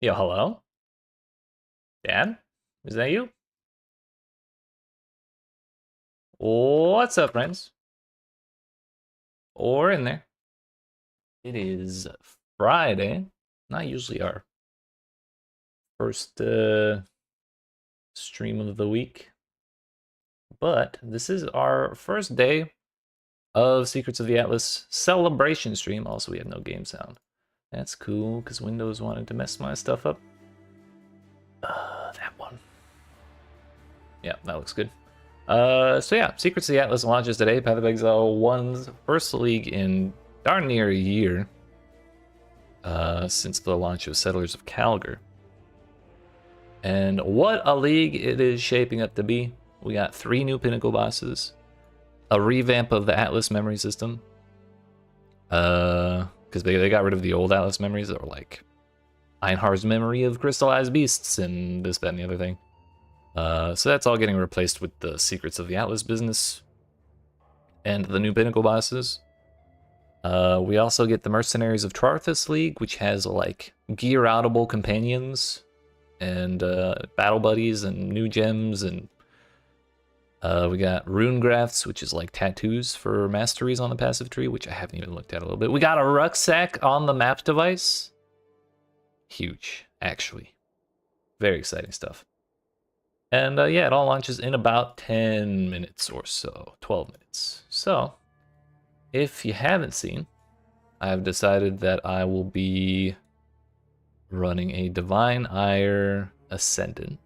Yo, hello? Dad? Is that you? What's up, friends? Or in there. It is Friday. Not usually our first stream of the week, but this is our first day of Secrets of the Atlas celebration stream. Also, we have no game sound. That's cool, because Windows wanted to mess my stuff up. That one. Yeah, that looks good. So yeah, Secrets of the Atlas launches today. Path of Exile 1's first league in darn near a year since the launch of Settlers of Calgar. And what a league it is shaping up to be. We got 3 new Pinnacle bosses, a revamp of the Atlas memory system, because they got rid of the old Atlas memories that were like Einhar's memory of crystallized beasts and this, that, and the other thing. So that's all getting replaced with the Secrets of the Atlas business and the new Pinnacle bosses. We also get the Mercenaries of Trarthus League, which has like gear-outable companions and battle buddies and new gems, and we got Rune Grafts, which is like tattoos for masteries on the passive tree, which I haven't even looked at a little bit. We got a rucksack on the map device. Huge, actually. Very exciting stuff. And yeah, it all launches in about 10 minutes or so, 12 minutes. So, if you haven't seen, I have decided that I will be running a Divine Ire Ascendant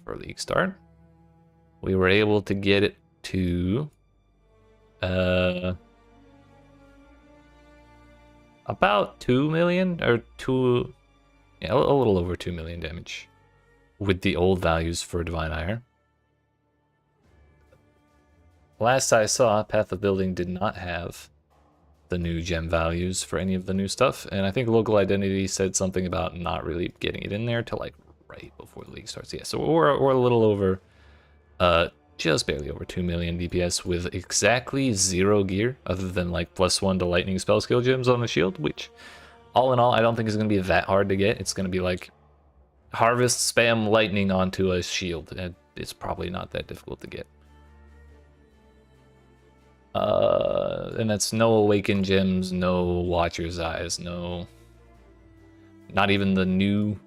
for League Start. We were able to get it to about 2 million, or yeah, a little over 2 million damage with the old values for Divine Ire. Last I saw, Path of Building did not have the new gem values for any of the new stuff, and I think Local Identity said something about not really getting it in there till like right before the league starts. Yeah, so we're a little over, just barely over 2 million DPS with exactly 0 gear, other than like +1 to lightning spell skill gems on the shield, which all in all I don't think is going to be that hard to get. It's going to be like harvest spam lightning onto a shield, and it's probably not that difficult to get. And that's no awakened gems, no Watcher's Eyes, no, not even the new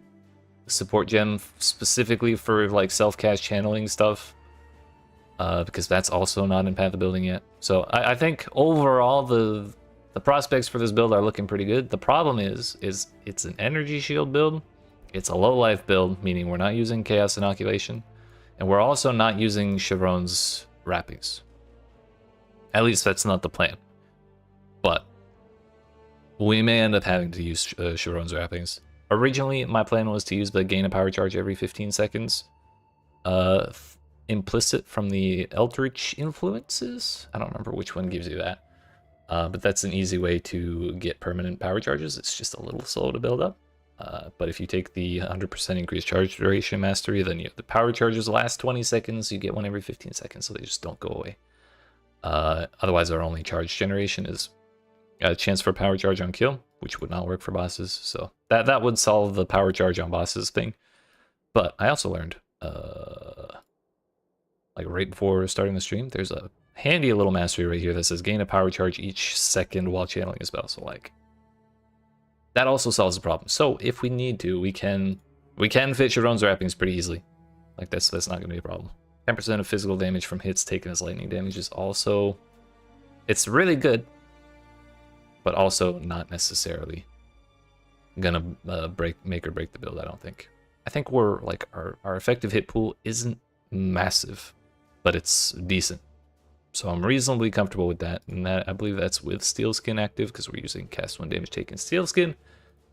support gem specifically for like self-cast channeling stuff, because that's also not in Path of Building yet. So I think overall the prospects for this build are looking pretty good. The problem is it's an energy shield build. It's a low life build, meaning we're not using Chaos Inoculation, and we're also not using Chevron's wrappings. At least that's not the plan. But we may end up having to use Chevron's wrappings. Originally, my plan was to use the gain a power charge every 15 seconds. Implicit from the Eldritch Influences? I don't remember which one gives you that. But that's an easy way to get permanent power charges. It's just a little slow to build up. But if you take the 100% increased charge duration mastery, then the power charges last 20 seconds. You get one every 15 seconds, so they just don't go away. Otherwise, our only charge generation is a chance for power charge on kill, which would not work for bosses. So that would solve the power charge on bosses thing. But I also learned, like right before starting the stream, there's a handy little mastery right here that says gain a power charge each second while channeling a spell. So like, that also solves the problem. So if we need to, we can fit Chevron's wrappings pretty easily. Like that's not going to be a problem. 10% of physical damage from hits taken as lightning damage is also, it's really good, but also not necessarily gonna make or break the build. I don't think. I think we're like our effective hit pool isn't massive, but it's decent. So I'm reasonably comfortable with that, and that I believe that's with Steel Skin active because we're using cast 1 damage taken Steel Skin.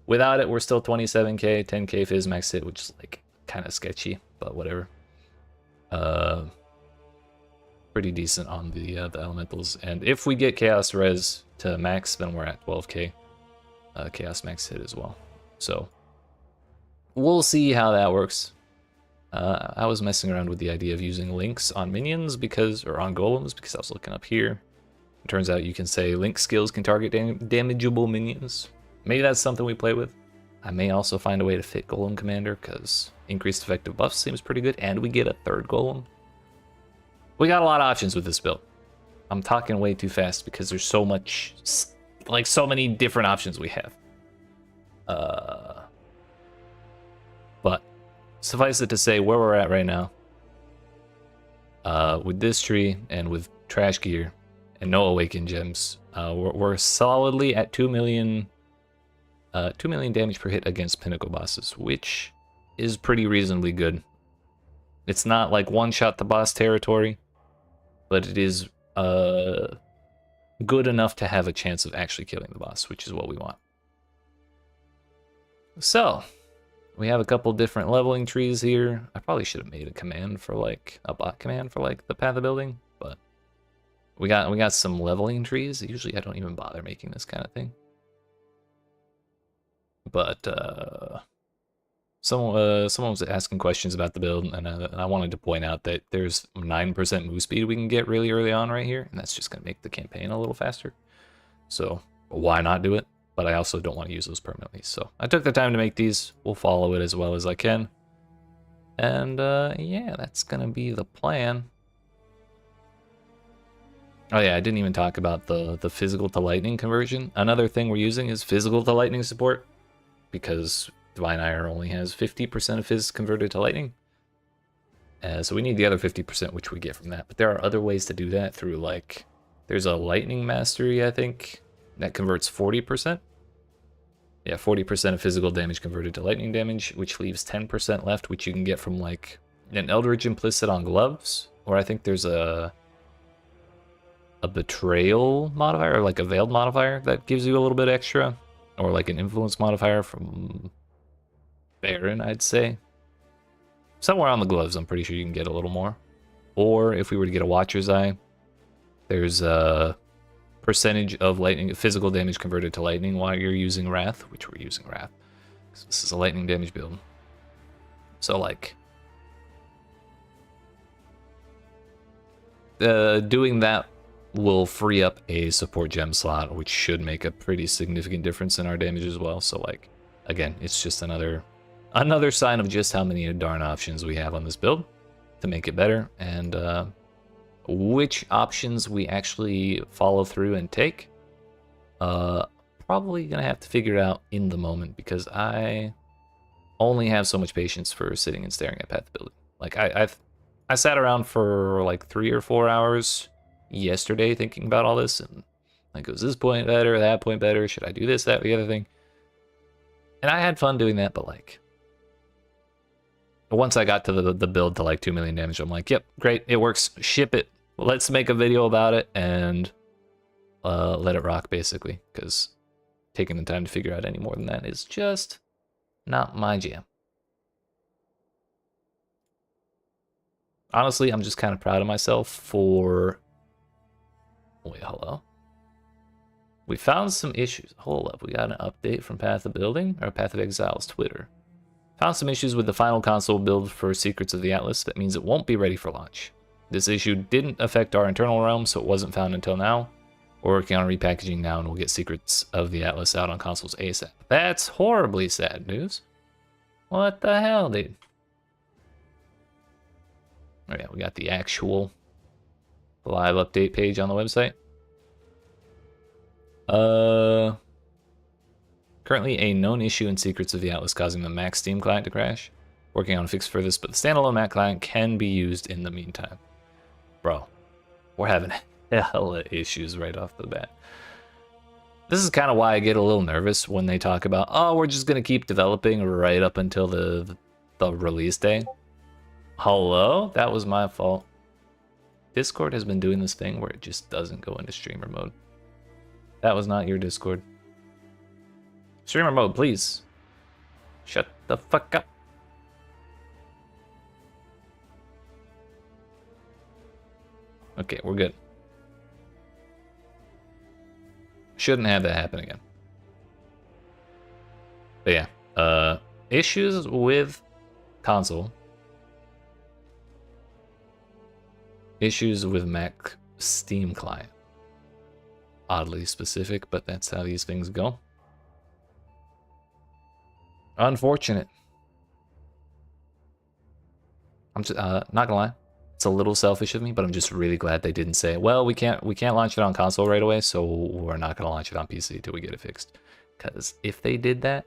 Without it, we're still 27k, 10k Fizz max hit, which is like kind of sketchy, but whatever. Pretty decent on the elementals, and if we get Chaos Res to max, then we're at 12k Chaos max hit as well. So we'll see how that works. I was messing around with the idea of using links on minions or on golems, because I was looking up here. It turns out you can say link skills can target damageable minions. Maybe that's something we play with. I may also find a way to fit Golem Commander, because increased effective buff seems pretty good, and we get a third Golem. We got a lot of options with this build. I'm talking way too fast because there's so much, like so many different options we have. But suffice it to say, where we're at right now, with this tree and with trash gear and no awakened gems, we're solidly at 2 million damage per hit against pinnacle bosses, which is pretty reasonably good. It's not like one-shot the boss territory, but it is good enough to have a chance of actually killing the boss, which is what we want. So, we have a couple different leveling trees here. I probably should have made a command for like a bot command for like the path of building, but we got some leveling trees. Usually I don't even bother making this kind of thing. But someone was asking questions about the build, and I wanted to point out that there's 9% move speed we can get really early on right here, and that's just going to make the campaign a little faster. So why not do it? But I also don't want to use those permanently. So I took the time to make these. We'll follow it as well as I can. And yeah, that's going to be the plan. Oh yeah, I didn't even talk about the physical to lightning conversion. Another thing we're using is physical to lightning support, because Divine Ire only has 50% of his converted to lightning. So we need the other 50%, which we get from that. But there are other ways to do that through, like, there's a lightning mastery, I think, that converts 40%. Yeah, 40% of physical damage converted to lightning damage, which leaves 10% left, which you can get from, like, an Eldritch implicit on gloves, or I think there's a betrayal modifier, or like a veiled modifier that gives you a little bit extra, or like an influence modifier from Baron, I'd say. Somewhere on the gloves, I'm pretty sure you can get a little more. Or if we were to get a Watcher's Eye, there's a percentage of lightning physical damage converted to lightning while you're using Wrath, which we're using Wrath. This is a lightning damage build. So like doing that will free up a support gem slot, which should make a pretty significant difference in our damage as well. So like, again, it's just another sign of just how many darn options we have on this build to make it better, and which options we actually follow through and take. Probably gonna have to figure it out in the moment, because I only have so much patience for sitting and staring at path building. Like I sat around for like 3 or 4 hours yesterday thinking about all this, and like, was this point better, that point better, should I do this, that, the other thing? And I had fun doing that, but like, once I got to the build to like 2 million damage, I'm like, yep, great, it works, ship it, let's make a video about it and let it rock, basically, because taking the time to figure out any more than that is just not my jam. Honestly, I'm just kind of proud of myself for... Wait, hello? We found some issues. Hold up, we got an update from Path of Building, or Path of Exile's Twitter. Found some issues with the final console build for Secrets of the Atlas. That means it won't be ready for launch. This issue didn't affect our internal realm, so it wasn't found until now. We're working on repackaging now, and we'll get Secrets of the Atlas out on consoles ASAP. That's horribly sad news. What the hell, dude? Oh yeah, we got the actual live update page on the website. Currently a known issue in Secrets of the Atlas causing the Mac Steam client to crash. Working on a fix for this, but the standalone Mac client can be used in the meantime. Bro, we're having hella issues right off the bat. This is kind of why I get a little nervous when they talk about, oh, we're just gonna keep developing right up until the release day. Hello? That was my fault. Discord has been doing this thing where it just doesn't go into streamer mode. That was not your Discord. Streamer mode, please. Shut the fuck up. Okay, we're good. Shouldn't have that happen again. But yeah, issues with console. Issues with Mac Steam client. Oddly specific, but that's how these things go. Unfortunate. I'm just not gonna lie. It's a little selfish of me, but I'm just really glad they didn't say, well, we can't launch it on console right away, so we're not gonna launch it on PC till we get it fixed. Because if they did that,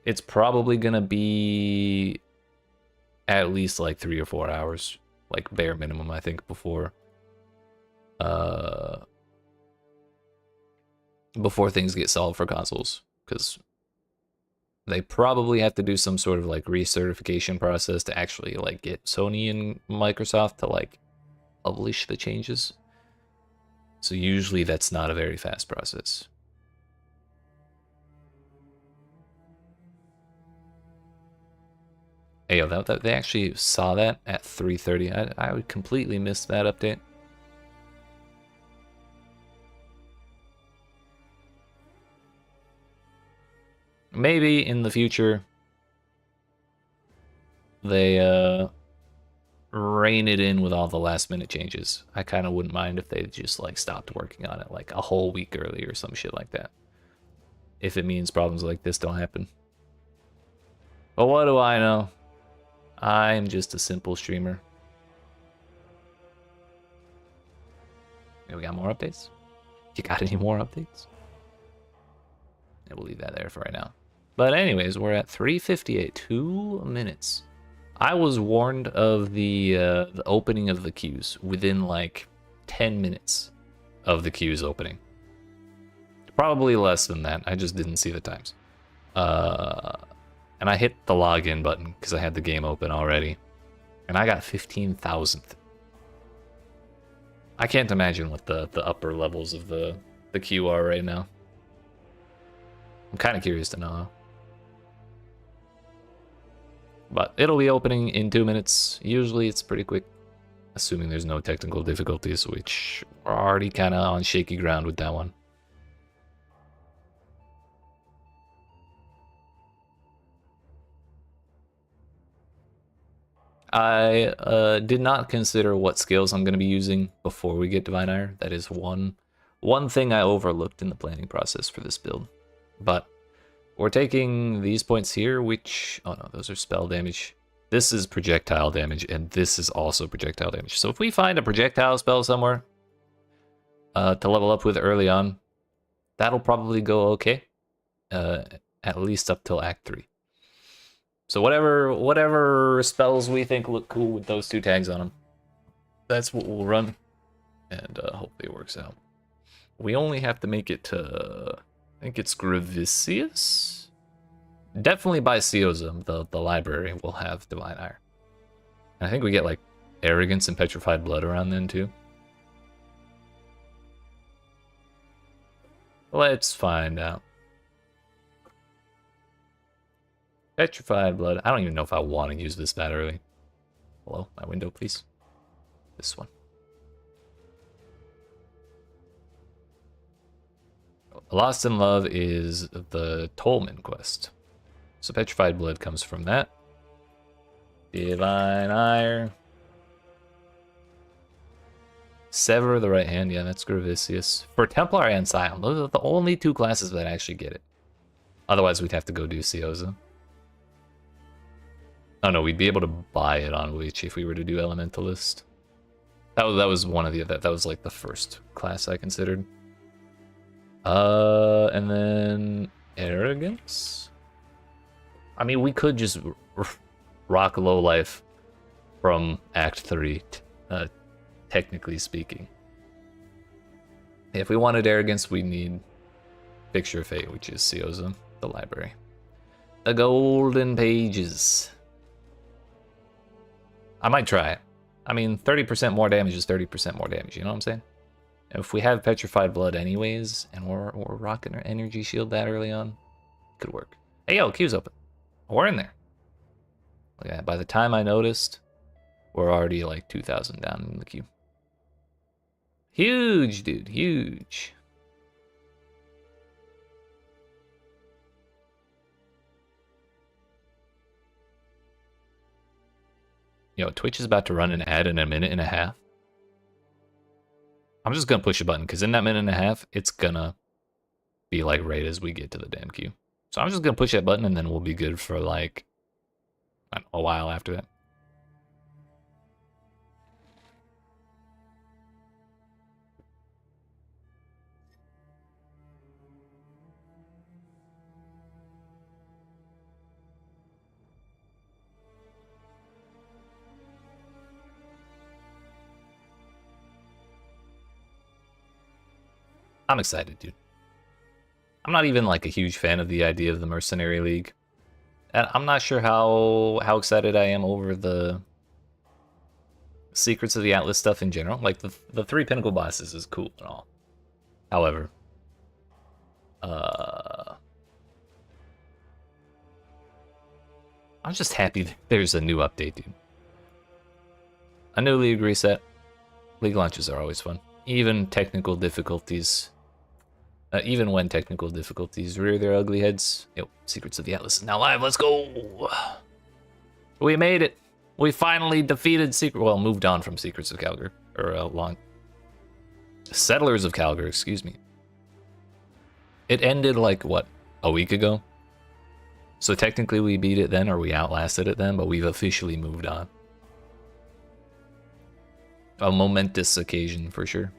it's probably gonna be at least like 3 or 4 hours, like bare minimum, I think, before things get solved for consoles. Because they probably have to do some sort of like recertification process to actually like get Sony and Microsoft to like publish the changes. So usually that's not a very fast process. Hey, yo, they actually saw that at 3:30. I would completely miss that update. Maybe in the future they rein it in with all the last minute changes. I kind of wouldn't mind if they just like stopped working on it like a whole week early or some shit like that. If it means problems like this don't happen. But what do I know? I'm just a simple streamer. We got more updates? You got any more updates? Yeah, we'll leave that there for right now. But anyways, we're at 3:58, 2 minutes. I was warned of the opening of the queues within like 10 minutes of the queues opening. Probably less than that. I just didn't see the times. And I hit the login button because I had the game open already. And I got 15,000th. I can't imagine what the upper levels of the queue are right now. I'm kind of curious to know. But it'll be opening in 2 minutes. Usually it's pretty quick, assuming there's no technical difficulties, which we're already kind of on shaky ground with that one. I did not consider what skills I'm going to be using before we get Divine Ire. That is one thing I overlooked in the planning process for this build. But we're taking these points here, which... oh no, those are spell damage. This is projectile damage, and this is also projectile damage. So if we find a projectile spell somewhere to level up with early on, that'll probably go okay. At least up till Act 3. So whatever spells we think look cool with those 2 tags on them, that's what we'll run. And hopefully it works out. We only have to make it to... I think it's Gravicius? Definitely by Seozum, the library will have Divine Ire. And I think we get like Arrogance and Petrified Blood around then too. Let's find out. Petrified Blood. I don't even know if I want to use this that early. Hello, my window, please. This one. Lost in Love is the Tolman quest. So Petrified Blood comes from that. Divine Ire. Sever the Right Hand. Yeah, that's Gravicius. For Templar and Scion, those are the only 2 classes that actually get it. Otherwise, we'd have to go do Seoza. Oh no, we'd be able to buy it on Witch if we were to do Elementalist. That was one of the... that was like the first class I considered. And then Arrogance. I mean, we could just rock low life from Act 3, technically speaking. If we wanted Arrogance, we need Picture of Fate, which is Seoza, the library. The Golden Pages. I might try it. I mean, 30% more damage is 30% more damage, you know what I'm saying? If we have Petrified Blood anyways, and we're rocking our Energy Shield that early on, it could work. Hey, yo, queue's open. We're in there. Look at that. By the time I noticed, we're already like 2,000 down in the queue. Huge, dude. Huge. Yo, Twitch is about to run an ad in a minute and a half. I'm just gonna push a button, because in that minute and a half, it's gonna be like right as we get to the damn queue. So I'm just gonna push that button and then we'll be good for like a while after that. I'm excited, dude. I'm not even like a huge fan of the idea of the Mercenary League. And I'm not sure how excited I am over the Secrets of the Atlas stuff in general. Like the 3 pinnacle bosses is cool and all. However, I'm just happy there's a new update, dude. A new league reset. League launches are always fun. Even technical difficulties. Even when technical difficulties rear their ugly heads. Yo, Secrets of the Atlas is now live. Let's go! We made it. We finally defeated moved on from Secrets of Calgar. Or, Settlers of Calgar, excuse me. It ended, like, what, a week ago? So technically we beat it then, or we outlasted it then, but we've officially moved on. A momentous occasion, for sure.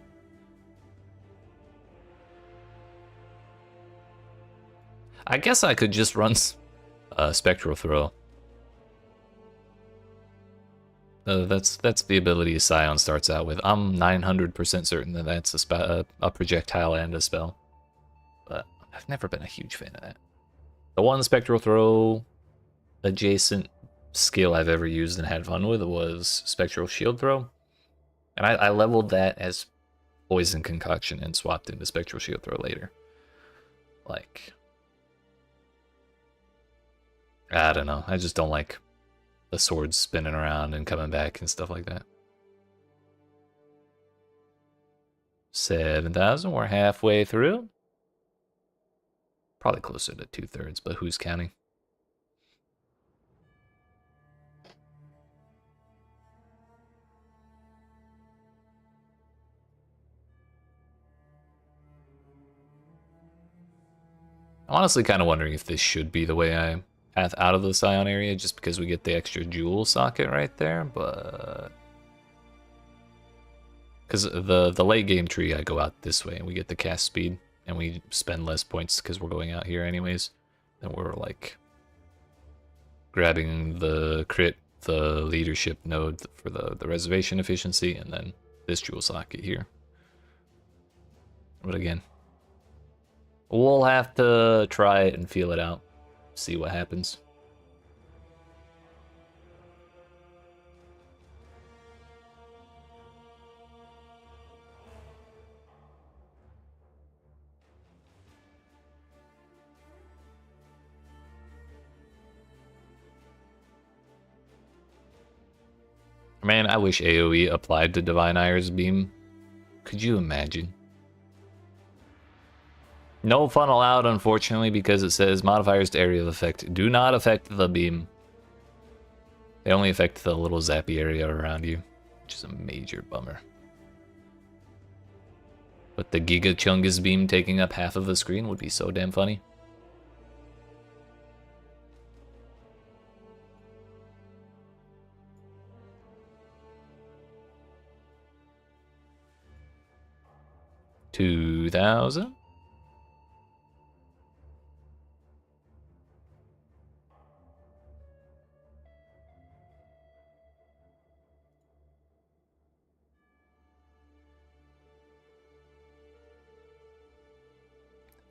I guess I could just run Spectral Throw. That's the ability Scion starts out with. I'm 900% certain that that's a projectile and a spell. But I've never been a huge fan of that. The one Spectral Throw adjacent skill I've ever used and had fun with was Spectral Shield Throw. And I leveled that as Poison Concoction and swapped into Spectral Shield Throw later. Like, I don't know. I just don't like the swords spinning around and coming back and stuff like that. 7,000. We're halfway through. Probably closer to 2/3, but who's counting? I'm honestly kind of wondering if this should be the way I path out of the Scion area, just because we get the extra jewel socket right there, but... Because the late game tree, I go out this way, and we get the cast speed, and we spend less points because we're going out here anyways. Then we're, like, grabbing the crit, the leadership node for the reservation efficiency, and then this jewel socket here. But again, we'll have to try it and feel it out, see what happens. Man, I wish AoE applied to Divine Ire's beam. Could you imagine? No fun allowed, unfortunately, because it says modifiers to area of effect do not affect the beam. They only affect the little zappy area around you, which is a major bummer. But the Giga Chungus beam taking up half of the screen would be so damn funny. $2,000.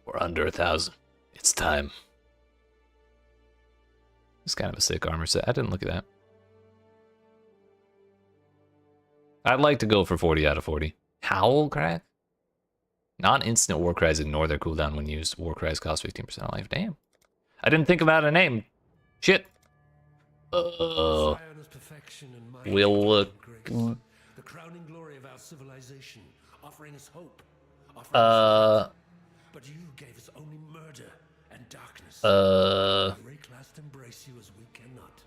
We're under 1,000. It's time. It's kind of a sick armor set. I didn't look at that. I'd like to go for 40 out of 40. Howl Crack? Non-instant war cries ignore their cooldown when used. War cries cost 15% life. Damn. I didn't think about a name. Shit. We'll look. The crowning glory of our civilization, offering us hope. But you gave us only murder and darkness. Break last embrace you as we cannot,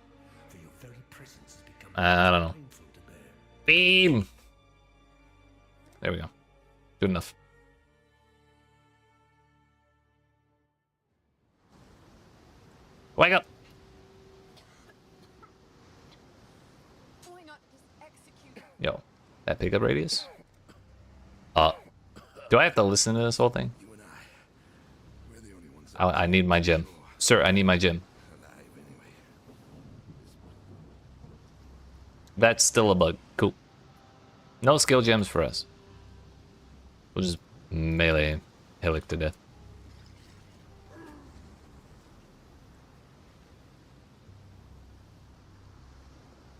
for your very presence has become I don't know. painful to bear. Beam. There we go. Good enough. Wake up! Why not just execute? Yo, that pickup radius? Do I have to listen to this whole thing? You and we're the only ones I need my gem. Sir, I need my gem. alive anyway. That's still a bug. Cool. No skill gems for us. We'll just melee Hillick to death.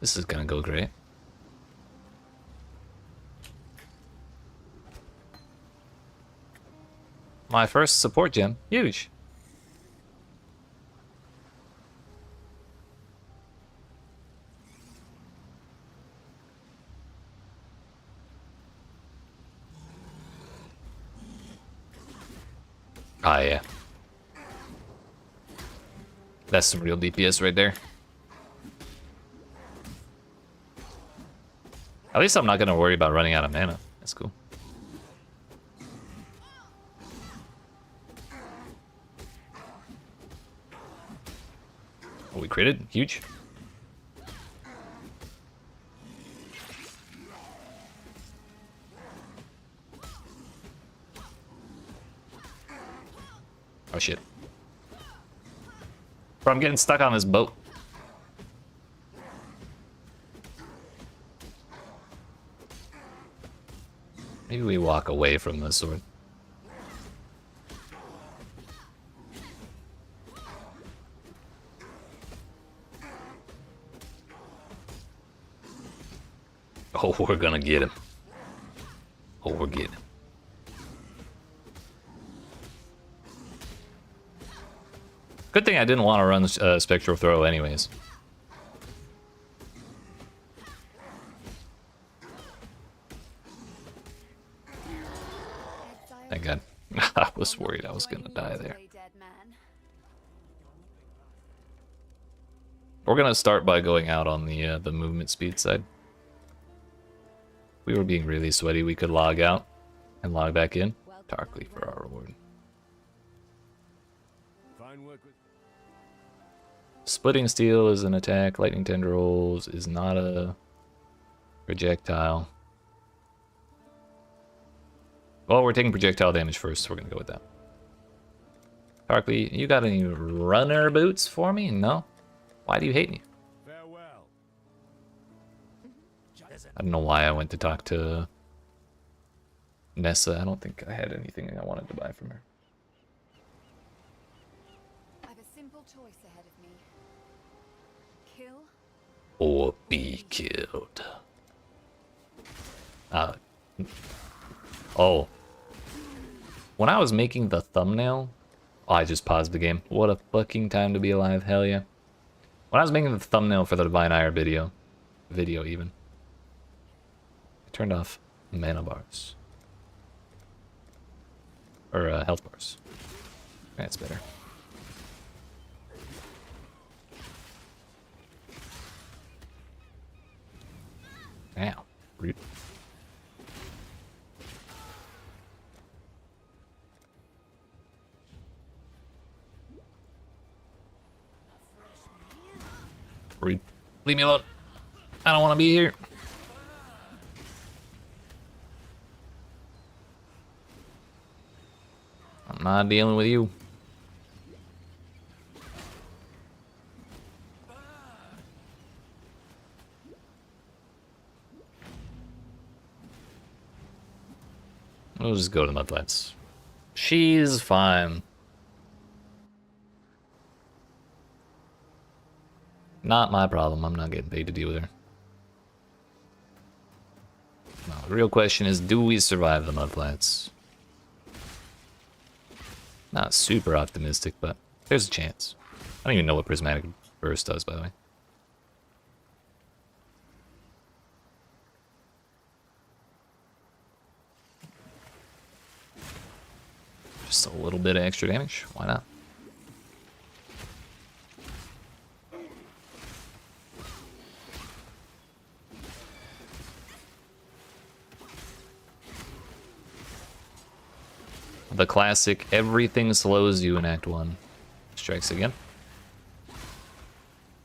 This is gonna go great. My first support gem. Huge. Ah, yeah. That's some real DPS right there. At least I'm not gonna worry about running out of mana. That's cool. Oh, we critted? Huge. Oh shit. Bro, I'm getting stuck on this boat. Maybe we walk away from the sword. Oh, we're gonna get him. Oh, we're getting him. Good thing I didn't want to run Spectral Throw anyways. Thank God. I was worried I was gonna die there. We're gonna start by going out on the movement speed side. If we were being really sweaty, we could log out and log back in. Tarkly for our reward. Fine work with Splitting Steel is an attack. Lightning Tendrils is not a projectile. Well, we're taking projectile damage first, so we're gonna go with that. Tarkly, you got any runner boots for me? No? Why do you hate me? farewell. I don't know why I went to talk to Nessa. I don't think I had anything I wanted to buy from her. I have a simple choice ahead of me. Kill Or be killed. Oh. When I was making the thumbnail, oh, I just paused the game. What a fucking time to be alive, hell yeah. When I was making the thumbnail for the Divine Ire video even, I turned off mana bars. Or health bars. That's better. Ow. Rude. Rude. Leave me alone. I don't want to be here. I'm not dealing with you. We'll just go to the mudflats. She's fine. Not my problem. I'm not getting paid to deal with her. No, the real question is, do we survive the mudflats? Not super optimistic, but there's a chance. I don't even know what Prismatic Burst does, by the way. Just a little bit of extra damage. Why not? The classic, everything slows you in Act 1. Strikes again.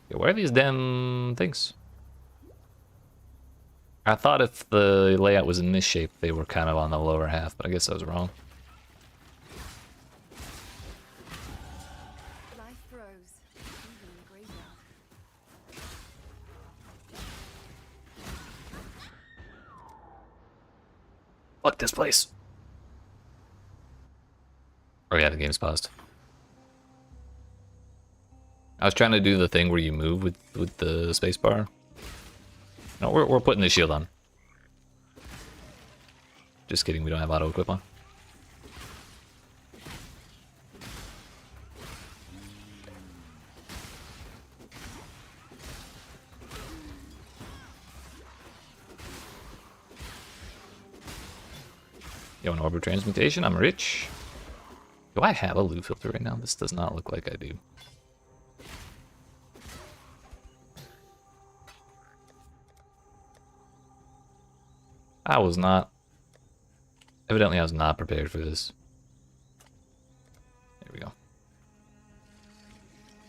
Yeah, where are these damn things? I thought if the layout was in this shape, they were kind of on the lower half, but I guess I was wrong. Life grows, even in the graveyard. Fuck this place. Oh yeah, the game's paused. I was trying to do the thing where you move with the spacebar. No, we're putting the shield on. Just kidding, we don't have auto equip on. You want orbital transmutation? I'm rich. Do I have a loot filter right now? This does not look like I do. I was not. Evidently, I was not prepared for this. There we go.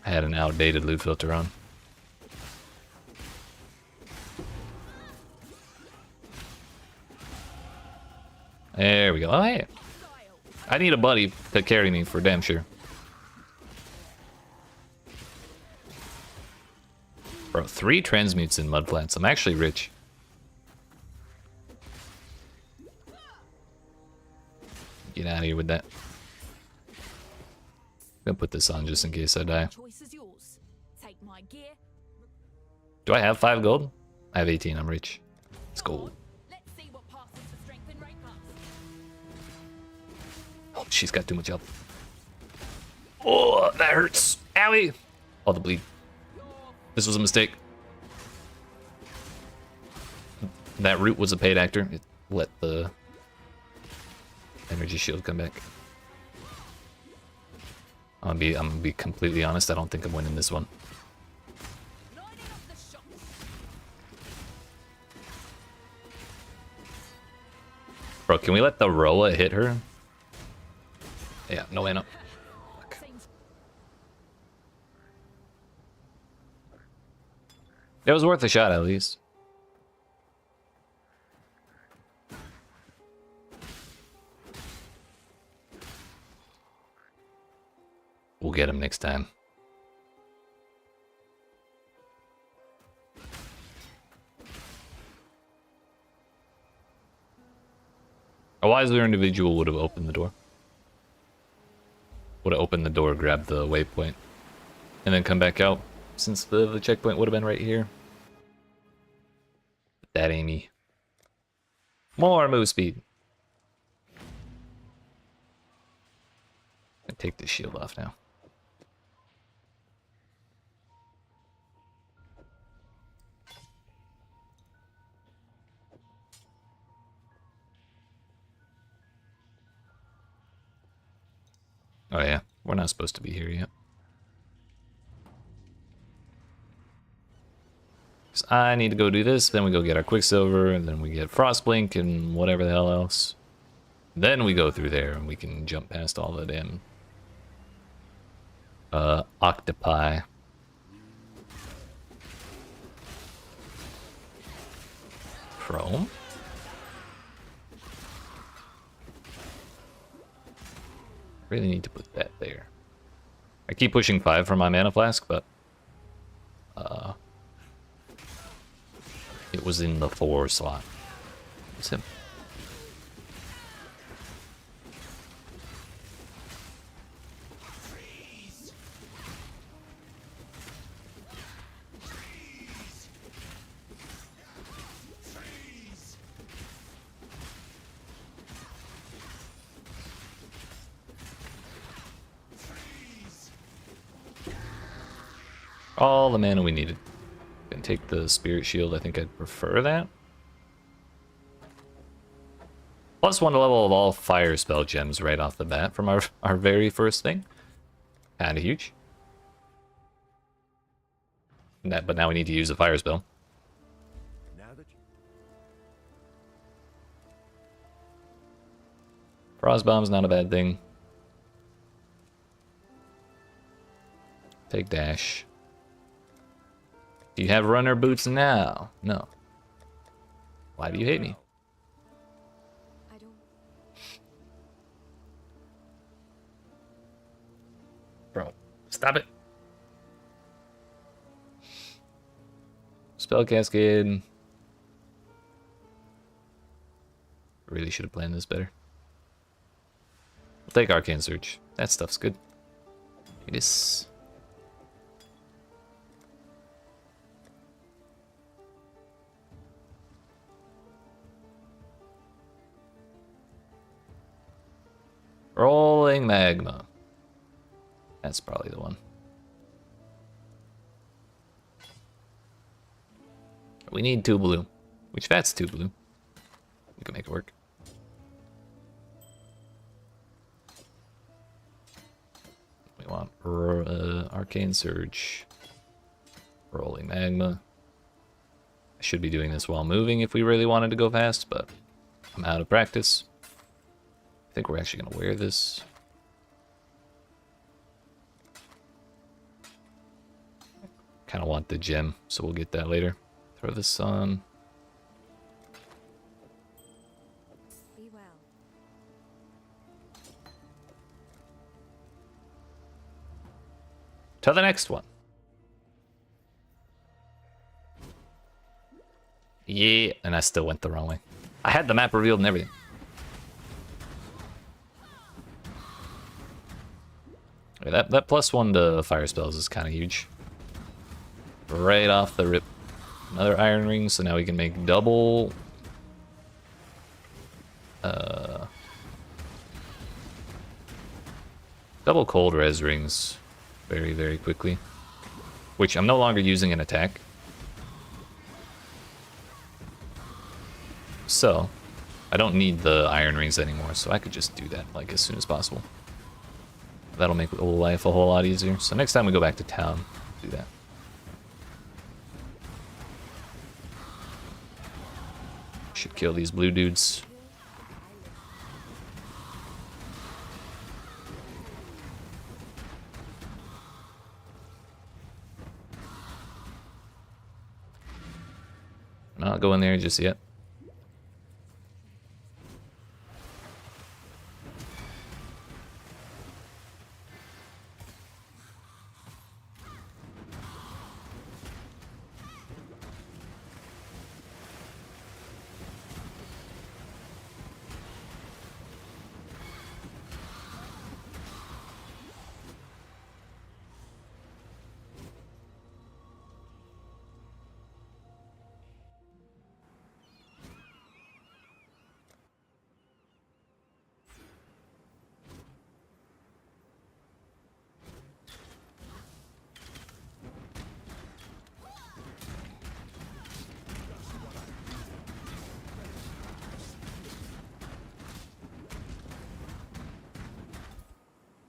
I had an outdated loot filter on. There we go. Oh, hey. I need a buddy to carry me for damn sure. Bro, 3 transmutes in mud flats. I'm actually rich. Get out of here with that. I'm gonna put this on just in case I die. Choice is yours. Take my gear. Do I have 5 gold? I have 18. I'm rich. It's gold. Let's see what passes for strength and rate pass. Oh, she's got too much health. Oh, that hurts. Owie. All the bleed. This was a mistake. That root was a paid actor. It let the energy shield come back. I'm gonna be completely honest. I don't think I'm winning this one. Lining up the shots. Bro, can we let the Roa hit her? Yeah, no mana. Seems It was worth a shot at least. We'll get him next time. A wiser individual would have opened the door. Would have opened the door, grabbed the waypoint, and then come back out, since the checkpoint would have been right here. But that ain't me. More move speed. I take this shield off now. Oh yeah, we're not supposed to be here yet. 'Cause I need to go do this, then we go get our Quicksilver, and then we get Frostblink and whatever the hell else. Then we go through there and we can jump past all the damn octopi. Chrome? Really need to put that there. I keep pushing 5 for my mana flask, but it was in the 4 slot. It's him. All the mana we needed. Can take the Spirit Shield. I think I'd prefer that. +1 to level of all fire spell gems right off the bat from our very first thing. Kinda huge. But now we need to use a fire spell. Now that Frostbomb's not a bad thing. Take dash. Do you have runner boots now? No. Why do you hate me? I don't. Bro, stop it. Spell Cascade. Really should have planned this better. We'll take Arcane Surge. That stuff's good. It is. Rolling Magma. That's probably the one. We need 2 blue. Which that's 2 blue. We can make it work. We want Arcane Surge. Rolling Magma. I should be doing this while moving if we really wanted to go fast, but I'm out of practice. I think we're actually going to wear this. Kind of want the gem, so we'll get that later. Throw this on. Be well. To the next one. Yeah, and I still went the wrong way. I had the map revealed and everything. Okay, that +1 to fire spells is kind of huge. Right off the rip. Another iron ring, so now we can make double. Double cold res rings very, very quickly. Which I'm no longer using in attack. So, I don't need the iron rings anymore, so I could just do that like as soon as possible. That'll make life a whole lot easier. So next time we go back to town, do that. Should kill these blue dudes. Not going there just yet.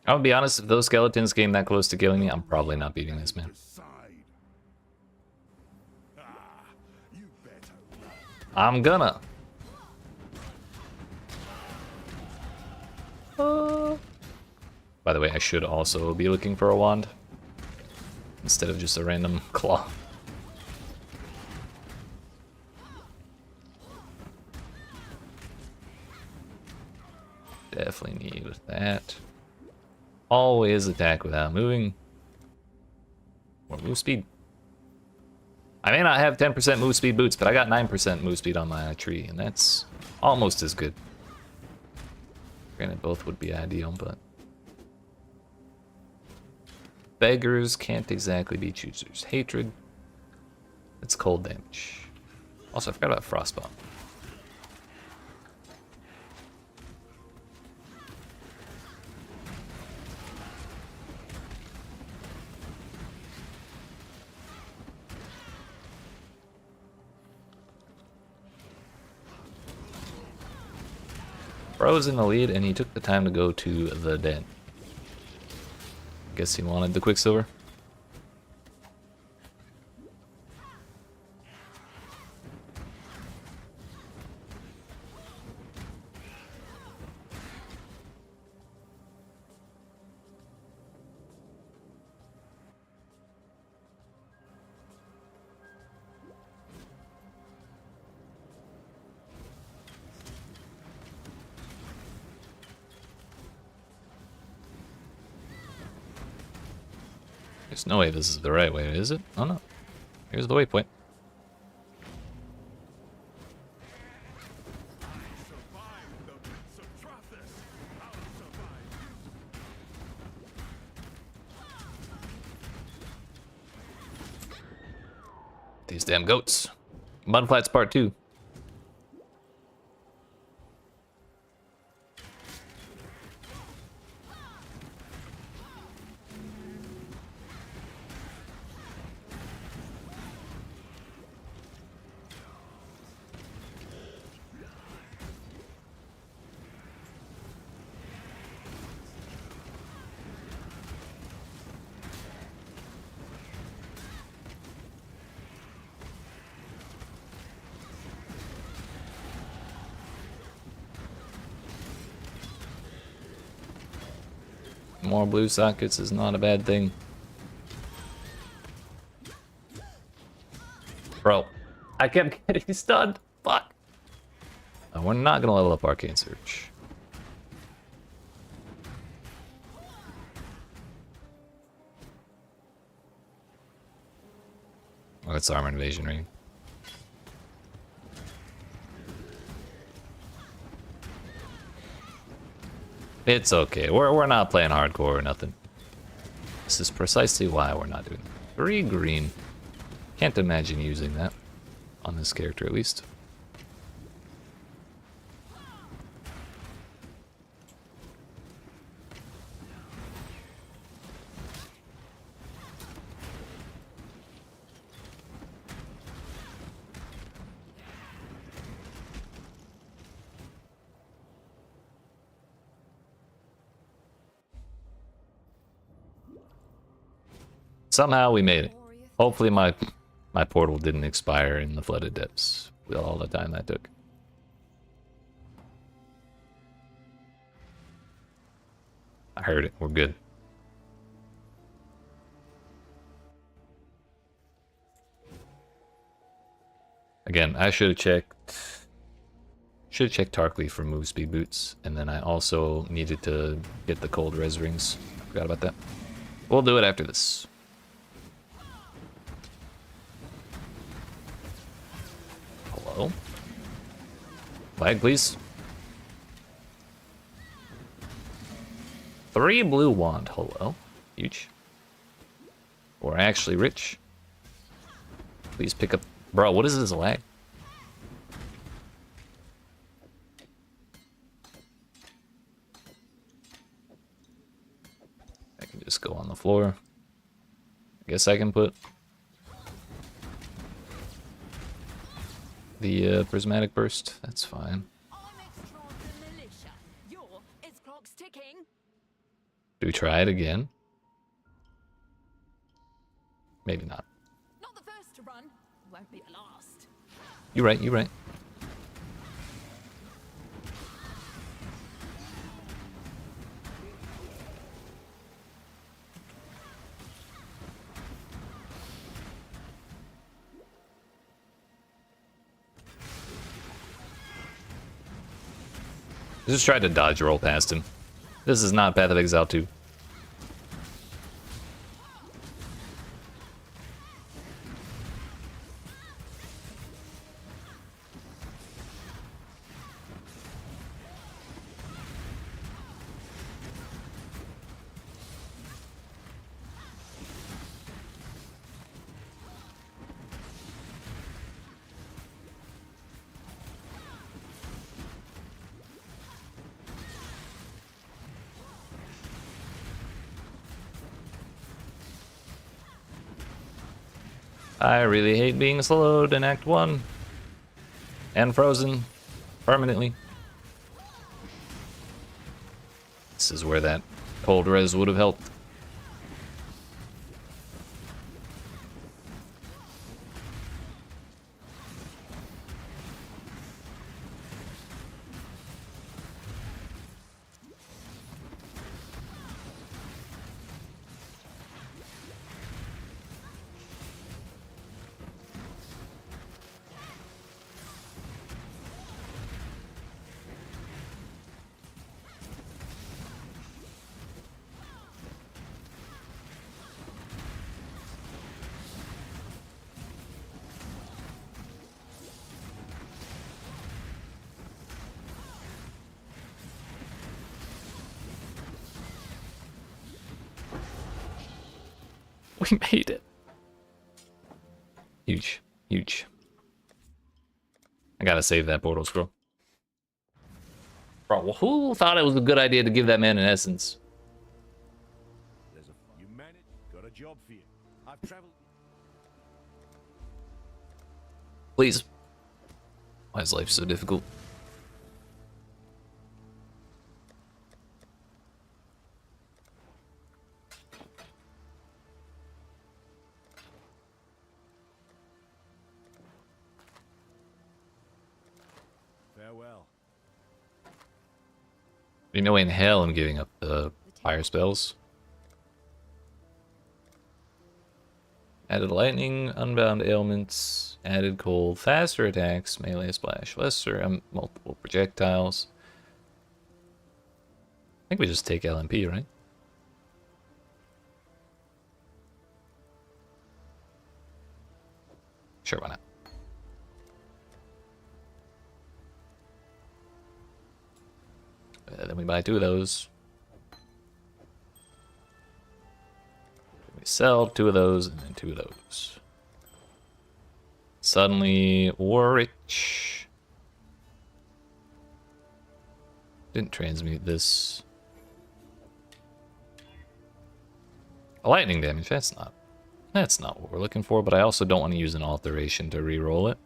I'll be honest, if those skeletons came that close to killing me, I'm probably not beating this, man. I'm gonna. By the way, I should also be looking for a wand instead of just a random claw. Definitely need that. Always attack without moving. More move speed. I may not have 10% move speed boots, but I got 9% move speed on my tree, and that's almost as good. Granted, both would be ideal, but... beggars can't exactly be choosers. Hatred. It's cold damage. Also, I forgot about Frostbomb. Bro's in the lead, and he took the time to go to the den. Guess he wanted the Quicksilver. There's no way this is the right way, is it? Oh no. Here's the waypoint. These damn goats. Mudflats Part 2. More blue sockets is not a bad thing. Bro, I kept getting stunned. Fuck. We're not gonna level up Arcane Search. Oh, it's Armor Invasion Ring. It's okay. We're not playing hardcore or nothing. This is precisely why we're not doing it. 3 green. Can't imagine using that on this character at least. Somehow we made it. Hopefully my portal didn't expire in the flooded depths with all the time that took. I heard it. We're good. Again, I should have checked Tarkly for move speed boots, and then I also needed to get the cold res rings. I forgot about that. We'll do it after this. Hello? Flag, please. 3 blue wand. Hello. Huge. We're actually rich. Please pick up. Bro, what is this lag? I can just go on the floor. I guess I can put the prismatic burst. That's fine. I'm extra the militia. Your is clock's ticking. Do we try it again? Maybe not. Not the first to run. Won't be the last. You're right, you're right. Just tried to dodge roll past him. This is not Path of Exile 2. I really hate being slowed in Act 1. And frozen. Permanently. This is where that cold res would have helped. We made it. Huge. Huge. I gotta save that portal scroll. Bro, who thought it was a good idea to give that man an essence? You managed. Got a job for you. I've traveled. Please. Why is life so difficult? Farewell. There's no way in hell I'm giving up the fire spells. Added lightning, unbound ailments, added cold, faster attacks, melee splash, lesser multiple projectiles. I think we just take LMP, right? Sure, why not? Then we buy 2 of those. We sell 2 of those and then 2 of those. Suddenly, we're rich. Didn't transmute this. Lightning damage, that's not what we're looking for, but I also don't want to use an alteration to re-roll it.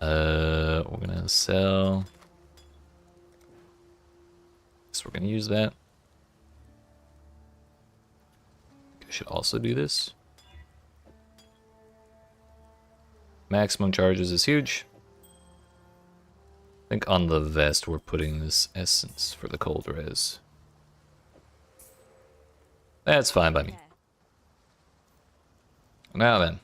We're gonna sell. So we're gonna use that. I should also do this. Maximum charges is huge. I think on the vest we're putting this essence for the cold res. That's fine by me. Now then.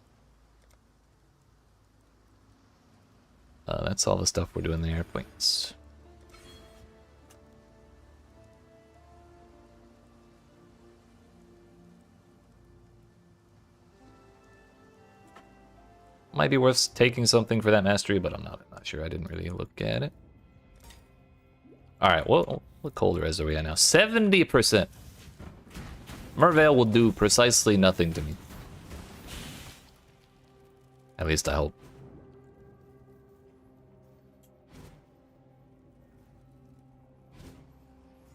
That's all the stuff we're doing there. Points. Might be worth taking something for that mastery, but I'm not sure. I didn't really look at it. Alright, well, what cold res are we at now? 70%. Merveil will do precisely nothing to me. At least I hope.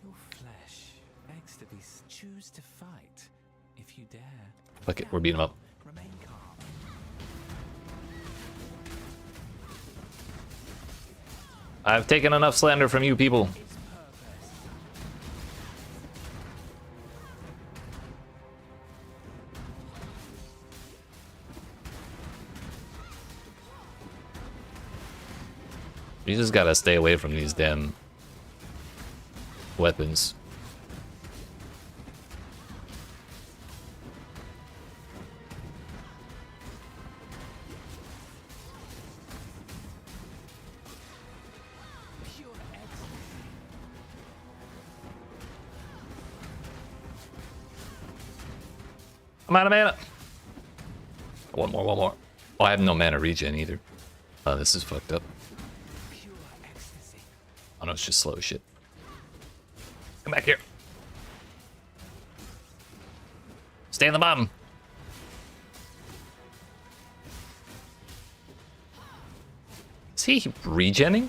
Your flesh begs to be choose to fight if you dare. Fuck it, we're beating him up. Remain calm. I've taken enough slander from you people. You just gotta stay away from these damn weapons. I'm out of mana. One more. Oh, I have no mana regen either. Oh, this is fucked up. Oh no, it's just slow as shit. Come back here. Stay on the bottom. Is he regenning?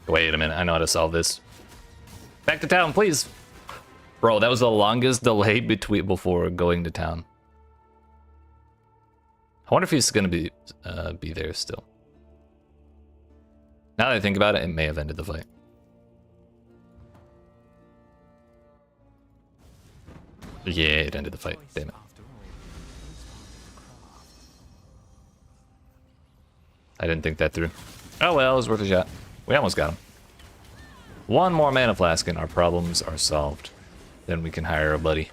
Wait a minute, I know how to solve this. Back to town, please. Bro, that was the longest delay before going to town. I wonder if he's gonna be there still. Now that I think about it, it may have ended the fight. Yeah, it ended the fight. Damn it. I didn't think that through. Oh well, it was worth a shot. We almost got him. One more mana flask and our problems are solved. Then we can hire a buddy.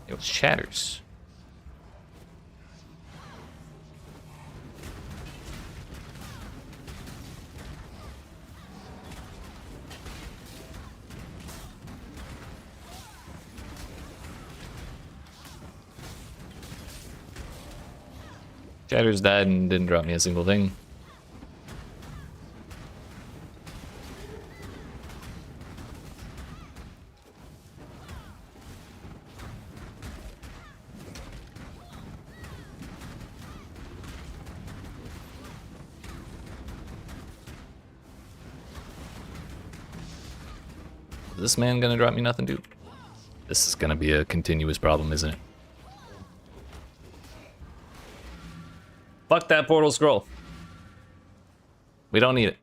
It was Chatters. Shatters died and didn't drop me a single thing. Is this man gonna drop me nothing, dude? This is gonna be a continuous problem, isn't it? Fuck that portal scroll. We don't need it.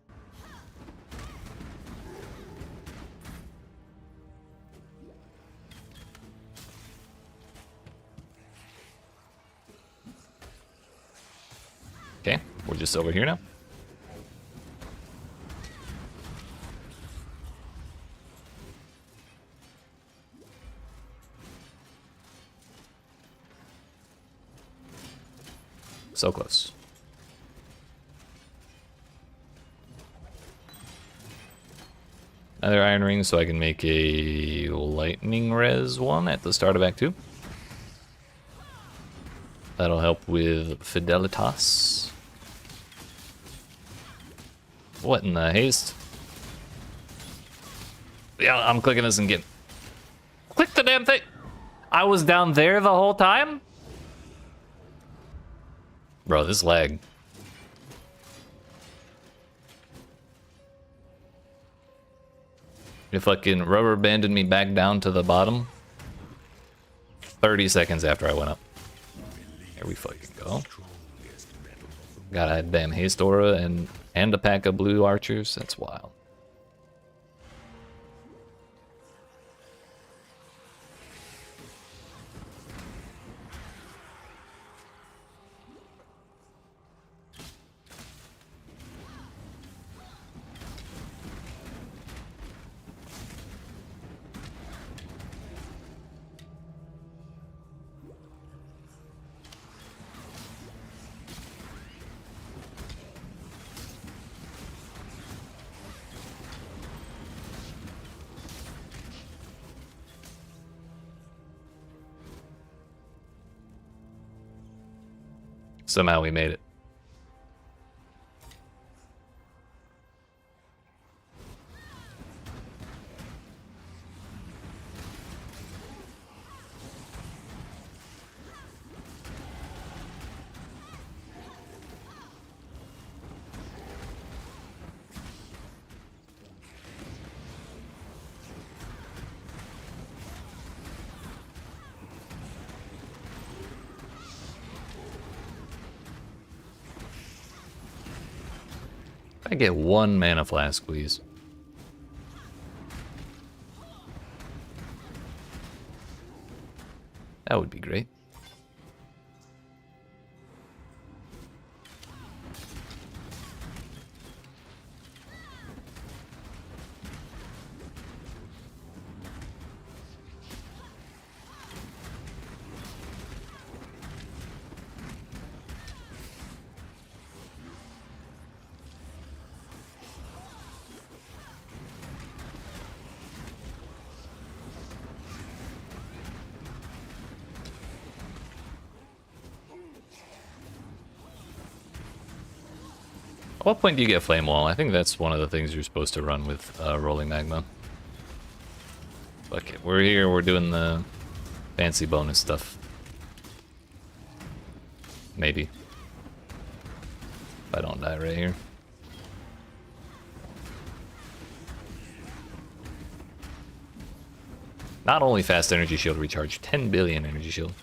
Okay, we're just over here now. So close. Another iron ring so I can make a lightning res one at the start of Act 2. That'll help with Fidelitas. What in the haste? Yeah, I'm clicking this and getting... Click the damn thing! I was down there the whole time? Bro, this lag. It fucking rubber banded me back down to the bottom 30 seconds after I went up. Here we fucking go. Got a damn haste aura and a pack of blue archers. That's wild. Somehow we made it. I get one mana flask, please. That would be great. At what point do you get Flame Wall? I think that's one of the things you're supposed to run with Rolling Magma. Fuck it, we're here, we're doing the fancy bonus stuff. Maybe. If I don't die right here. Not only fast energy shield recharge, 10 billion energy shield.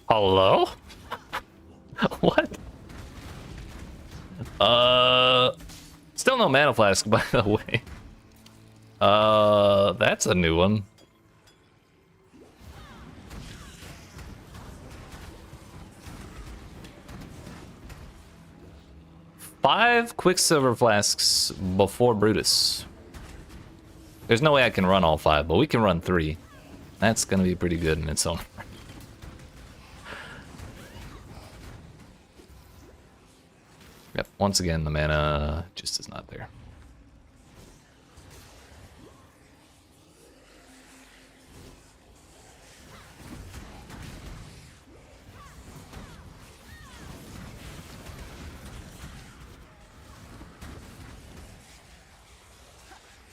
Hello? What? Still no mana flask, by the way. That's a new one. 5 Quicksilver Flasks before Brutus. There's no way I can run all 5, but we can run 3. That's gonna be pretty good in its own. Yep, once again, the mana just is not there.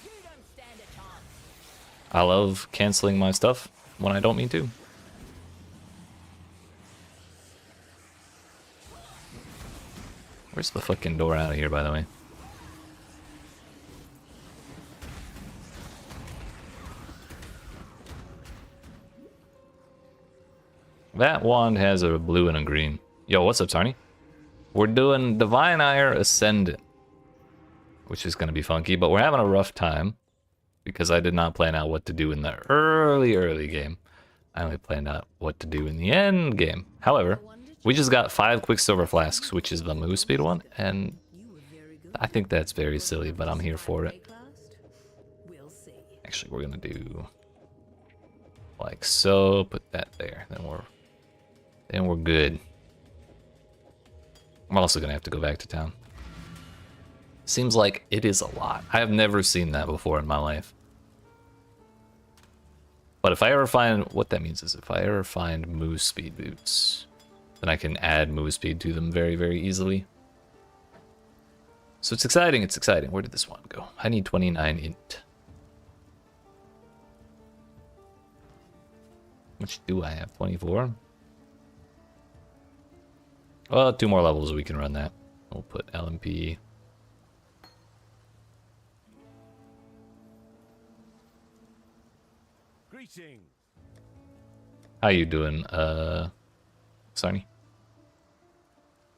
You don't stand a chance. I love canceling my stuff when I don't mean to. Where's the fucking door out of here, by the way? That wand has a blue and a green. Yo, what's up, Sarni? We're doing Divine Ire Ascendant, which is going to be funky, but we're having a rough time because I did not plan out what to do in the early game. I only planned out what to do in the end game. However, we just got 5 Quicksilver Flasks, which is the move speed one, and I think that's very silly, but I'm here for it. Actually, we're gonna do like so. Put that there. Then we're good. I'm also gonna have to go back to town. Seems like it is a lot. I have never seen that before in my life. But if I ever find, what that means is if I ever find move speed boots, then I can add move speed to them very, very easily. So it's exciting, it's exciting. Where did this one go? I need 29 int. How much do I have? 24? Well, 2 more levels we can run that. We'll put LMP. Greetings. How you doing, Sarni?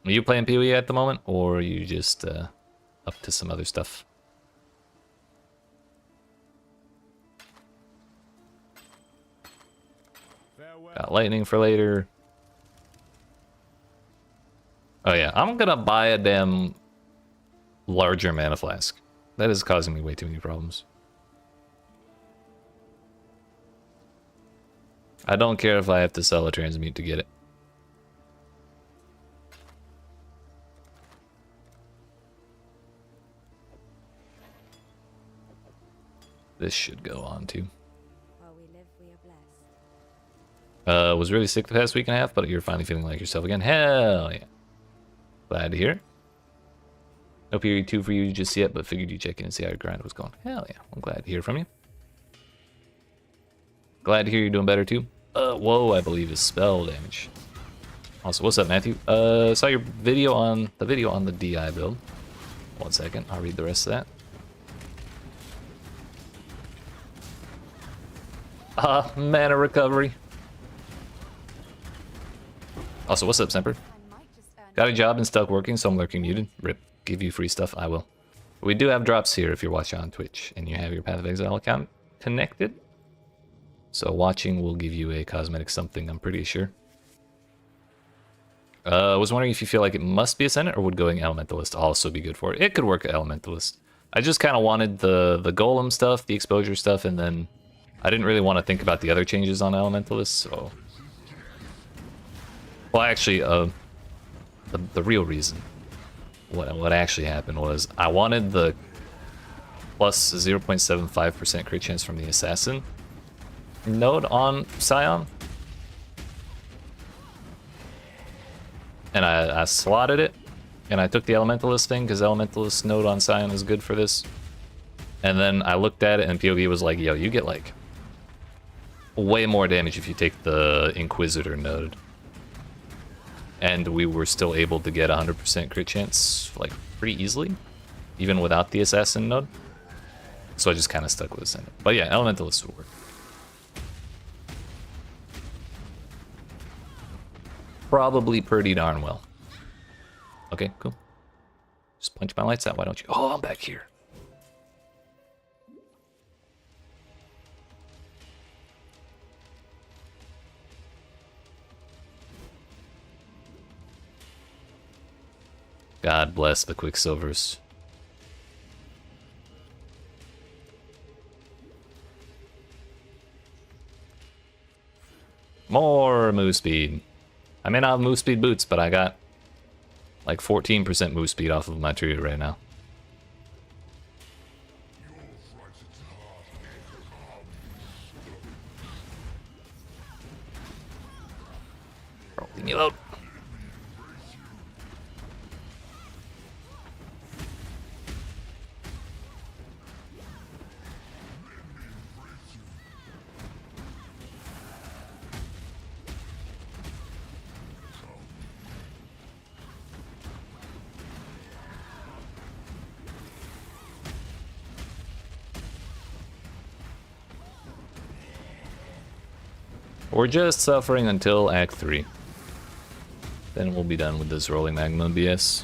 Are you playing PoE at the moment, or are you just up to some other stuff? Farewell. Got lightning for later. Oh yeah, I'm gonna buy a damn larger mana flask. That is causing me way too many problems. I don't care if I have to sell a transmute to get it. This should go on too. While we live, we are blessed. Was really sick the past week and a half, but you're finally feeling like yourself again. Hell yeah. Glad to hear it. No period 2 for you just yet, but figured you'd check in and see how your grind was going. Hell yeah. I'm glad to hear from you. Glad to hear you're doing better too. Whoa, I believe is spell damage. Also, what's up, Matthew? Saw your video on the DI build. 1 second, I'll read the rest of that. Mana recovery. Also, what's up, Semper? I might just earn Got a job and stuck working, so I'm lurking muted. Rip. Give you free stuff, I will. We do have drops here if you're watching on Twitch and you have your Path of Exile account connected. So watching will give you a cosmetic something, I'm pretty sure. I was wondering if you feel like it must be Ascendant or would going Elementalist also be good for it? It could work Elementalist. I just kind of wanted the golem stuff, the exposure stuff, and then I didn't really want to think about the other changes on Elementalist, so... Well, actually, the real reason, what actually happened was I wanted the plus 0.75% crit chance from the Assassin node on Scion. And I slotted it, and I took the Elementalist thing, because Elementalist node on Scion is good for this. And then I looked at it, and PoE was like, yo, you get, like, way more damage if you take the Inquisitor node. And we were still able to get 100% crit chance, like, pretty easily, even without the Assassin node. So I just kind of stuck with Ascendant. But yeah, Elementalist would work. Probably pretty darn well. Okay, cool. Just punch my lights out, why don't you? Oh, I'm back here. God bless the Quicksilvers. More move speed. I may not have move speed boots, but I got like 14% move speed off of my tree right now. Rolling you out. We're just suffering until Act 3. Then we'll be done with this rolling magma BS.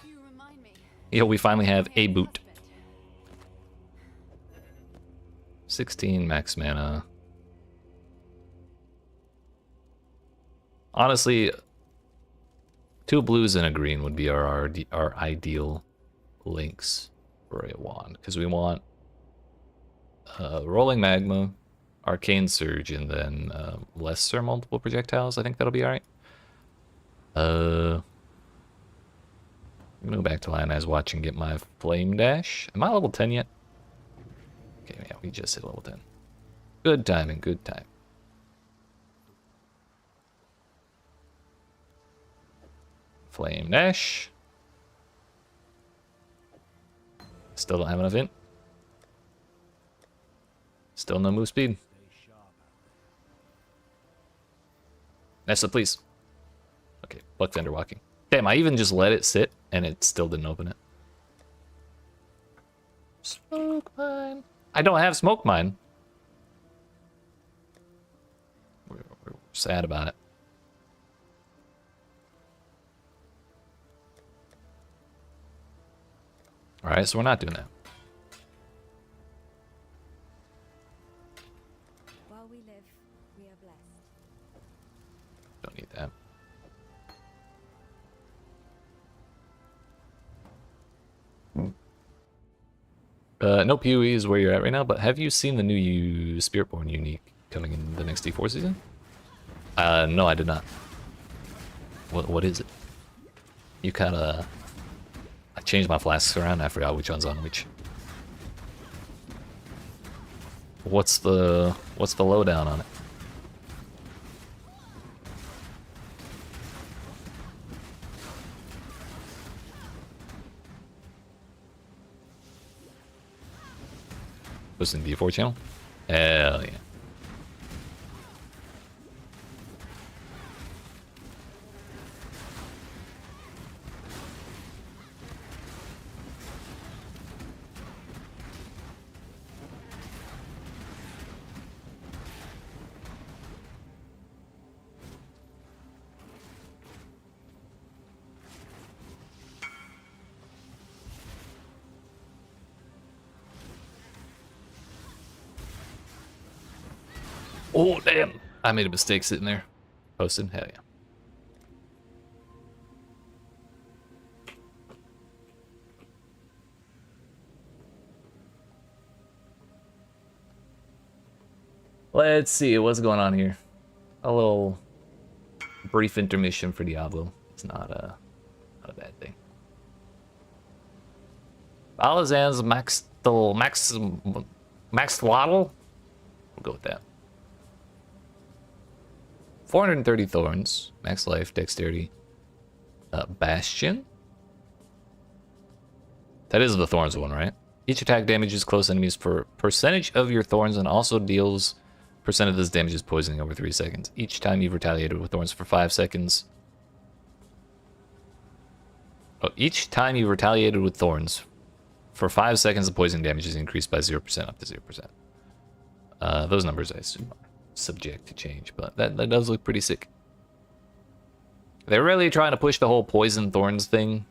You remind me. Yeah, we finally have a Husband. boot. 16 max mana. Honestly, 2 blues and a green would be our ideal links for a wand. Because we want rolling magma, arcane surge, and then lesser multiple projectiles. I think that'll be alright. I'm gonna go back to Lion's Watch and get my flame dash. Am I level 10 yet? Okay, yeah, we just hit level 10. Good timing, good time. Flame dash. Still don't have enough int. Still no move speed. Nessa, please. Okay, Buck Fender walking. Damn, I even just let it sit and it still didn't open it. Smoke mine. I don't have smoke mine. We're sad about it. Alright, so we're not doing that. While we live, we are blessed. Don't need that. No PoE is where you're at right now, but have you seen the new Spiritborn unique coming in the next D4 season? No, I did not. What is it? You kinda... I changed my flasks around, I forgot which one's on which. What's the lowdown on it? Was in the D4 channel? Hell yeah. Oh, damn. I made a mistake sitting there. Posting. Hell yeah. Let's see. What's going on here? A little brief intermission for Diablo. It's not a bad thing. Alazan's max waddle? We'll go with that. 430 thorns, max life, dexterity, bastion. That is the thorns one, right? Each attack damages close enemies for percentage of your thorns and also deals percent of this damage is poisoning over 3 seconds. Each time you've retaliated with thorns for 5 seconds. Oh, each time you've retaliated with thorns for 5 seconds, the poison damage is increased by 0% up to 0%. Those numbers, I assume, are subject to change, but that does look pretty sick. They're really trying to push the whole poison thorns thing,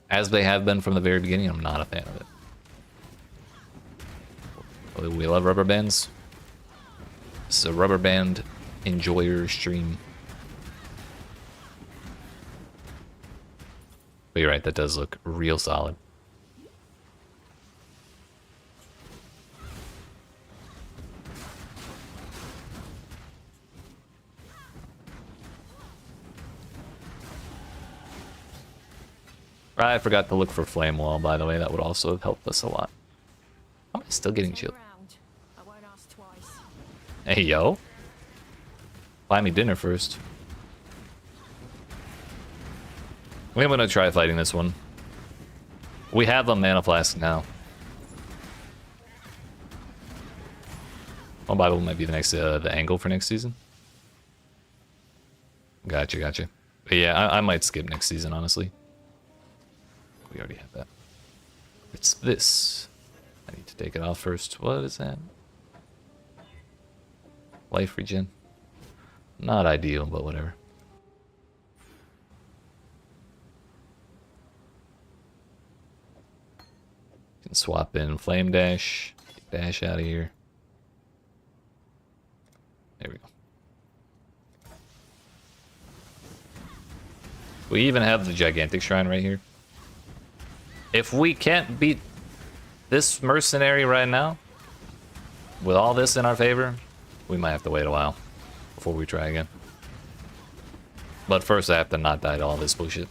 as they have been from the very beginning. I'm not a fan of it. We love rubber bands. This is a rubber band enjoyer stream. But you're right, that does look real solid. I forgot to look for Flame Wall, by the way. That would also have helped us a lot. I'm still getting chill. Around. I won't ask twice. Hey, yo. Buy me dinner first. I'm gonna try fighting this one. We have a mana flask now. Oh, Bible might be the next, the angle for next season. Gotcha, gotcha. But yeah, I might skip next season, honestly. We already have that. It's this. I need to take it off first. What is that? Life regen. Not ideal, but whatever. Can swap in Flame Dash. Dash out of here. There we go. We even have the gigantic shrine right here. If we can't beat this mercenary right now, with all this in our favor, we might have to wait a while before we try again. But first I have to not die to all this bullshit.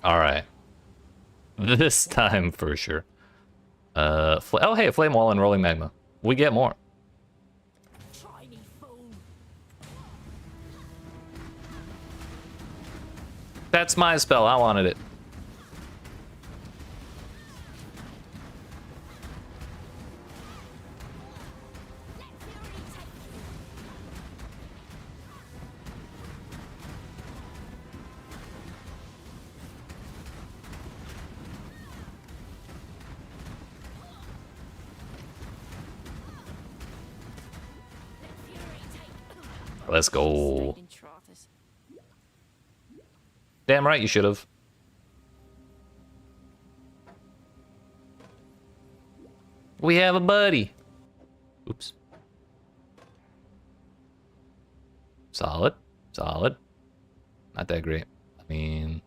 Alright. This time for sure. Oh hey, Flame Wall and Rolling Magma. We get more. Try me, fool. That's my spell, I wanted it. Let's go. Damn right you should have. We have a buddy. Oops. Solid. Solid. Not that great. I mean,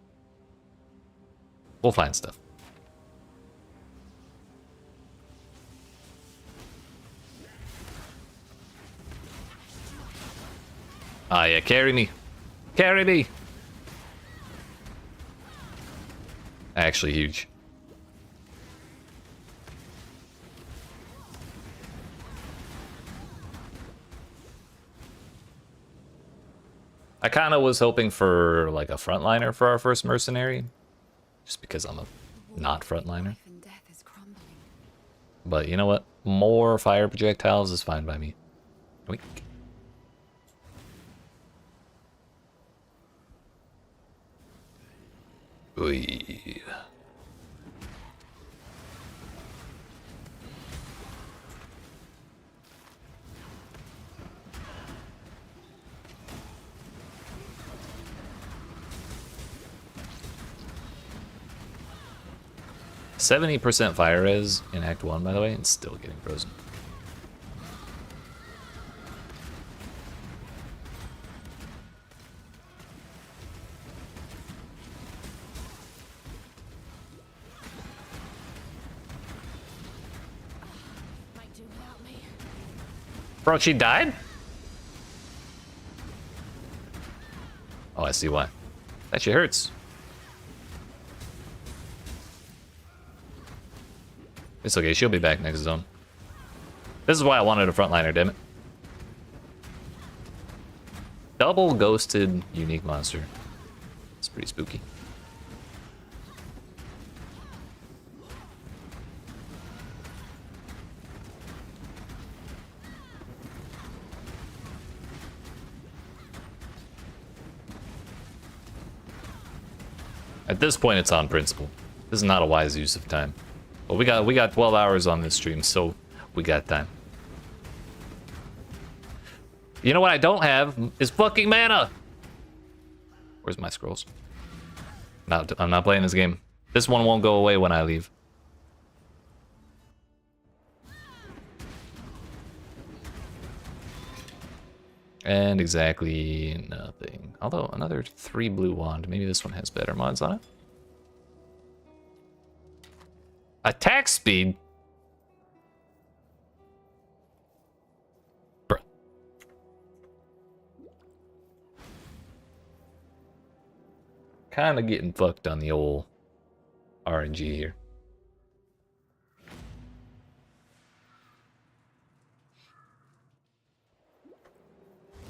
we'll find stuff. Ah, yeah, carry me. Carry me. Actually huge. I kind of was hoping for like a frontliner for our first mercenary, just because I'm a not frontliner. Life and death is crumbling. But you know what? More fire projectiles is fine by me. Weak. Oy. %70 fire res in Act 1, by the way, and still getting frozen. Might do without me. Bro, she died? Oh, I see why. That shit hurts. It's okay, she'll be back next zone. This is why I wanted a frontliner, damn it. Double ghosted unique monster. It's pretty spooky. At this point, it's on principle. This is not a wise use of time. But we got 12 hours on this stream, so we got time. You know what I don't have is fucking mana. Where's my scrolls? No, I'm not playing this game. This one won't go away when I leave. And exactly nothing. Although another 3 blue wand. Maybe this one has better mods on it. Attack speed? Bruh. Kinda getting fucked on the old RNG here.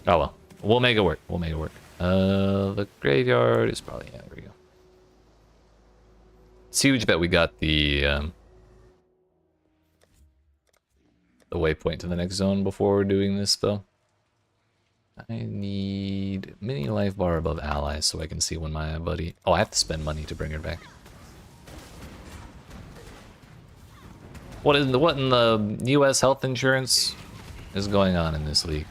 Oh well. We'll make it work. We'll make it work. The graveyard is probably... Yeah, there we go. It's huge that we got the waypoint to the next zone before we're doing this, though. I need mini life bar above allies so I can see when my buddy... Oh, I have to spend money to bring her back. What in the U.S. health insurance is going on in this league?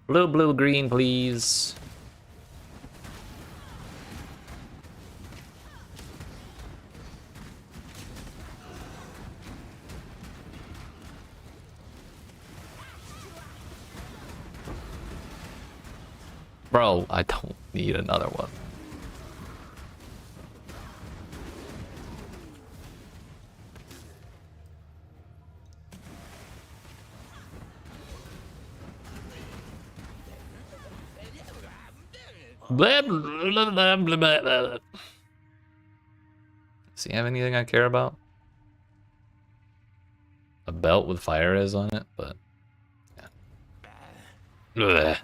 Blue, blue, green, please. Bro, I don't need another one. Blah, blah, blah, blah, blah, blah. Does he have anything I care about? A belt with fire res on it, but yeah. Ugh.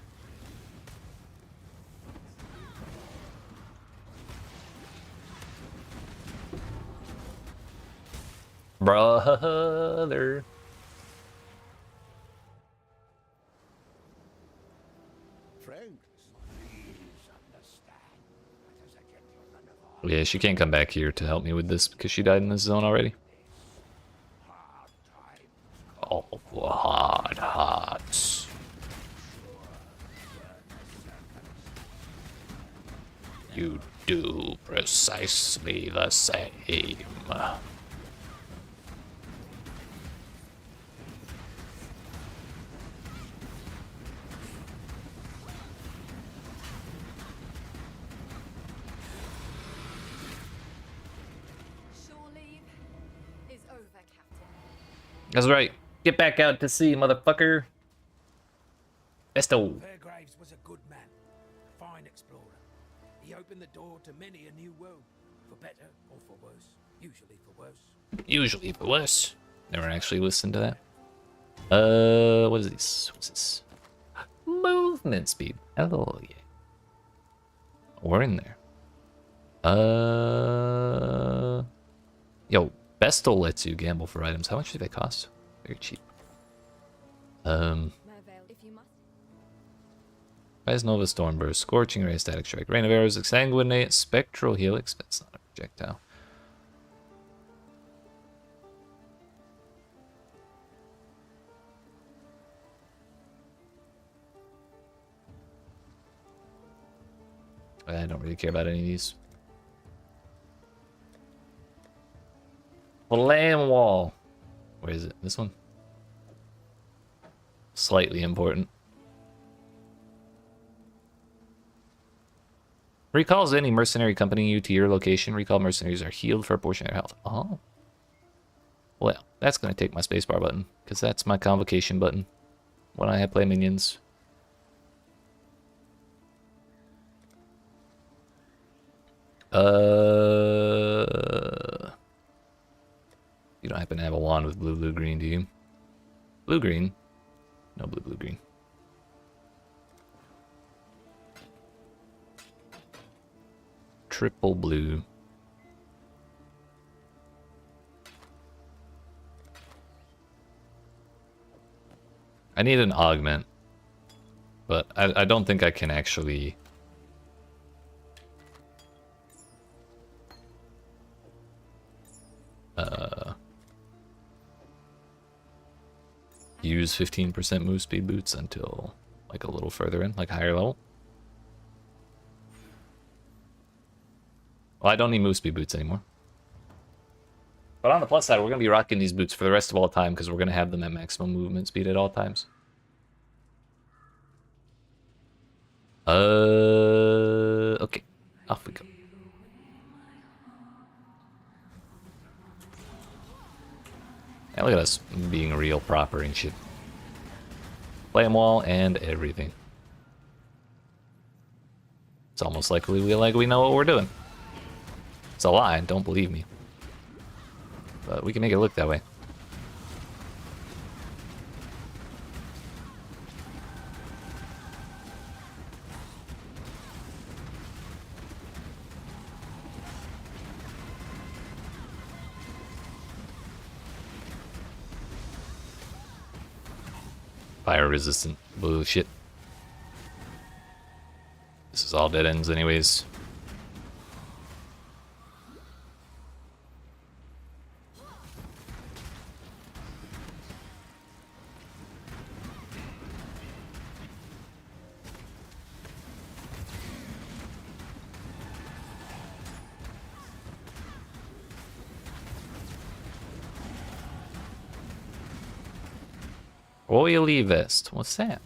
Brother. Yeah, she can't come back here to help me with this because she died in this zone already. Oh, hard hearts. You do precisely the same. That's right. Get back out to sea, motherfucker. Esto. Fairgraves was a good man, a fine explorer. He opened the door to many a new world, for better or for worse. Usually for worse. Usually for worse. Never actually listened to that. What is this? What's this? Movement speed. Hello, yeah. We're in there. Yo, Bestel lets you gamble for items. How much do they cost? Very cheap. Rise Nova Stormburst, Scorching Ray, Static Strike, Rain of Arrows, Exsanguinate, Spectral Helix. That's not a projectile. I don't really care about any of these. Flame Wall. Where is it? This one? Slightly important. Recalls any mercenary accompanying you to your location. Recall mercenaries are healed for a portion of their health. Oh. Well, that's going to take my spacebar button, because that's my convocation button when I play minions. You don't happen to have a wand with blue, blue, green, do you? Blue, green? No blue, blue, green. Triple blue. I need an augment, but I don't think I can actually... use 15% move speed boots until like a little further in, like higher level. Well, I don't need move speed boots anymore. But on the plus side, we're going to be rocking these boots for the rest of all time because we're going to have them at maximum movement speed at all times. Okay. Off we go. Yeah, look at us being real proper and shit. Flame wall and everything. It's almost like we know what we're doing. It's a lie, don't believe me. But we can make it look that way. Fire resistant bullshit. This is all dead ends anyways. Oily vest. What's that?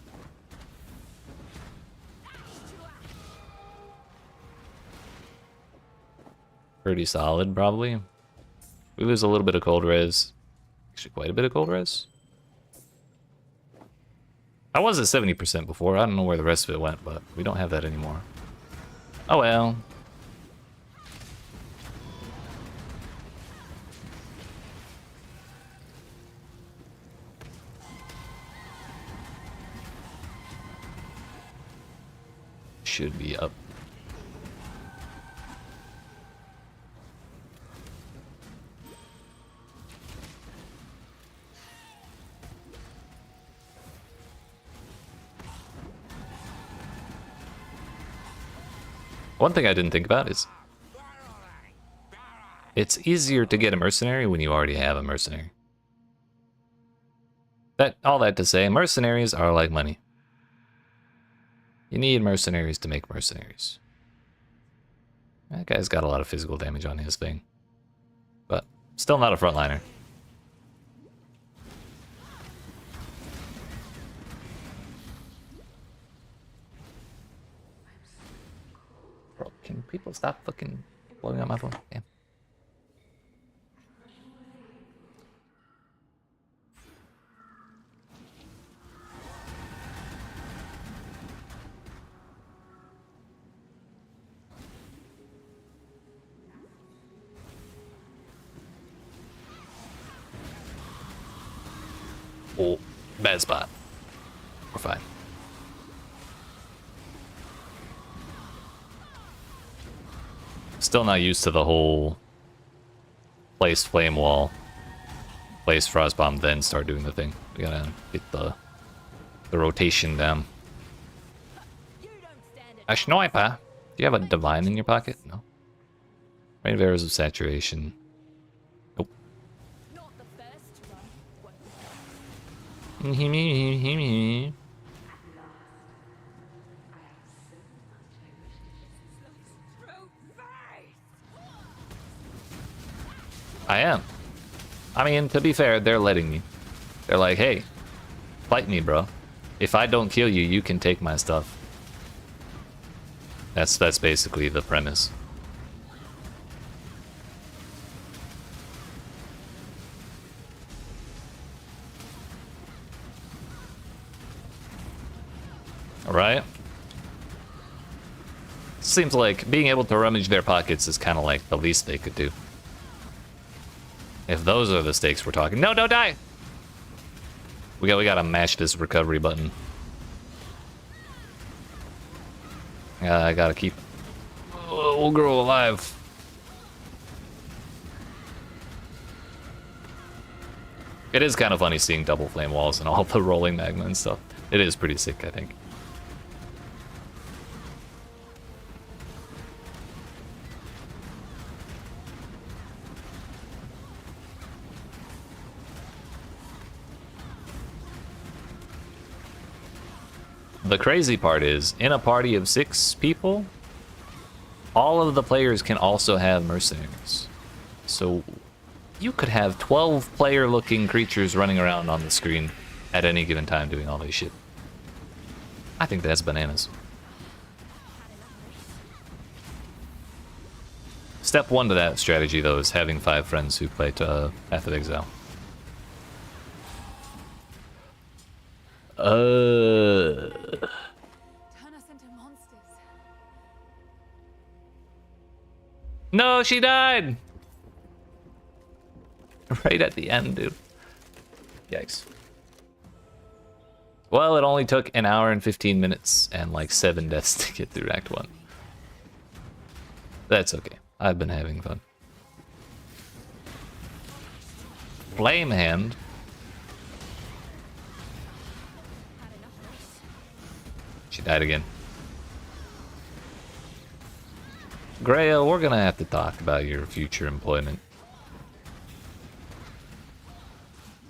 Pretty solid, probably. We lose a little bit of cold res. Actually, quite a bit of cold res. I was at 70% before. I don't know where the rest of it went, but we don't have that anymore. Oh well. Should be up. One thing I didn't think about is it's easier to get a mercenary when you already have a mercenary. All that to say, mercenaries are like money. You need mercenaries to make mercenaries. That guy's got a lot of physical damage on his thing. But still not a frontliner. Bro, can people stop fucking blowing up my phone? Damn. Oh, bad spot. We're fine. Still not used to the whole place flame wall, place frost bomb, then start doing the thing. We gotta get the rotation down. A sniper? Do you have a divine in your pocket? No. Rain of arrows of saturation. Nope. Not the first to run. I am. I mean, to be fair, they're letting me. They're like, hey, fight me, bro. If I don't kill you, you can take my stuff. That's basically the premise. Alright. Seems like being able to rummage their pockets is kind of like the least they could do. If those are the stakes we're talking. No, don't die! We gotta mash this recovery button. I gotta keep old girl alive. It is kind of funny seeing double flame walls and all the rolling magma and stuff. It is pretty sick, I think. The crazy part is, in a party of 6 people, all of the players can also have mercenaries. So you could have 12 player looking creatures running around on the screen at any given time doing all this shit. I think that's bananas. Step 1 to that strategy, though, is having 5 friends who play Path of Exile. Turn us into monsters. No, she died! Right at the end, dude. Yikes. Well, it only took an hour and 15 minutes and like 7 deaths to get through Act 1. That's okay. I've been having fun. Flame Hand. She died again. Grail, we're gonna have to talk about your future employment.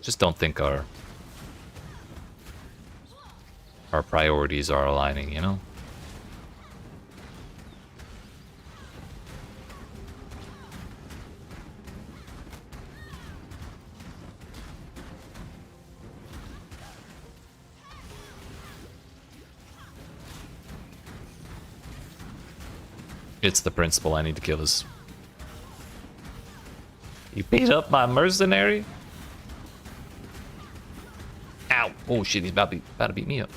Just don't think our priorities are aligning, you know? It's the principal I need to kill us. You beat up my mercenary? Ow! Oh shit, he's about to beat me up.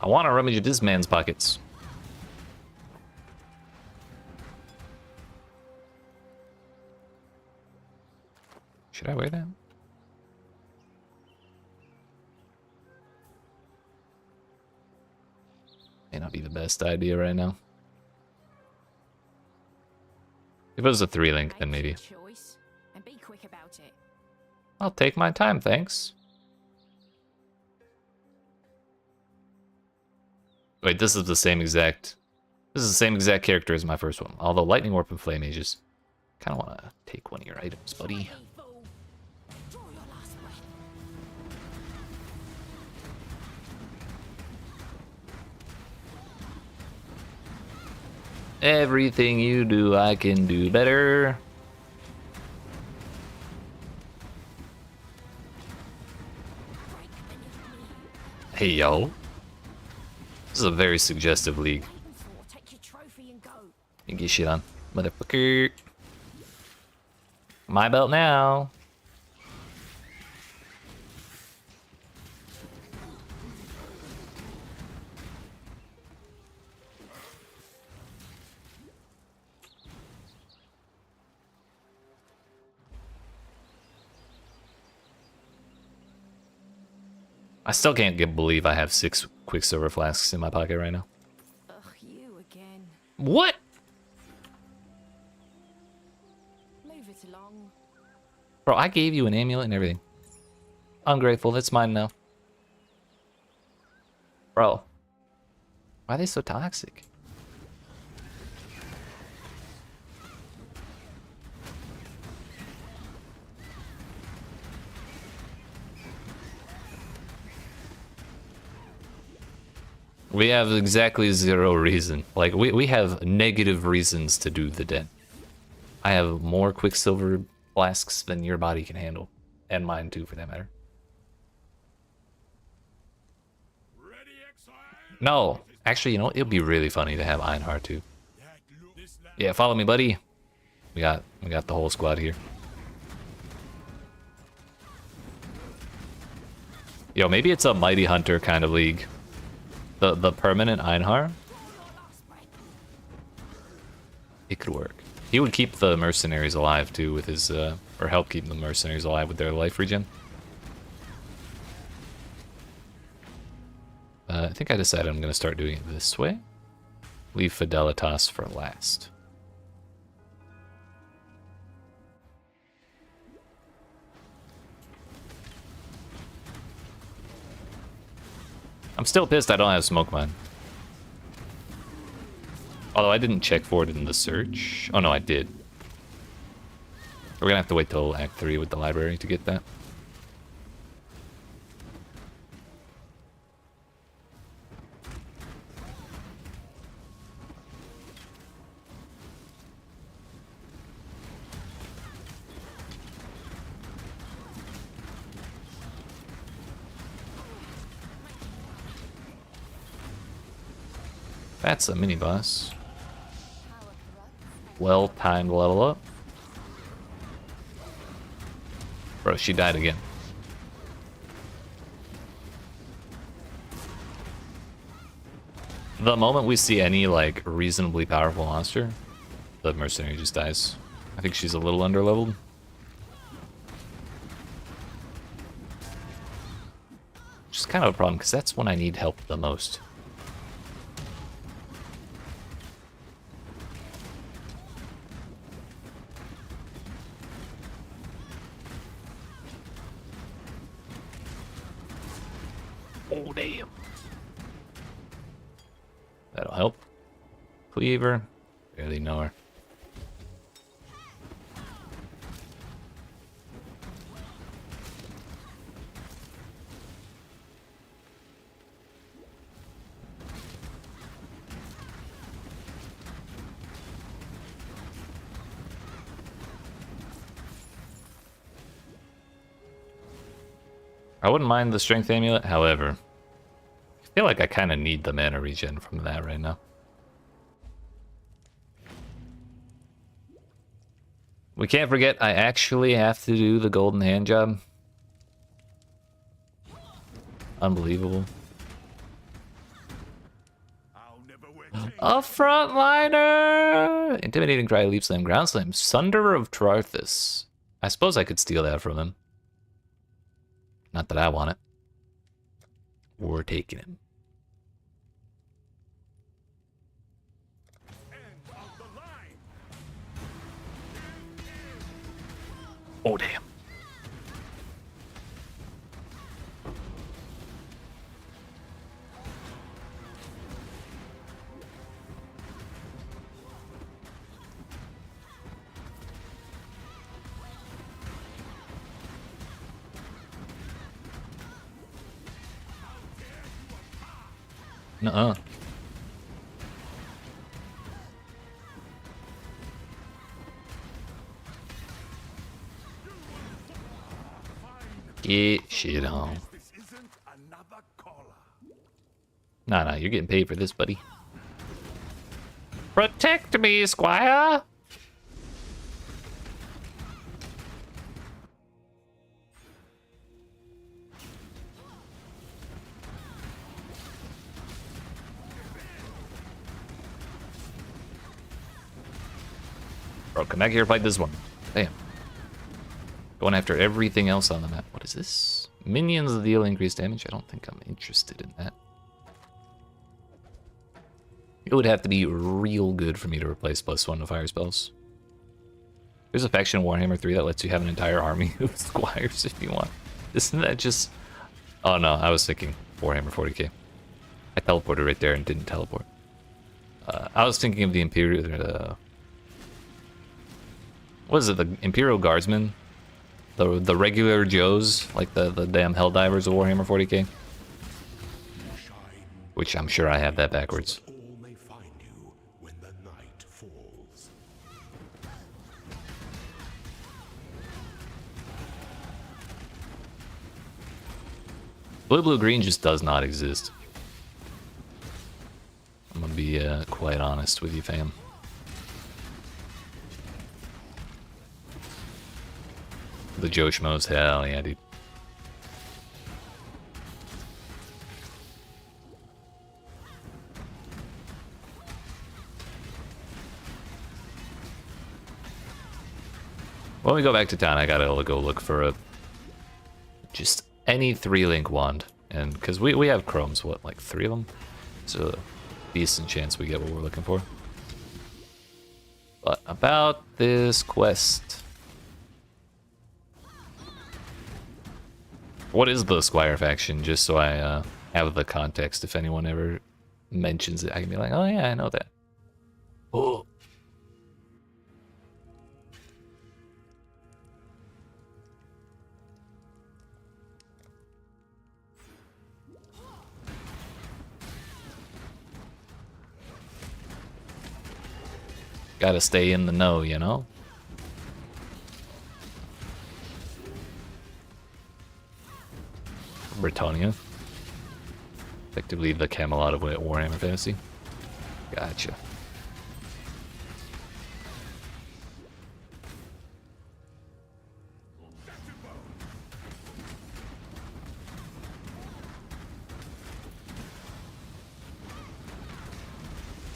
I want to rummage this man's pockets. Should I wear that? May not be the best idea right now. If it was a 3-link, then maybe. Choice and be quick about it. I'll take my time, thanks. Wait, this is the same exact character as my first one. Although Lightning Warp and Flame Mages. Kinda wanna take one of your items, buddy. Draw your last breath. Everything you do, I can do better. Hey, yo. This is a very suggestive league. Take your trophy and go. You get shit on. Motherfucker. My belt now. I still can't believe I have 6 Quicksilver flasks in my pocket right now. Ugh, you again. What? Move it along. Bro, I gave you an amulet and everything. Ungrateful, it's mine now. Bro. Why are they so toxic? We have exactly 0 reason. Like, we have negative reasons to do the den. I have more Quicksilver flasks than your body can handle. And mine too, for that matter. No. Actually, you know, it'd be really funny to have Einhar too. Yeah, follow me, buddy. We got the whole squad here. Yo, maybe it's a Mighty Hunter kind of league. The permanent Einhar? It could work. He would keep the mercenaries alive too with his, or help keep the mercenaries alive with their life regen. I think I decided I'm going to start doing it this way. Leave Fidelitas for last. I'm still pissed I don't have Smoke Mine. Although I didn't check for it in the search. Oh no, I did. We're gonna have to wait till Act 3 with the library to get that. That's a mini boss. Well timed level up. Bro, she died again. The moment we see any like reasonably powerful monster, the mercenary just dies. I think she's a little underleveled. Which is kind of a problem because that's when I need help the most. Oh, damn. That'll help. Cleaver. Barely know her. I wouldn't mind the strength amulet, however, I feel like I kind of need the mana regen from that right now. We can't forget I actually have to do the golden hand job. Unbelievable. A frontliner! Intimidating cry, leap slam, ground slam, Sunder of Trarthus. I suppose I could steal that from him. Not that I want it. We're taking him. Oh, damn. Nuh-uh. Get shit on. Nah, you're getting paid for this, buddy. Protect me, Squire! Bro, come back here and fight this one. Damn. Going after everything else on the map. What is this? Minions deal increased damage. I don't think I'm interested in that. It would have to be real good for me to replace +1 to fire spells. There's a faction Warhammer 3 that lets you have an entire army of squires if you want. Isn't that just... Oh no, I was thinking Warhammer 40k. I teleported right there and didn't teleport. I was thinking of the Imperial... what is it? The Imperial Guardsmen? The regular Joes, like the damn Helldivers of Warhammer 40k. Which I'm sure I have that backwards. Blue green just does not exist. I'm gonna be quite honest with you, fam. The Joe Schmoes, hell yeah, dude. When we go back to town, I gotta go look for a... just any 3-link wand. And because we have chromes, what, like 3 of them? So a decent chance we get what we're looking for. But about this quest... What is the Squire faction, just so I have the context if anyone ever mentions it. I can be like, oh yeah, I know that. Oh. Gotta stay in the know, you know? Britannia. Effectively the Camelot of Warhammer Fantasy. Gotcha.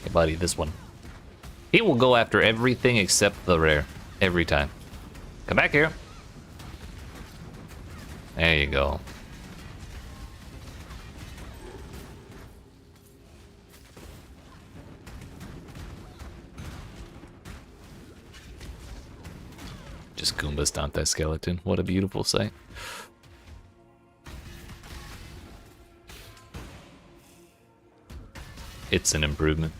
Hey buddy, this one. He will go after everything except the rare. Every time. Come back here. There you go. Just Goomba stomp that skeleton. What a beautiful sight. It's an improvement.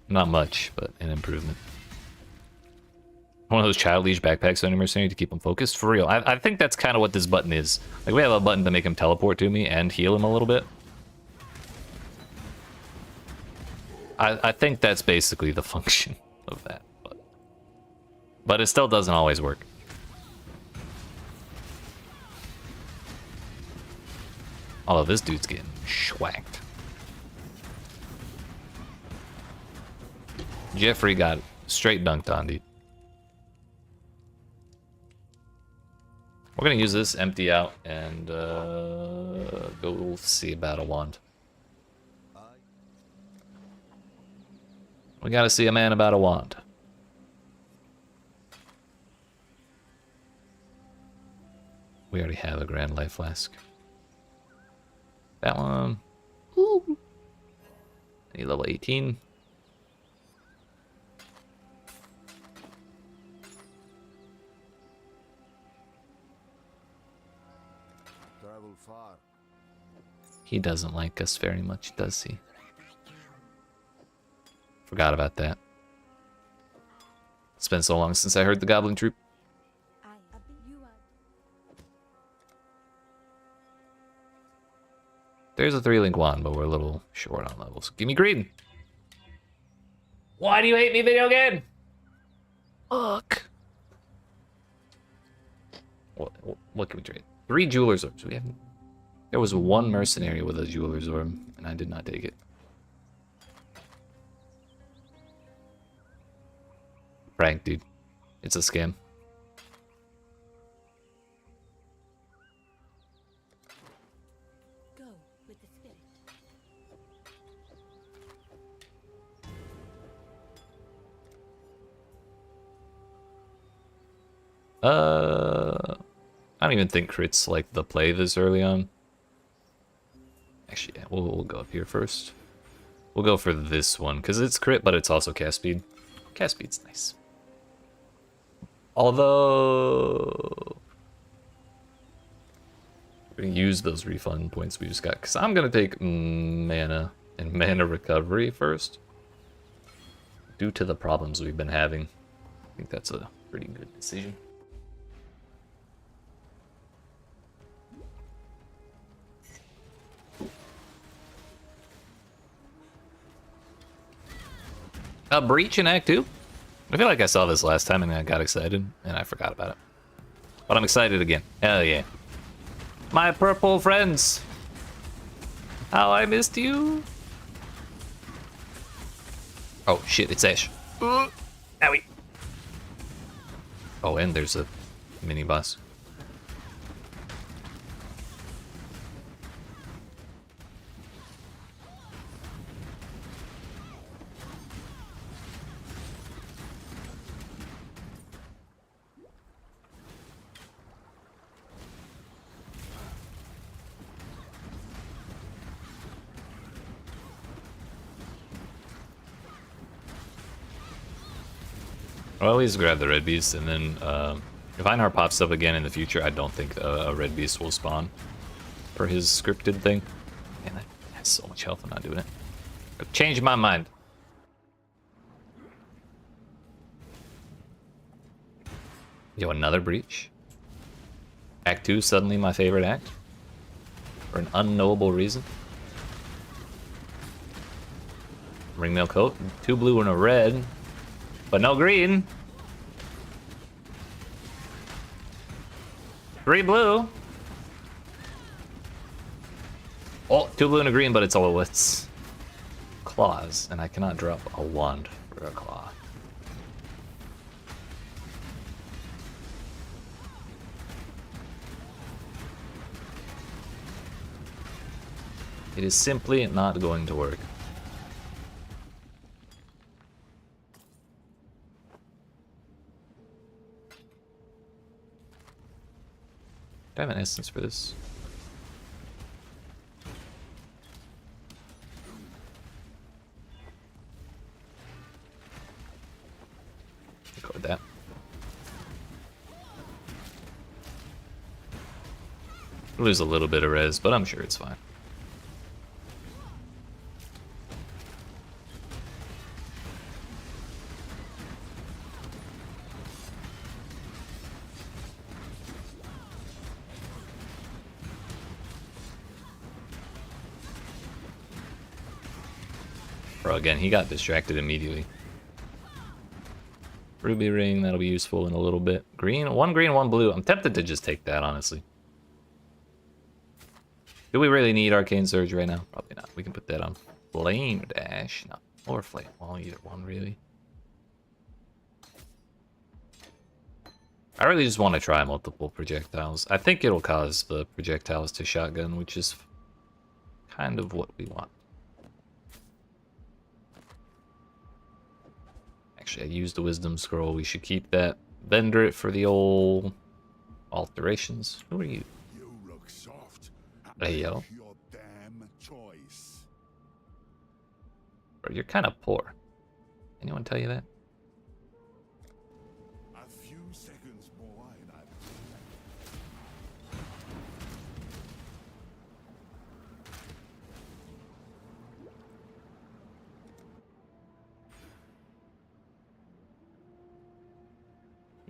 Not much, but an improvement. One of those child leash backpacks on your mercenary to keep him focused. For real. I think that's kind of what this button is. Like, we have a button to make him teleport to me and heal him a little bit. I think that's basically the function of that. But it still doesn't always work. Although this dude's getting schwacked. Jeffrey got straight dunked on, dude. We're gonna use this, empty out, and go see about a wand. We gotta see a man about a wand. We already have a Grand Life Flask. That one. Ooh. Any level 18. Travel far. He doesn't like us very much, does he? Forgot about that. It's been so long since I heard the Goblin Troop. There's a 3-link wand, but we're a little short on levels. Give me green. Why do you hate me, video game? Fuck. What can we trade? 3 Jeweler's Orbs. We haven't. There was 1 mercenary with a Jeweler's Orb, and I did not take it. Frank, dude. It's a scam. Go with the spirit. I don't even think crits like the play this early on. Actually, yeah, we'll go up here first. We'll go for this one, because it's crit, but it's also cast speed. Cast speed's nice. Although... we're going to use those refund points we just got, because I'm going to take mana and mana recovery first. Due to the problems we've been having. I think that's a pretty good decision. A breach in Act 2? I feel like I saw this last time and I got excited and I forgot about it. But I'm excited again. Hell yeah. My purple friends. How I missed you. Oh shit, it's Ash. Owie. Oh, and there's a mini boss. I always grab the red beast, and then if Einar pops up again in the future, I don't think a red beast will spawn for his scripted thing. Man, that has so much health. I'm not doing it. I've changed my mind. Yo, another breach. Act 2, suddenly my favorite act. For an unknowable reason. Ringmail coat, 2 blue and a red. But no green. 3 blue. Oh, 2 blue and a green, but it's all its claws, and I cannot drop a wand for a claw. It is simply not going to work. Do I have an essence for this? Go with that. Lose a little bit of res, but I'm sure it's fine. Bro, again, he got distracted immediately. Ruby ring, that'll be useful in a little bit. Green, 1 green, 1 blue. I'm tempted to just take that, honestly. Do we really need Arcane Surge right now? Probably not. We can put that on Flame Dash. No, or Flame. Well, either one, really. I really just want to try multiple projectiles. I think it'll cause the projectiles to shotgun, which is kind of what we want. Actually, I used the Wisdom Scroll. We should keep that. Vendor it for the old alterations. Who are you? You look soft. Hey, yo. Make your damn choice. Bro, you're kind of poor. Anyone tell you that? A few seconds more and I'll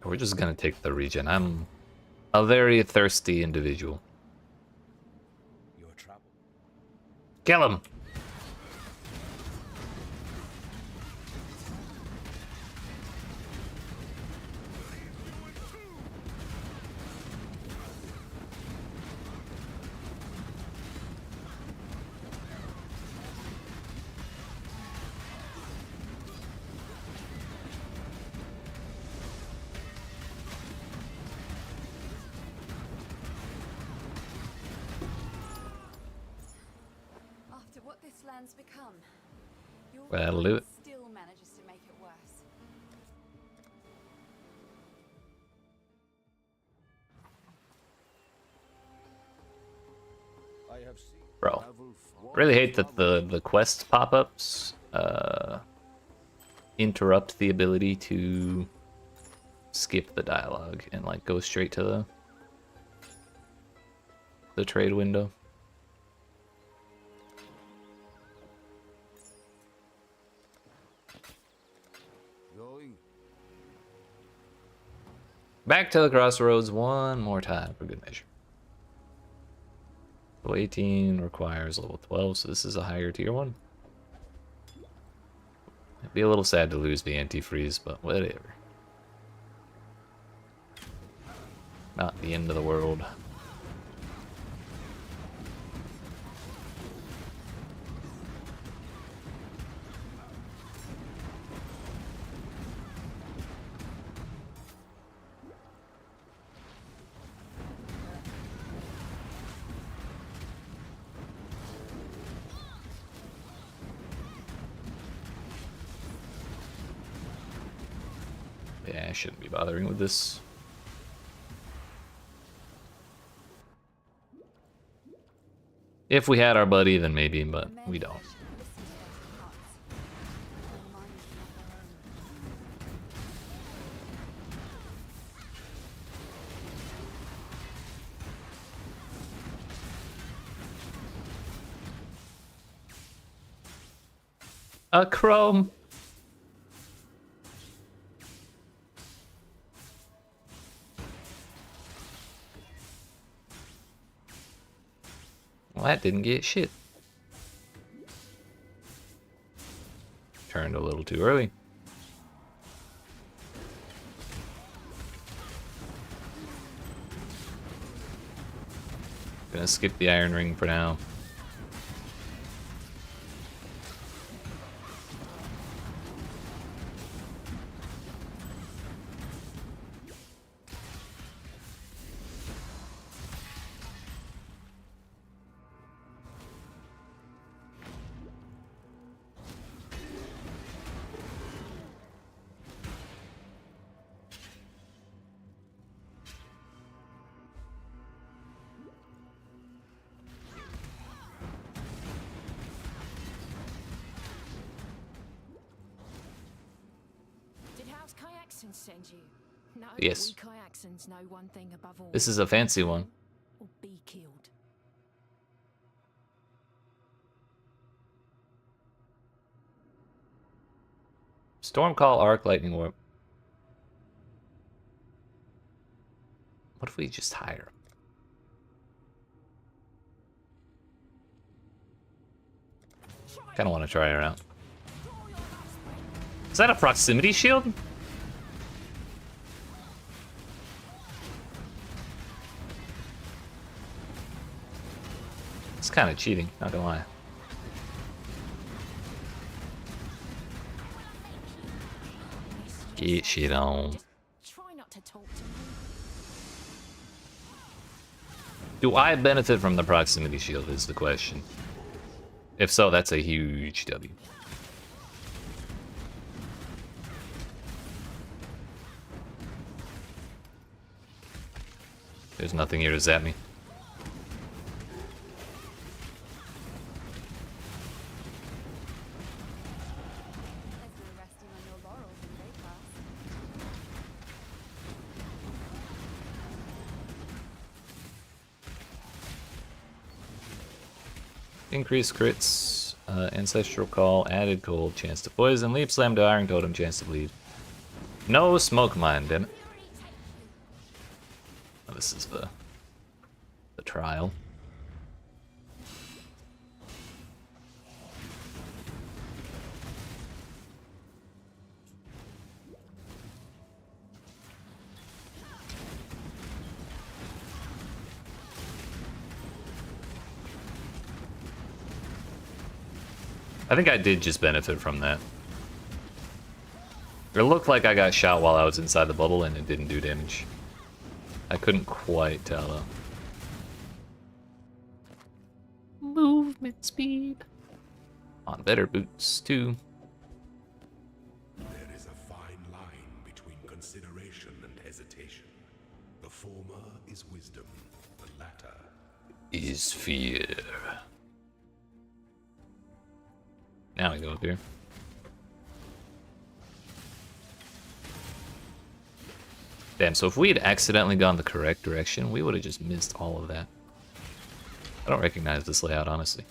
We're just gonna take the regen. I'm a very thirsty individual. Your trouble. Kill him! After what this land's become, your Well, that'll do it. still manages to make it worse. I have seen Bro. travel far. Really hate that the quest pop-ups interrupt the ability to skip the dialogue and like go straight to the trade window. Going. Back to the crossroads one more time for good measure. Level 18 requires level 12, so this is a higher tier one. It'd be a little sad to lose the antifreeze, but whatever. Not the end of the world. Yeah, I shouldn't be bothering with this. If we had our buddy, then maybe, but we don't. Listen to those hearts. Their minds not their own. A chrome. Well, that didn't get shit. Turned a little too early. gonna skip the Iron Ring for now. Did House Kyaxon send you? No, Yes. we Kyaxons know one thing above all. This is a fancy one. Or be killed. Stormcall, Arc, Lightning Warp. What if we just hire? Kind of want to try her out. Is that a proximity shield? It's kind of cheating, not gonna lie. Get shit on. Try not to talk to me. Do I benefit from the proximity shield is the question. If so, that's a huge W. There's nothing here to zap me. There's no resting on your laurels in day class. Increased crits, Ancestral Call, added cold, chance to poison, leap slam to Iron Totem, chance to bleed. No smoke mine, damn it. Oh, this is the trial. I think I did just benefit from that. It looked like I got shot while I was inside the bubble and it didn't do damage. I couldn't quite tell though. Movement speed. On better boots too. There is a fine line between consideration and hesitation. The former is wisdom, the latter Is fear. Now we go up here. Damn, so if we had accidentally gone the correct direction, we would have just missed all of that. I don't recognize this layout, honestly.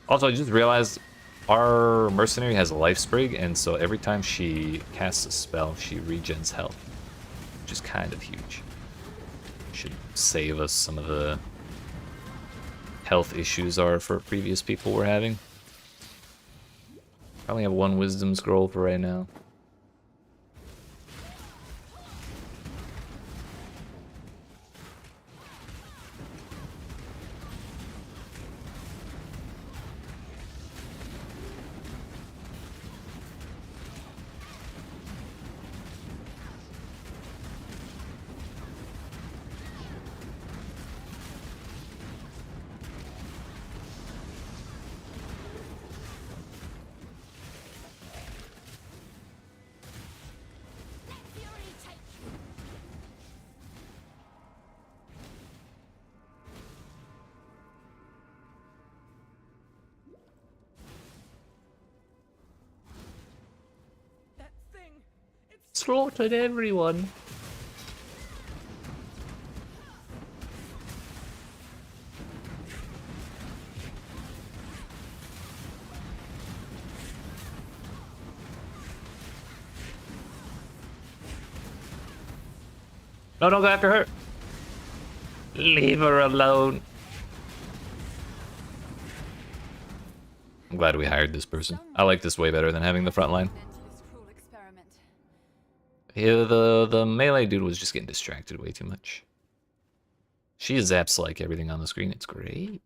Also, I just realized our mercenary has a life sprig, and so every time she casts a spell, she regens health, which is kind of huge. Should save us some of the health issues our previous people were having. Probably have one wisdom scroll for right now. Slaughtered everyone. No, don't go after her. Leave her alone. I'm glad we hired this person. I like this way better than having the front line. This cruel experiment. Yeah, the melee dude was just getting distracted way too much. She zaps like everything on the screen. It's great.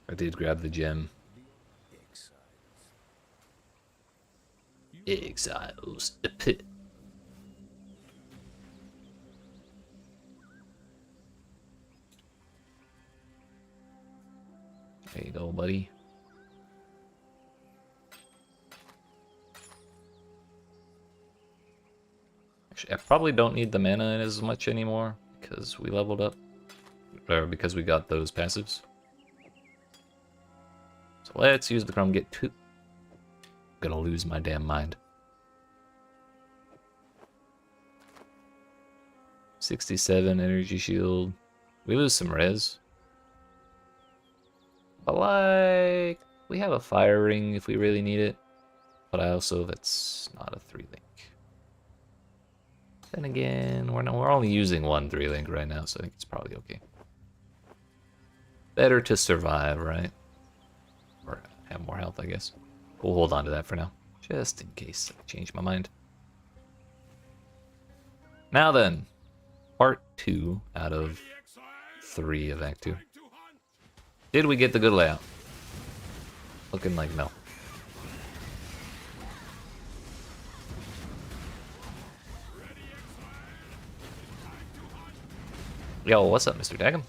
I did grab the gem. Exiles the pit. There you go, buddy. Actually, I probably don't need the mana as much anymore because we leveled up. Or because we got those passives. So let's use the Chrome Get 2. I'm gonna lose my damn mind. 67 energy shield. We lose some res. But like, we have a fire ring if we really need it. But I also, that's not a 3-link. Then again, we're only using one 3-link right now, so I think it's probably okay. Better to survive, right? Or have more health, I guess. We'll hold on to that for now, just in case I change my mind. Now then, part 2 out of 3 of Act 2. Did we get the good layout? Looking like no. Yo, what's up, Mr. Daggum?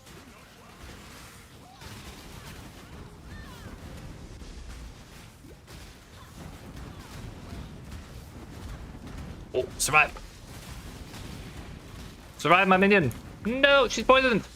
Oh, survive! Survive, my minion! No, she's poisoned!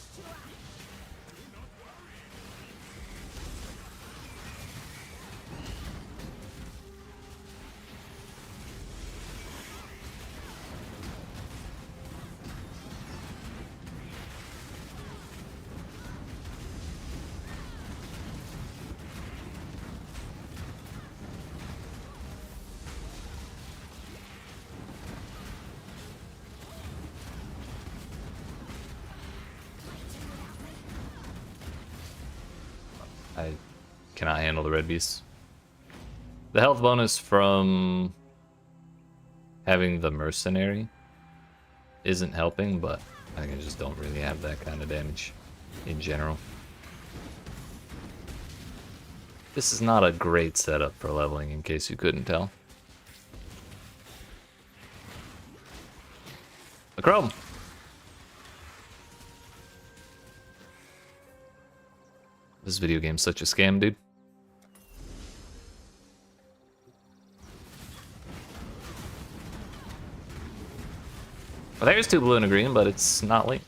I cannot handle the red beast. The health bonus from having the mercenary isn't helping, but I think I just don't really have that kind of damage in general. This is not a great setup for leveling, in case you couldn't tell. A chrome! This video game's such a scam, dude. Well, there's 2 blue and a green, but it's not late.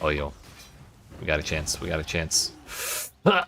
Oh, yo. We got a chance. We got a chance. Ah!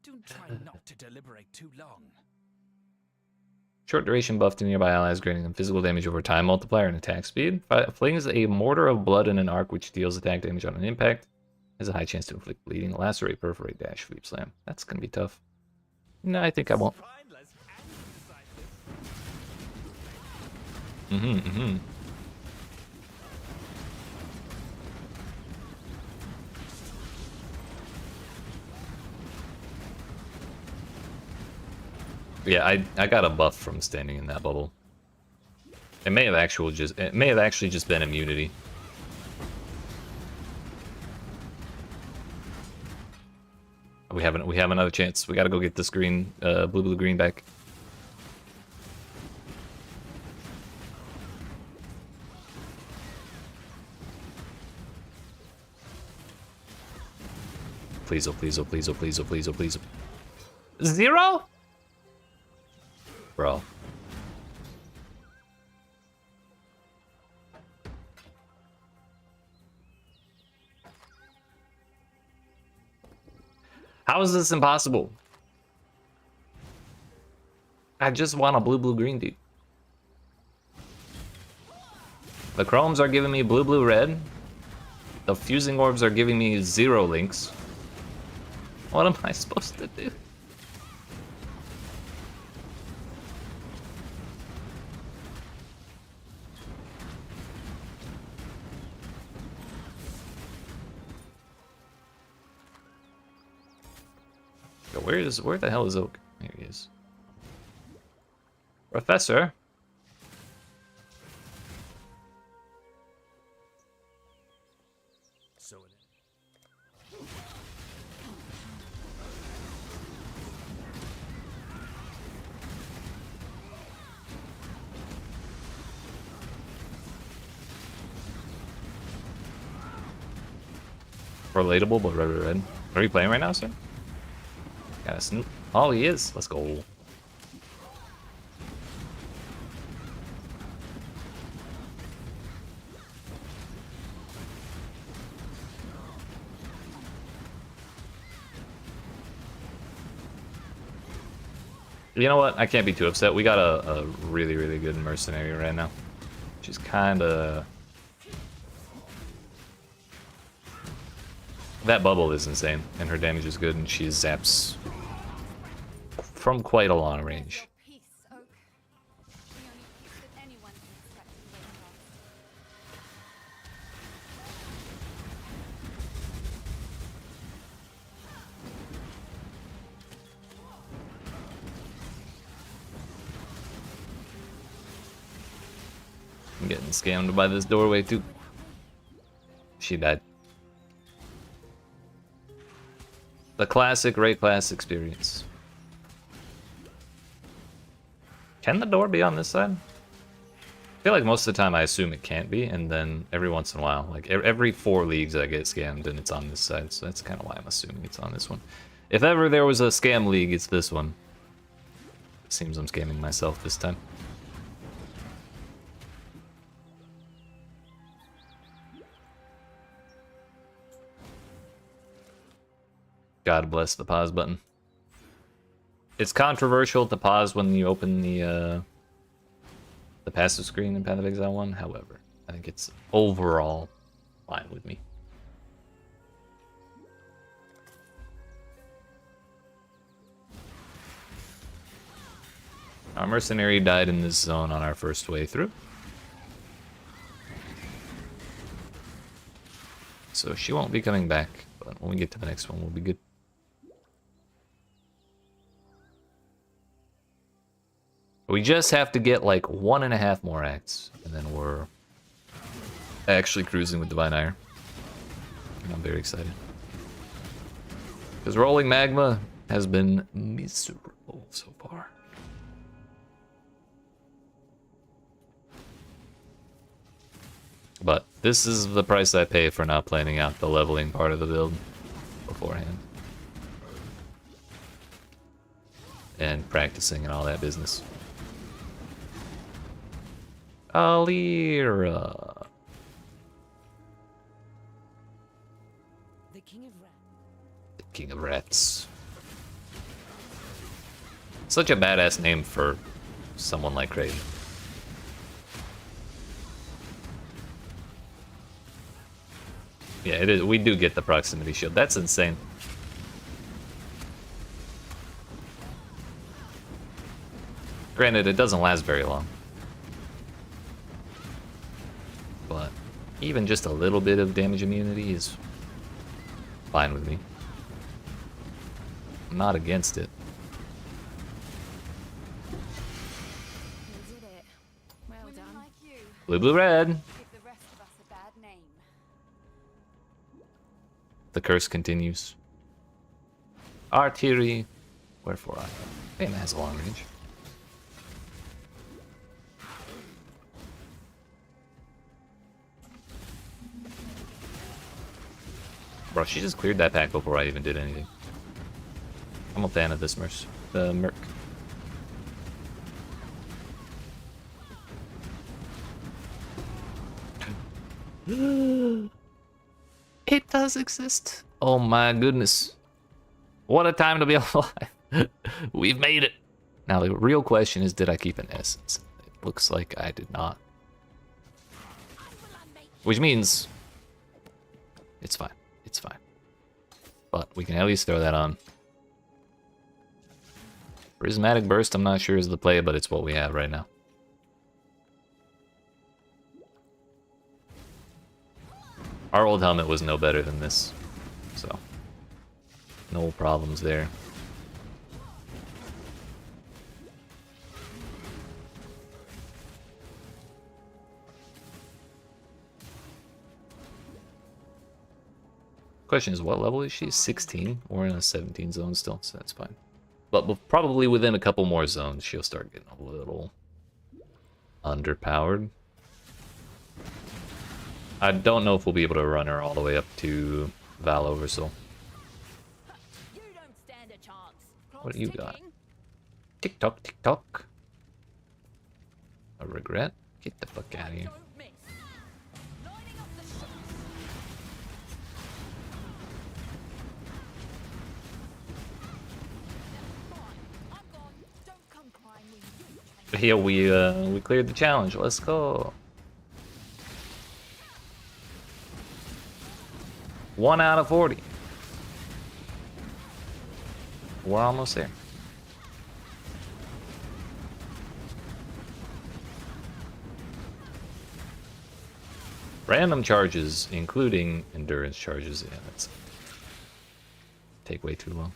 Don't try not to deliberate too long. Short duration buff to nearby allies, granting them physical damage over time multiplier and attack speed. Flings a mortar of blood in an arc which deals attack damage on an impact. Has a high chance to inflict bleeding, lacerate, perforate, dash, sweep, slam. That's gonna be tough. No, I think I won't. Yeah, I got a buff from standing in that bubble. It may have actually just been immunity. We have another chance. We gotta go get this green, blue green back. Please, oh please, oh please, oh please, oh please, oh please. 0? Bro. How is this impossible? I just want a blue green, dude. The chromes are giving me blue, blue, red. The fusing orbs are giving me 0 links. What am I supposed to do? Where the hell is Oak? Here he is. Professor. So it is. Relatable, but red, red, red. Are you playing right now, sir? Got a snoop. Oh, he is. Let's go. You know what? I can't be too upset. We got a really, really good mercenary right now. She's kind of... That bubble is insane, and her damage is good, and she zaps from quite a long range. Your peace, Oak. The only peace that anyone can expect from Ravenloft. I'm getting scammed by this doorway, too. She died. The classic raid class experience. Can the door be on this side? I feel like most of the time I assume it can't be, and then every once in a while, like every 4 leagues I get scammed and it's on this side, so that's kind of why I'm assuming it's on this one. If ever there was a scam league, it's this one. It seems I'm scamming myself this time. God bless the pause button. It's controversial to pause when you open the passive screen in Path of Exile 1. However, I think it's overall fine with me. Our mercenary died in this zone on our first way through. So she won't be coming back, but when we get to the next one, we'll be good. We just have to get like 1.5 more acts, and then we're actually cruising with Divine Ire. And I'm very excited. Because rolling magma has been miserable so far. But this is the price I pay for not planning out the leveling part of the build beforehand. And practicing and all that business. Alira. The King of Rats. The King of Rats. Such a badass name for someone like Kraven. Yeah, it is. We do get the proximity shield. That's insane. Granted, it doesn't last very long. But even just a little bit of damage immunity is fine with me. I'm not against it. You did it. Well Women done. like you Blue, blue, red. Give the rest of us a bad name. The curse continues. Artillery. Wherefore I. Damn, it has a long range. Bro, she just cleared that pack before I even did anything. I'm a fan of this Merc. It does exist. Oh my goodness. What a time to be alive. We've made it. Now the real question is, did I keep an essence? It looks like I did not. Which means it's fine. It's fine. But we can at least throw that on. Prismatic Burst, I'm not sure is the play, but it's what we have right now. Our old helmet was no better than this, so no problems there. Question is, what level is she? 16? We're in a 17 zone still, so that's fine. But probably within a couple more zones, she'll start getting a little underpowered. I don't know if we'll be able to run her all the way up to Val Oversoul. You don't stand a chance. What do you got? Ticking. Tick tock, tick tock. A regret? Get the fuck out of here. Don't miss. Lining up the shots. Fine. I'm gone. Don't come crying when you change. Here we cleared the challenge. Let's go. 1 out of 40. We're almost there. Random charges, including endurance charges. Yeah, that's take way too long.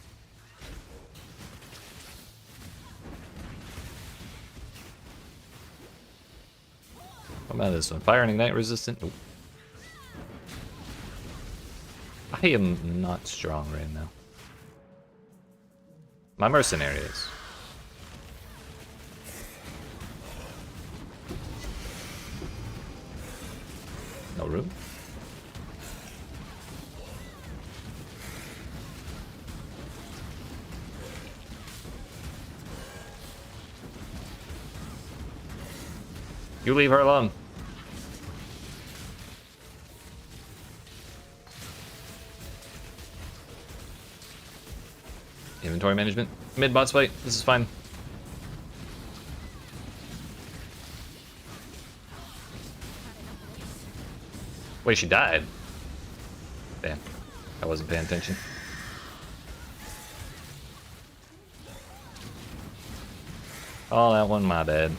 What about this one? Fire and ignite resistant. Nope. I am not strong right now. My mercenary is. No room. You leave her alone. Inventory management. Mid bots fight. This is fine. Wait, she died. Damn. I wasn't paying attention. Oh, that one, my bad.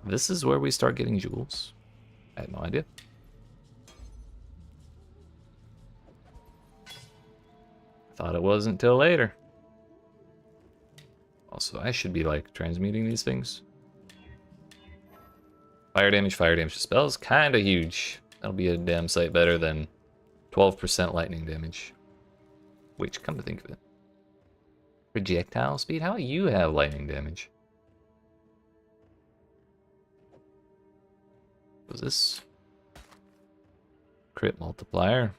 This is where we start getting jewels. I had no idea. Thought it wasn't till later. Also, I should be like transmuting these things. Fire damage to spells, kinda huge. That'll be a damn sight better than 12% lightning damage. Which, come to think of it. Projectile speed? How do you have lightning damage? Was this crit multiplier?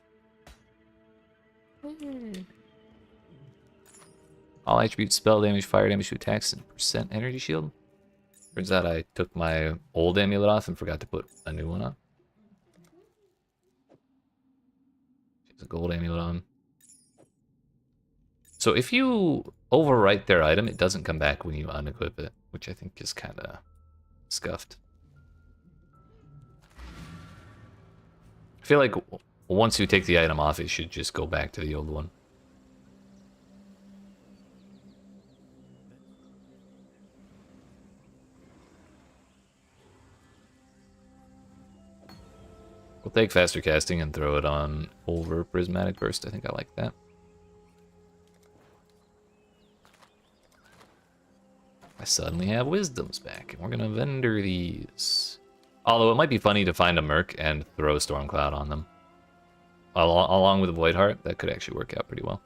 All attributes, spell damage, fire damage to attacks, and percent energy shield. Turns out I took my old amulet off and forgot to put a new one on. There's a gold amulet on. So if you overwrite their item, it doesn't come back when you unequip it, which I think is kind of scuffed. I feel like once you take the item off, it should just go back to the old one. We'll take faster casting and throw it on over prismatic burst. I think I like that. I suddenly have wisdoms back, and we're gonna vendor these. Although it might be funny to find a merc and throw Stormcloud on them. Along with a Voidheart, that could actually work out pretty well.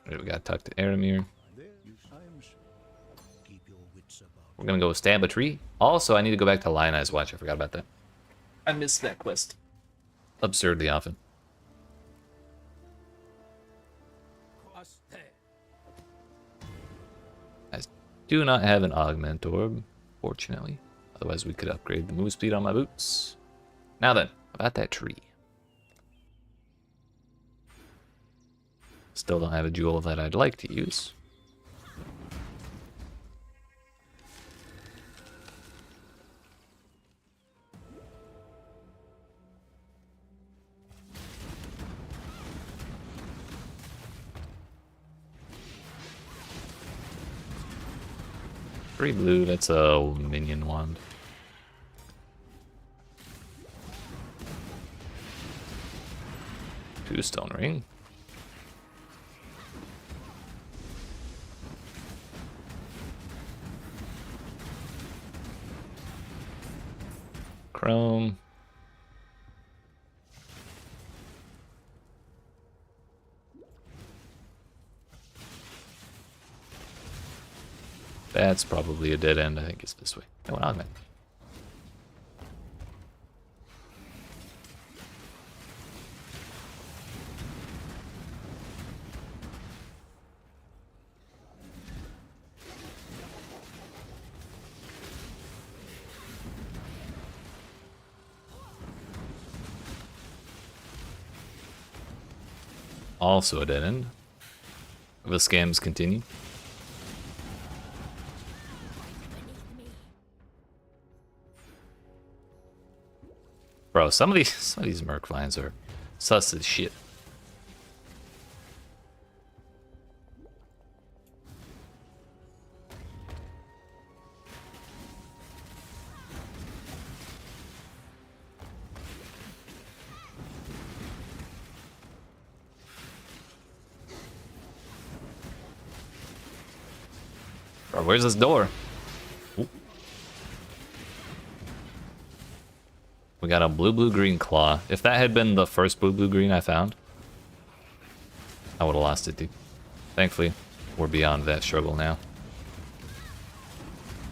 Alright, we got Tuck to Aramir. There, I am sure. We're gonna go stab a tree. Also, I need to go back to Lionized Watch. I forgot about that. I missed that quest absurdly often. Us there. I do not have an augment orb, fortunately. Otherwise, we could upgrade the move speed on my boots. Now then, about that tree. Still don't have a jewel that I'd like to use. Three blue, that's a minion wand. Two stone ring. Chrome. That's probably a dead end. I think it's this way. No, an augment. Also a dead end. The scams continue. Bro, some of these merc vines are sus as shit. Bro, where's this door? Ooh. We got a blue-blue-green claw. If that had been the first blue-blue-green I found, I would have lost it, dude. Thankfully, we're beyond that struggle now.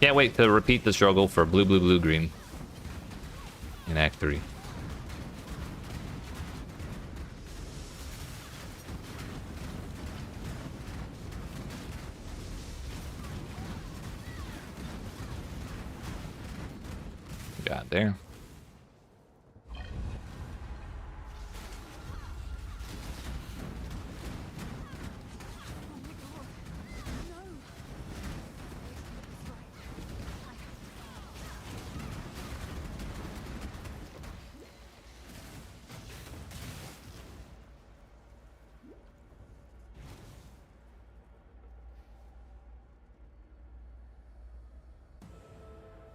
Can't wait to repeat the struggle for blue-blue-blue-green in Act 3. Got there.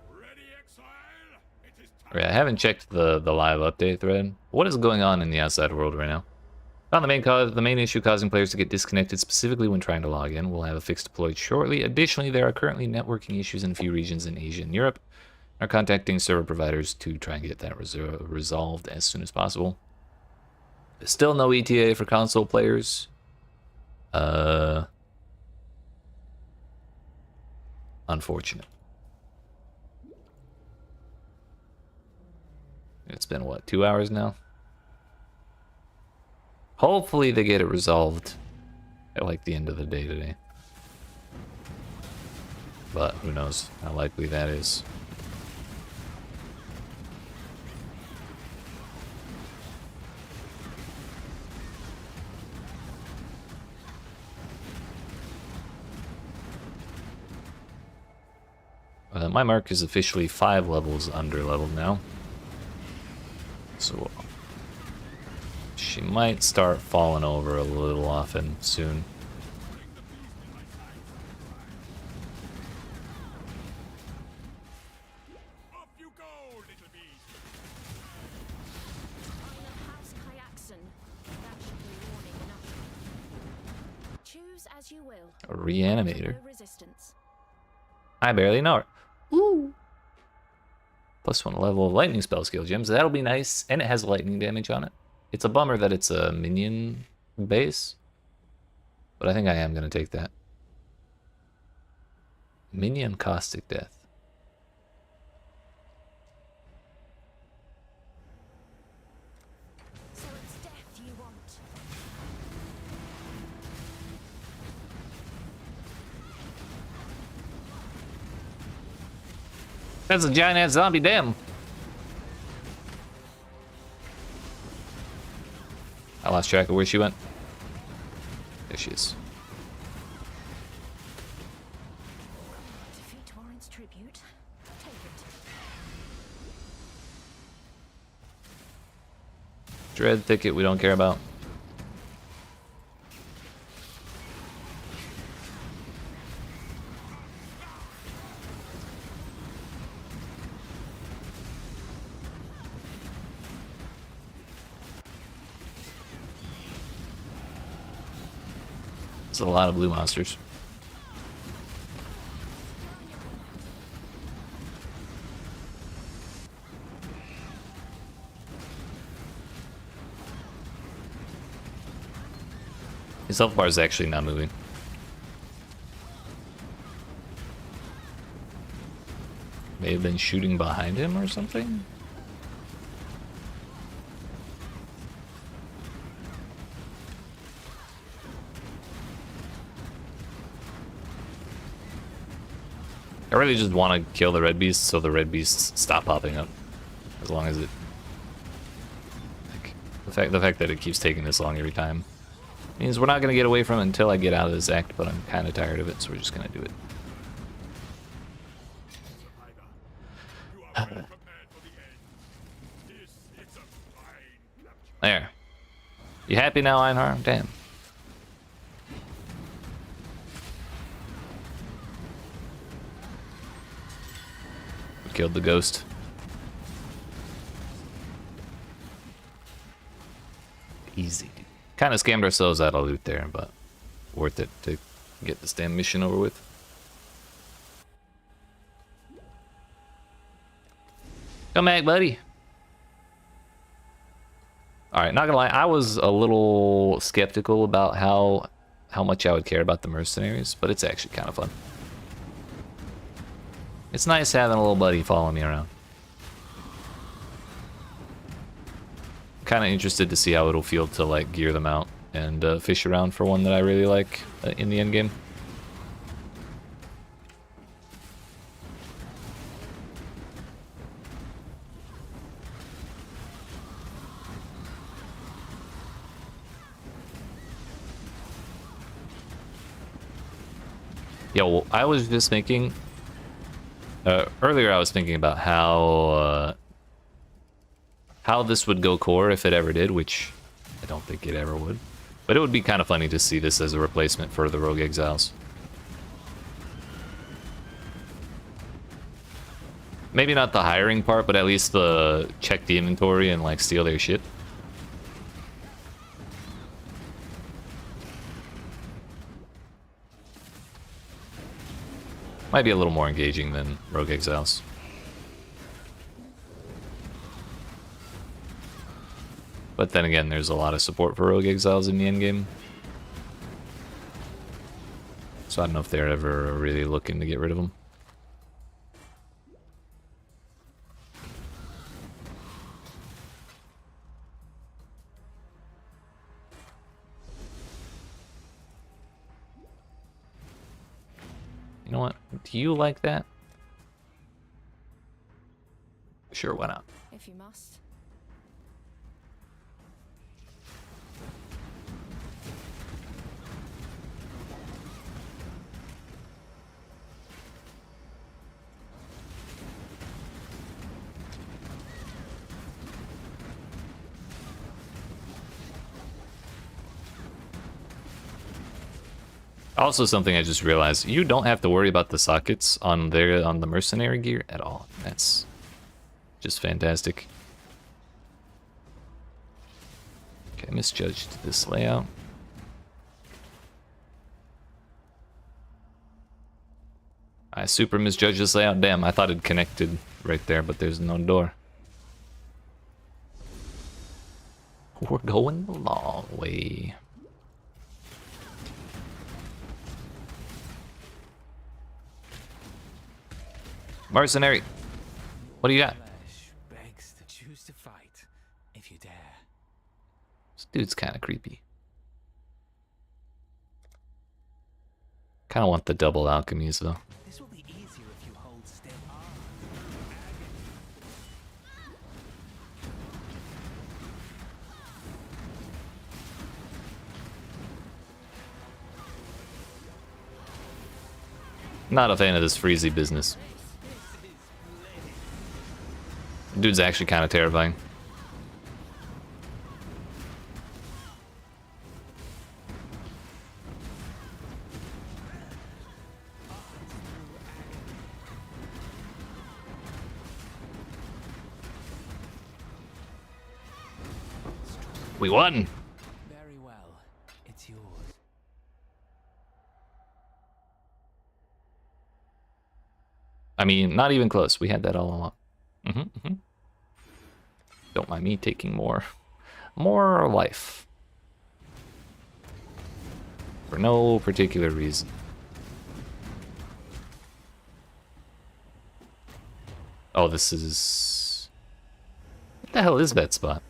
Ready, Exile? It is time. Okay, I haven't checked the live update thread. What is going on in the outside world right now? Found the main issue causing players to get disconnected specifically when trying to log in. We'll have a fix deployed shortly. Additionally, there are currently networking issues in a few regions in Asia and Europe. Are contacting server providers to try and get that resolved as soon as possible. There's still no ETA for console players. Unfortunate. It's been, what, 2 hours now? Hopefully they get it resolved at, like, the end of the day today. But who knows how likely that is. My mark is officially 5 levels under leveled now. So she might start falling over a little often soon. Off you go, little beast. House Kayakson. That should be warning enough. Choose as you will. A reanimator. No resistance. I barely know her. Ooh. +1 level of lightning spell skill gems. That'll be nice. And it has lightning damage on it. It's a bummer that it's a minion base. But I think I am going to take that. Minion caustic death. So it's death you want. That's a giant ass zombie, damn. I lost track of where she went. There she is. Defeat warrants tribute. Take it. Dread thicket we don't care about. There's a lot of blue monsters. His health bar is actually not moving. May have been shooting behind him or something? I really just want to kill the red beasts so the red beasts stop popping up. As long as it... Like, the fact that it keeps taking this long every time means we're not going to get away from it until I get out of this act, but I'm kind of tired of it, so we're just going to do it. There. You happy now, Einhar? Damn. We killed the ghost. Easy, dude. Kind of scammed ourselves out of loot there, but worth it to get this damn mission over with. Come back, buddy. Alright, not gonna lie, I was a little skeptical about how much I would care about the mercenaries, but it's actually kind of fun. It's nice having a little buddy following me around. Kind of interested to see how it'll feel to like gear them out and fish around for one that I really like in the end game. Yeah, well, I was just thinking earlier. I was thinking about how this would go core if it ever did, which I don't think it ever would. But it would be kind of funny to see this as a replacement for the Rogue Exiles. Maybe not the hiring part, but at least the check the inventory and like steal their shit. Might be a little more engaging than Rogue Exiles. But then again, there's a lot of support for Rogue Exiles in the endgame. So I don't know if they're ever really looking to get rid of them. You know what? Do you like that? Sure, why not? If you must. Also, something I just realized: you don't have to worry about the sockets on the mercenary gear at all. That's just fantastic. Okay, misjudged this layout. I super misjudged this layout. Damn, I thought it connected right there, but there's no door. We're going the long way. Mercenary. What do you got? Flesh begs to choose to fight if you dare. This dude's kind of creepy. Kind of want the double alchemies though. This will be easier if you hold still. Not a fan of this freezy business. Dude's actually kind of terrifying. We won! Very well. It's yours. I mean, not even close. We had that all along. Don't mind me taking more life. For no particular reason. Oh, this is... What the hell is that spot?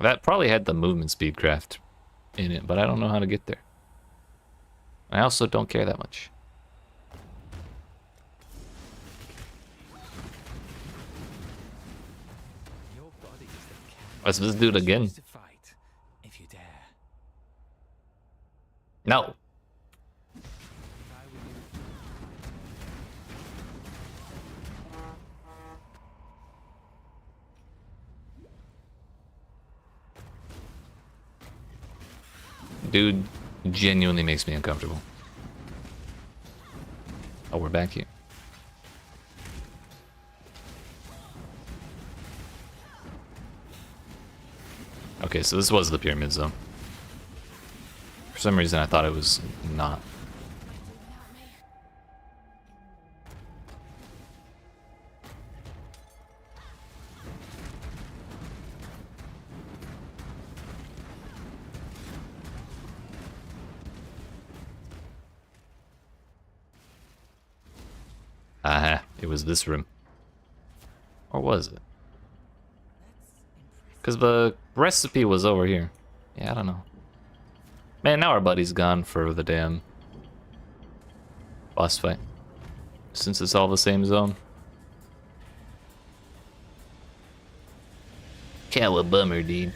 That probably had the movement speed craft in it, but I don't know how to get there. I also don't care that much. Your body is the canvas. Let's just do it again. Choose to fight if you dare. No. If I were you, Dude genuinely makes me uncomfortable. Oh, we're back here. Okay, so this was the pyramid zone. For some reason I thought it was not. Aha, it was this room. Or was it? Because the recipe was over here. Yeah, I don't know. Man, now our buddy's gone for the damn boss fight. Since it's all the same zone. Kinda a bummer, dude.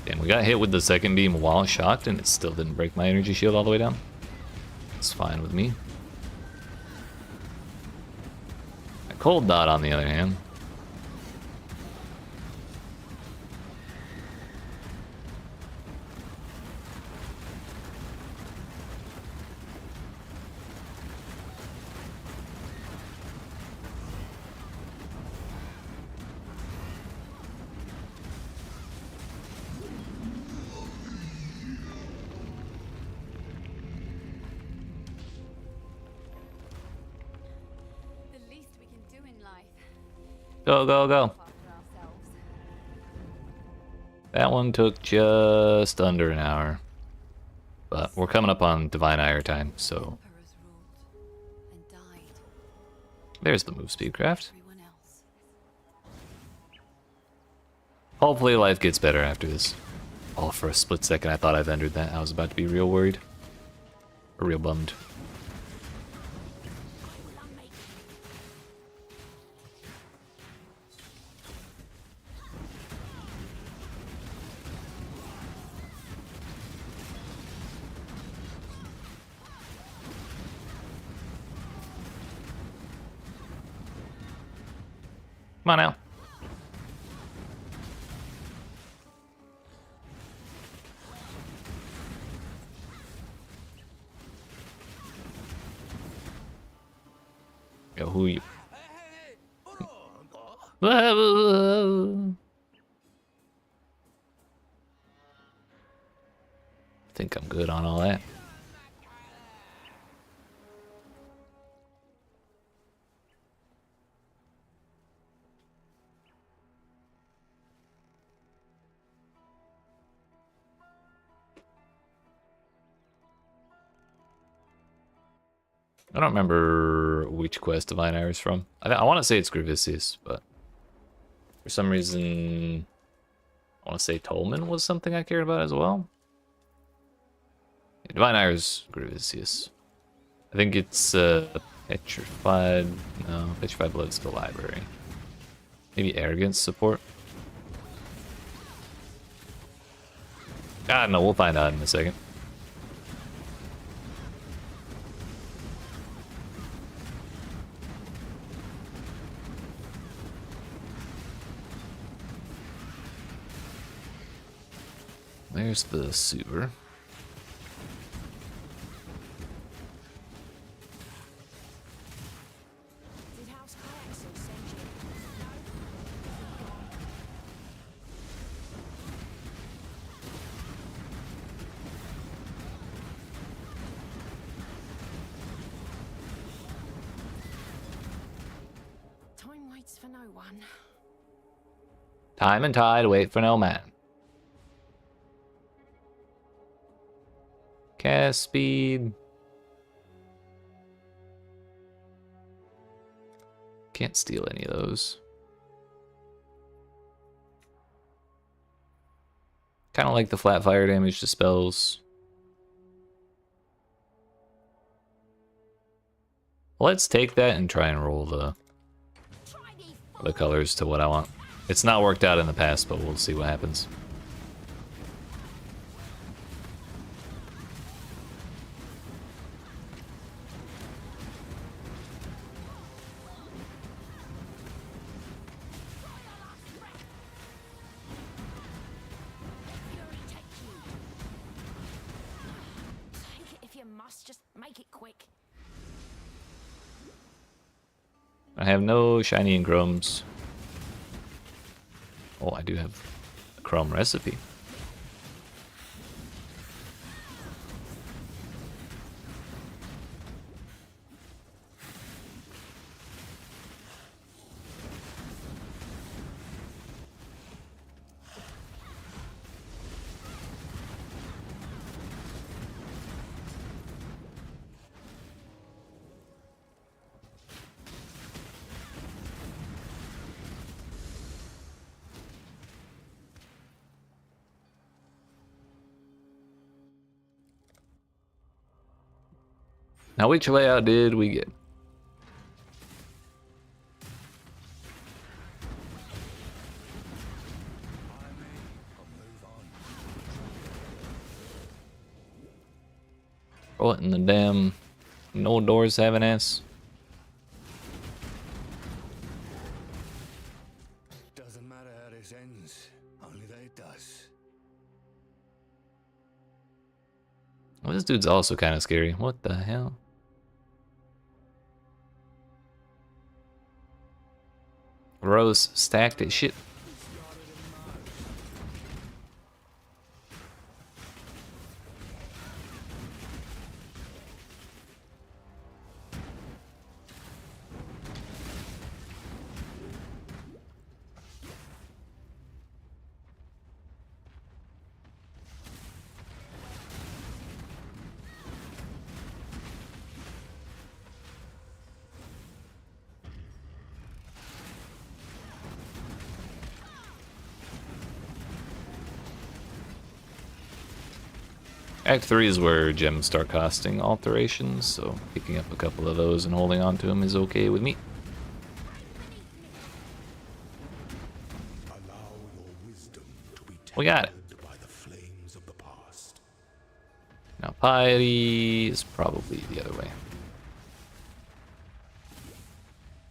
Damn, we got hit with the second beam while shocked and it still didn't break my energy shield all the way down. It's fine with me. A cold dot on the other hand. The least we can do in life. Go, go, go. Look after ourselves. That one took just under an hour. But we're coming up on Divine Ire time, so Emperors ruled and died. there's the move speed craft. Everyone else. Hopefully life gets better after this. Oh, for a split second I thought I've entered that. I was about to be real worried. Or real bummed. Come on now. Yo, who you? Think I'm good on all that. I don't remember which quest Divine Ire is from. I want to say it's Gravicius, but for some reason, I want to say Tolman was something I cared about as well. Yeah, Divine Ire is Gravicius. I think it's Petrified. No, Petrified Blood's the library. Maybe Arrogance support. God, no, we'll find out in a second. There's the sewer. Did House Kayaxel send you? Time waits for no one. Time and tide wait for no man. Cast speed. Can't steal any of those. Kind of like the flat fire damage to spells. Let's take that and try and roll the colors to what I want. It's not worked out in the past, but we'll see what happens. Just make it quick. I have no shiny engrams. Oh, I do have a chrome recipe. Now, which layout did we get? What in the damn no doors have an S? Doesn't matter how this ends, only that it does. Well, this dude's also kind of scary. What the hell? Rose stacked as shit. Act 3 is where gems start costing alterations, so picking up a couple of those and holding on to them is okay with me. Allow your wisdom to be We got it. tempered by the flames of the past. Now piety is probably the other way.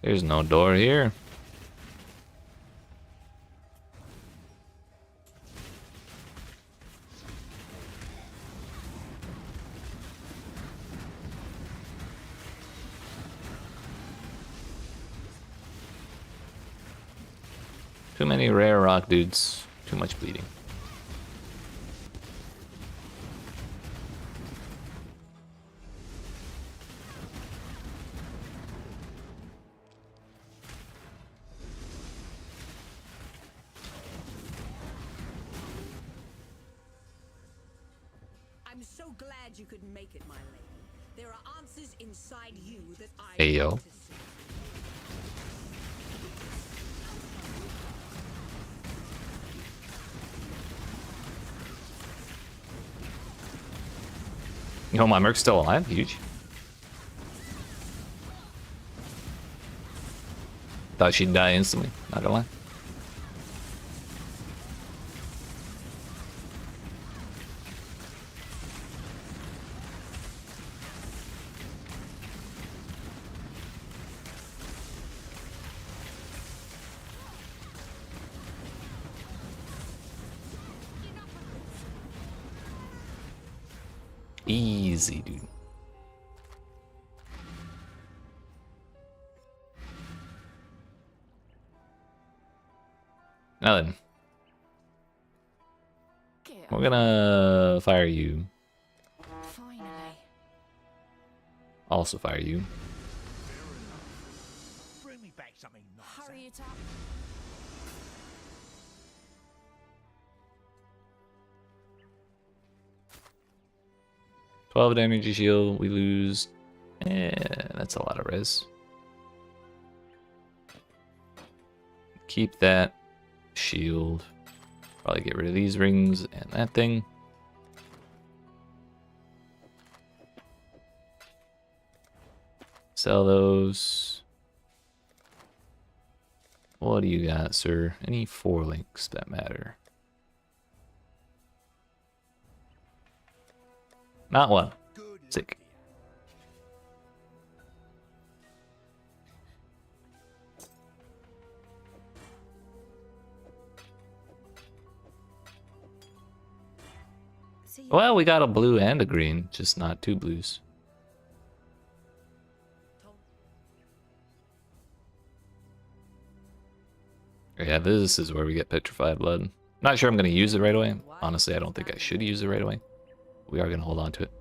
There's no door here. Too many rare rock dudes. Too much bleeding. I'm so glad you could make it, my lady. There are answers inside you that I Hey, yo. want to see. Oh, my Merc's still alive? Huge. Thought she'd die instantly, not gonna lie. Easy, dude. Now then, we're gonna fire you. Finally. Also fire you. Bring me back something nice. Hurry it up. 12 damage shield, we lose. That's a lot of res. Keep that shield. Probably get rid of these rings and that thing. Sell those. What do you got, sir? Any 4 links that matter? Not one. Sick. Well, we got a blue and a green, just not 2 blues. Yeah, this is where we get petrified blood. Not sure I'm going to use it right away. Honestly, I don't think I should use it right away. We are going to hold on to it.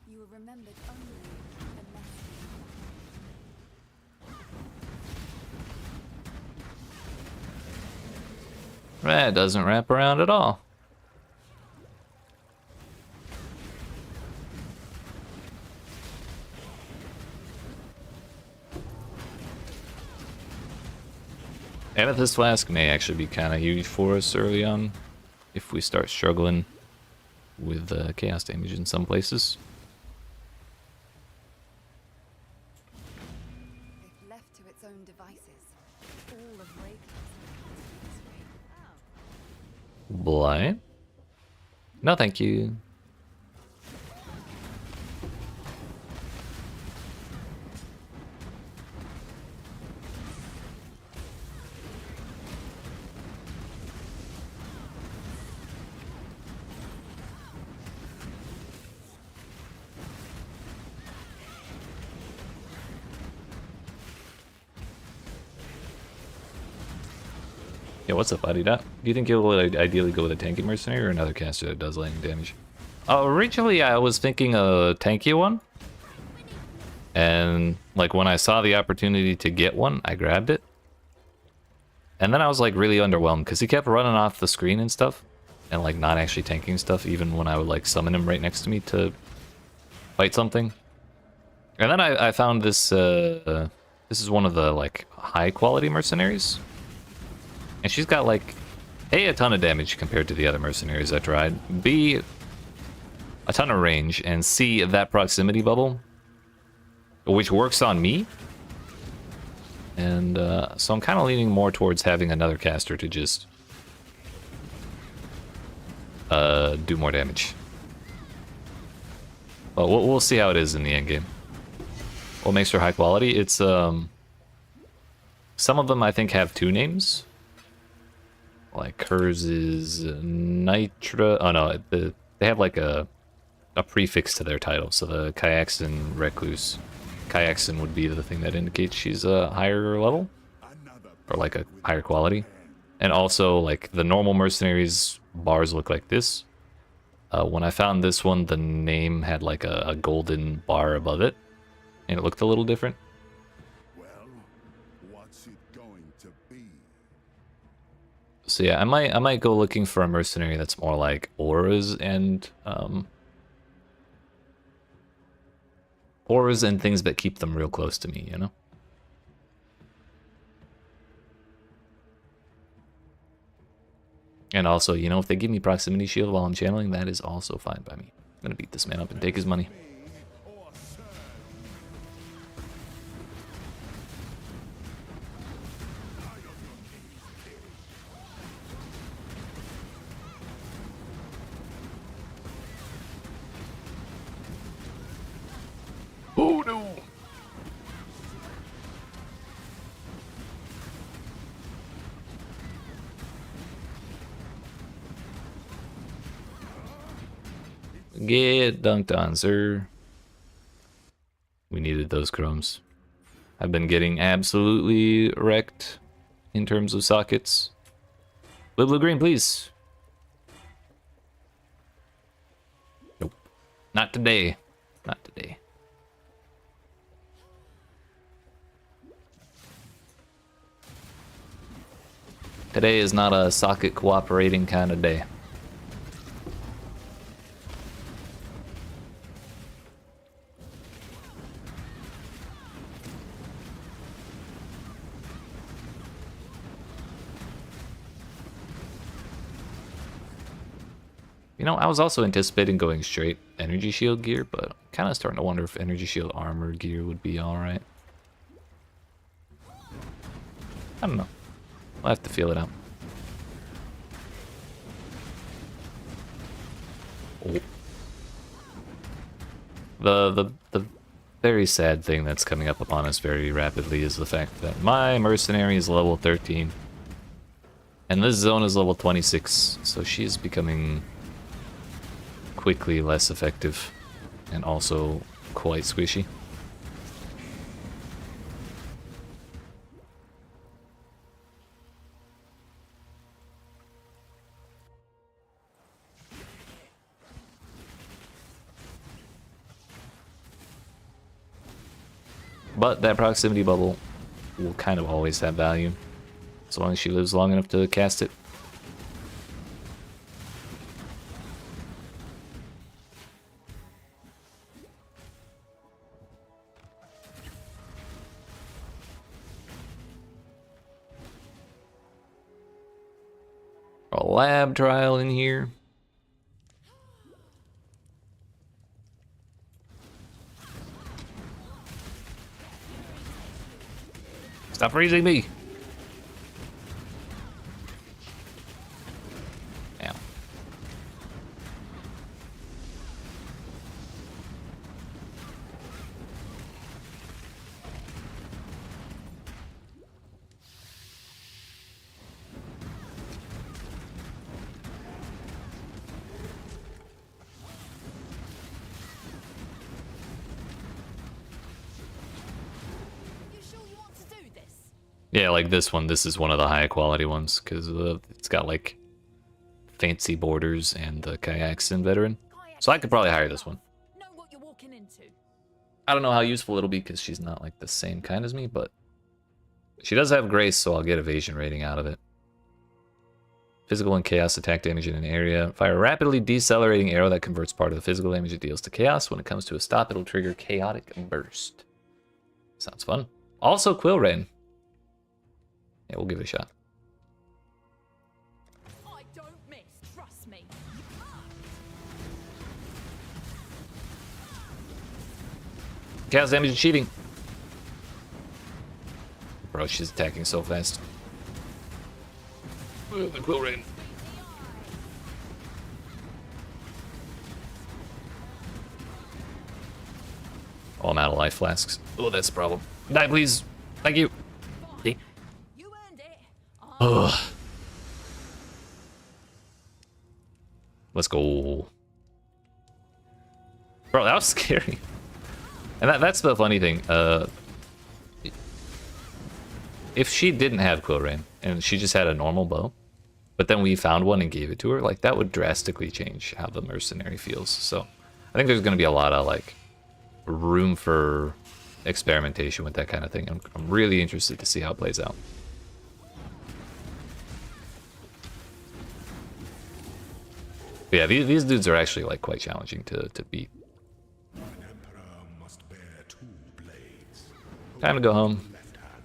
You were remembered only the less That doesn't wrap around at all. Amethyst Flask may actually be kind of huge for us early on if we start struggling with chaos damage in some places. if left to its own devices. All of Raken's Blind? No, thank you. Yeah, what's up, buddy? Do you think you'll ideally go with a tanky mercenary or another caster that does lightning damage? Originally, I was thinking a tanky one. And, like, when I saw the opportunity to get one, I grabbed it. And then I was, like, really underwhelmed because he kept running off the screen and stuff. And, like, not actually tanking stuff, even when I would, like, summon him right next to me to fight something. And then I found this, this is one of the, like, high-quality mercenaries. And she's got, like, A, a ton of damage compared to the other mercenaries I tried. B, a ton of range. And C, that proximity bubble, which works on me. And so I'm kind of leaning more towards having another caster to just do more damage. But we'll see how it is in the end game. What makes her high quality? It's some of them I think have 2 names. Like hers is Nitra. Oh no, they have like a prefix to their title. So the Kyaxin Recluse. Kyaxin would be the thing that indicates she's a higher level or like a higher quality. And also like the normal mercenaries bars look like this. When I found this one, the name had like a golden bar above it, and it looked a little different. Well, what's it going to be? So yeah, I might go looking for a mercenary that's more like auras and things that keep them real close to me, you know? And also, you know, if they give me proximity shield while I'm channeling, that is also fine by me. I'm gonna beat this man up and take his money. Oh no! Get dunked on, sir. We needed those crumbs. I've been getting absolutely wrecked in terms of sockets. Blue green, please. Nope. Not today. Not today. Today is not a socket cooperating kind of day. You know, I was also anticipating going straight energy shield gear, but I'm kind of starting to wonder if energy shield armor gear would be alright. I don't know. We'll have to feel it out. Oh. The very sad thing that's coming up upon us very rapidly is the fact that my mercenary is level 13. And this zone is level 26, so she is becoming quickly less effective and also quite squishy. But that proximity bubble will kind of always have value, as long as she lives long enough to cast it. A lab trial in here. Stop freezing me. Ow. Yeah, like this one. This is one of the high quality ones because it's got like fancy borders and the Kyaxin veteran. So I could probably hire this one. Know what you're walking into. I don't know how useful it'll be because she's not like the same kind as me, but she does have grace, so I'll get evasion rating out of it. Physical and chaos attack damage in an area. Fire a rapidly decelerating arrow that converts part of the physical damage it deals to chaos. When it comes to a stop, it'll trigger chaotic burst. Sounds fun. Also Quill Rain. Yeah, we'll give it a shot. I don't miss, trust me. Chaos damage is cheating. Bro, she's attacking so fast. Oh, the quill rain. Oh, I'm out of life flasks. Oh, that's a problem. Die, please. Thank you. You earned it. Ugh. Let's go. Bro, that was scary. And that's the funny thing. If she didn't have Quill Rain and she just had a normal bow, but then we found one and gave it to her, like that would drastically change how the mercenary feels. So I think there's going to be a lot of like room for experimentation with that kind of thing. I'm really interested to see how it plays out. But yeah, these dudes are actually like quite challenging to beat. An emperor must bear 2 blades. Time to go home. Left hand,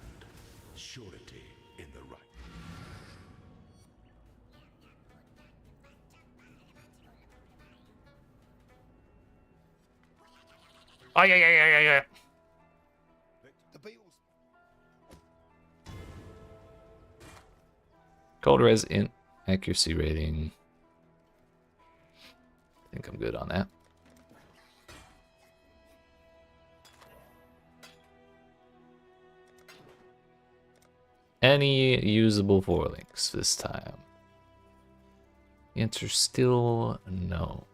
surety in the right. Oh, yeah. The beetles. Cold res int accuracy rating. I think I'm good on that. Any usable forelinks this time? The answer's still no.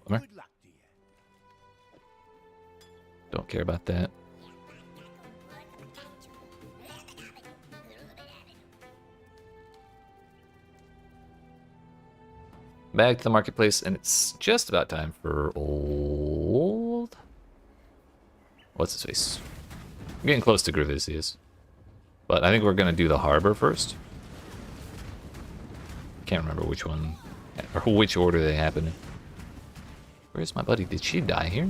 Bummer. Good luck to you. Don't care about that. Back to the marketplace, and it's just about time for old... What's his face? I'm getting close to Gravisius. But I think we're going to do the harbor first. Can't remember which one, or which order they happen in. Where's my buddy? Did she die here?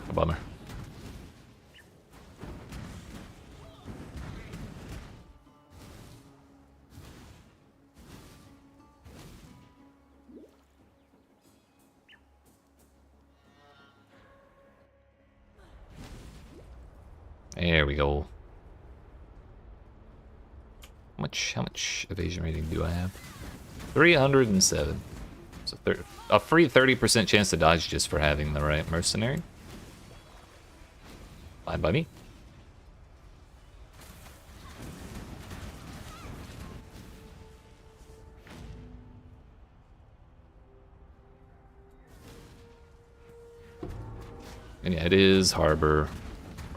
A bummer. There we go. How much evasion rating do I have? 307. So a free 30% chance to dodge just for having the right mercenary. Fine by me. And yeah, it is harbor.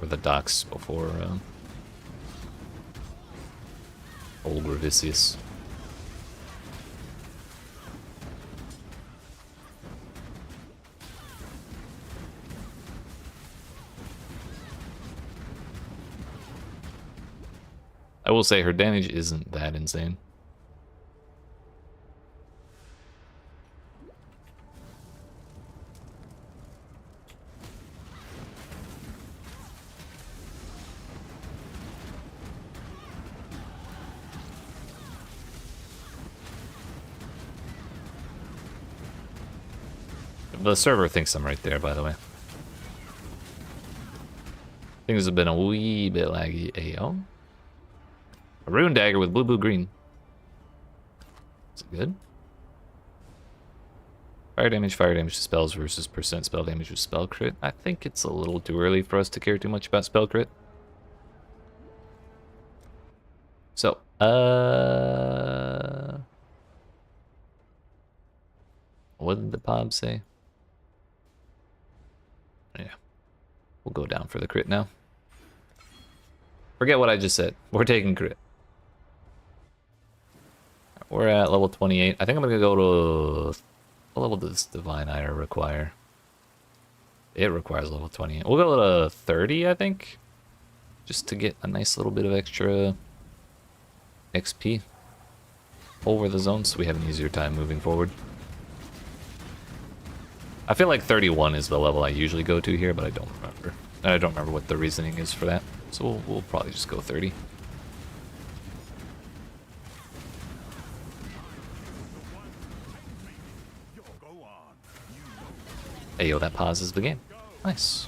Or the docks before old Gravisius. I will say her damage isn't that insane. The server thinks I'm right there, by the way. Things have been a wee bit laggy. Ayo. A rune dagger with blue, green. Is it good? Fire damage to spells versus percent spell damage with spell crit. I think it's a little too early for us to care too much about spell crit. So, what did the pod say? Yeah. We'll go down for the crit now. Forget what I just said. We're taking crit. We're at level 28. I think I'm going to go to... What level does Divine Ire require? It requires level 28. We'll go to 30, I think. Just to get a nice little bit of extra XP over the zone so we have an easier time moving forward. I feel like 31 is the level I usually go to here, but I don't remember. I don't remember what the reasoning is for that. So we'll probably just go 30. Hey, yo, that pauses the game. Nice.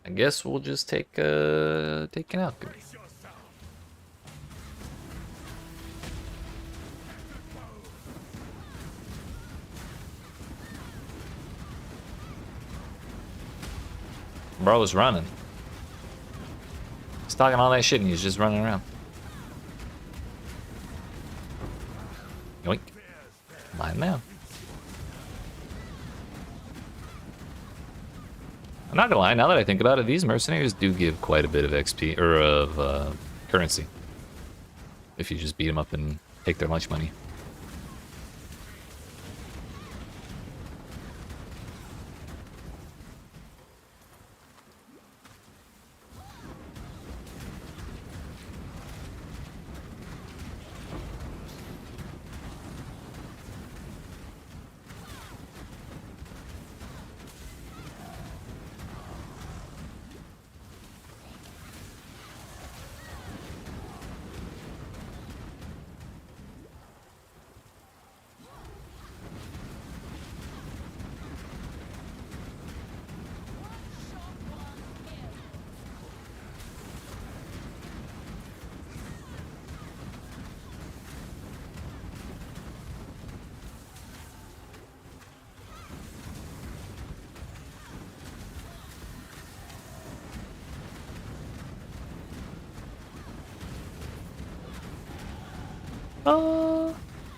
I guess we'll just take an alchemy. Bro was running. He's talking all that shit and he's just running around. Yoink. Mine now. I'm not gonna lie, now that I think about it, these mercenaries do give quite a bit of XP, or of currency. If you just beat them up and take their lunch money.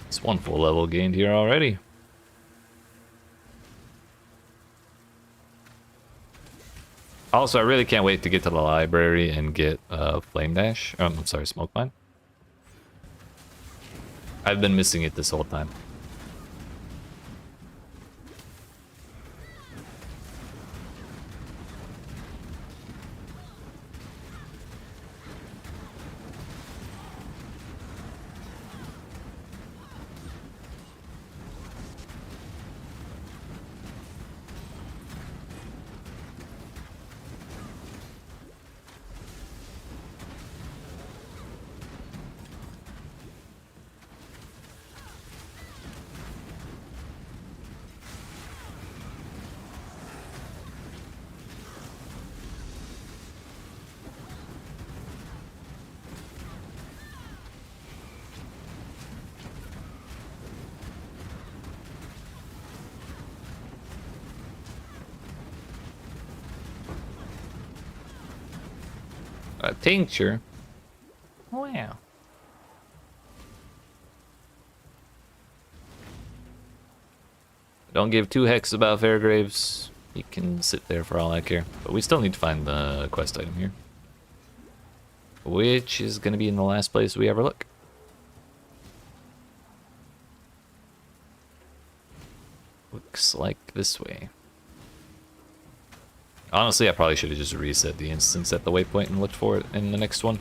It's one full level gained here already. Also, I really can't wait to get to the library and get Flame Dash. I'm sorry, Smoke Mine. I've been missing it this whole time. A tincture? Wow. Don't give two hecks about Fairgraves. He can sit there for all I care. But we still need to find the quest item here. Which is going to be in the last place we ever look. Looks like this way. Honestly, I probably should have just reset the instance at the waypoint and looked for it in the next one.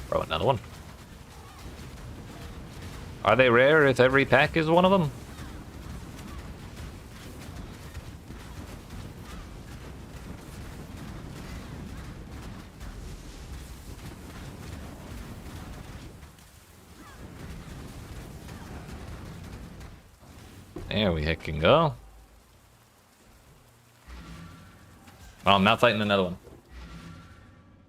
Throw another one. Are they rare if every pack is one of them? There we heckin' go. Oh, I'm not fighting another one.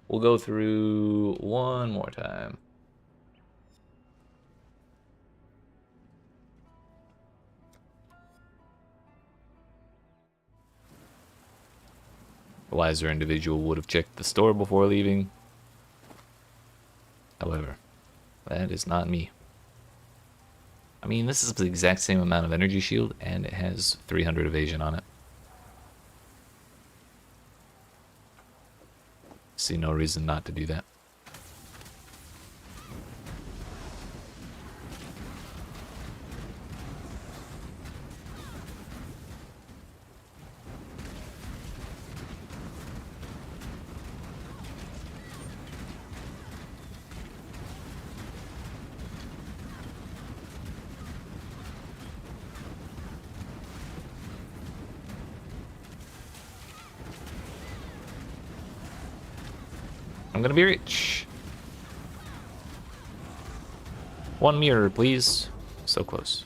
We'll go through one more time. A wiser individual would have checked the store before leaving. However, that is not me. I mean, this is the exact same amount of energy shield, and it has 300 evasion on it. See no reason not to do that. I'm gonna be rich. One mirror, please. So close.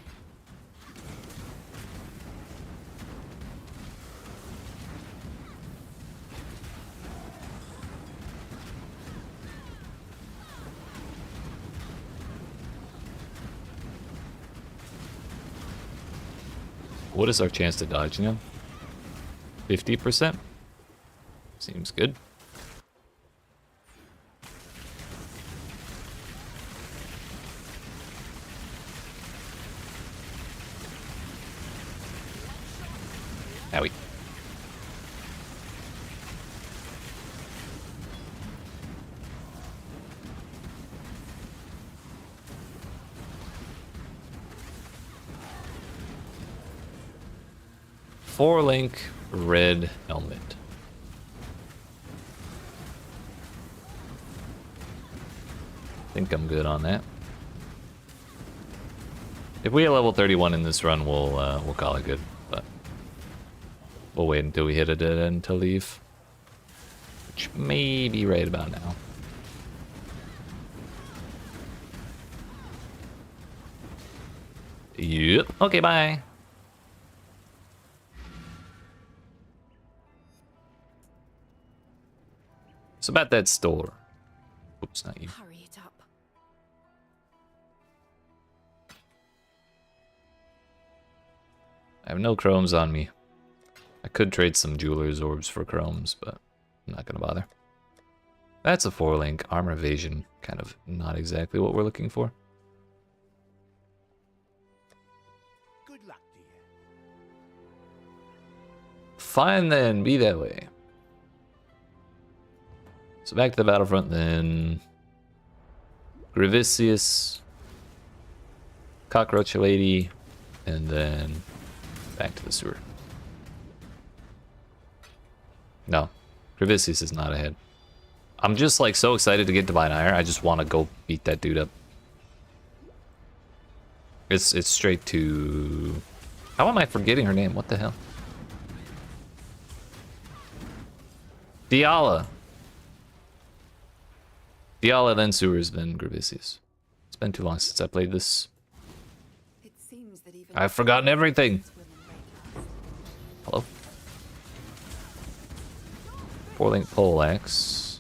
What is our chance to dodge now? 50%? Seems good. Howie. Four-link red helmet. Think I'm good on that. If we hit level 31 in this run, we'll call it good. But we'll wait until we hit a dead end to leave, which may be right about now. Yep. Okay. Bye. So about that store. Oops, not you. Hurry it up. I have no chromes on me. I could trade some jeweler's orbs for chromes, but I'm not gonna bother. That's a 4-link armor evasion. Kind of not exactly what we're looking for. Good luck to you. Fine then, be that way. So back to the battlefront then. Gravicius, Cockroach Lady, and then back to the sewer. No, Gravicius is not ahead. I'm just like so excited to get Divine Ire. I just want to go beat that dude up. It's straight to... How am I forgetting her name? What the hell? Diala. Diala, then Sewers, then Gravicius. It's been too long since I played this. It seems that even I've forgotten everything. Hello? 4-link poleaxe.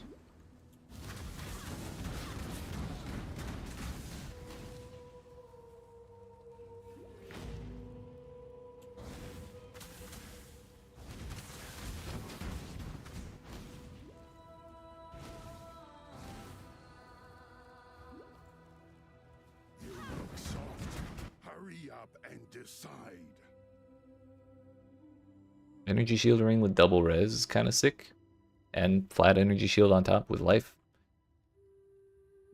Hurry up and decide. Energy shield ring with double res is kind of sick. And flat energy shield on top with life.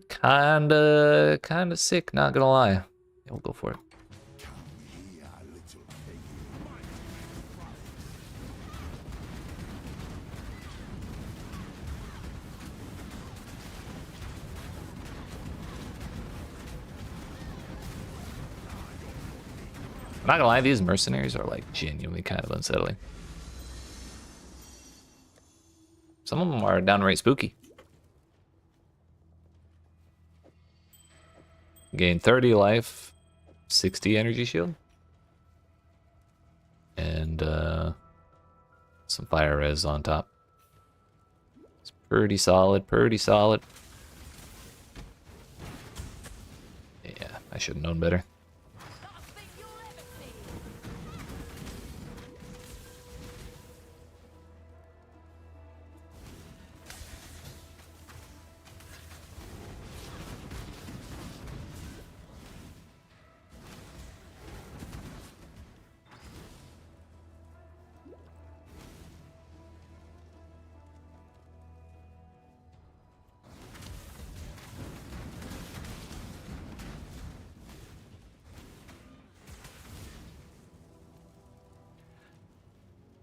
Kinda sick, not gonna lie. Yeah, we'll go for it. Come here, little pig. I'm not gonna lie, these mercenaries are like genuinely kind of unsettling. Some of them are downright spooky. Gain 30 life, 60 energy shield, and some fire res on top. It's pretty solid, pretty solid. Yeah, I should have known better.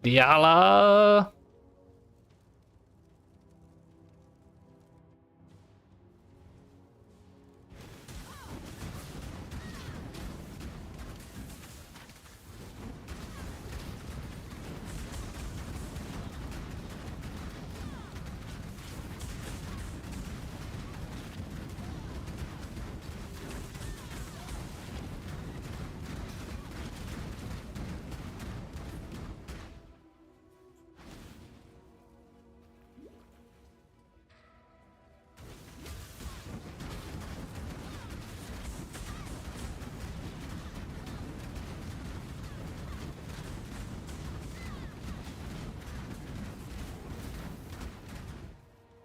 Diala!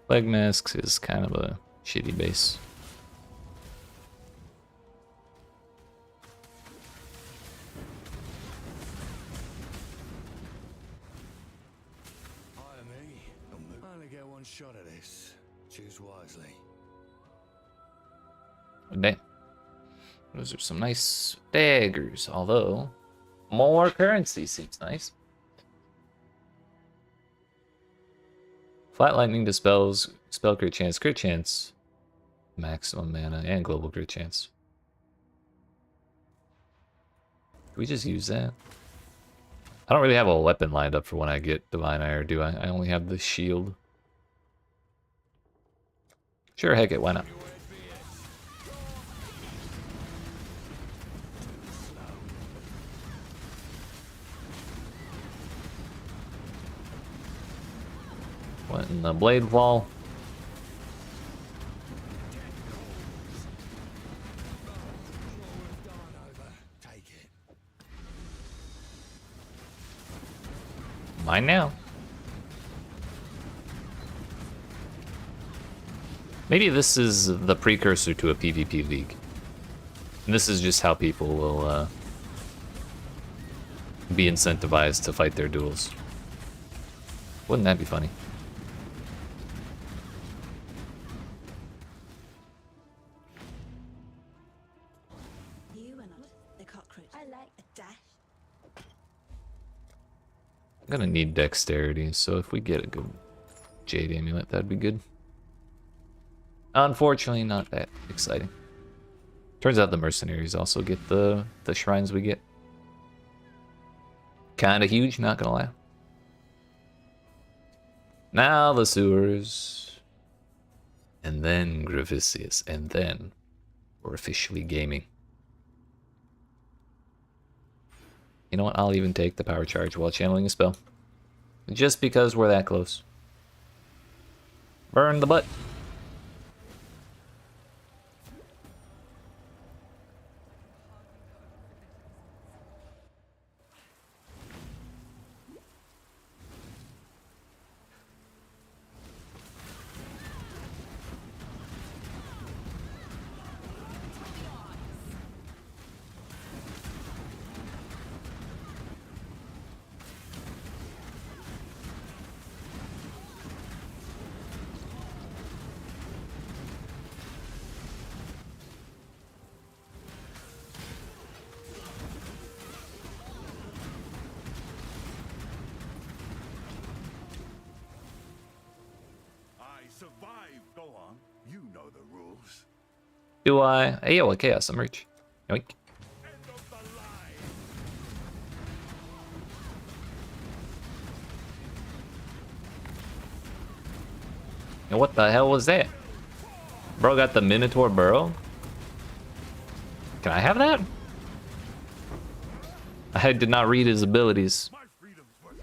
Leg Masks is kind of a shitty base. Hire me. I only get one shot at this. Choose wisely. Damn. Those are some nice daggers, although more currency seems nice. Flat lightning dispels spell crit chance, maximum mana, and global crit chance. Can we just use that? I don't really have a weapon lined up for when I get Divine Ire, do I? I only have the shield. Sure, heck it, why not? What in the blade wall? Take it. Mine now. Maybe this is the precursor to a PvP league. And this is just how people will be incentivized to fight their duels. Wouldn't that be funny? You are not the cockroach. I like a dash. I'm gonna need dexterity, so if we get a good Jade Amulet, that'd be good. Unfortunately, not that exciting. Turns out the mercenaries also get the shrines we get. Kinda huge, not gonna lie. Now the sewers. And then Gravicius, and then we're officially gaming. You know what, I'll even take the power charge while channeling a spell. Just because we're that close. Burn the butt. Survive. Go on. You know the rules. Do I? Hey, yo, Chaos Emerge. Yoink. End of the line. And what the hell was that? Bro got the Minotaur Burrow? Can I have that? I did not read his abilities. My freedom's worth.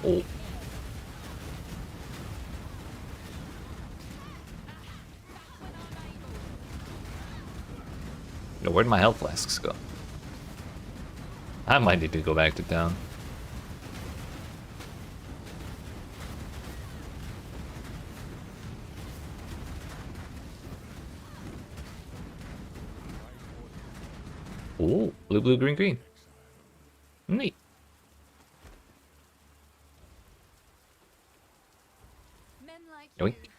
Oh. Yo, where'd my health flasks go? I might need to go back to town. Ooh, blue, blue, green, green. Neat. Men like Yoink. you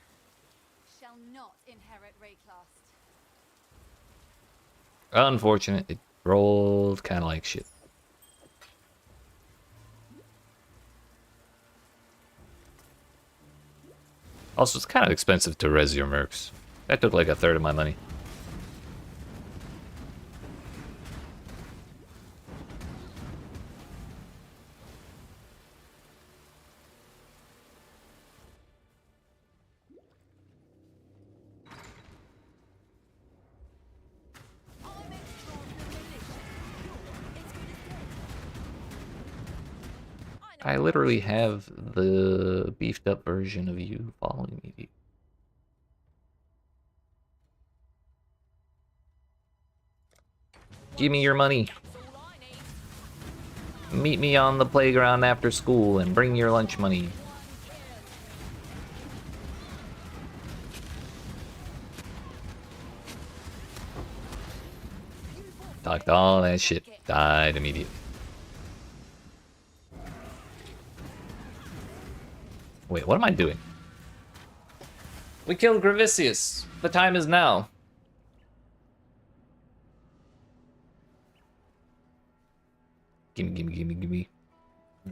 shall not inherit Rayclast. Unfortunate, it rolled kind of like shit. Also, it's kind of expensive to res your mercs. That took like a third of my money. I literally have the beefed up version of you following me, dude. Give me your money. Meet me on the playground after school and bring your lunch money. Talked all that shit. Died immediately. Wait, what am I doing? We killed Gravicius. The time is now. Gimme, gimme, gimme, gimme.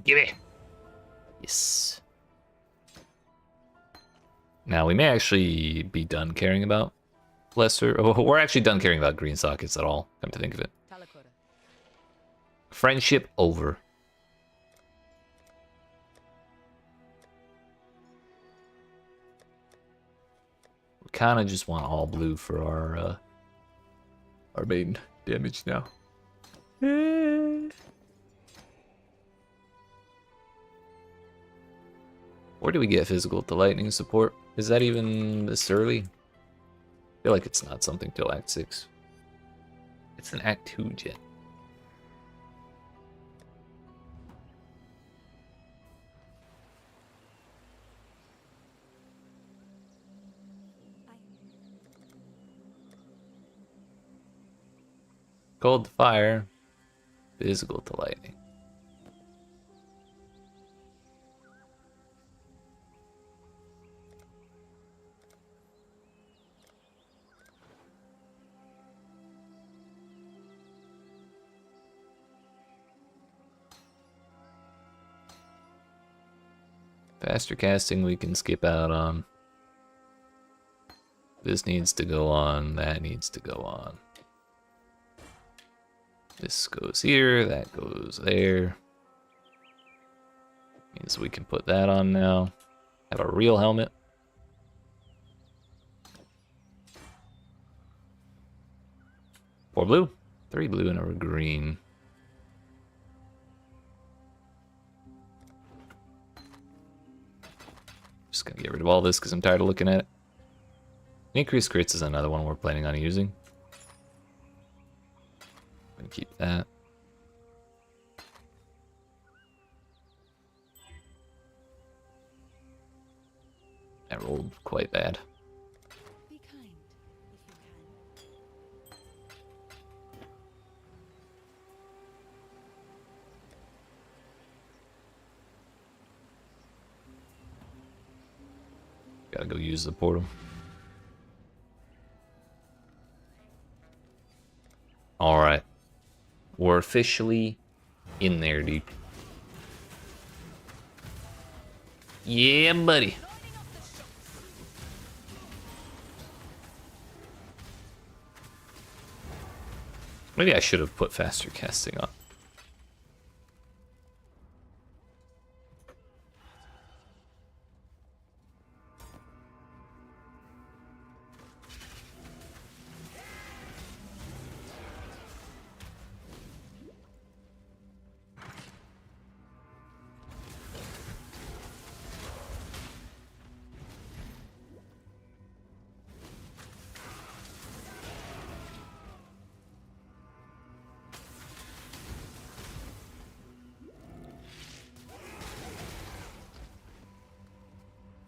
Gimme! Yes. Now, we may actually be done caring about lesser... Oh, we're actually done caring about green sockets at all, come to think of it. Friendship over. We kind of just want all blue for our main damage now. Where do we get physical to lightning support? Is that even this early? I feel like it's not something till Act 6. It's an Act 2 gen. Cold to fire, physical to lightning. Faster casting we can skip out on. This needs to go on, that needs to go on. This goes here, that goes there. Means we can put that on now. Have a real helmet. Four blue, 3 blue, and a green. Just gonna get rid of all this because I'm tired of looking at it. Increased crits is another one we're planning on using. I'm gonna keep that. That rolled quite bad. Be kind, if you can. Gotta go use the portal. Alright. We're officially in there, dude. Yeah, buddy. Maybe I should have put faster casting on.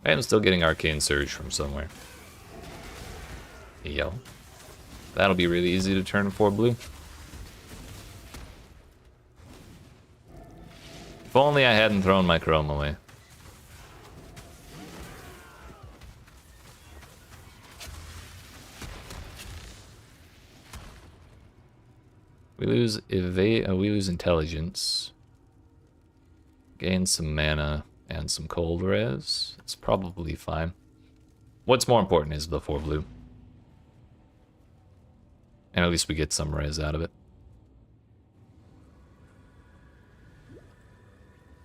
I'm still getting Arcane Surge from somewhere. Yo. That'll be really easy to turn 4 blue. If only I hadn't thrown my Chrome away. We lose we lose intelligence. Gain some mana and some cold res. It's probably fine. What's more important is the 4 blue. And at least we get some res out of it.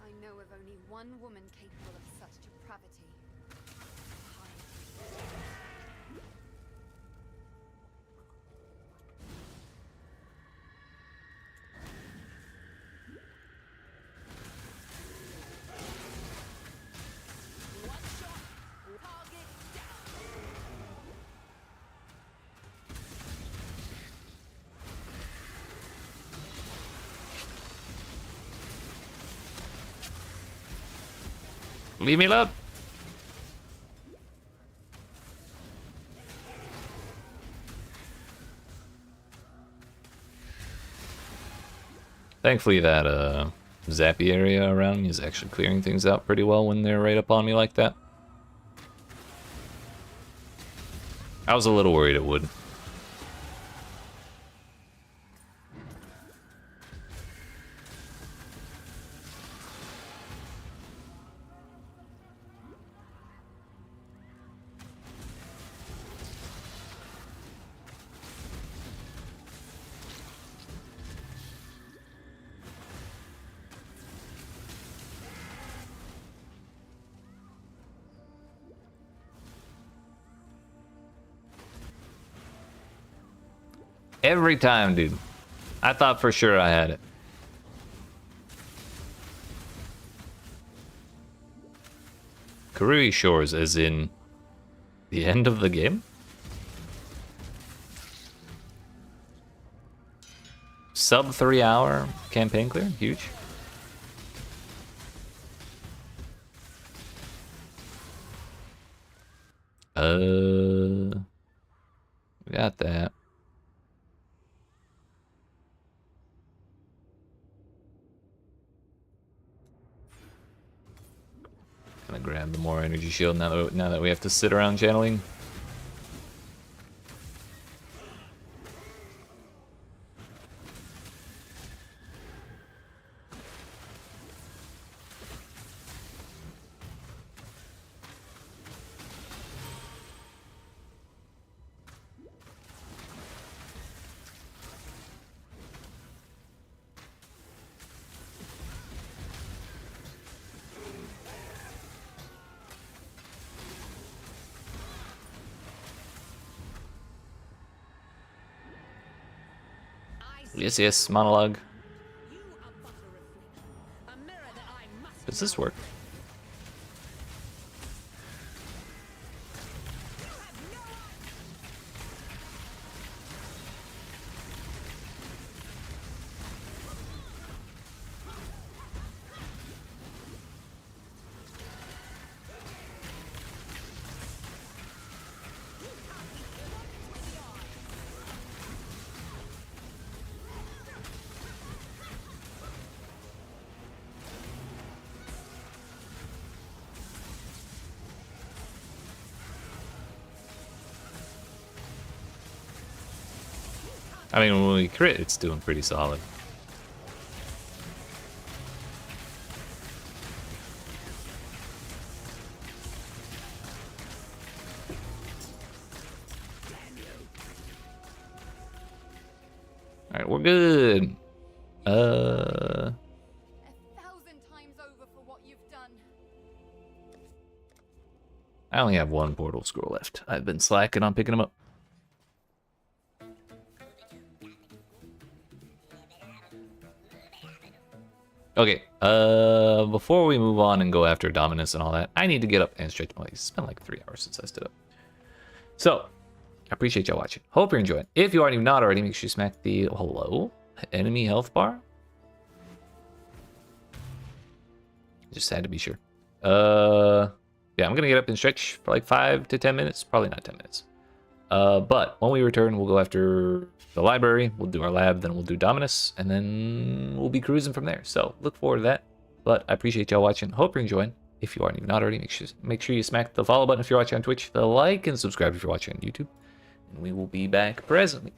I know of only one woman capable of such depravity. Leave me alone. Thankfully that zappy area around me is actually clearing things out pretty well when they're right up on me like that. I was a little worried it would. Every time, dude. I thought for sure I had it. Karui Shores as in the end of the game? Sub 3 hour campaign clear? Huge. We got that. Gonna grab the more energy shield now that we have to sit around channeling. Yes, yes, monologue. Does this work? I mean, when we crit, it's doing pretty solid. Alright, we're good. 1,000 times over for what you've done. I only have one portal scroll left. I've been slacking on picking them up. Okay, before we move on and go after Dominus and all that, I need to get up and stretch my legs. It's been like 3 hours since I stood up. So, I appreciate y'all watching. Hope you're enjoying. If you are not already, make sure you smack the enemy health bar. Just had to be sure. Yeah, I'm gonna get up and stretch for like 5 to 10 minutes. Probably not 10 minutes. But when we return, we'll go after the library, we'll do our lab, then we'll do Dominus, and then we'll be cruising from there. So look forward to that. But I appreciate y'all watching. Hope you're enjoying. If you aren't even not already, make sure you smack the follow button if you're watching on Twitch, the like and subscribe if you're watching on YouTube. And we will be back presently.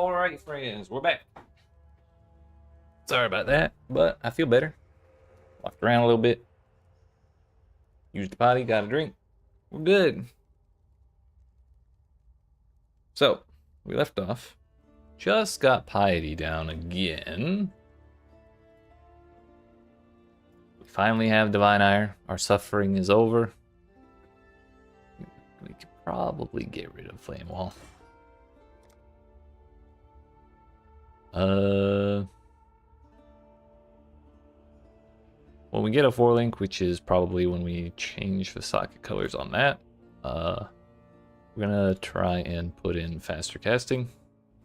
Alright, friends, we're back. Sorry about that, but I feel better. Walked around a little bit. Used the potty, got a drink. We're good. So, we left off. Just got piety down again. We finally have divine ire. Our suffering is over. We could probably get rid of flame wall. When we get a 4-link, which is probably when we change the socket colors on that, we're gonna try and put in faster casting,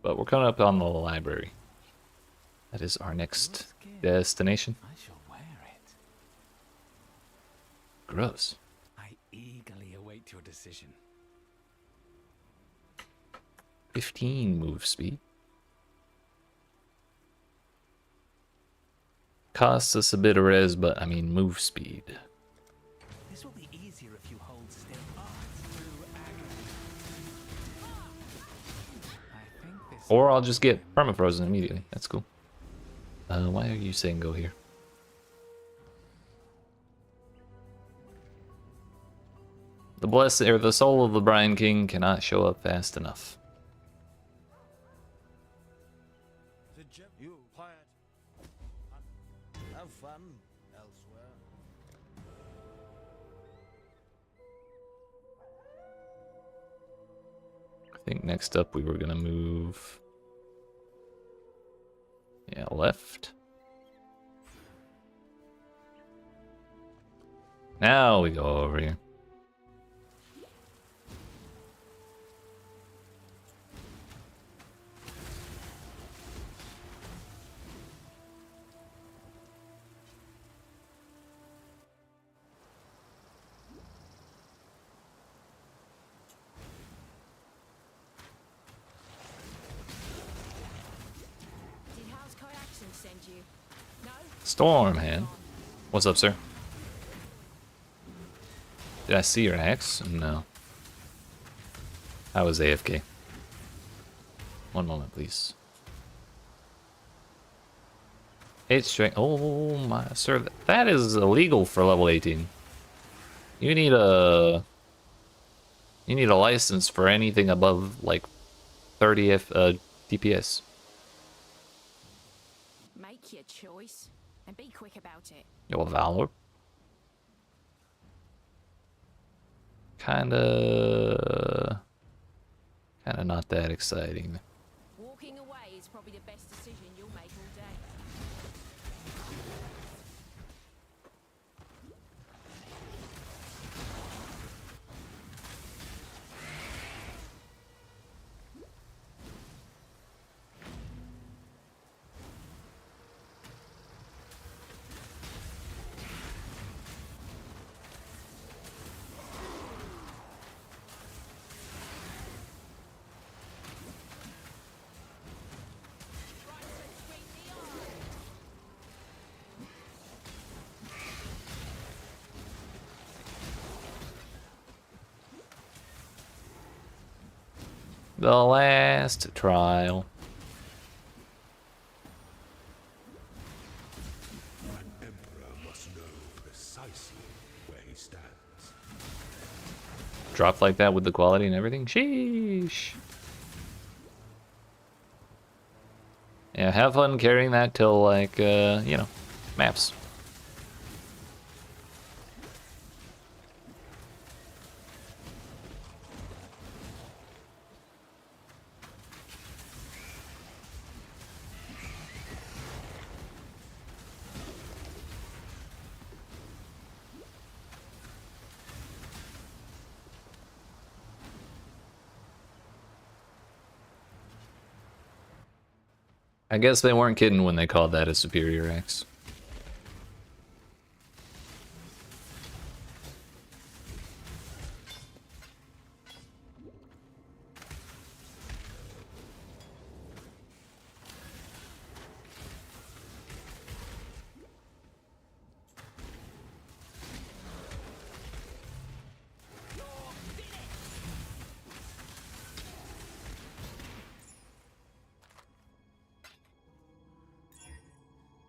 but we're coming up on the library. That is our next destination. I shall wear it. Gross. I eagerly await your decision. 15 move speed. Costs us a bit of res, but I mean move speed. This will be easier if you hold still. Through agony. I think this Or I'll just get permafrozen immediately. That's cool. Why are you saying go here? The blessed or the soul of the Brine King cannot show up fast enough. You quiet. Have fun elsewhere. I think next up we were gonna move. Yeah, left. Now we go over here. Did House Kyaxon send you? No? Stormhand. What's up, sir? Did I see your axe? No. I was AFK. One moment, please. 8 strength. Oh my, sir, that is illegal for level 18. You need a license for anything above like 30 DPS. Make your choice and be quick about it. Yo, Valor. Kinda not that exciting. Walking away is probably the best decision you'll make all day. The last trial. An emperor must know precisely where he stands. Dropped like that with the quality and everything. Sheesh. Yeah, have fun carrying that till like you know, maps. I guess they weren't kidding when they called that a superior axe.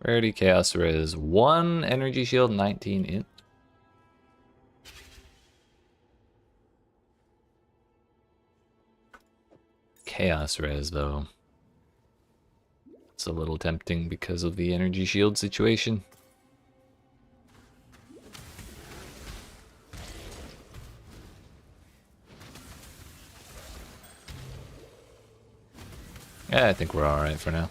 Rarity Chaos Res. 1 energy shield, 19 int. Chaos Res, though. It's a little tempting because of the energy shield situation. Yeah, I think we're alright for now.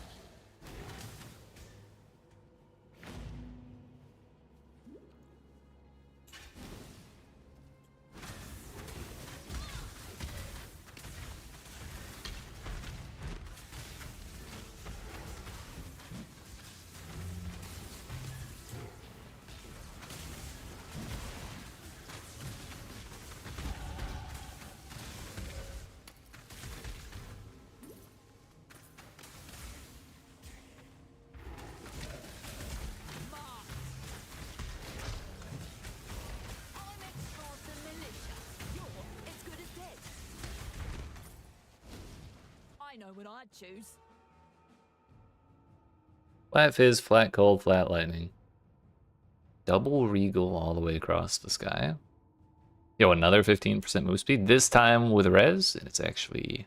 I'm ex-master militia. You're as good as dead. I know what I'd choose. Flat Fizz, Flat Cold, Flat Lightning. Double Regal all the way across the sky. Yo, another 15% move speed. This time with res, and it's actually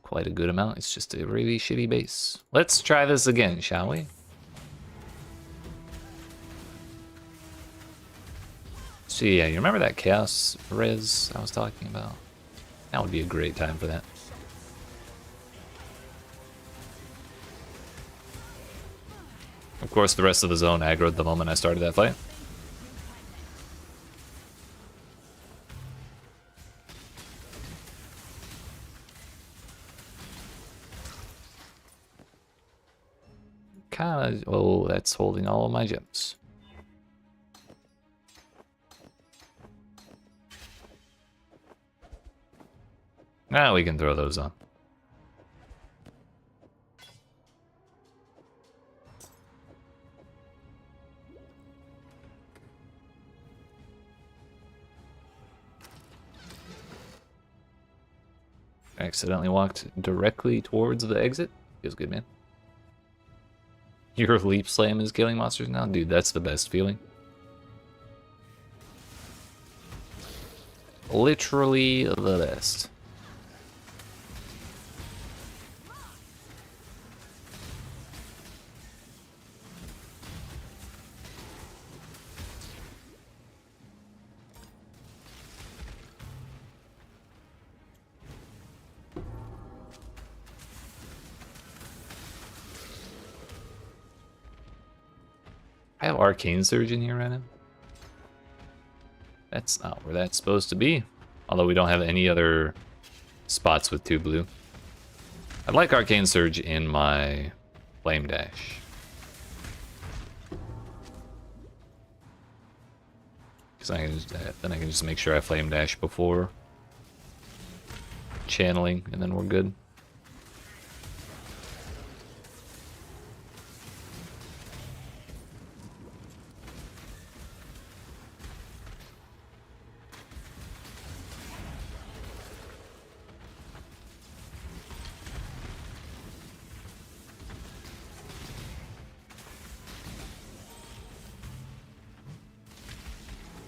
quite a good amount. It's just a really shitty base. Let's try this again, shall we? So yeah, you remember that chaos res I was talking about? That would be a great time for that. Of course, the rest of the zone aggroed the moment I started that fight. Kinda, oh, that's holding all of my gems. Now we can throw those on. I accidentally walked directly towards the exit. Feels good, man. Your leap slam is killing monsters now? Dude, that's the best feeling. Literally the best. I have Arcane Surge in here right now. That's not where that's supposed to be. Although we don't have any other spots with 2 blue. I'd like Arcane Surge in my Flame Dash. Because then I can just make sure I Flame Dash before channeling, and then we're good.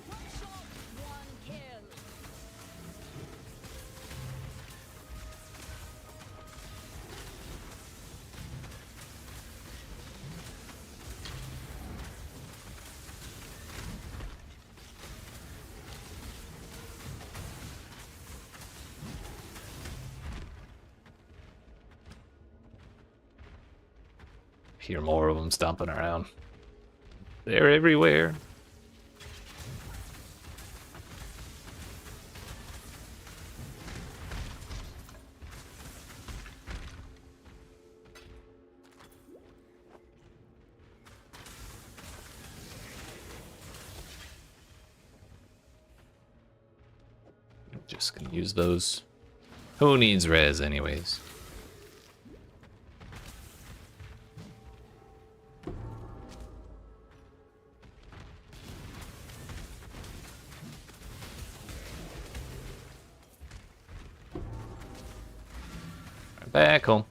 One shot, one kill. Hear more of them stomping around. They're everywhere. Just gonna use those. Who needs res anyways? Back home.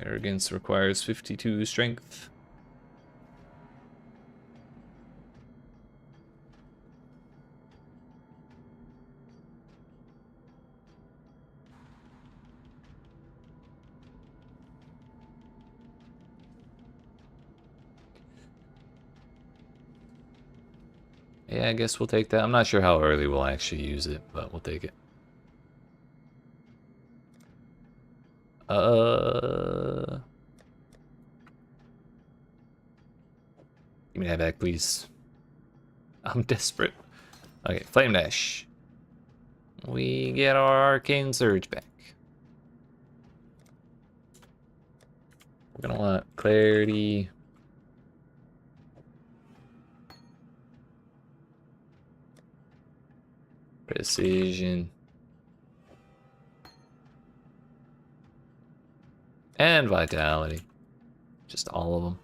Arrogance requires 52 strength. Yeah, I guess we'll take that. I'm not sure how early we'll actually use it, but we'll take it. Give me that back, please. I'm desperate. Okay, Flame Dash. We get our Arcane Surge back. We're gonna want Clarity. Precision. And Vitality. Just all of them.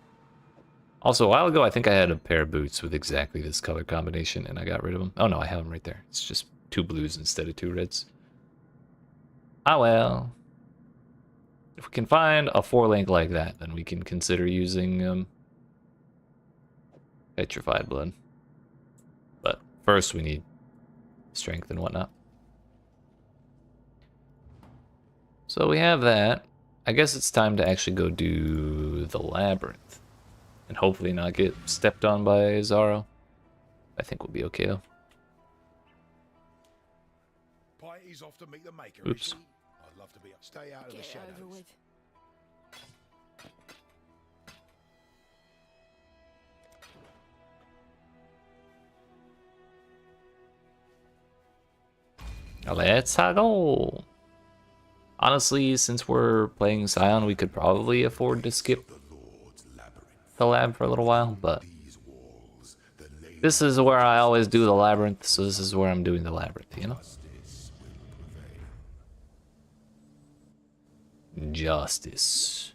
Also, a while ago, I think I had a pair of boots with exactly this color combination, and I got rid of them. Oh no, I have them right there. It's just 2 blues instead of 2 reds. Ah well. If we can find a 4-link like that, then we can consider using Petrified Blood. But first we need strength and whatnot. So we have that. I guess it's time to actually go do the Labyrinth. And hopefully not get stepped on by Zaro. I think we'll be okay though. Party's off to meet the maker. Oops. I'd love to be. Stay out of Get the it shadows. over with. Let's go. Honestly, since we're playing Scion, we could probably afford to skip the lab for a little while, but this is where I always do the Labyrinth, so this is where I'm doing the Labyrinth, you know? Justice.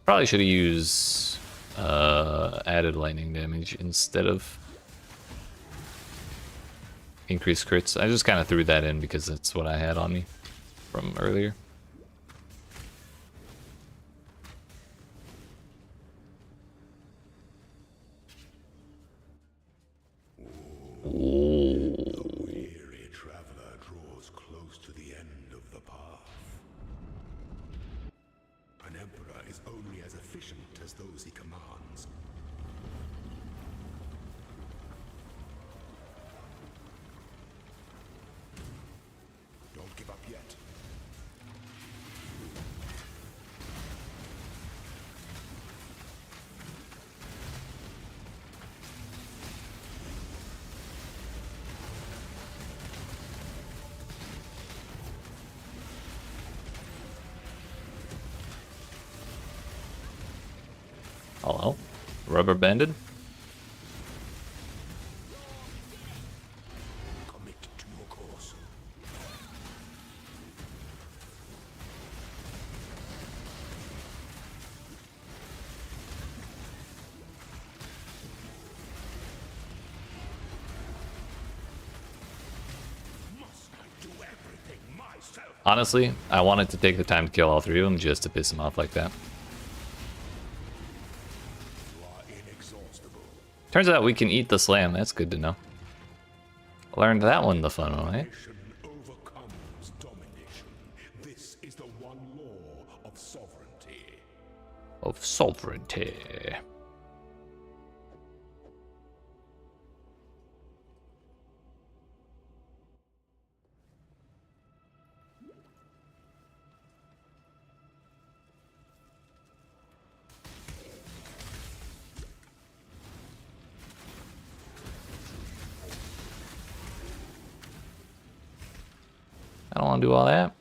Probably should have used added lightning damage instead of increased crits. I just kind of threw that in because that's what I had on me from earlier. The weary traveler draws close to the end of the path. An emperor is only as efficient as those he commands. Don't give up yet. Hello? Rubber banded? Commit to your course. Must I do everything myself? Honestly, I wanted to take the time to kill all 3 of them just to piss them off like that. You are inexhaustible. Turns out we can eat the slam, that's good to know. Learned that one the fun way. Domination overcomes domination. This is the one law of sovereignty. Of sovereignty. want to do all that.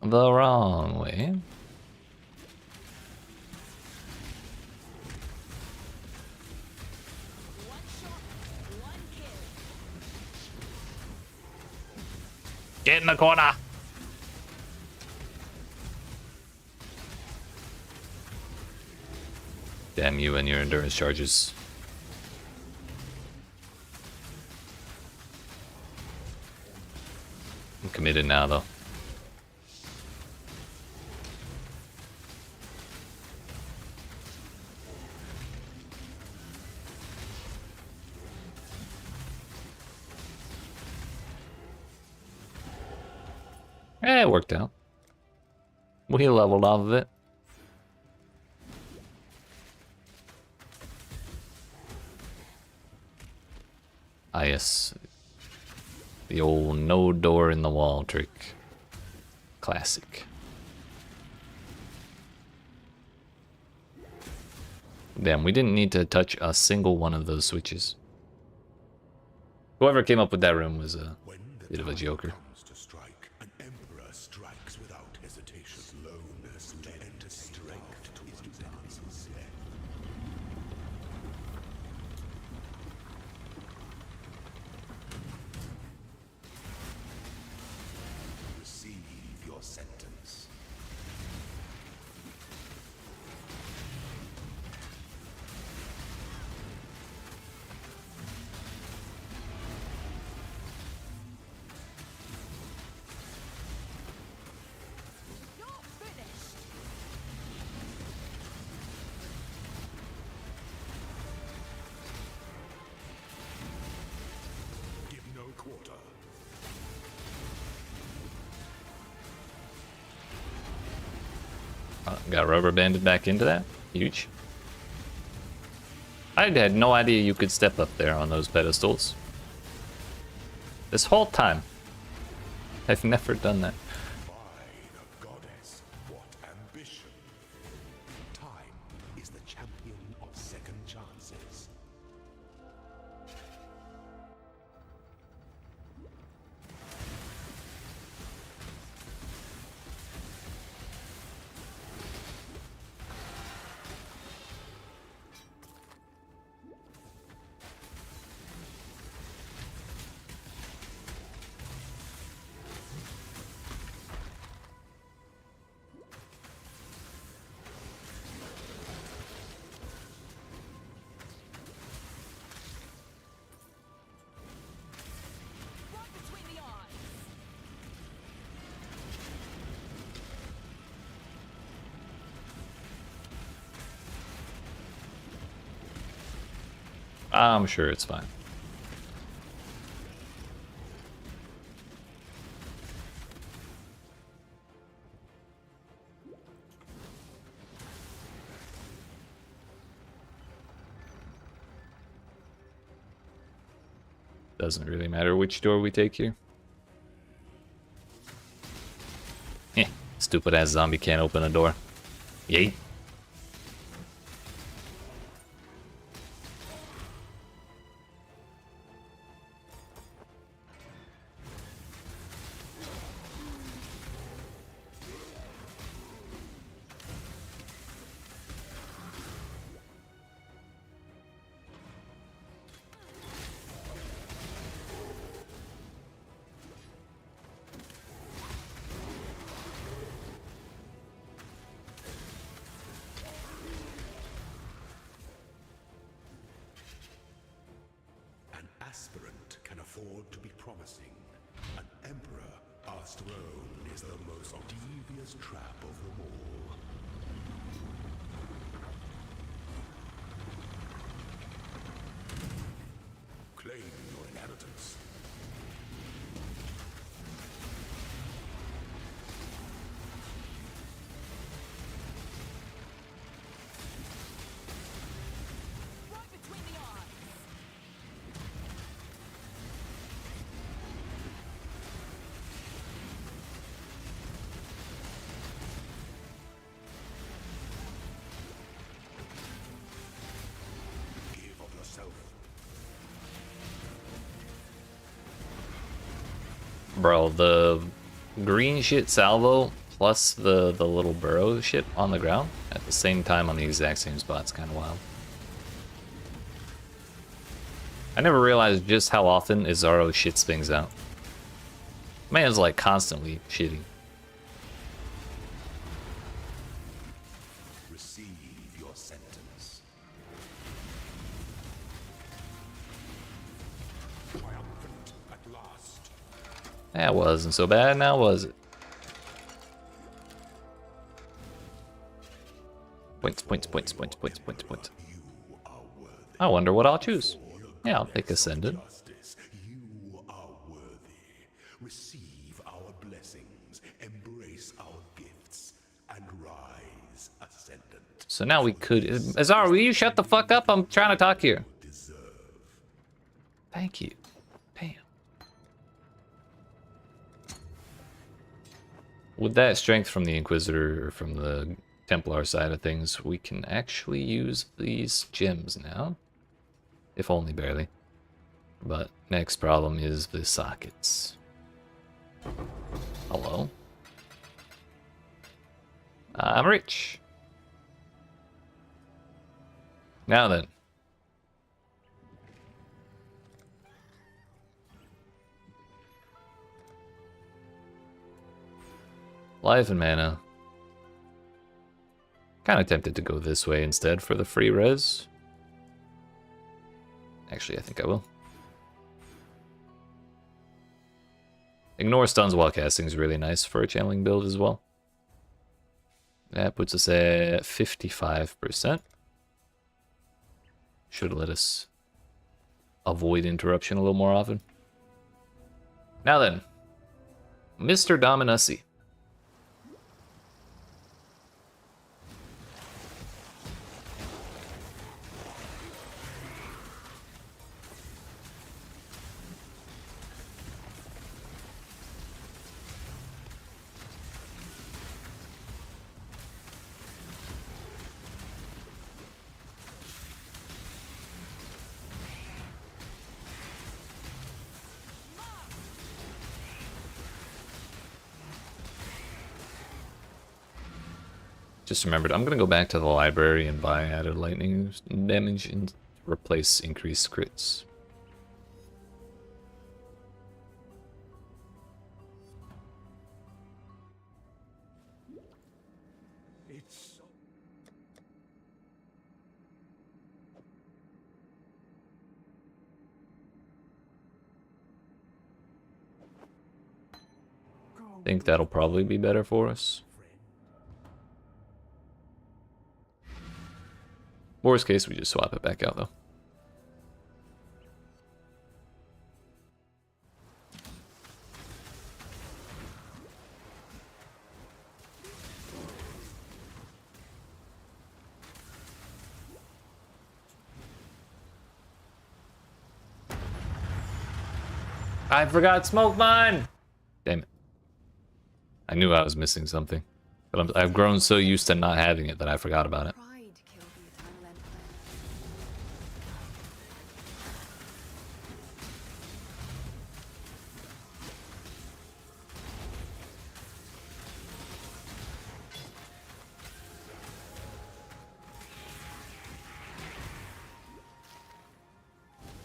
The wrong way. One shot, one kill. Get in the corner. Damn you and your endurance charges. I'm committed now, though. It worked out. We leveled off of it. Ah, yes. The old no door in the wall trick. Classic. Damn, we didn't need to touch a single one of those switches. Whoever came up with that room was a bit of a joker. To strike, an emperor strikes without hesitation. Slowness led to strength to his dances. Receive your sentence. You're finished. Give no quarter. Got rubber banded back into that. Huge. I had no idea you could step up there on those pedestals. This whole time. I've never done that. By the goddess, what ambition! Time is the champion of second chances. Right between the eyes. I'm sure it's fine. Doesn't really matter which door we take here. Heh, stupid ass zombie can't open a door. Yeet. An aspirant can afford to be promising. An emperor, asked Rome, is the most devious trap of them all. Claim your inheritance. Right between the eyes. Bro, the green shit salvo plus the little burrow shit on the ground at the same time on the exact same spot's kind of wild. I never realized just how often Izaro shits things out. Man's like constantly shitting. Receive your sentence. Triumphant at last. That wasn't so bad, now was it? Points, points, points, points, points, points, points. I wonder what I'll choose. Yeah, I'll pick Ascendant. Justice, you are worthy. Receive our blessings, embrace our gifts, and rise, Ascendant. So now we could... Azar, will you shut the fuck up? I'm trying to talk here. Thank you. Damn. With that strength from the Inquisitor, or from the Templar side of things, we can actually use these gems now. If only barely. But next problem is the sockets. Hello? I'm rich. Now then. Life and mana. Kind of tempted to go this way instead for the free res. Actually, I think I will. Ignore stuns while casting is really nice for a channeling build as well. That puts us at 55%. Should let us avoid interruption a little more often. Now then, Mr. Dominussi. Just remembered, I'm gonna go back to the library and buy added lightning damage and replace increased crits. It's Think that'll probably be better for us. Worst case, we just swap it back out though. I forgot smoke mine! Damn it. I knew I was missing something. But I've grown so used to not having it that I forgot about it. Pride killed the Eternal Empire.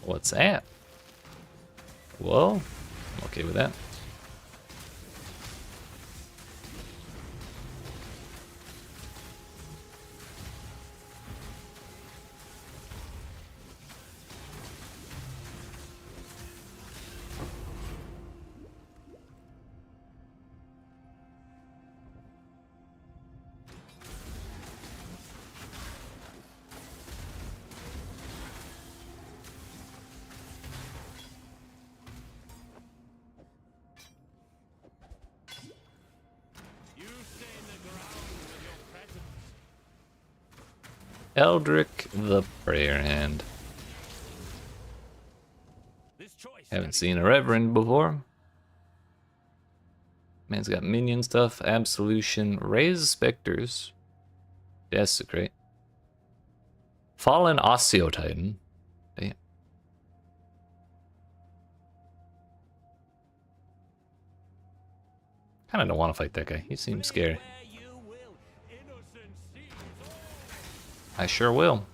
What's that? Whoa. I'm okay with that. Eldrick the Prayer Hand. Haven't seen a Reverend before. Man's got minion stuff, Absolution, Raise Specters, Desecrate, Fallen Osteotitan. Damn. Kinda don't want to fight that guy. He seems scary. I sure will.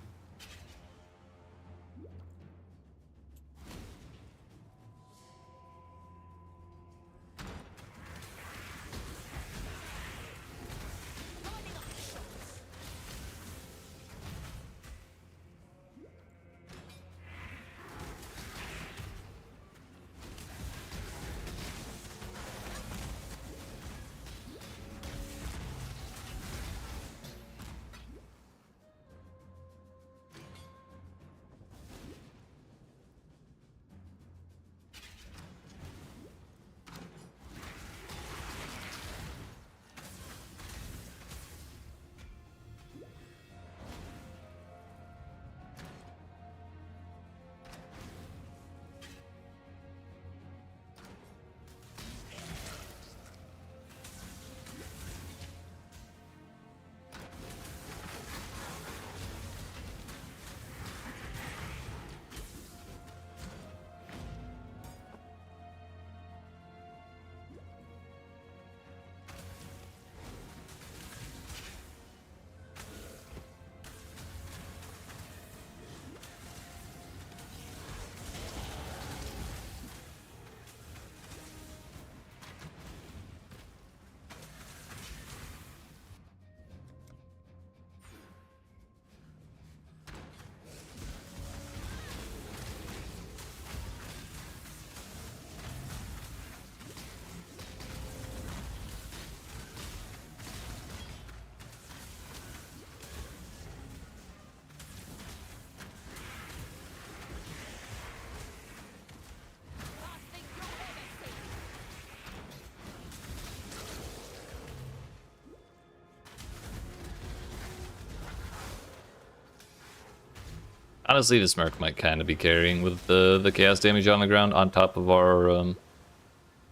Honestly, this Merc might kind of be carrying with the chaos damage on the ground on top of our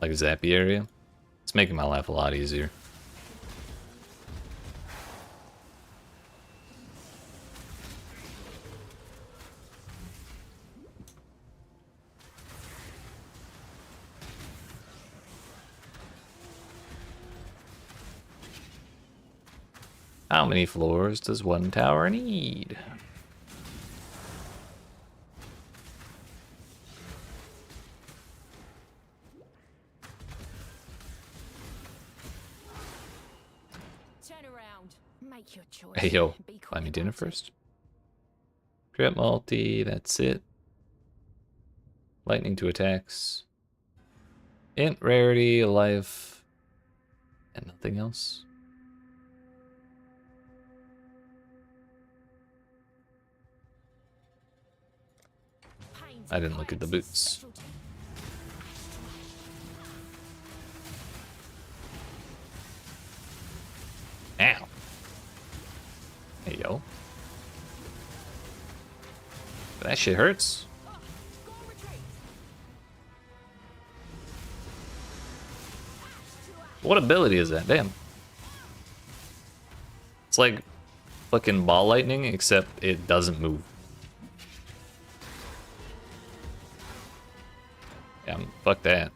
like zappy area. It's making my life a lot easier. How many floors does one tower need? Turn around. Make your choice. Hey yo, Be buy me quick dinner about it. first. Crit multi, that's it. Lightning to attacks. Int rarity, life, and nothing else. Pain's I didn't look at the Pirate's boots. specialty. Ow. Hey yo. That shit hurts. Go on retreat. What ability is that? Damn. It's like fucking ball lightning, except it doesn't move. Yeah, fuck that.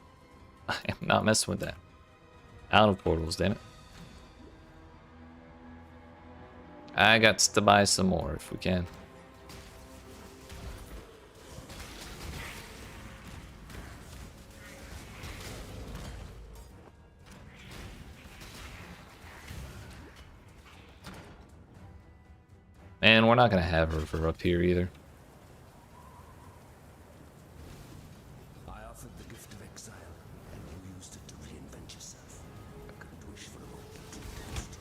I am not messing with that. Out of portals, damn it. I got to buy some more if we can. And we're not gonna have River up here either. I offered the gift of exile, and you used it to reinvent yourself. I couldn't wish for a more brutal death.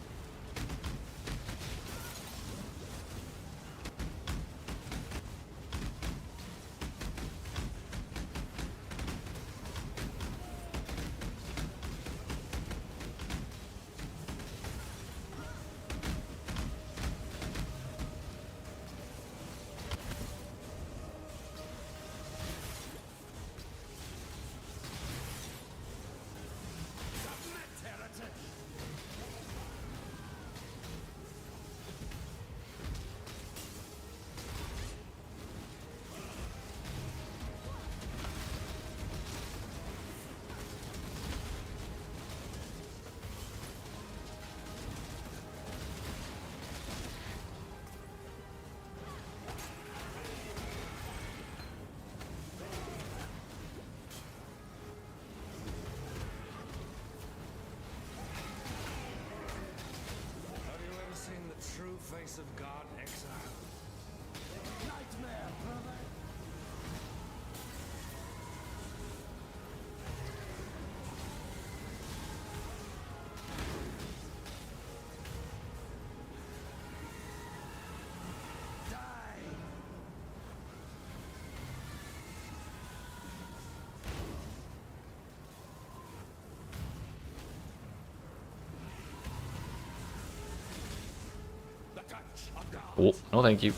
Oh, no thank you.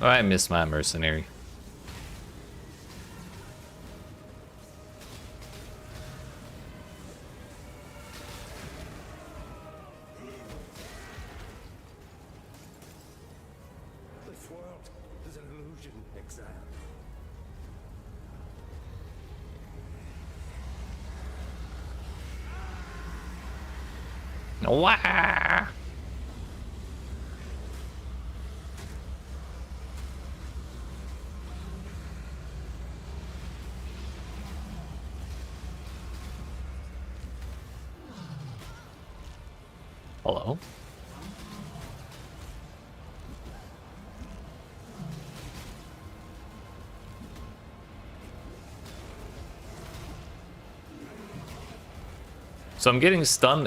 Oh, I missed my mercenary. This world is an illusion, Exile. Wah! Hello? So I'm getting stunned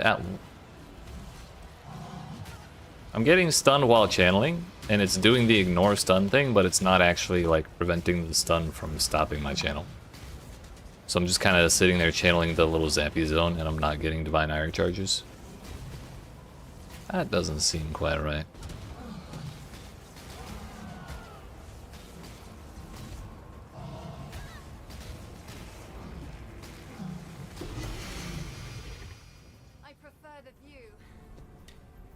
while channeling, and it's doing the ignore stun thing, but it's not actually like preventing the stun from stopping my channel. So I'm just kind of sitting there channeling the little zappy zone, and I'm not getting divine ire charges. That doesn't seem quite right. I prefer the view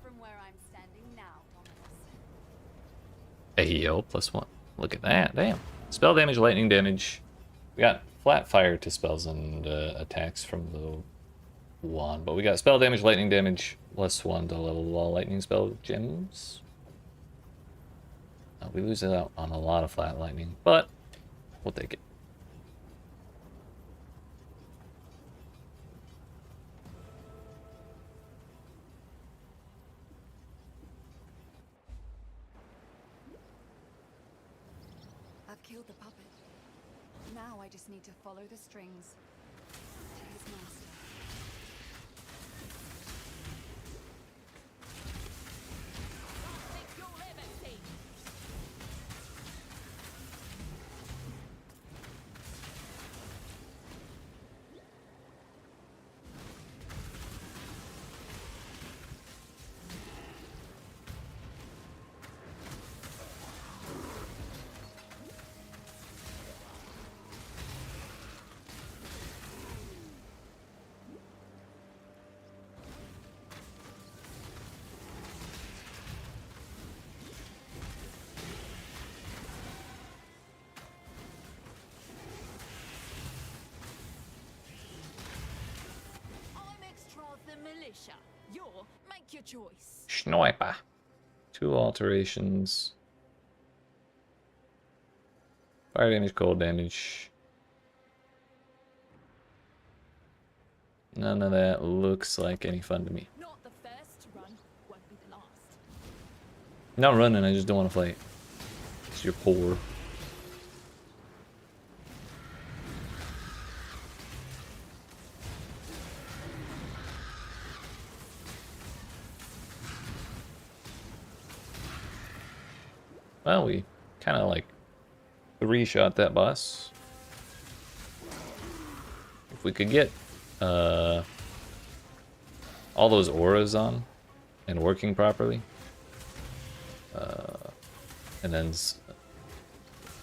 from where I'm standing now, momentous. Ayo, +1. Look at that, damn. Spell damage, lightning damage. We got flat fire to spells and attacks from the wand, but we got spell damage, lightning damage, +1 to level all lightning spell gems. We lose out on a lot of flat lightning, but we'll take it. I've killed the puppet. Now I just need to follow the strings to his master. Take your liberty. I'm extra the militia. You're make your choice. Sniper. 2 alterations. Fire damage, cold damage. None of that looks like any fun to me. Not the first to run, won't be the last. Not running, I just don't want to fight. It's your poor. Well, we kind of like 3-shot that boss. If we could get all those auras on and working properly, and then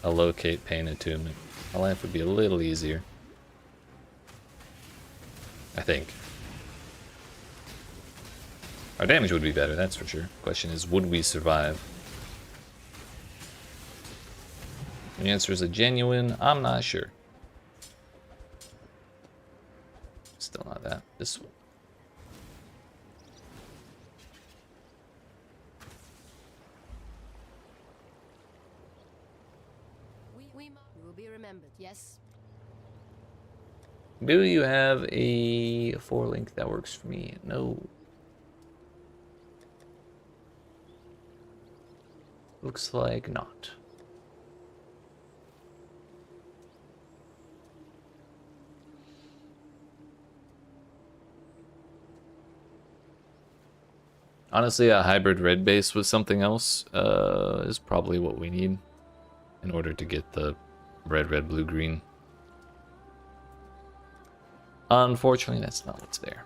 allocate pain attunement, my life would be a little easier. I think. Our damage would be better, that's for sure. Question is, would we survive? The answer is a genuine, I'm not sure. Still not that. This one. We will be remembered, yes? Do you have a 4-link that works for me? No. Looks like not. Honestly, a hybrid red base with something else is probably what we need in order to get the red, blue, green Unfortunately, that's not what's there.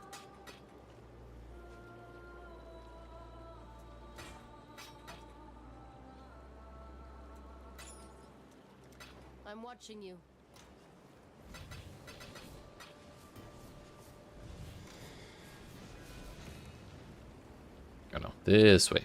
I'm watching you. Oh no, this way.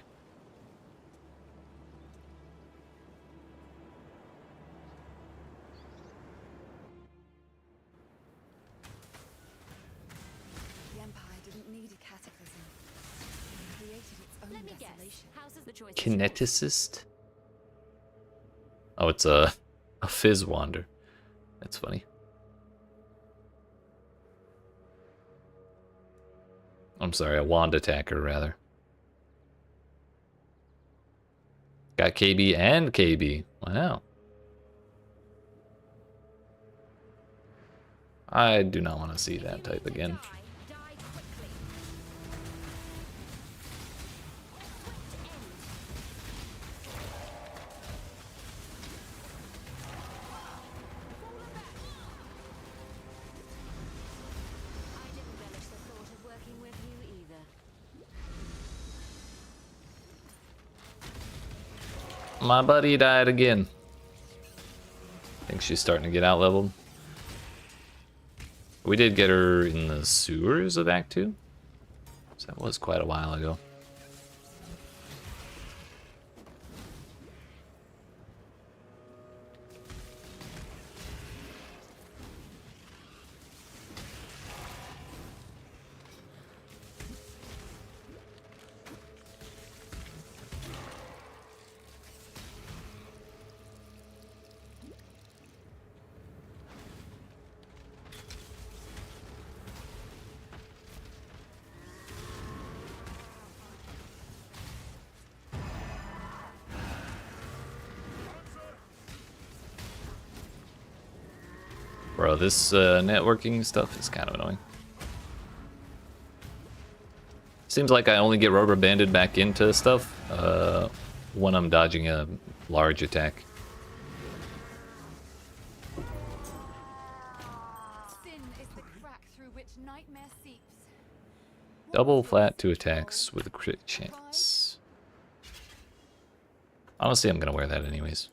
The Empire didn't need a cataclysm. It created its own Let me guess. desolation. How's the choice? Kineticist? Oh, it's a fizz wander. That's funny. I'm sorry, a wand attacker, rather. Got KB and KB. Wow. I do not want to see that type again. Die quickly. Swift end. I didn't relish the thought of working with you either. My buddy died again. I think she's starting to get out leveled. We did get her in the sewers of Act 2. So that was quite a while ago. Bro, this networking stuff is kind of annoying. Seems like I only get rubber banded back into stuff when I'm dodging a large attack. Sin is the crack through which nightmare seeps. Double flat 2 attacks with a crit chance. Honestly, I'm gonna wear that anyways.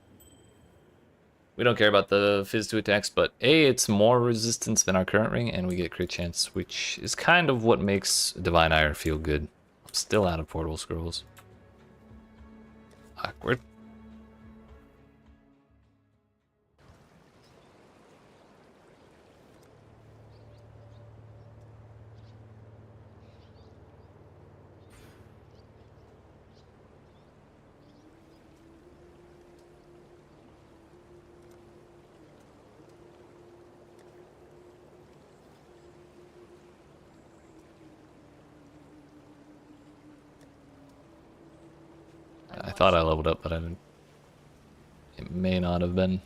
We don't care about the Fizz 2 attacks, but A, it's more resistance than our current ring, and we get crit chance, which is kind of what makes Divine Ire feel good. I'm still out of portal scrolls. Awkward. I thought I leveled up, but I didn't. It may not have been.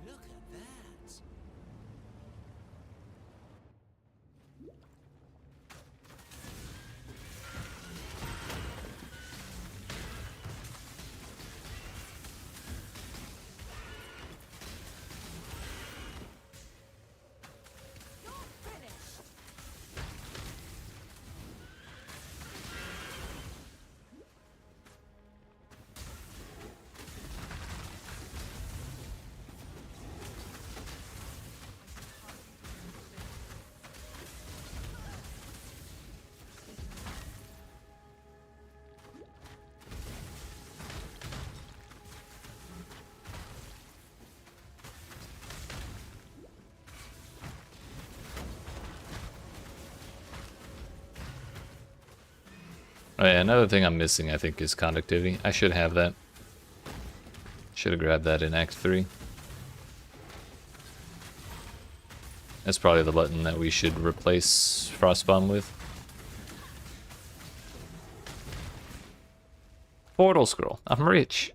Look at that. Oh yeah, another thing I'm missing, I think, is conductivity. I should have that. Should have grabbed that in Act 3. That's probably the button that we should replace Frostbomb with. Portal scroll. I'm rich.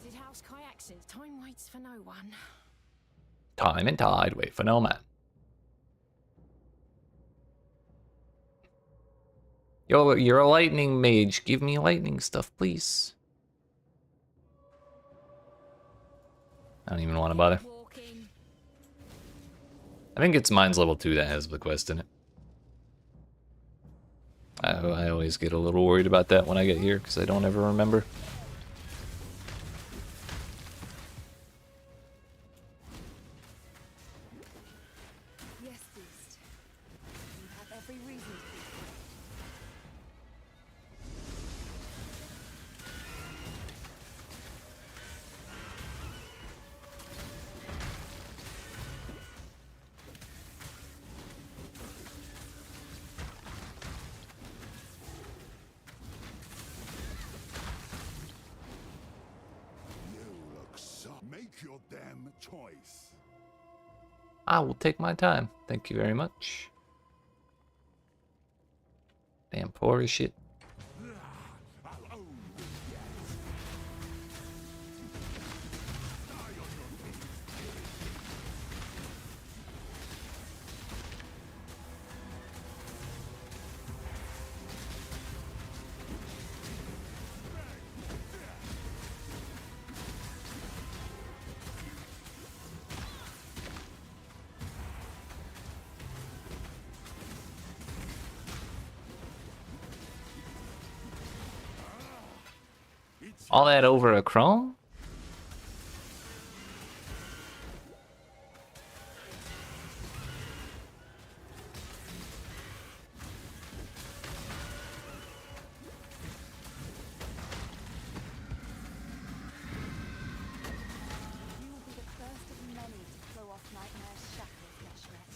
Did House Kayak relaxing. Time waits for no one. Time and tide wait for no man. Yo, you're a lightning mage. Give me lightning stuff, please. I don't even want to bother. Walking. I think it's mine's level 2 that has the quest in it. I always get a little worried about that when I get here because I don't ever remember. Yes, Beast. You have every reason to be. You look so. Make your damn choice. I will take my time. Thank you very much. Damn poor as shit. I'll own you yet. Die on your feet. All that over a chrome? You will be the first of many to throw off Nightmare's shackles, Neshret.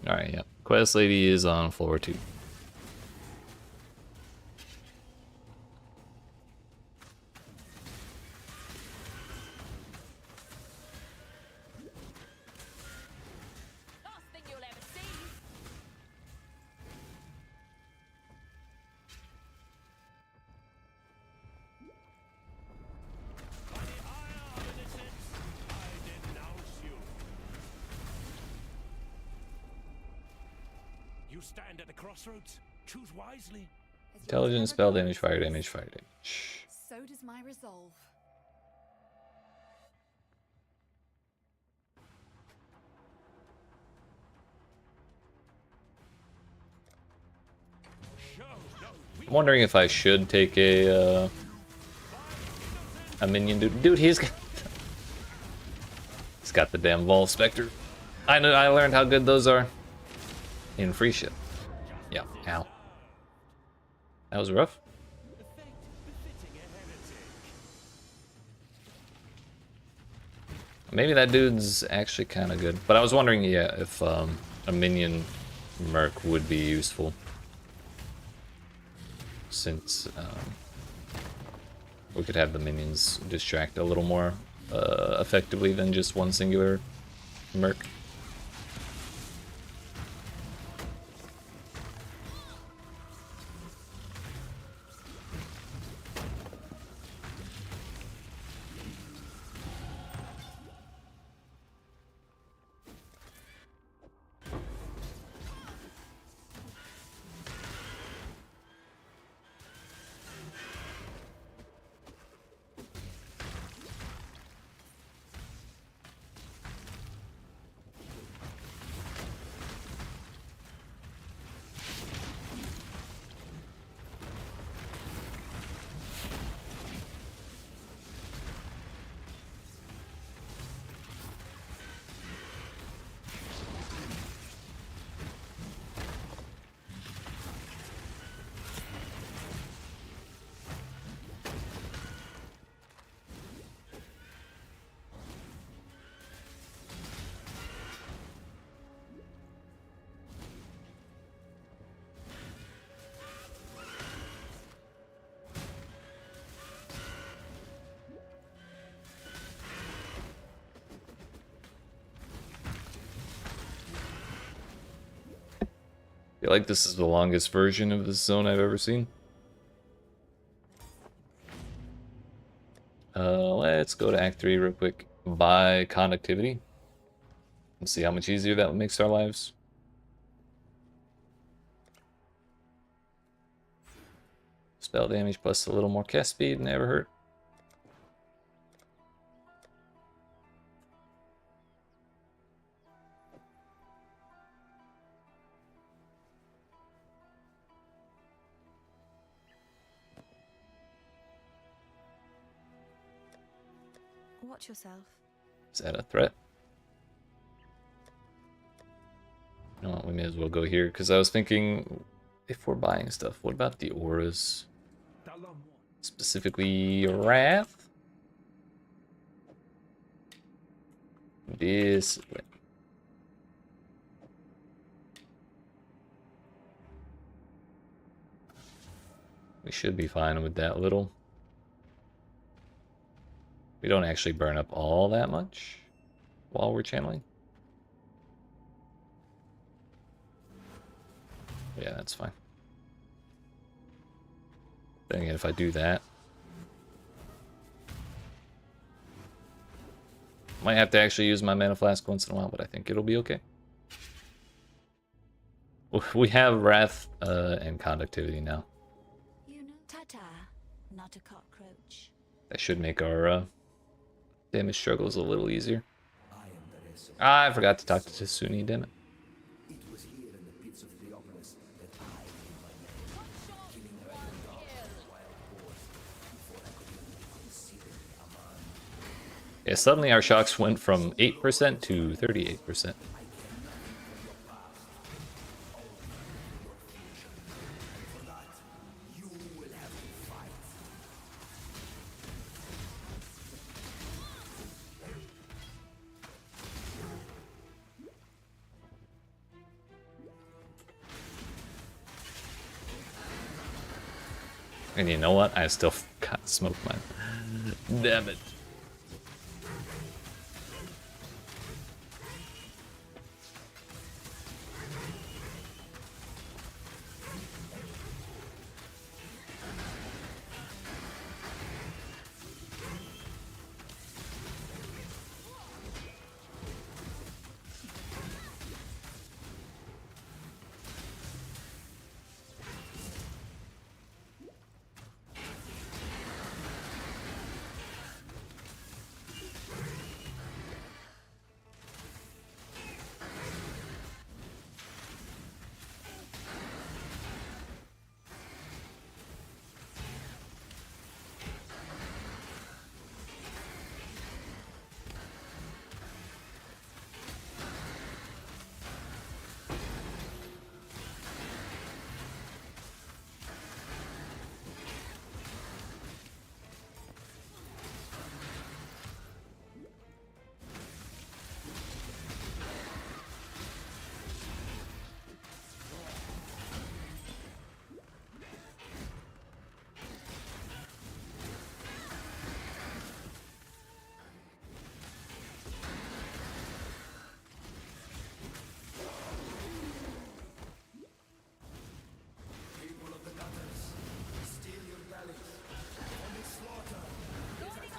Alright, yeah. Quest lady is on floor 2. Last thing you'll ever see. By the ire of innocence, I denounce you. You stand at the crossroads. Choose wisely. As your Intelligence, terror spell grows, damage, fire damage, fire damage. so does my resolve. Show no I'm wondering if I should take a minion dude. Dude, he's got the damn Vol Spectre. I know. I learned how good those are in free shit. Yeah. Ow. That was rough. fate befitting a heretic. Maybe that dude's actually kind of good. But I was wondering, yeah, if a minion merc would be useful. Since we could have the minions distract a little more effectively than just one singular merc. feel like this is the longest version of this zone I've ever seen. Let's go to Act 3 real quick. Buy conductivity. Let's see how much easier that makes our lives. Spell damage plus a little more cast speed, never hurt. Watch yourself. Is that a threat? You know what, we may as well go here, because I was thinking, if we're buying stuff, what about the auras? Specifically, Wrath? Discipline. We should be fine with that little. We don't actually burn up all that much while we're channeling. Yeah, that's fine. Then again, if I do that, might have to actually use my mana flask once in a while, but I think it'll be okay. We have Wrath and Conductivity now. You know, ta-ta, not a cockroach. That should make our damage struggles a little easier. I forgot to talk to Tsuni, damn it. It was here in the pits of Theopolis that I made my name, killing random dogs and wild boars before I could even be considered a man. Yeah, suddenly our shocks went from 8% to 38%. And you know what? I still got smoked, man. Damn it.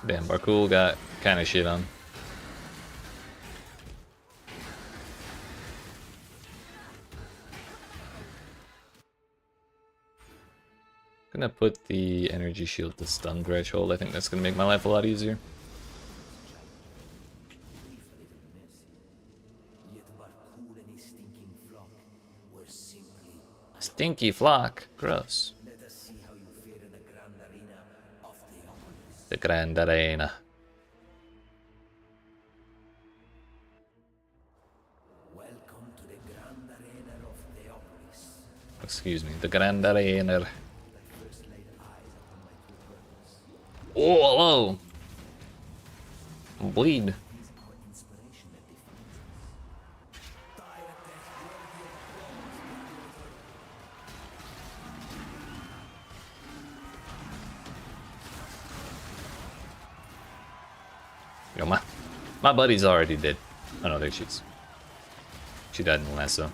Damn, Barcool got kind of shit on. Gonna put the energy shield to stun threshold. I think that's gonna make my life a lot easier. Stinky flock, gross. Let us see how you fare in the grand arena of Theopolis. The Grand Arena. Welcome to the grand arena of Theopolis. Excuse me, the Grand Arena. Oh, hello! Bleed. Yo, my buddy's already dead. Oh no, there she is. She died in the lasso.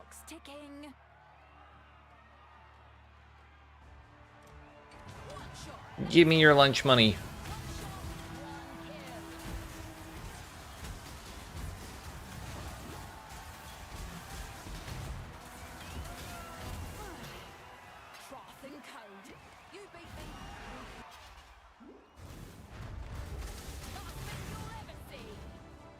clock's ticking. Give me your lunch money. Froth and code. You beat me. Not a thing you'll ever see.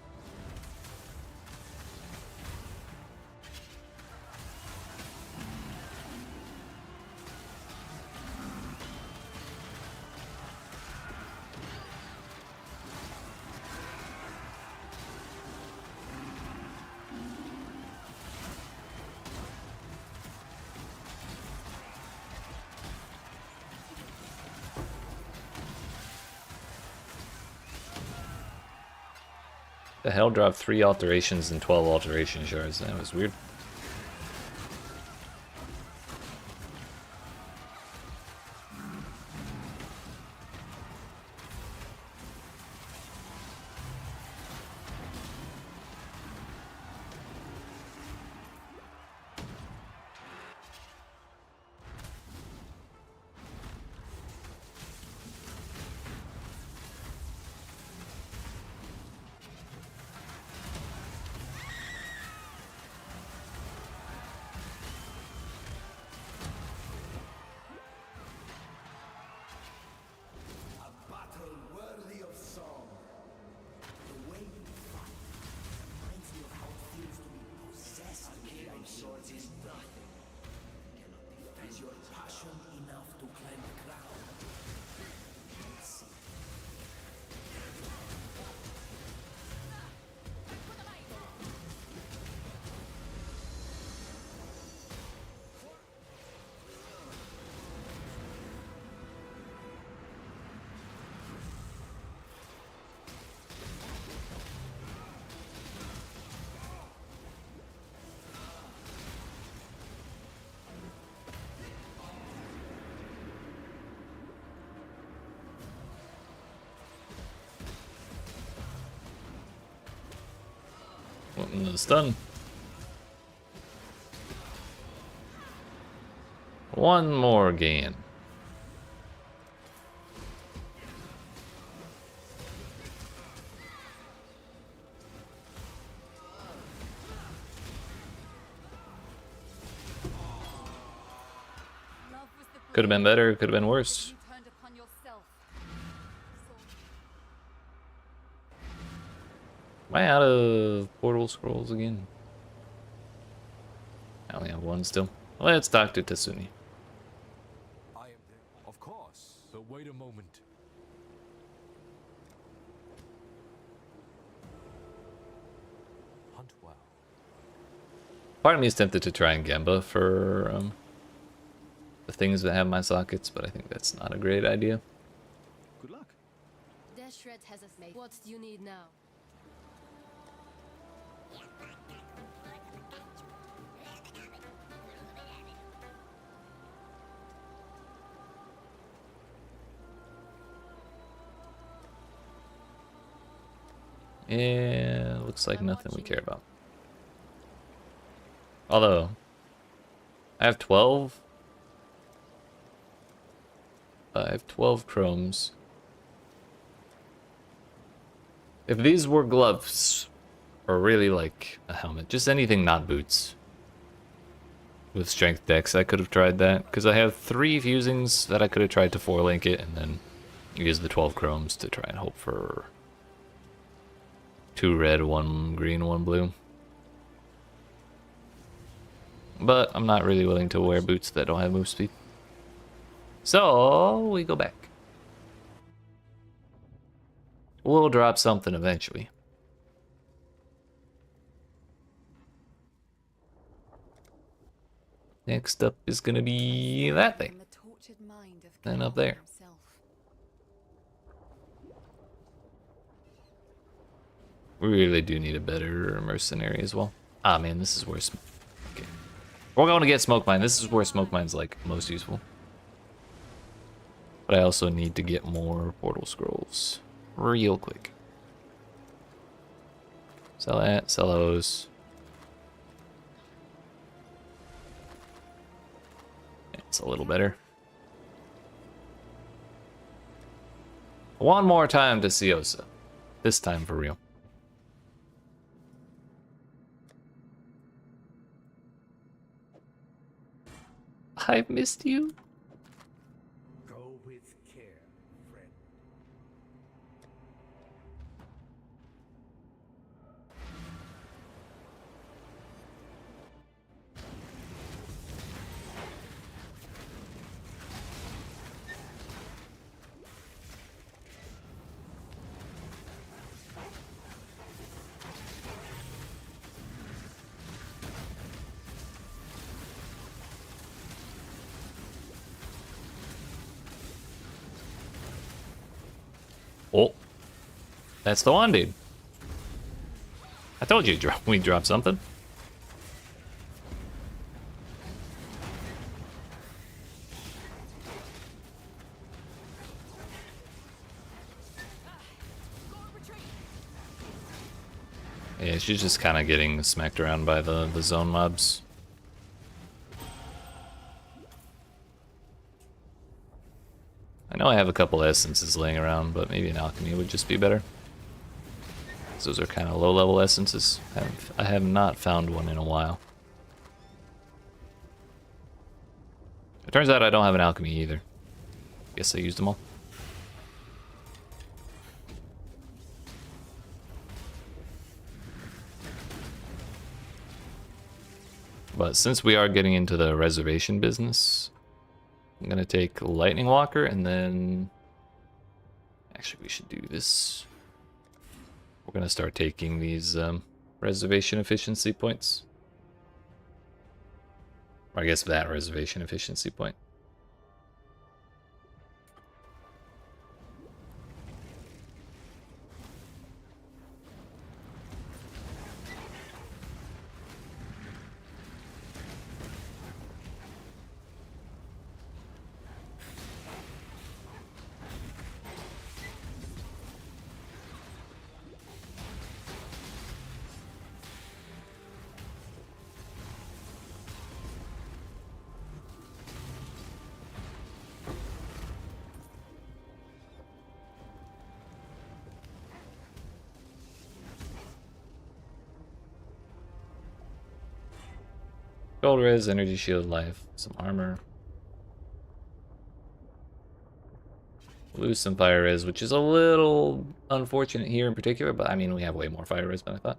The hell dropped 3 alterations and 12 alteration shards. That was weird. A battle worthy of song. The way you fight reminds me of how it feels to be possessed. A killing swords is nothing. Is your passion enough to climb the crown? Let's see. The stun. One more gain. Could have been better, could have been worse. You turned upon yourself. Am I out of portal scrolls again? I only have one still. Let's talk to Tasuni. I am there. Of course. But wait a moment. Hunt well. Part of me is tempted to try and Gamba for the things that have my sockets, but I think that's not a great idea. Good luck. Deshret has us made. What do you need now? Yeah, looks like nothing we care about. Although, I have 12. I have 12 chromes. If these were gloves, or really like a helmet, just anything not boots, with strength decks, I could have tried that. Because I have 3 fusings that I could have tried to 4-link it, and then use the 12 chromes to try and hope for 2 red, 1 green, 1 blue. But I'm not really willing to wear boots that don't have move speed. So we go back. We'll drop something eventually. Next up is gonna be that thing. And up there. We really do need a better mercenary as well. Ah man, this is where okay. We're going to get smoke mine. This is where smoke mine's like most useful. But I also need to get more portal scrolls real quick. Sell that, sell those. That's a little better. One more time to Siosa. This time for real. I've missed you. Go with care, friend. Oh, that's the one, dude. I told you we'd drop something. Yeah, she's just kind of getting smacked around by the zone mobs. I know I have a couple essences laying around, but maybe an alchemy would just be better. Those are kind of low-level essences. I have not found one in a while. It turns out I don't have an alchemy either. Guess I used them all. But since we are getting into the reservation business, I'm gonna take Lightning Walker and then... Actually, we should do this. We're gonna start taking these reservation efficiency points. Or I guess that reservation efficiency point. Gold res, energy shield, life, some armor. Lose some fire res, which is a little unfortunate here in particular, but I mean, we have way more fire res than I thought.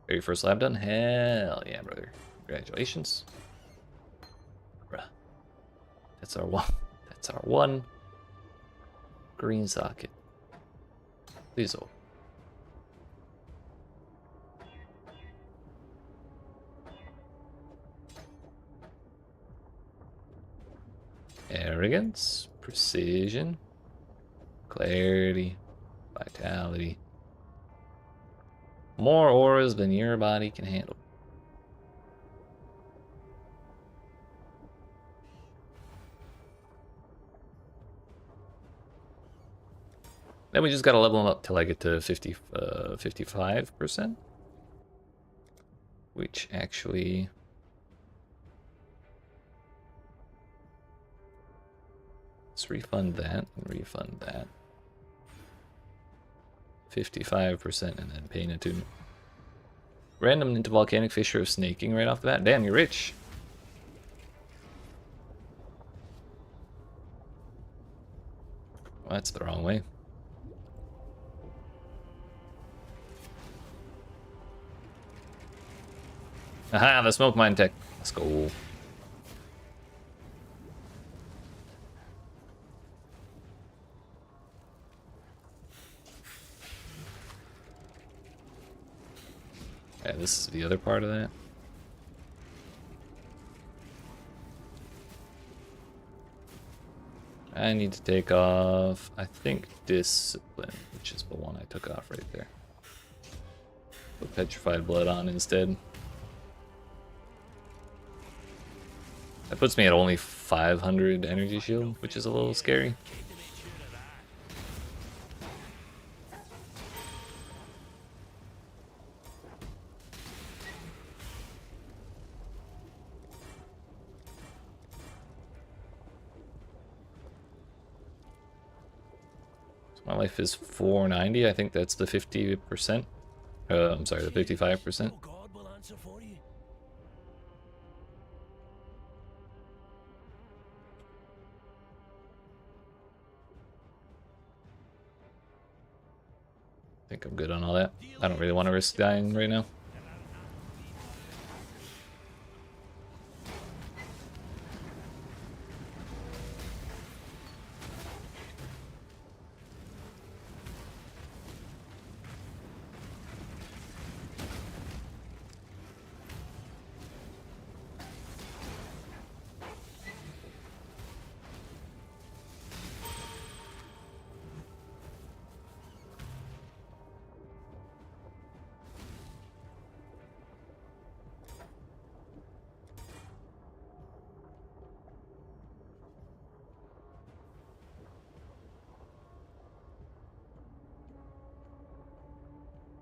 Very first lab done? Hell yeah, brother. Congratulations. Bruh. That's our one. That's our one green socket. Please hold. Arrogance, precision, clarity, vitality. More auras than your body can handle. Then we just gotta level them up till I get to 55%. Which actually... Let's refund that and refund that. 55% and then paying attunement. Random into volcanic fissure of snaking right off the bat. Damn, you're rich. Well, that's the wrong way. Aha, the smoke mine tech. Let's go. Yeah, this is the other part of that. I need to take off, I think, Discipline, which is the one I took off right there. Put Petrified Blood on instead. That puts me at only 500 energy shield, which is a little scary. My life is 490. I think that's the 50%. I'm sorry, the 55%. God will answer for you. I think I'm good on all that. I don't really want to risk dying right now.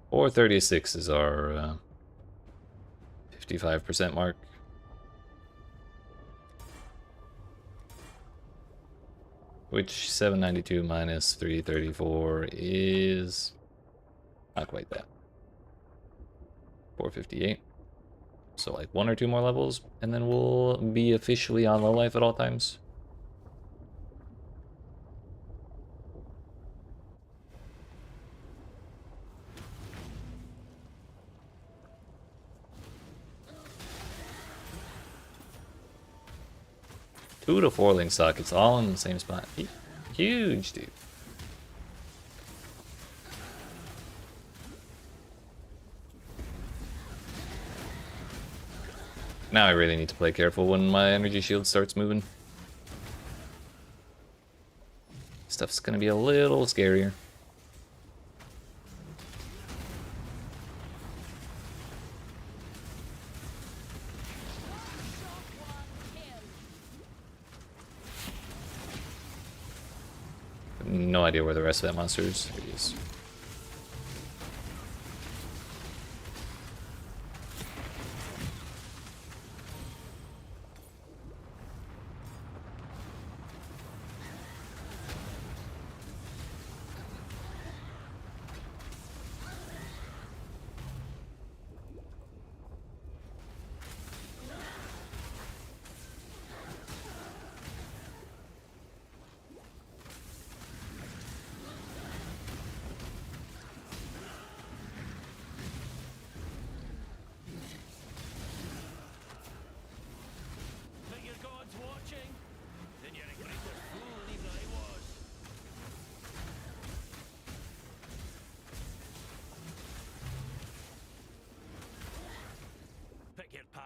Or 36 is our 55% mark. Which 792 minus 334 is not quite that. 458. So like 1 or 2 more levels, and then we'll be officially on low life at all times. Two to 4 link sockets all in the same spot. Huge, dude. Now I really need to play careful when my energy shield starts moving. Stuff's gonna be a little scarier. No idea where the rest of that monster is. Here he is.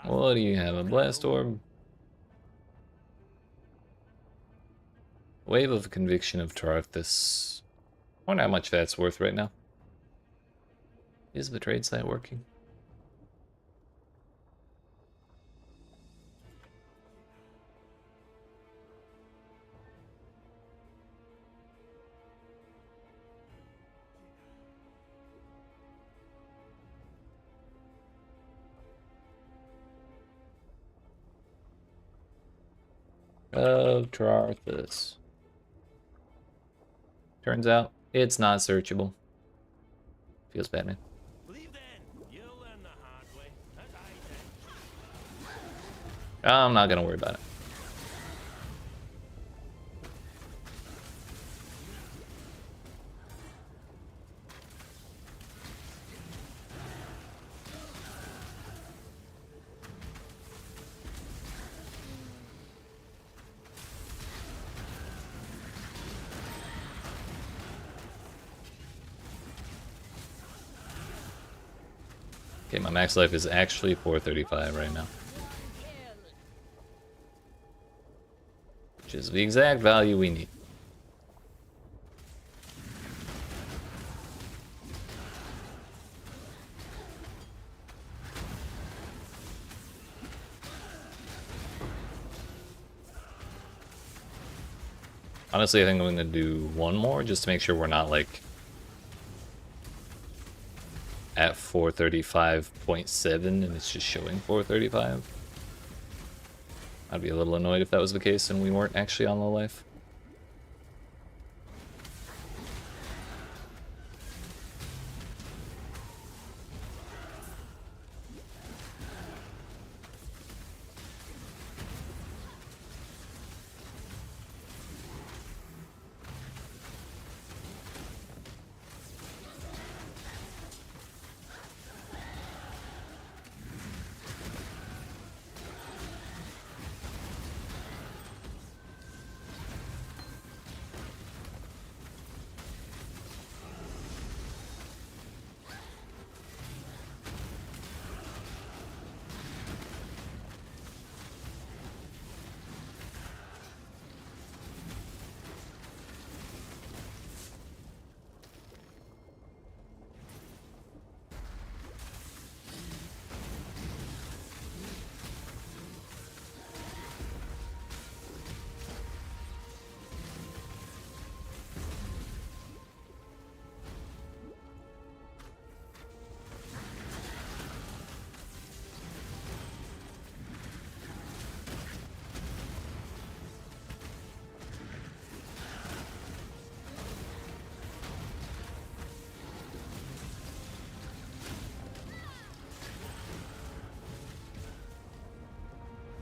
What do you have? A blast orb? Wave of Conviction of Tarthus. I wonder how much that's worth right now. Is the trade site working? Of Tarthus. Turns out it's not searchable. Feels bad, man. I'm not gonna worry about it. Okay, my max life is actually 435 right now. Which is the exact value we need. Honestly, I think I'm going to do one more just to make sure we're not like at 435.7 and it's just showing 435. I'd be a little annoyed if that was the case and we weren't actually on low life.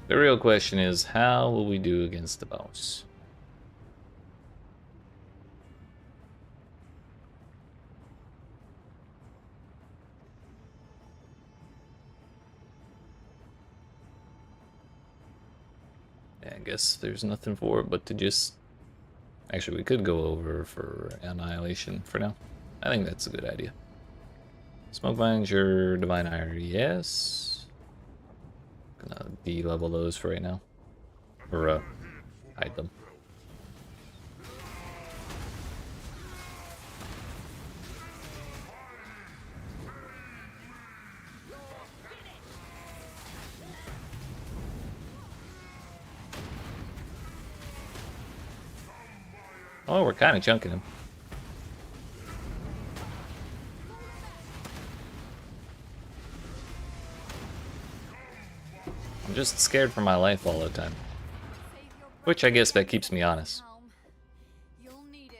The real question is, how will we do against the boss? Yeah, I guess there's nothing for it but to just... Actually, we could go over for Annihilation for now. I think that's a good idea. Smoke Vines, your Divine Ire, yes. Gonna de-level those for right now. Or, hide them. Oh, we're kind of chunking him. I'm just scared for my life all the time. Which I guess that keeps me honest. You'll need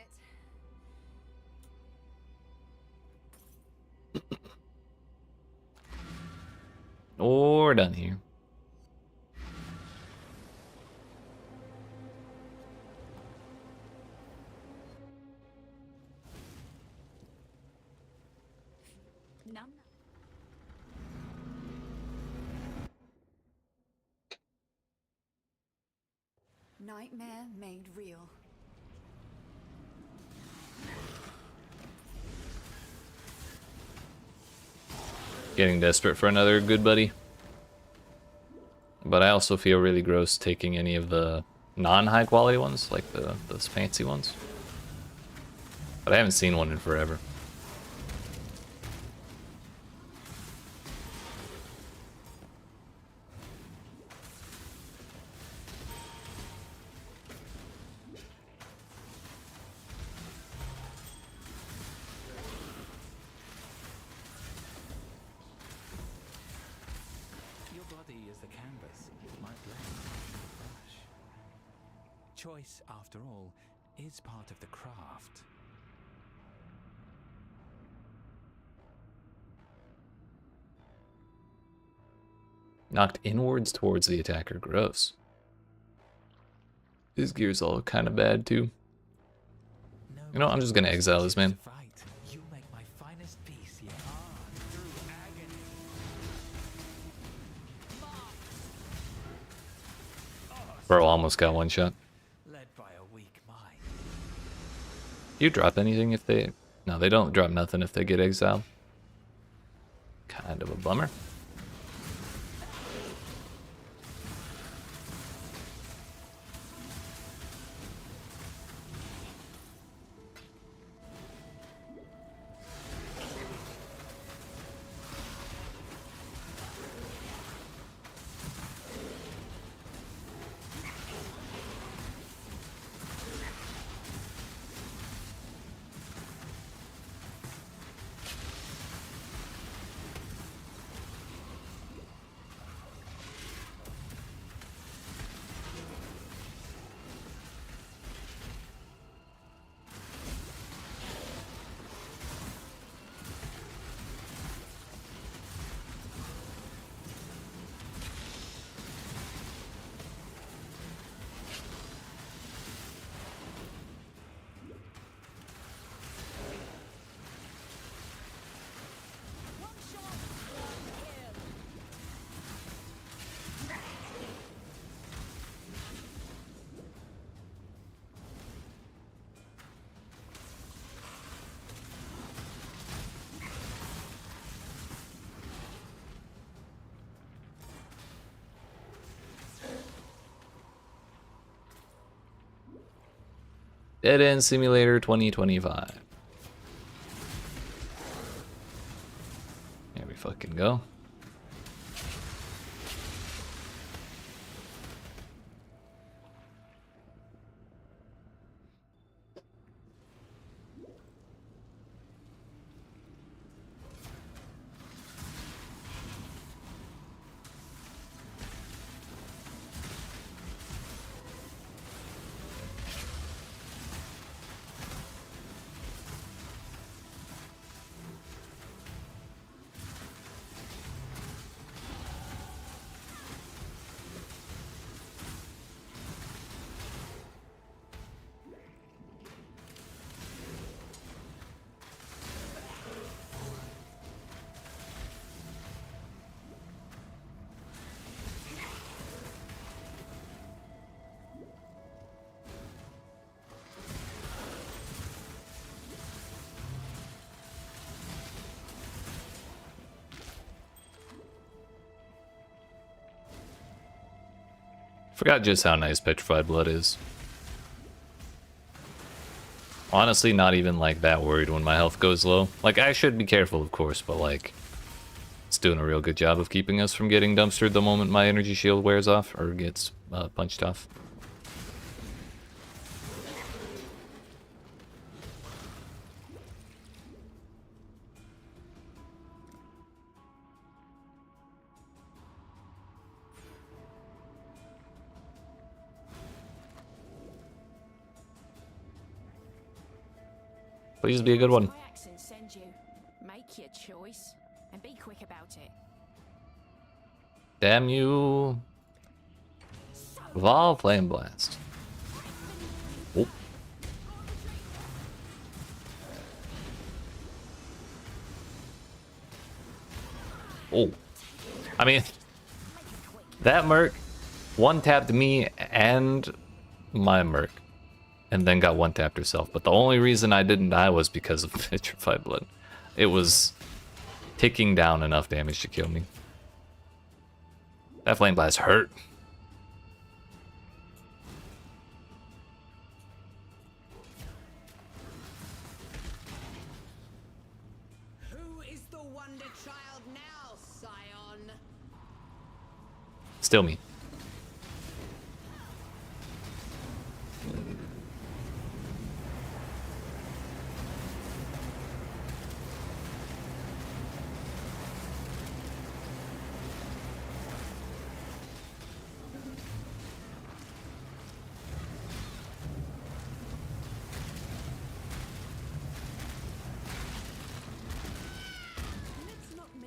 it. We're done here. None. Nightmare made real. Getting desperate for another good buddy. But I also feel really gross taking any of the non-high quality ones, like those fancy ones. But I haven't seen one in forever. Your body is the canvas. My blade is the brush. Choice, after all, is part of the craft. Knocked inwards towards the attacker. Gross. His gear's all kind of bad too. You know, I'm just gonna exile this man. You make my finest piece yet. Through agony. Bro almost got one shot. Led by a weak mind. Do you drop anything if they... No, they don't drop nothing if they get exiled. Kind of a bummer. Dead End Simulator 2025. Here we fucking go. Forgot just how nice Petrified Blood is. Honestly, not even like that worried when my health goes low. Like, I should be careful, of course, but like, it's doing a real good job of keeping us from getting dumpstered the moment my energy shield wears off or gets punched off. Please be a good one. My accent sends you. Make your choice and be quick about it. Damn you. Vol Flame Blast. Oh. Oh. I mean, that Merc one-tapped me and my Merc. And then got one-tapped herself. But the only reason I didn't die was because of Petrified Blood. It was ticking down enough damage to kill me. That Flame Blast hurt. Who is the wonder child now, Scion? Still me.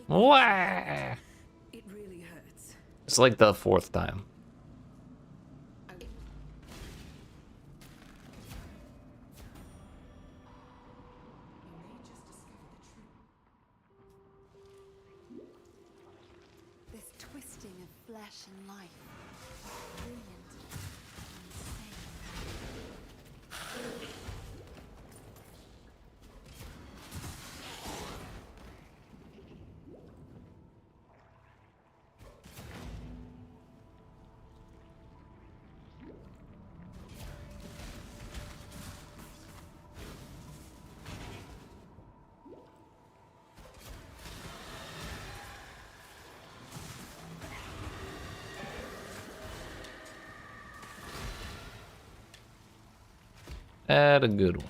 Wah! It really hurts. It's like the 4th time. This twisting of flesh and life. Brilliant. Insane. Add a good one.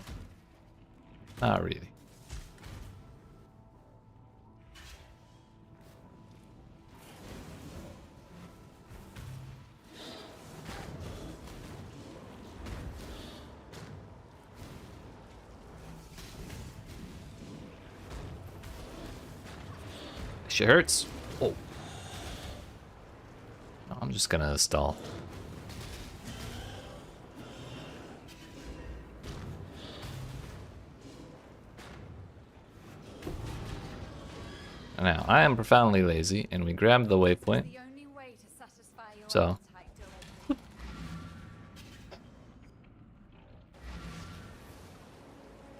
Not really. She hurts. Oh. I'm just gonna stall. Now, I am profoundly lazy, and we grabbed the waypoint. The only way to satisfy your So. appetite, Dylan.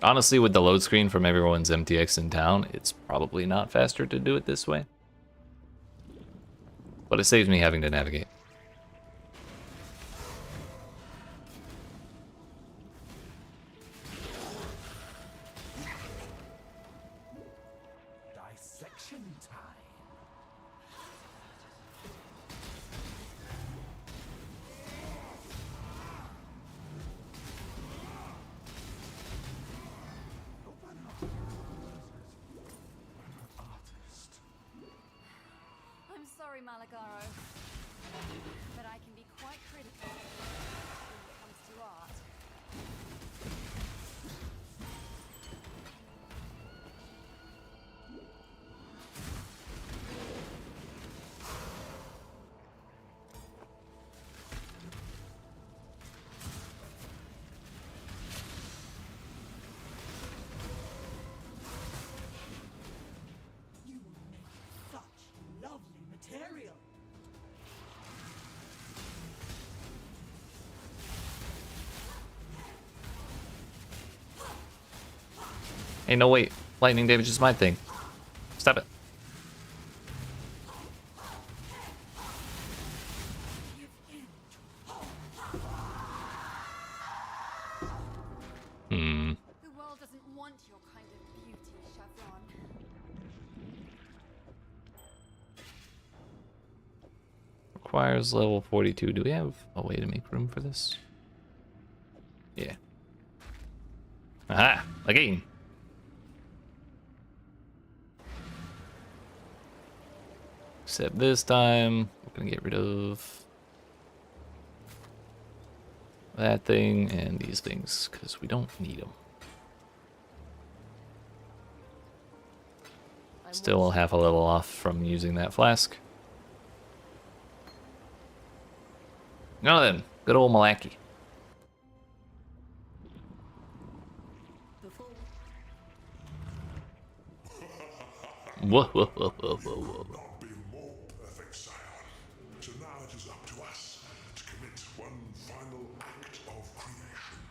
Honestly, with the load screen from everyone's MTX in town, it's probably not faster to do it this way. But it saves me having to navigate. Dissection time. Artist. I'm sorry, Malagaro, but I can be quite critical when it comes to art. You will make such lovely material. Hey, no wait. Lightning damage is my thing. Stop it. Give in to Hmm. The world doesn't want your kind of beauty, Chevron. Requires level 42. Do we have a way to make room for this? Yeah. Aha! Again! Except this time, we're gonna get rid of that thing and these things, because we don't need them. Still half a level off from using that flask. Now then, good old Malaki. Whoa, whoa, whoa, whoa, whoa, whoa. Not be more perfect, sire. So now it is up to us to commit one final act of creation.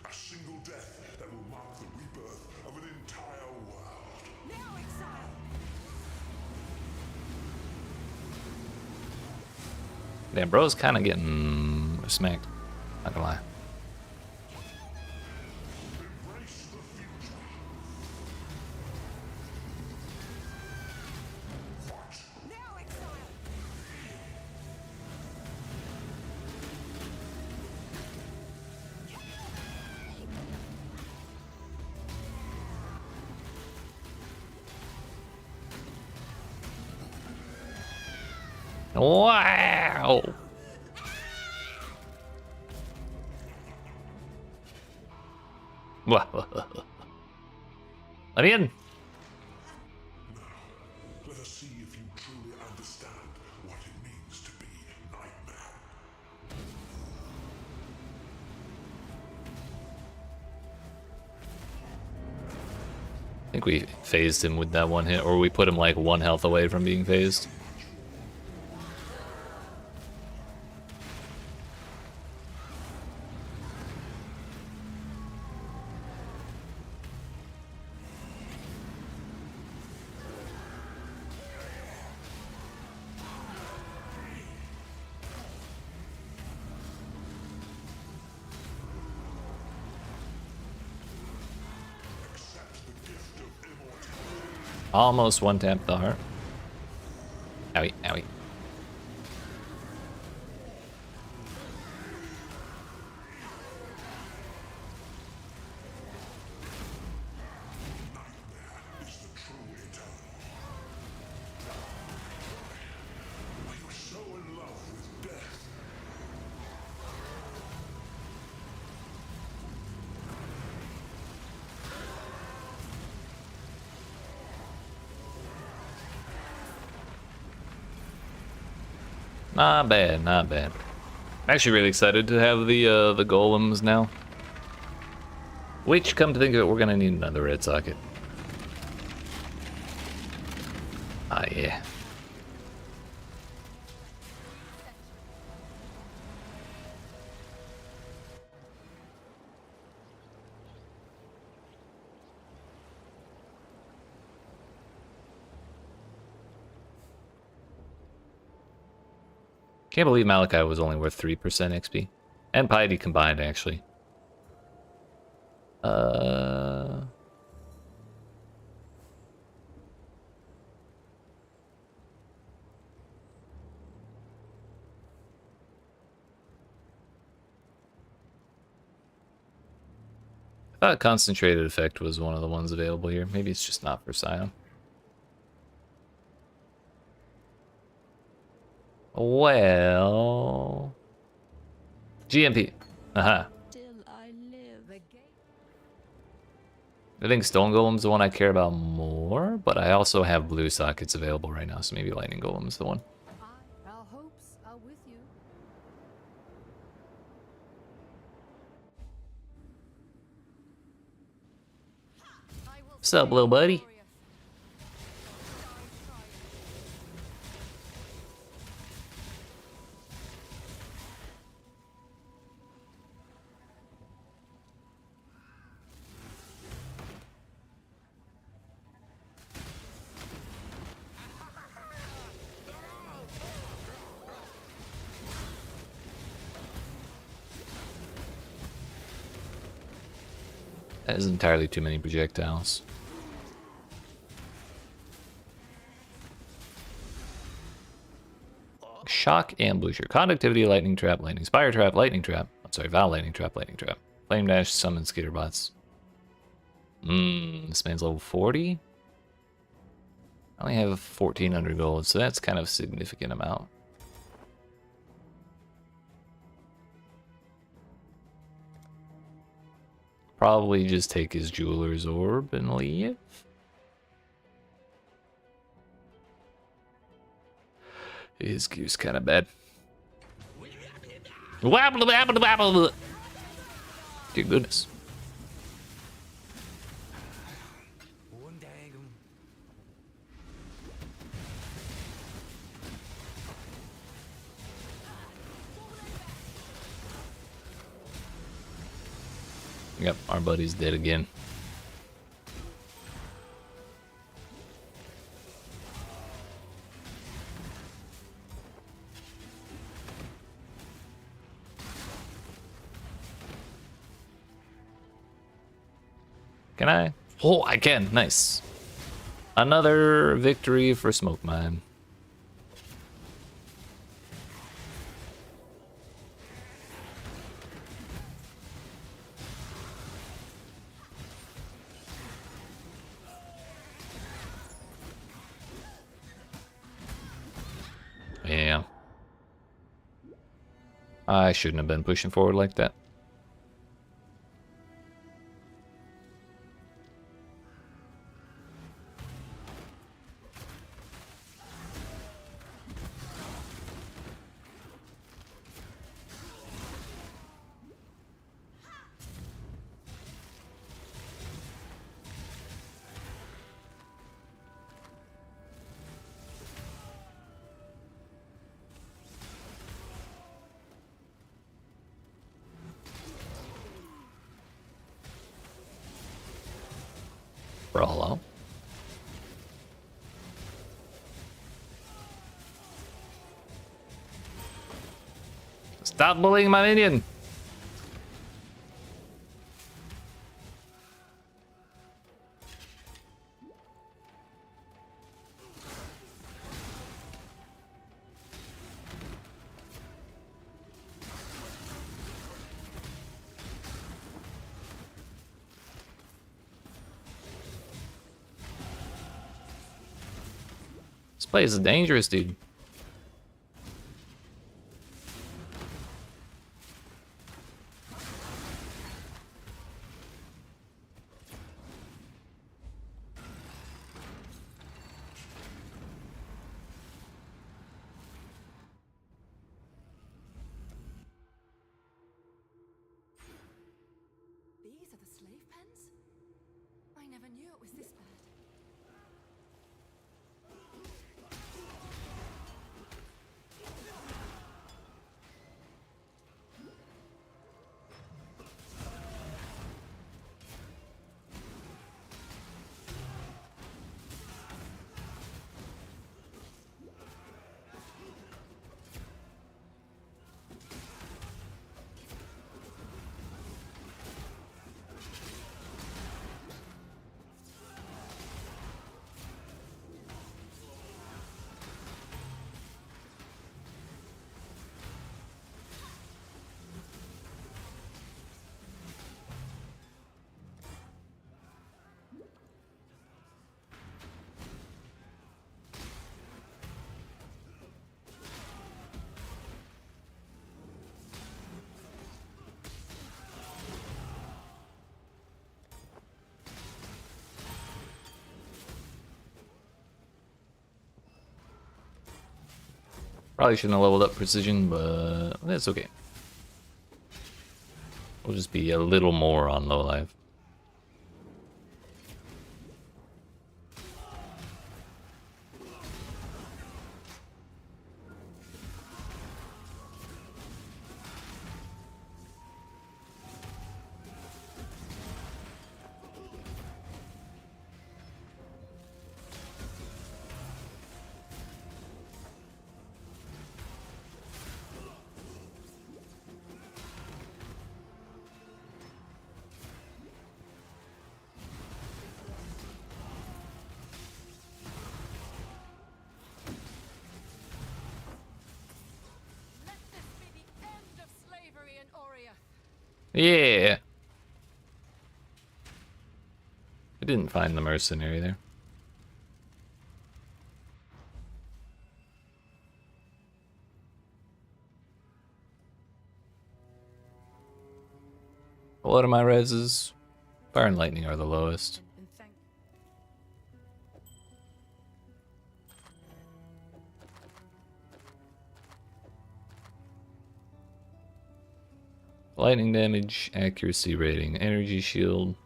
A single death that will mark the rebirth of an entire world. Now, Exile! Damn, bro's kind of getting smacked. Not gonna lie. Embrace the future. Now, Exile! Wow! Let me in. Let us see if you truly understand what it means to be Nightmare. I think we phased him with that one hit, or we put him like 1 health away from being phased. Almost one tap the heart. Owie, owie. Is the true eternal. Are you so in love with death? Not bad, not bad. I'm actually really excited to have the golems now. Which, come to think of it, we're gonna need another red socket. Ah, yeah. Can't believe Malachi was only worth 3% XP. And Piety combined, actually. I thought Concentrated Effect was one of the ones available here. Maybe it's just not for Scion. Well... GMP. Aha. Still I live. I think Stone Golem's the one I care about more, but I also have blue sockets available right now, so maybe Lightning Golem's the one. Our hopes are with you. What's up, little buddy? That is entirely too many projectiles. Shock, ambusher, conductivity, lightning trap, lightning spire trap, lightning trap. I'm sorry, Val lightning trap, lightning trap. Flame dash, summon skitterbots. This man's level 40. I only have 1400 gold, so that's kind of a significant amount. Probably just take his jeweler's orb and leave. His queue's kind of bad. Wabble, wabble, wabble. Dear goodness. Yep, our buddy's dead again. Can I? Oh, I can. Nice. Another victory for Smoke Mine. Yeah. I shouldn't have been pushing forward like that. Brawlo. Stop bullying my minion. This place is dangerous, dude. These are the slave pens? I never knew it was this bad. Probably shouldn't have leveled up precision, but that's okay. We'll just be a little more on low life. Yeah. I didn't find the mercenary there. What are my reses? Fire and lightning are the lowest. And thank Lightning damage, accuracy rating, energy shield,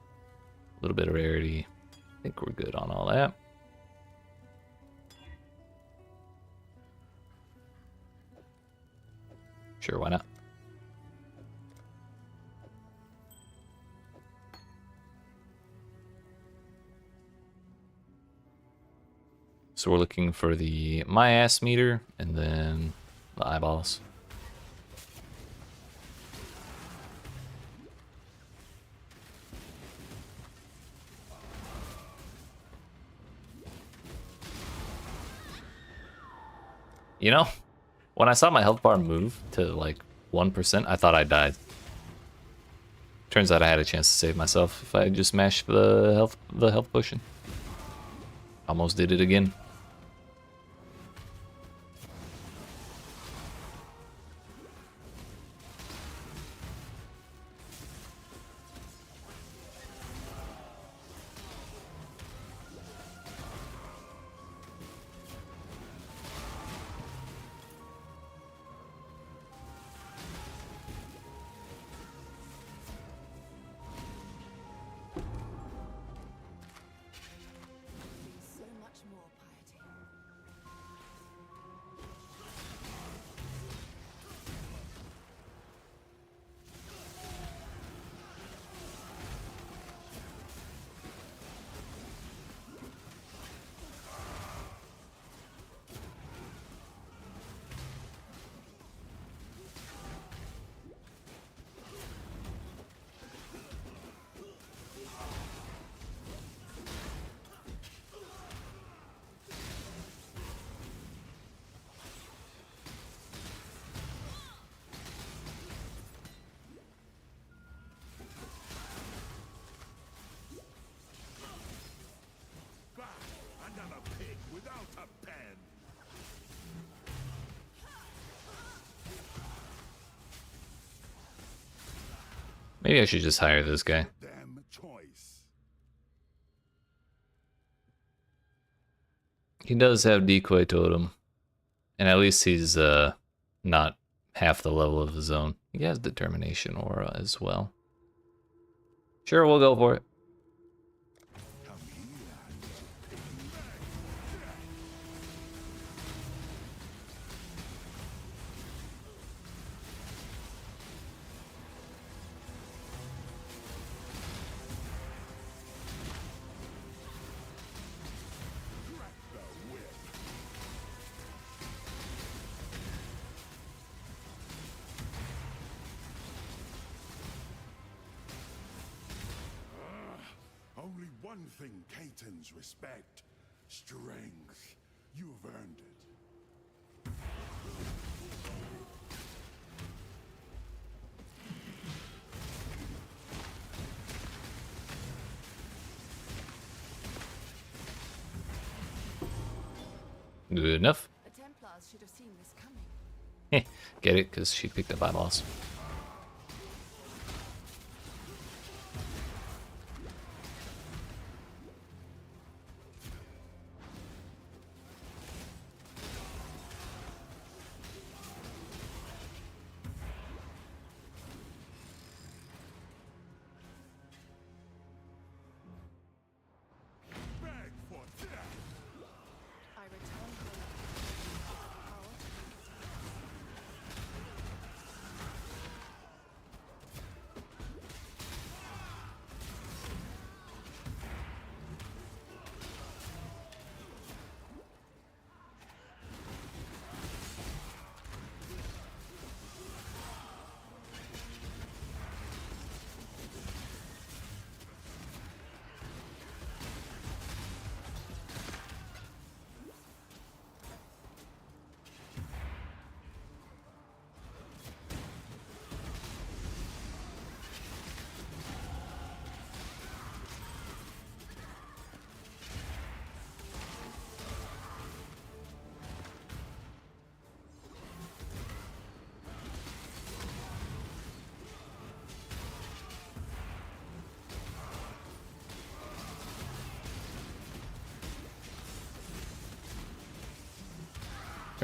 a little bit of rarity. I think we're good on all that. Sure, why not? So we're looking for the my ass meter and then the eyeballs. You know, when I saw my health bar move to like 1%, I thought I died. Turns out I had a chance to save myself if I just mashed the health potion. Almost did it again. so much more piety. Another pig without a pen. Maybe I should just hire this guy. Damn choice. He does have decoy totem. And at least he's not half the level of his own. He has determination aura as well. Sure, we'll go for it. Come here. Crack the whip. Only one thing Caitans respect. Strength. You've earned it. Good enough. The Templars should have seen this coming. Get it? Because she picked up eyeballs. Beg for death. I return home. Power to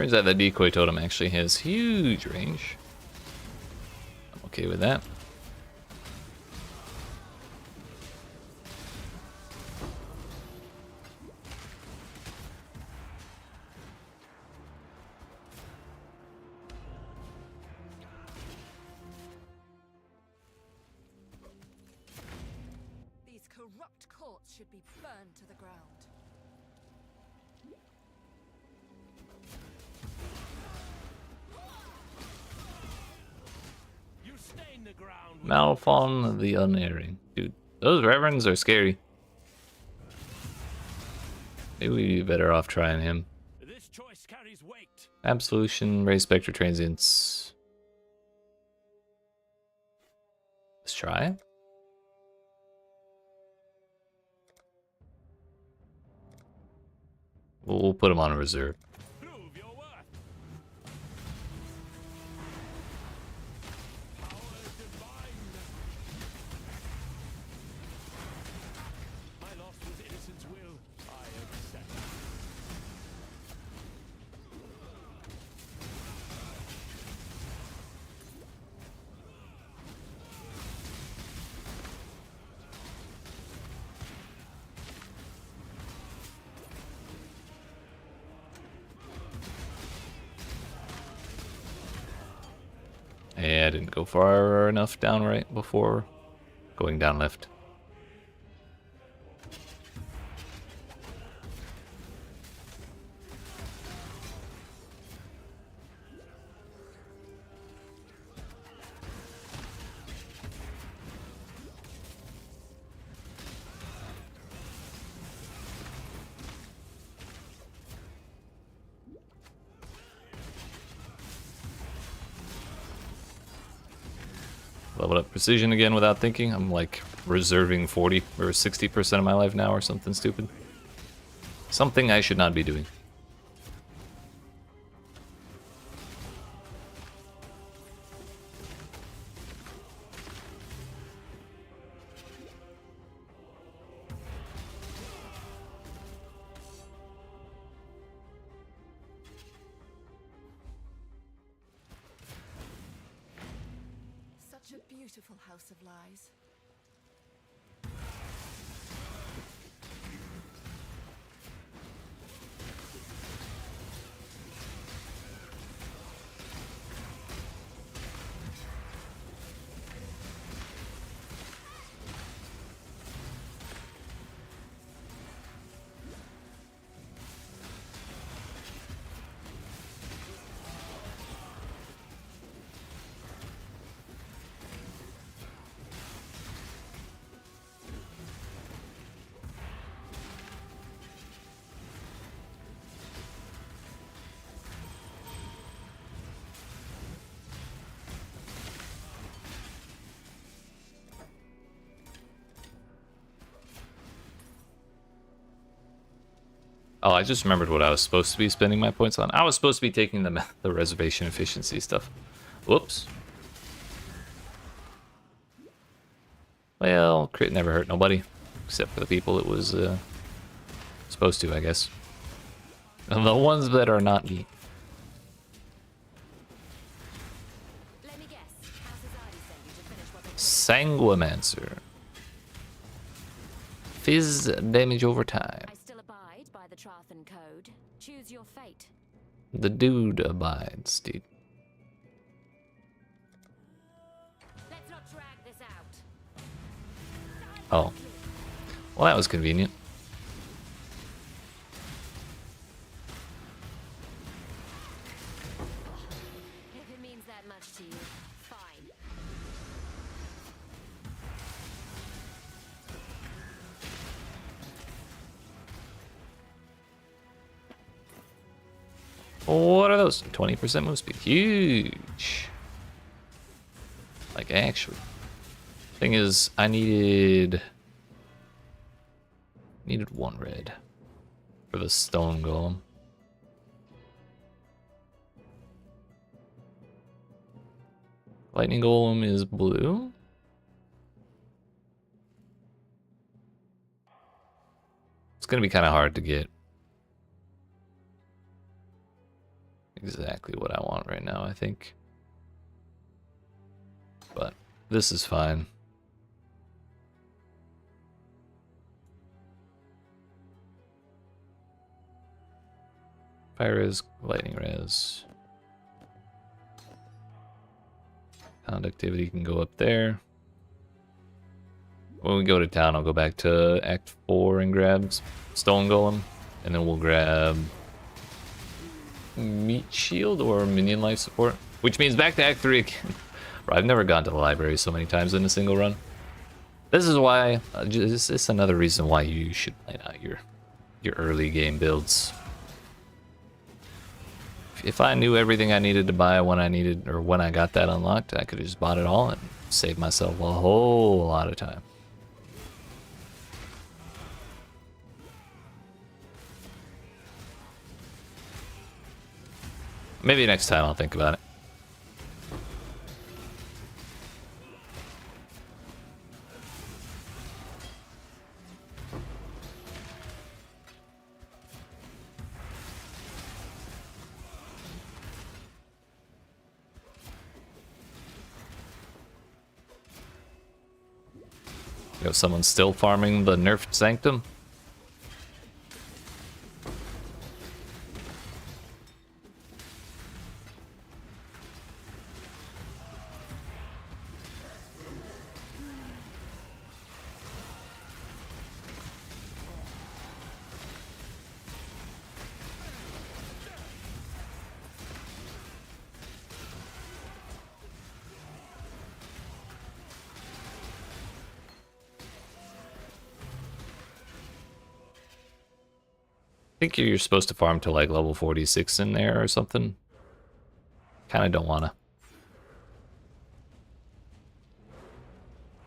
Turns out that decoy totem actually has huge range. I'm okay with that. These corrupt courts should be burned to the ground. You stain the ground. Malphon the Unerring. Dude, those Reverends are scary. Maybe we'd be better off trying him. This choice carries weight. Absolution, Ray Spectre Transients. Let's try. We'll put him on reserve. Prove your worth. Power divine. My loss was innocent's will. I accept. Yeah, I didn't go far enough down right before going down left. Leveled up precision again without thinking. I'm like reserving 40 or 60% of my life now or something stupid. Something I should not be doing. Such a beautiful house of lies. Oh, I just remembered what I was supposed to be spending my points on. I was supposed to be taking the reservation efficiency stuff. Whoops. Well, crit never hurt nobody. Except for the people it was supposed to, I guess. And the ones that are not me. Let me guess. How Society sent you to finish what they Sanguimancer. Fizz damage over time. I still abide by the Trathan Code. Choose your fate. The dude abides, dude. Let's not drag this out. Oh. Well, that was convenient. If it means that much to you, fine. What are those? 20% move speed. Huge. Like, actually. Thing is, I needed one red for the stone golem. Lightning golem is blue. It's gonna be kind of hard to get. exactly what I want right now, I think. But this is fine. Fire res, lightning res. Conductivity can go up there. When we go to town, I'll go back to Act 4 and grab Stone Golem. And then we'll grab Meat Shield or Minion Life Support. Which means back to Act 3 again. Bro, I've never gone to the library so many times in a single run. This is why, it's another reason why you should plan out your early game builds. If I knew everything I needed to buy when I needed, or when I got that unlocked, I could have just bought it all and saved myself a whole lot of time. Maybe next time I'll think about it. Yo, someone's still farming the nerfed Sanctum? I think you're supposed to farm to like level 46 in there or something. Kind of don't wanna.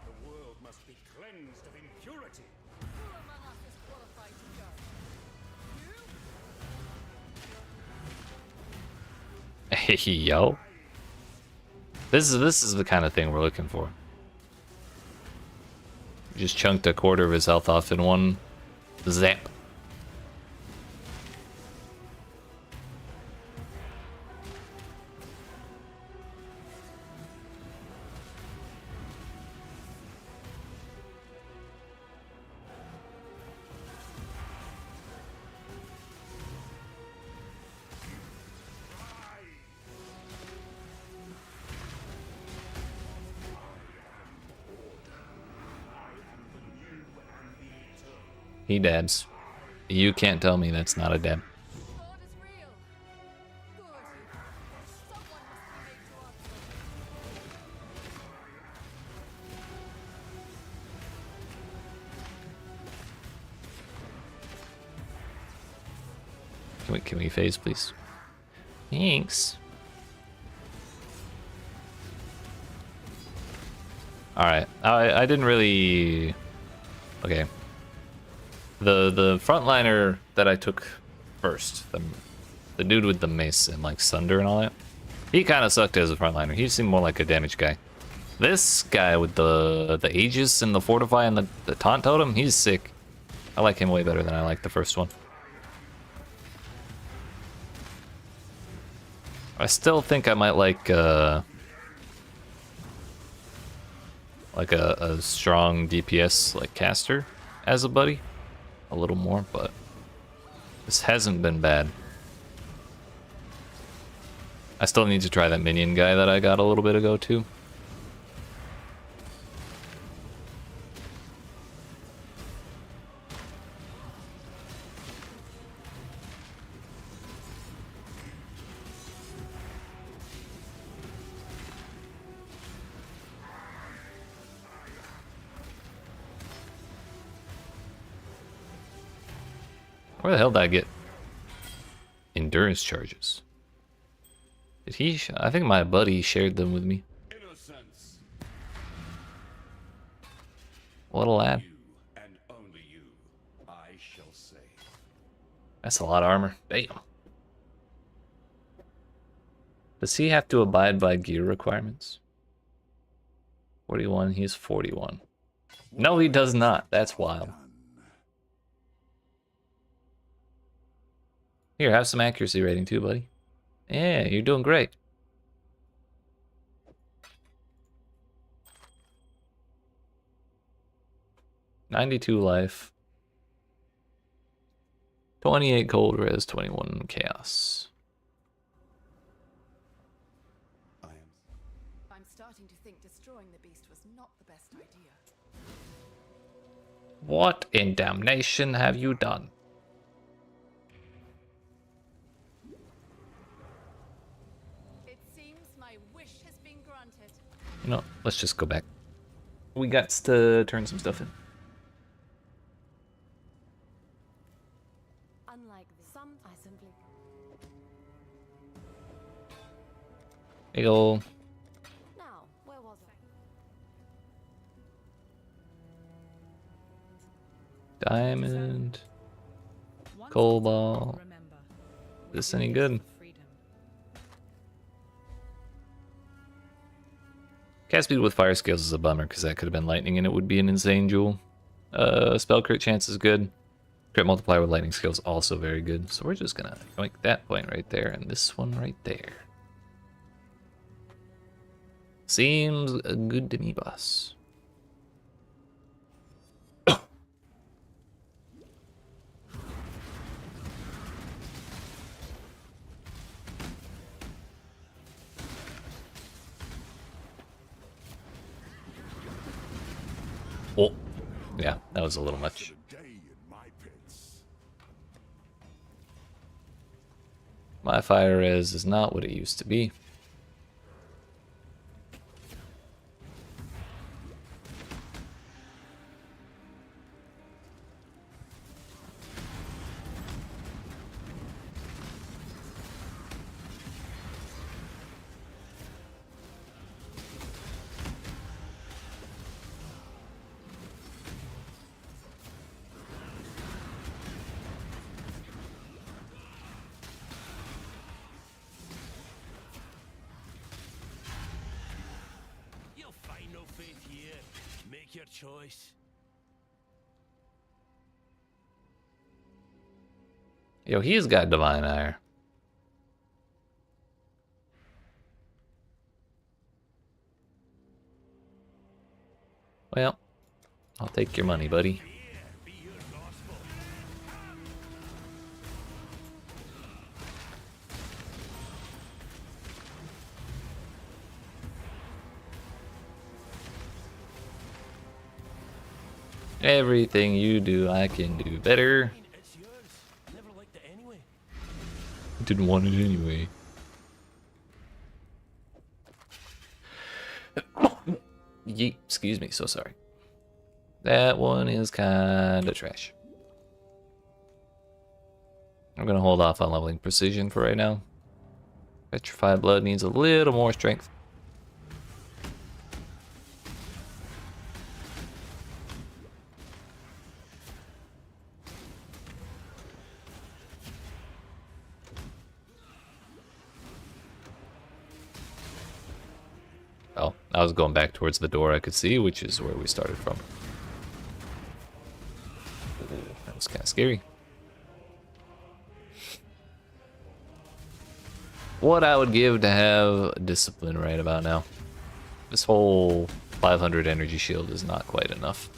The world must be cleansed of impurity. Who among us is qualified to go? You? Hey, yo. This is the kind of thing we're looking for. Just chunked a quarter of his health off in one zap. He dabs. You can't tell me that's not a dab. God is real. Good. Someone must be made to answer. Can we phase, please? Thanks. Alright, I didn't really... Okay. The frontliner that I took first, the dude with the mace and like Sunder and all that, he kind of sucked as a frontliner. He seemed more like a damage guy. This guy with the Aegis and the Fortify and the Taunt Totem, he's sick. I like him way better than I like the first one. I still think I might like a strong DPS like caster as a buddy a little more, but this hasn't been bad. I still need to try that minion guy that I got a little bit ago too. Where the hell did I get endurance charges? Did he? I think my buddy shared them with me. Innocence. What a lad. You and only you, I shall say. That's a lot of armor. Damn. Does he have to abide by gear requirements? 41, he's 41. No, he does not. That's wild. Here, have some accuracy rating too, buddy. Yeah, you're doing great. $92 life. 28 cold res, 21 chaos. I'm starting to think destroying the beast was not the best idea. What in damnation have you done? It seems my wish has been granted. You know, let's just go back. We got to turn some stuff in. Unlike some, I simply. Big ol' Now, where was I? diamond. Once Cobalt. remember, This any good? freedom. Cast speed with fire scales is a bummer because that could have been lightning and it would be an insane jewel. Spell crit chance is good. Crit multiplier with lightning scales also very good. So we're just gonna make that point right there and this one right there. Seems good to me, boss. Oh, yeah, that was a little much. My fire res is not what it used to be. You'll find no faith here. Make your choice. Yo, he's got divine ire. Well, I'll take your money, buddy. Everything you do, I can do better. It's yours. Never liked it anyway. Didn't want it anyway. Yeet, excuse me, so sorry. That one is kinda trash. I'm gonna hold off on leveling precision for right now. Petrified blood needs a little more strength. Oh, I was going back towards the door I could see, which is where we started from. Ooh, that was kind of scary. What I would give to have discipline right about now. This whole 500 energy shield is not quite enough.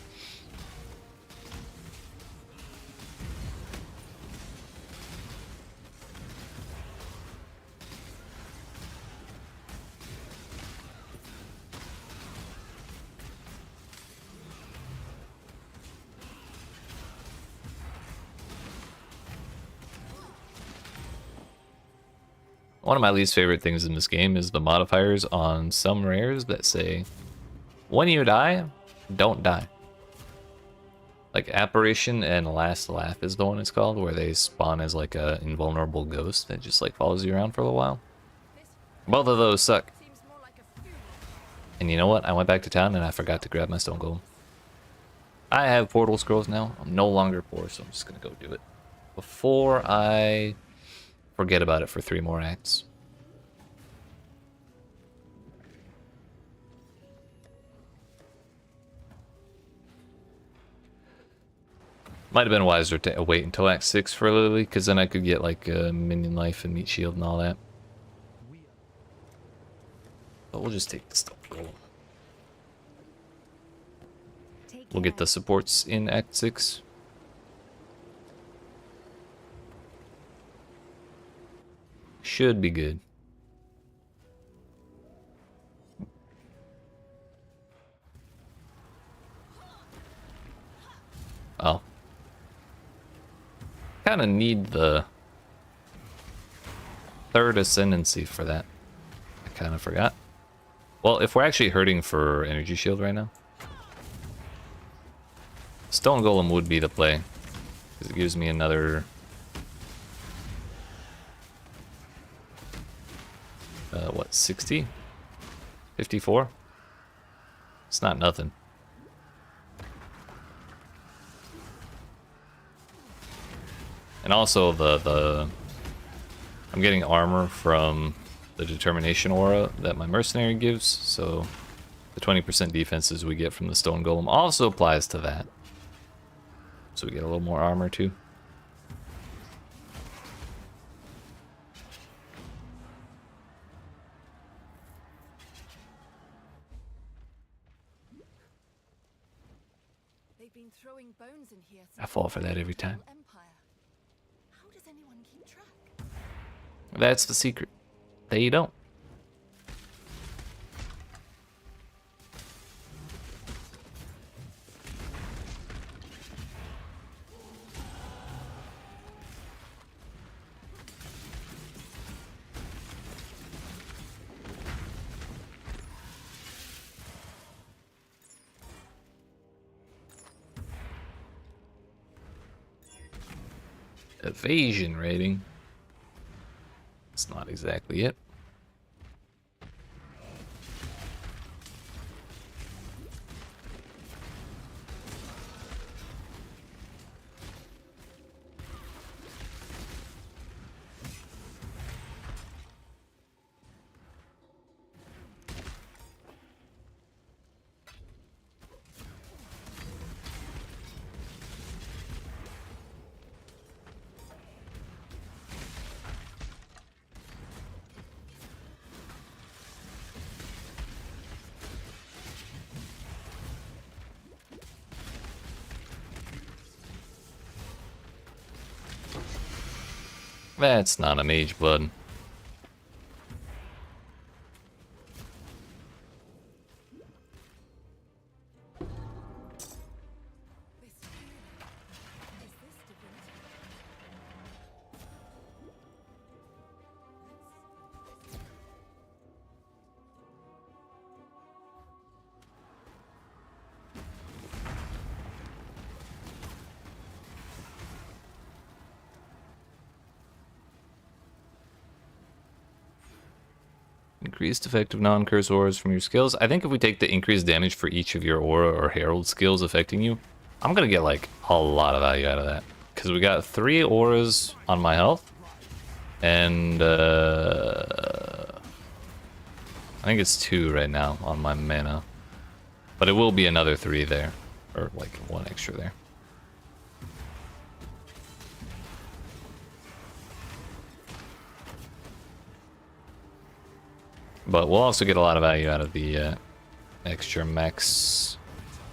One of my least favorite things in this game is the modifiers on some rares that say, when you die, don't die. Like Apparition and Last Laugh is the one it's called, where they spawn as like a invulnerable ghost that just like follows you around for a little while. Both of those suck. And you know what? I went back to town and I forgot to grab my stone golem. I have portal scrolls now. I'm no longer poor, so I'm just gonna go do it before I forget about it for 3 more acts. Might have been wiser to wait until Act 6 for Lily, because then I could get like minion life and meat shield and all that. we'll just take the stone golem. Take We'll get care. the supports in Act 6. Should be good. Oh. Kind of need the third ascendancy for that. I kind of forgot. Well, if we're actually hurting for energy shield right now, stone golem would be the play, because it gives me another what, 60? 54? It's not nothing. And also I'm getting armor from the determination aura that my mercenary gives, so the 20% defenses we get from the stone golem also applies to that. So we get a little more armor too. They've been throwing bones in here I since fall for the that every time. Empire. How does anyone keep track? That's the secret. They don't. Evasion rating. It's not exactly it. That's not a mage blood. This feeling. Is this divinity? Increased effective non-curse auras from your skills. I think if we take the increased damage for each of your aura or herald skills affecting you, I'm gonna get like a lot of value out of that. Because we got 3 auras on my health. And I think it's 2 right now on my mana. But it will be another 3 there. Or like 1 extra there. But we'll also get a lot of value out of the extra max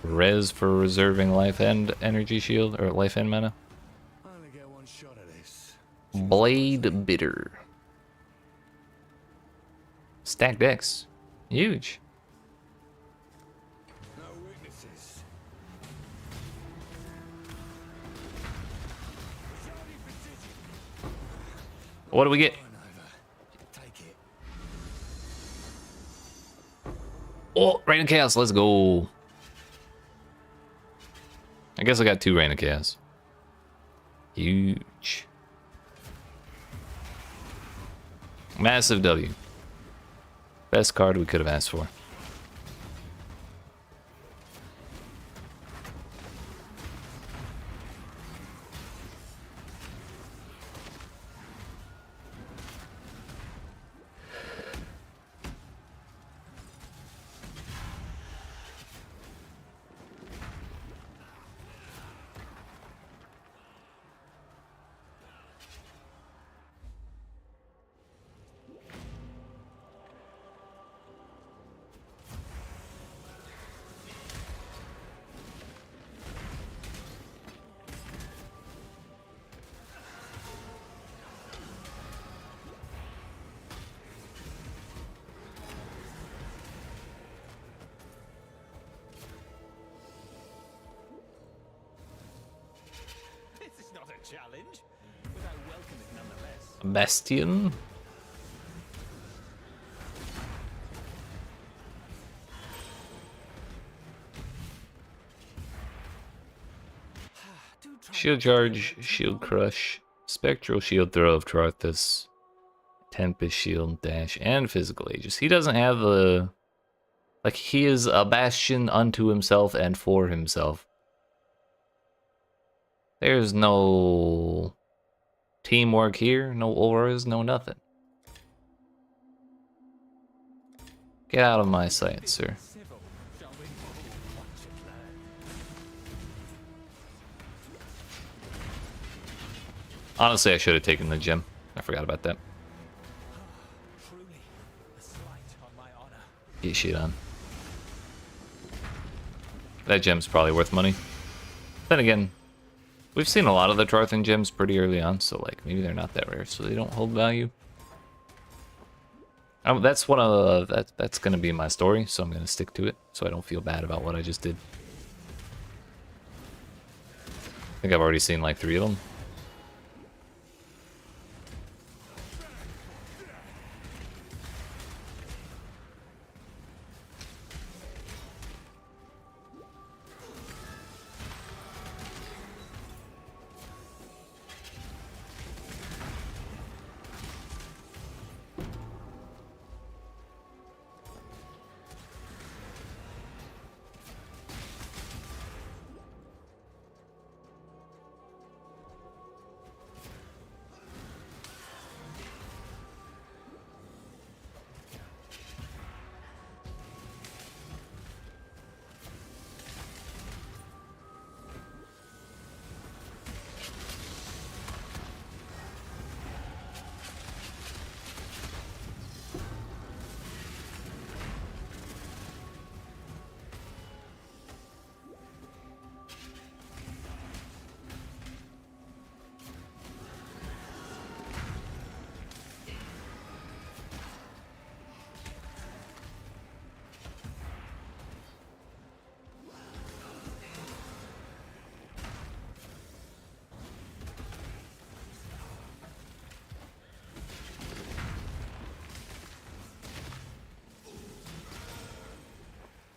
res for reserving life and energy shield, or life and mana. I only get one shot at this. Blade Bitter. Stacked decks. Huge. No weaknesses. What do we get? Take it. Oh, Rain of Chaos, let's go. I guess I got 2 Rain of Chaos. Huge. Massive W. Best card we could have asked for. challenge, but I welcome it nonetheless. Bastion. Shield charge, shield crush, spectral shield throw of Trothus, Tempest shield dash, and physical aegis. He doesn't have the, like, he is a bastion unto himself and for himself. There's no teamwork here, no auras, no nothing. Get out of my sight, sir. Civil, shall we? Watch it learn. Honestly, I should have taken the gem. I forgot about that. Truly, a slight on my honor. Get shit on. That gem's probably worth money. Then again, we've seen a lot of the Tarthan gems pretty early on, so like maybe they're not that rare, so they don't hold value. That's one of that's gonna be my story, so I'm gonna stick to it, so I don't feel bad about what I just did. I think I've already seen like 3 of them.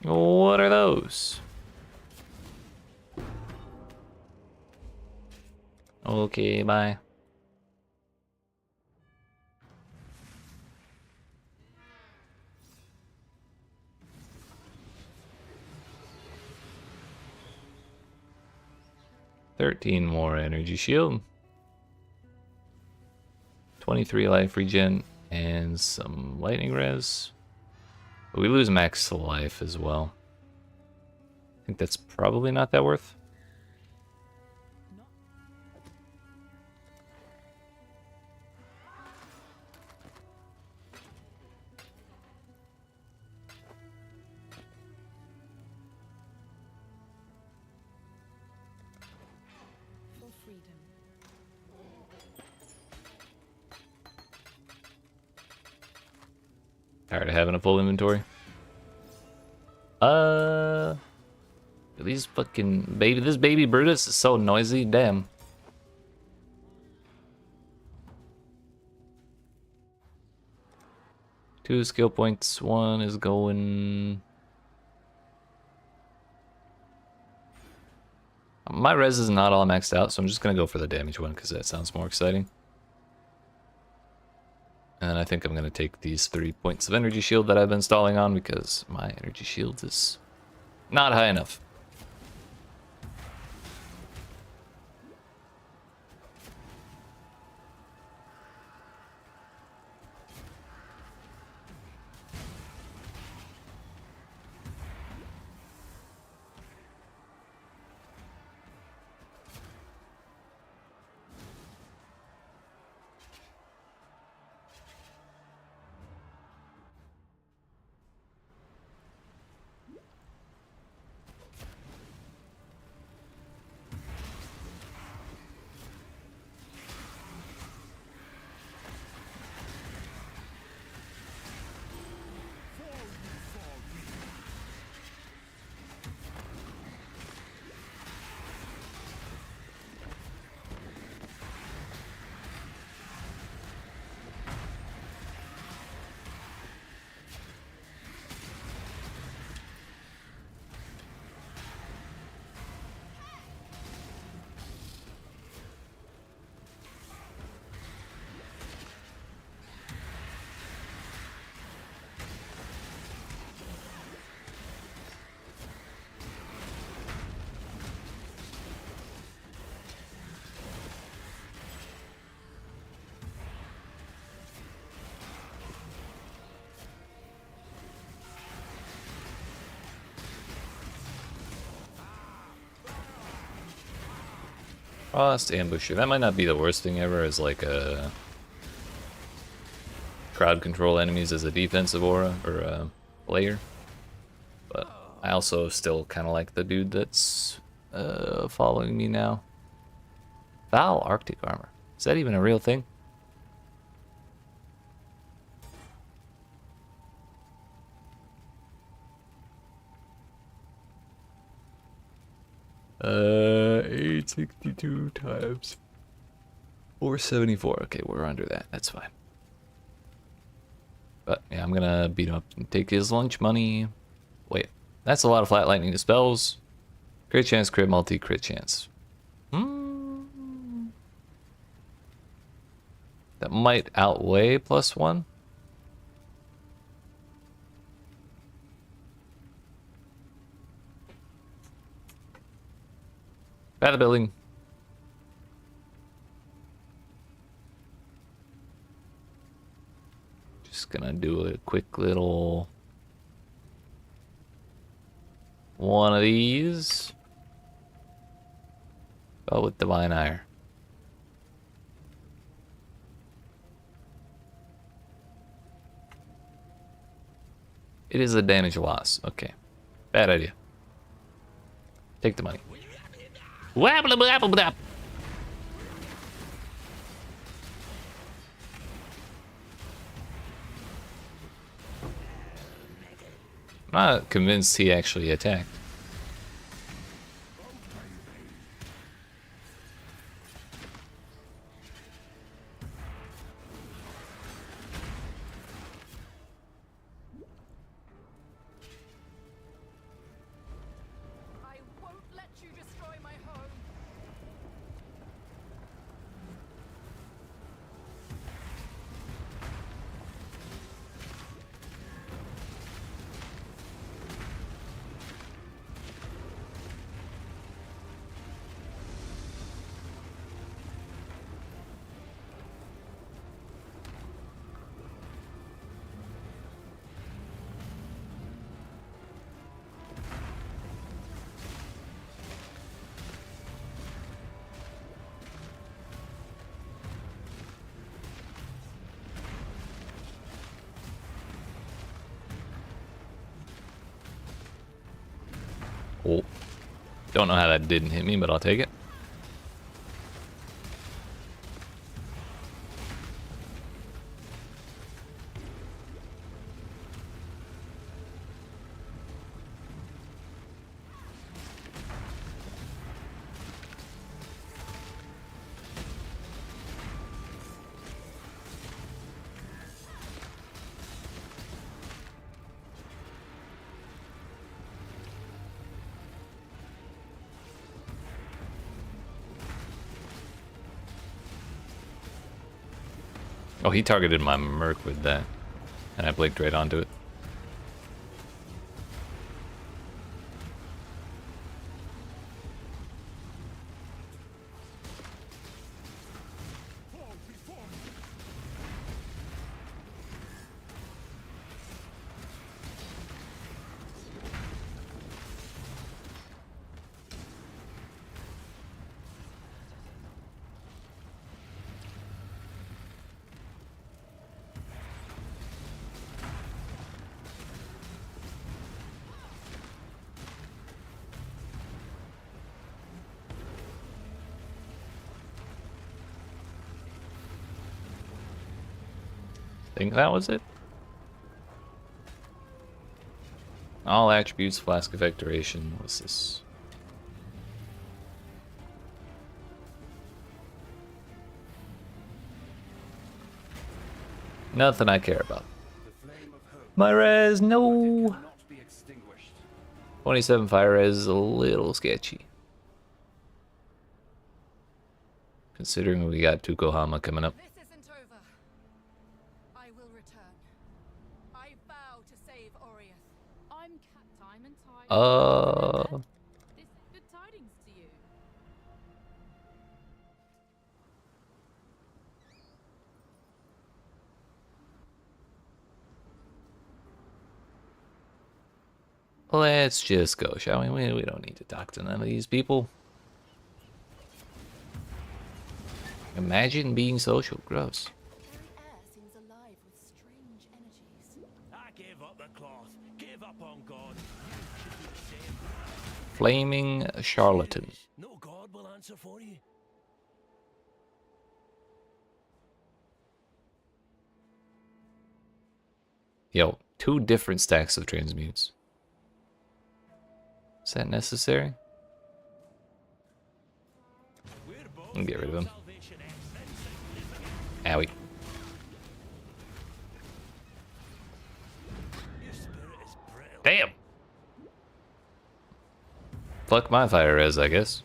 What are those? Okay, bye. $13 more energy shield. 23 life regen and some lightning res. But we lose max life as well. I think that's probably not that worth. For freedom. Tired of having a full inventory. These fucking this baby Brutus is so noisy, damn. Two skill points, one is going... My res is not all maxed out, so I'm just gonna go for the damage one because that sounds more exciting. And I think I'm gonna take these 3 points of energy shield that I've been stalling on because my energy shield is not high enough. Frost Ambusher. That might not be the worst thing ever as like a crowd control enemies as a defensive aura or a layer. But I also still kind of like the dude that's following me now. Foul Arctic armor. Is that even a real thing? Uh, 862 times 474. Okay, we're under that. That's fine. But yeah, I'm gonna beat him up and take his lunch money. Wait, that's a lot of flat lightning dispels. Crit chance, crit multi, crit chance. That might outweigh +1. By the building. Just gonna do a quick little one of these. Oh, with Divine Ire. It is a damage loss. Okay. Bad idea. Take the money. I'm not convinced he actually attacked. I won't let you destroy my home. Oh. Don't know how that didn't hit me, but I'll take it. Oh, he targeted my Merc with that, and I blinked right onto it. Think that was it. All attributes, flask effect duration. What's this? Nothing I care about. My res, no. 27 fire res is a little sketchy. Considering we got Tukohama coming up. This isn't over. I will return. I vow to save Oriath. I'm Time and Tide. This is good tidings to you. Let's just go, shall we? We don't need to talk to none of these people. Imagine being social. Gross. Very air seems alive with strange energies. I gave up the cloth. Gave up on God. You should do the same. Flaming charlatan. No God will answer for you. Yo, 2 different stacks of transmutes. Is that necessary? I'll get rid of him. Owie. Damn! Fuck my fire res, I guess.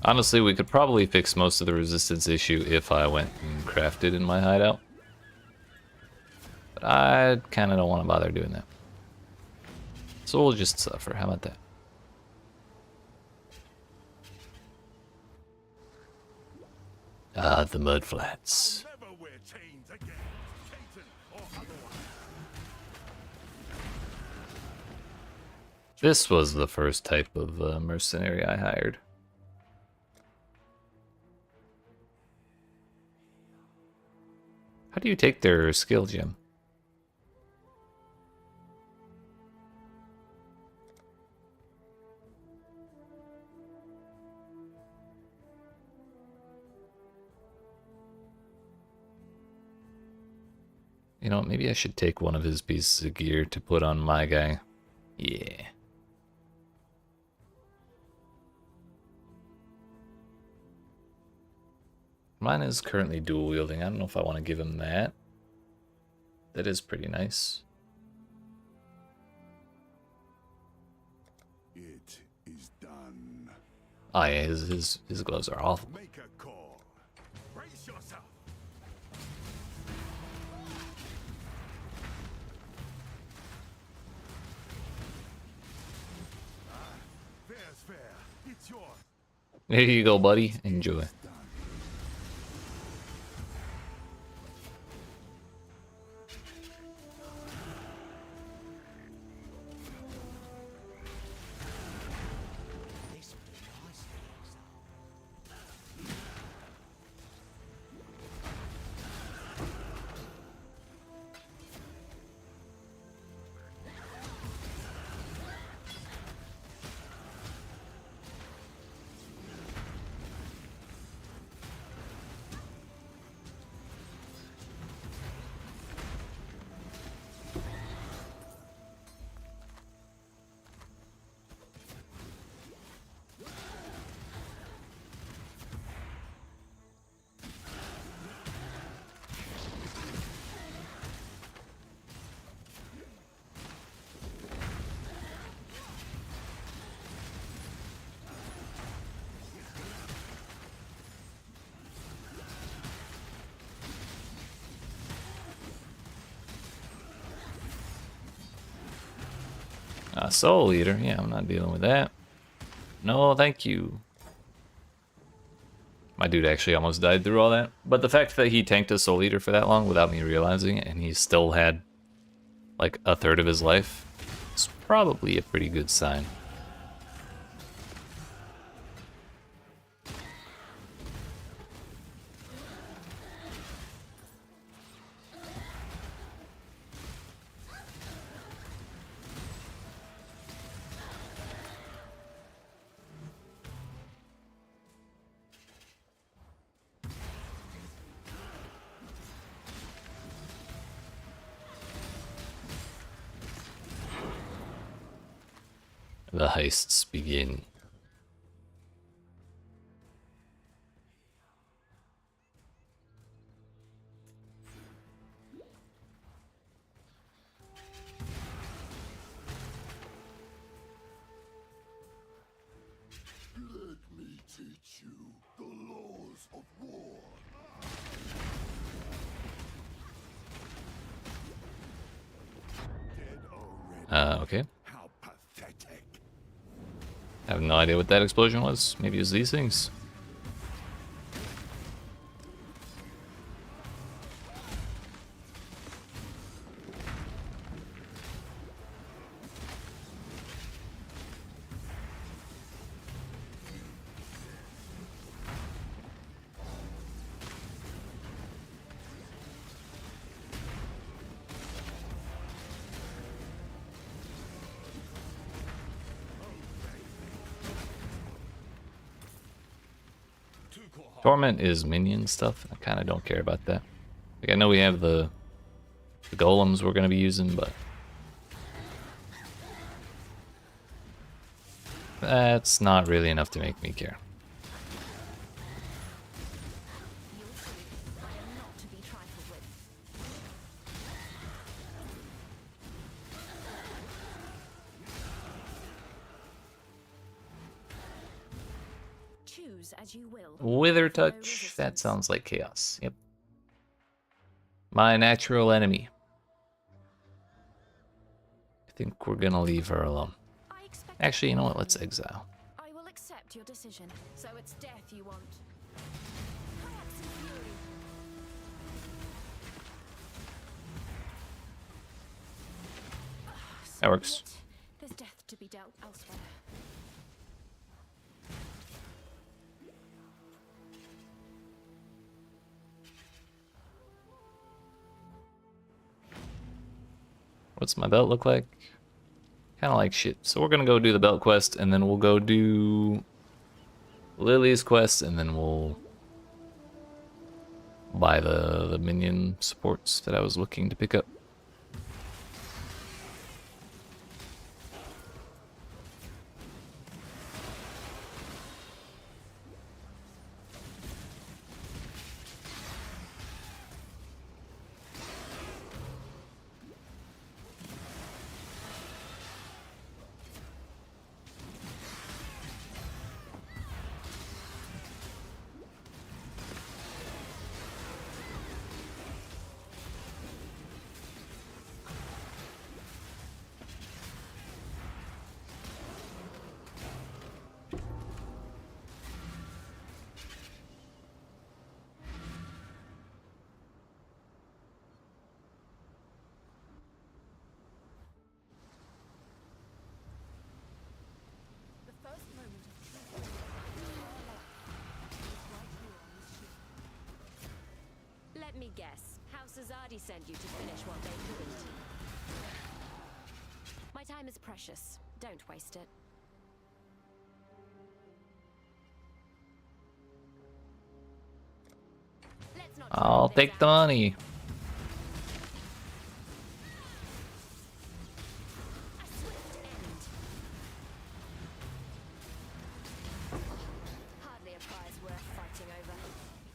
Honestly, we could probably fix most of the resistance issue if I went and crafted in my hideout. But I kind of don't want to bother doing that. So we'll just suffer. How about that? Ah, the mud flats. This was the first type of mercenary I hired. How do you take their skill gem? You know, maybe I should take one of his pieces of gear to put on my guy. Yeah. Mine is currently dual wielding. I don't know if I want to give him that. That is pretty nice. It is done. Oh yeah, his gloves are awful. Make a call. Brace yourself. Fair's fair. It's yours. Here you go, buddy. Enjoy. Soul Eater. Yeah, I'm not dealing with that. No, thank you. My dude actually almost died through all that. But the fact that he tanked a Soul Eater for that long without me realizing it, and he still had like a third of his life, is probably a pretty good sign. The heists begin. Let me teach you the Okay. How pathetic. I have no idea what that explosion was. Maybe it was these things. Torment is minion stuff. I kind of don't care about that. Like, I know we have the golems we're going to be using, but that's not really enough to make me care. I am not to be trifled with. Choose as you will. Wither No touch. resistance. That sounds like chaos. Yep. My natural enemy. I think we're gonna leave her alone. I expect Actually, you know what? Let's exile. I will accept your decision. So it's death you want. Hyax's fury. That works. There's death to be dealt elsewhere. What's my belt look like? Kind of like shit. So we're gonna go do the belt quest, and then we'll go do Lily's quest, and then we'll buy the minion supports that I was looking to pick up. The first moment of truth in our life is right here on this ship. Let me guess. House Azadi sent you to finish what they couldn't. My time is precious. Don't waste it. Let's not I'll drag this take the out. money. A swift end. Hardly a prize worth fighting over.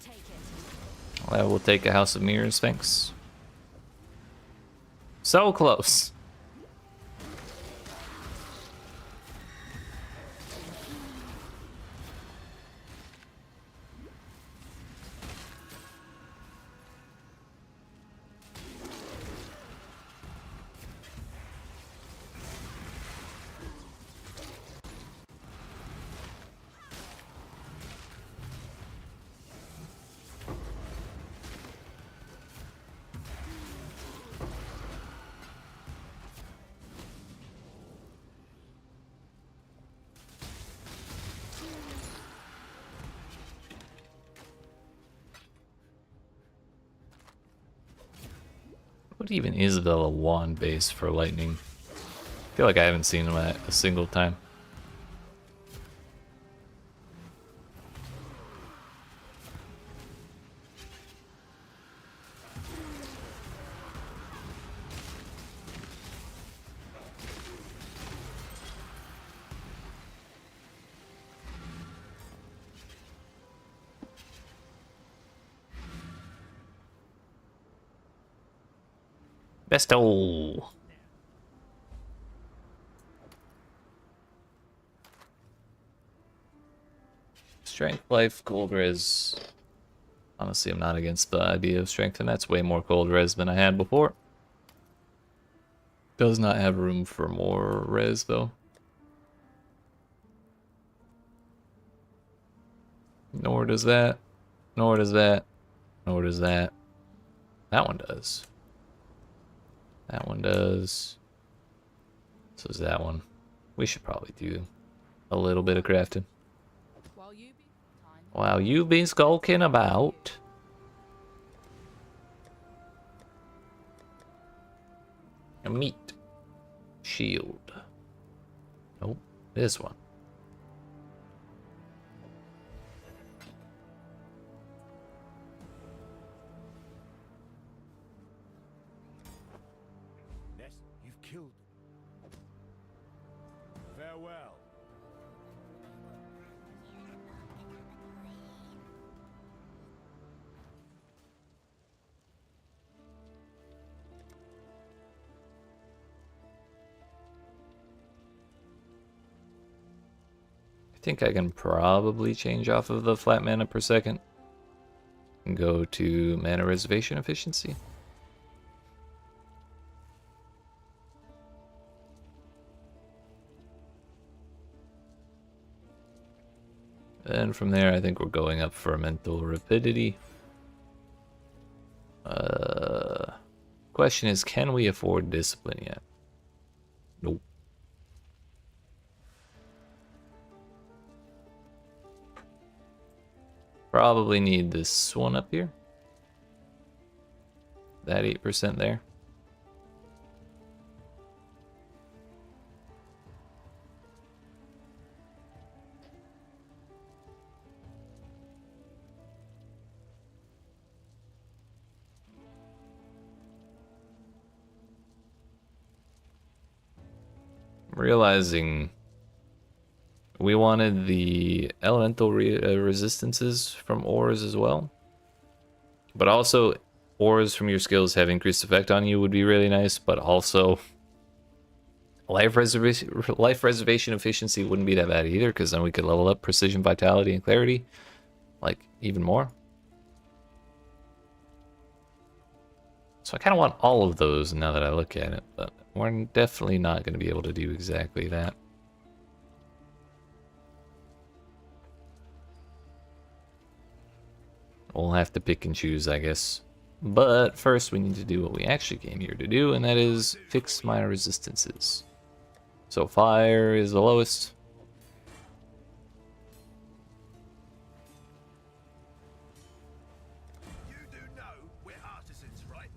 Take it. Well, we'll take a House of Mirrors, thanks. So close. What even is the wand base for lightning? I feel like I haven't seen them at a single time. Besto. Strength, life, gold res. Honestly, I'm not against the idea of strength, and that's way more gold res than I had before. Does not have room for more res though. Nor does that. Nor does that. Nor does that. That one does. That one does. So does that one. We should probably do a little bit of crafting. While you be skulking about. A meat. Shield. Nope. This one. Ness, you've killed. Farewell. I think I can probably change off of the flat mana per second and go to mana reservation efficiency. And from there, I think we're going up for mental rapidity. Question is, can we afford discipline yet? Nope. Probably need this one up here. That 8% there. Realizing we wanted the elemental resistances from ores as well, but also ores from your skills have increased effect on you would be really nice, but also life reservation efficiency wouldn't be that bad either, because then we could level up precision, vitality, and clarity like even more. So I kind of want all of those now that I look at it, but we're definitely not going to be able to do exactly that. We'll have to pick and choose, I guess. But first we need to do what we actually came here to do, and that is fix my resistances. So fire is the lowest. You do know we're artisans, right?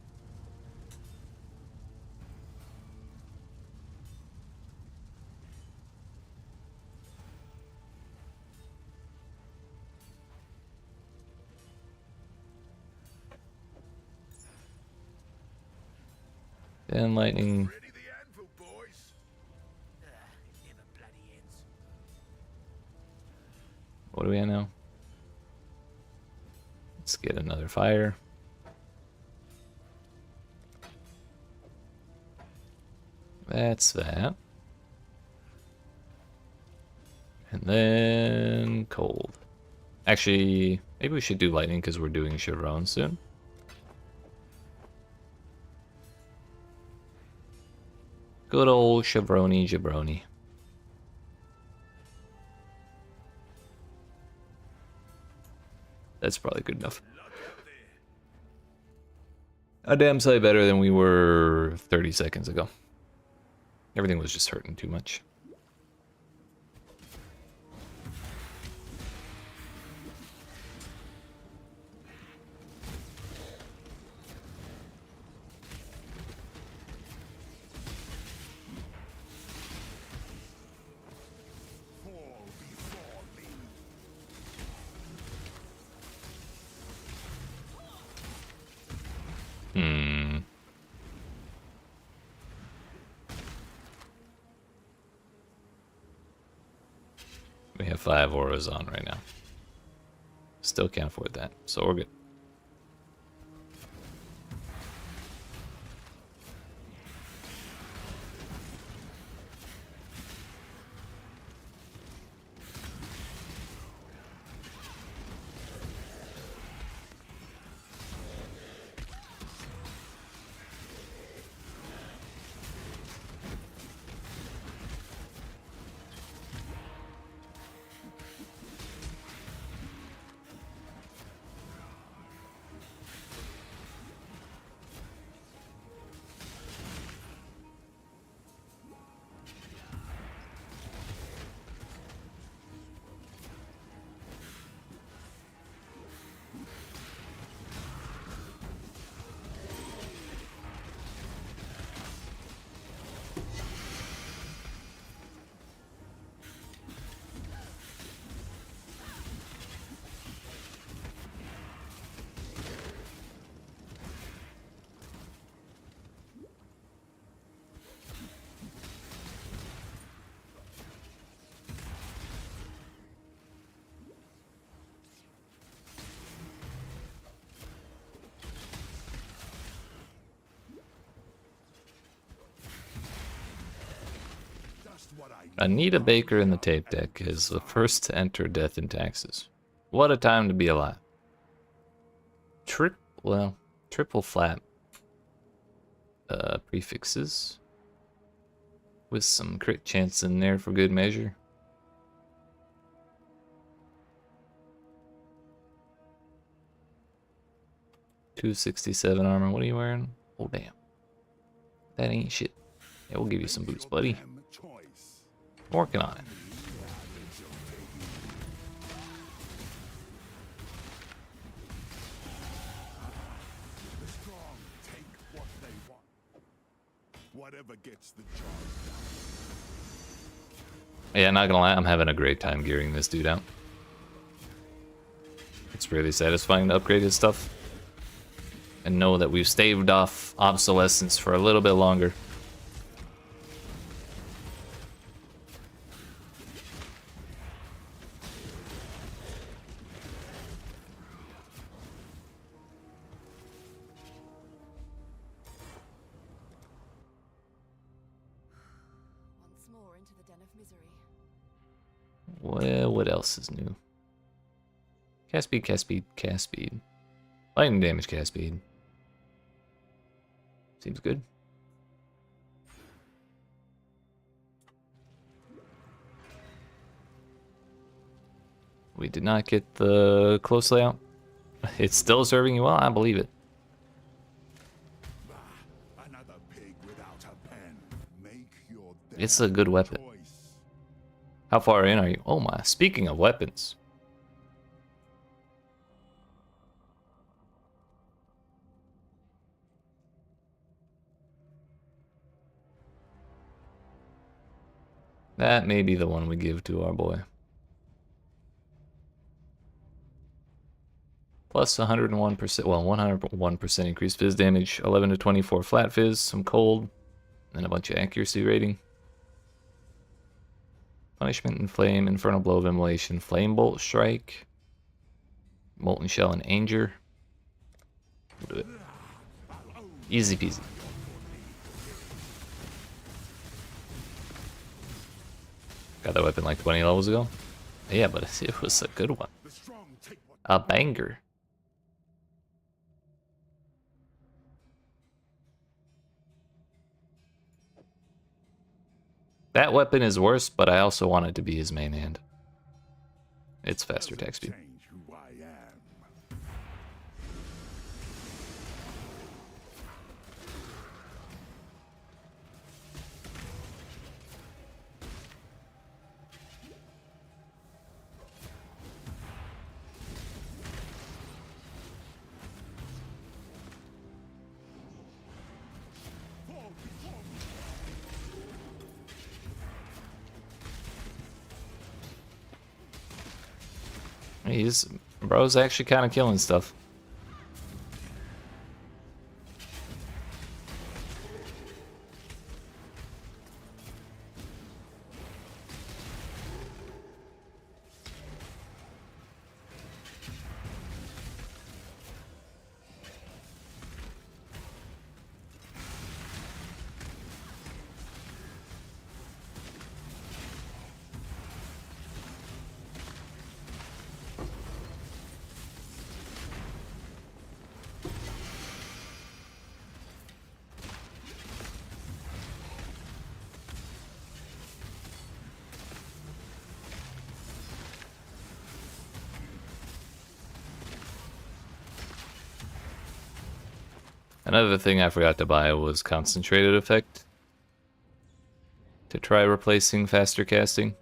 And lightning. Ready the anvil, boys. It never bloody ends. What do we at now? Let's get another fire. That's that. And then cold. Actually, maybe we should do lightning because we're doing Chevron soon. Good old Chevroni Jabroni. That's probably good enough. A damn sight better than we were 30 seconds ago. Everything was just hurting too much. Fall before me. We have 5 auras on right now. Still can't afford that, so we're good. Anita Baker in the tape deck is the first to enter Death and Taxes. What a time to be alive. Triple flat prefixes with some crit chance in there for good measure. $267 armor. What are you wearing? Oh damn, that ain't shit. Yeah, we'll give you some boots, buddy. Working on it. Whatever gets the job done. Yeah, not gonna lie, I'm having a great time gearing this dude out. It's really satisfying to upgrade his stuff and know that we've staved off obsolescence for a little bit longer. Once more into the den of misery. Well, what else is new? Cast speed, cast speed, cast speed. Lightning damage, cast speed. Seems good. We did not get the close layout. It's still serving you well, I believe it. Another pig without a pen. Make your It's a good weapon. How far in are you? Oh my, speaking of weapons. That may be the one we give to our boy. Plus 101%, well, 101% increased fizz damage, 11 to 24 flat fizz, some cold, and a bunch of accuracy rating. Punishment and Flame, Infernal Blow of Immolation, Flame Bolt Strike, Molten Shell and Anger. We'll do it. Easy peasy. Got that weapon like 20 levels ago. Yeah, but it was a good one. A banger. That weapon is worse, but I also want it to be his main hand. It's faster attack speed. Bro's actually kind of killing stuff. Another thing I forgot to buy was Concentrated Effect to try replacing faster casting.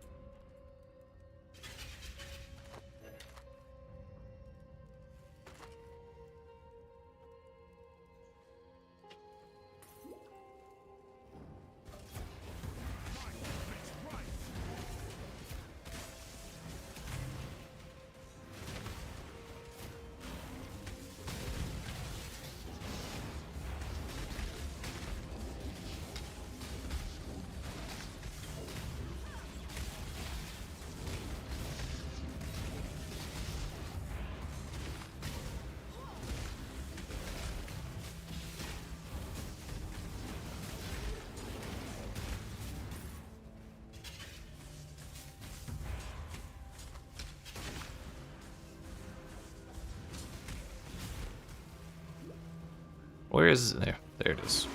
Where is there? There it is.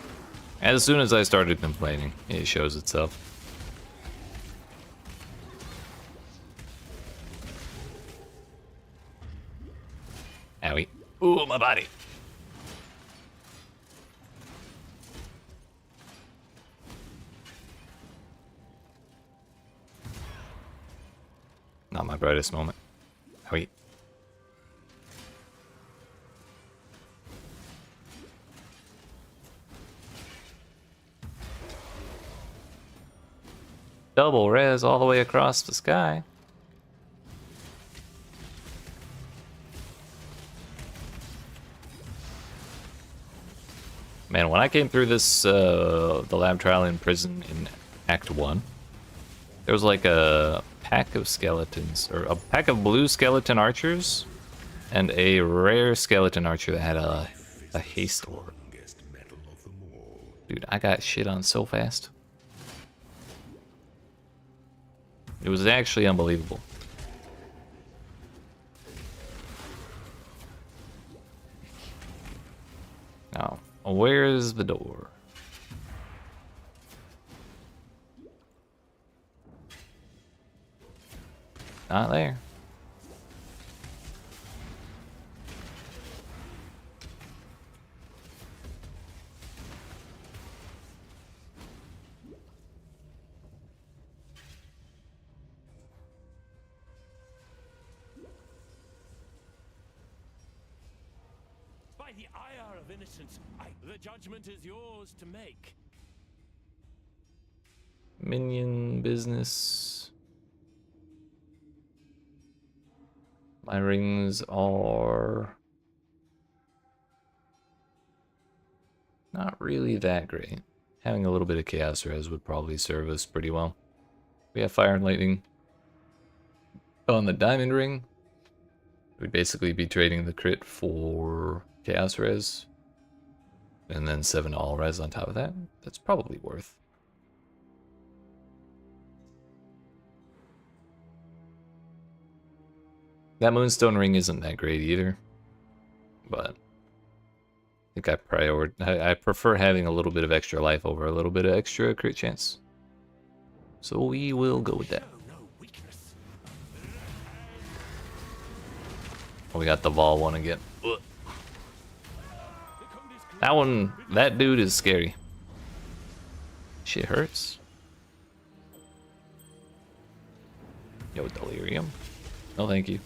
As soon as I started complaining, it shows itself. Owie. Ooh, my body. Not my brightest moment. Owie. Double res all the way across the sky. Man, when I came through this, the lab trial in prison in Act 1, there was like a pack of skeletons, or a pack of blue skeleton archers, and a rare skeleton archer that had a haste orb. Dude, I got shit on so fast. It was actually unbelievable. Now, where's the door? Not there. By the ire of innocence, the judgment is yours to make. Minion business. My rings are not really that great. Having a little bit of chaos res would probably serve us pretty well. We have fire and lightning on the diamond ring. We'd basically be trading the crit for chaos res, and then 7 all res on top of that. That's probably worth. That moonstone ring isn't that great either, but I think I prefer having a little bit of extra life over a little bit of extra crit chance. So we will go with that. Oh, we got the Vol one again. Ugh. That dude is scary. Shit hurts. Yo, delirium. No, thank you.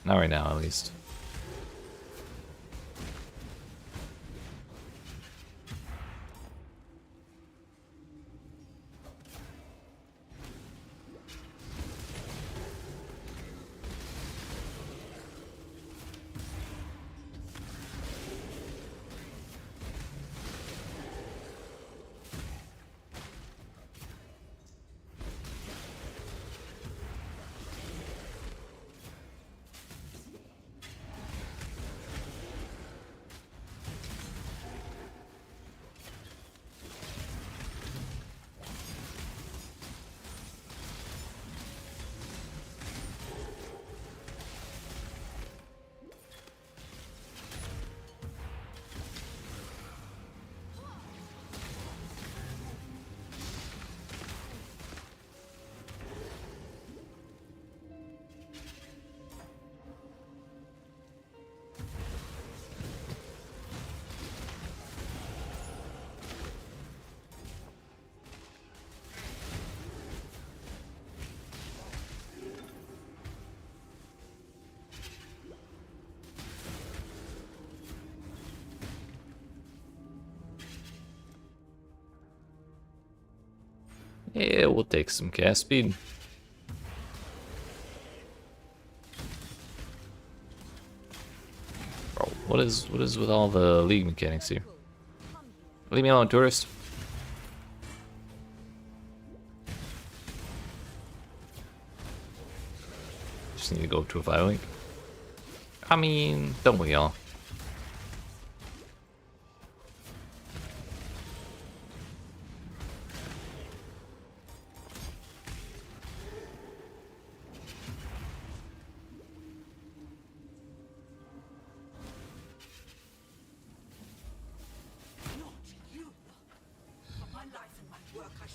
Not right now, at least. Yeah, we'll take some cast speed. Bro, what is with all the league mechanics here? Leave me alone, tourist. Just need to go to a fire link. I mean, don't we all?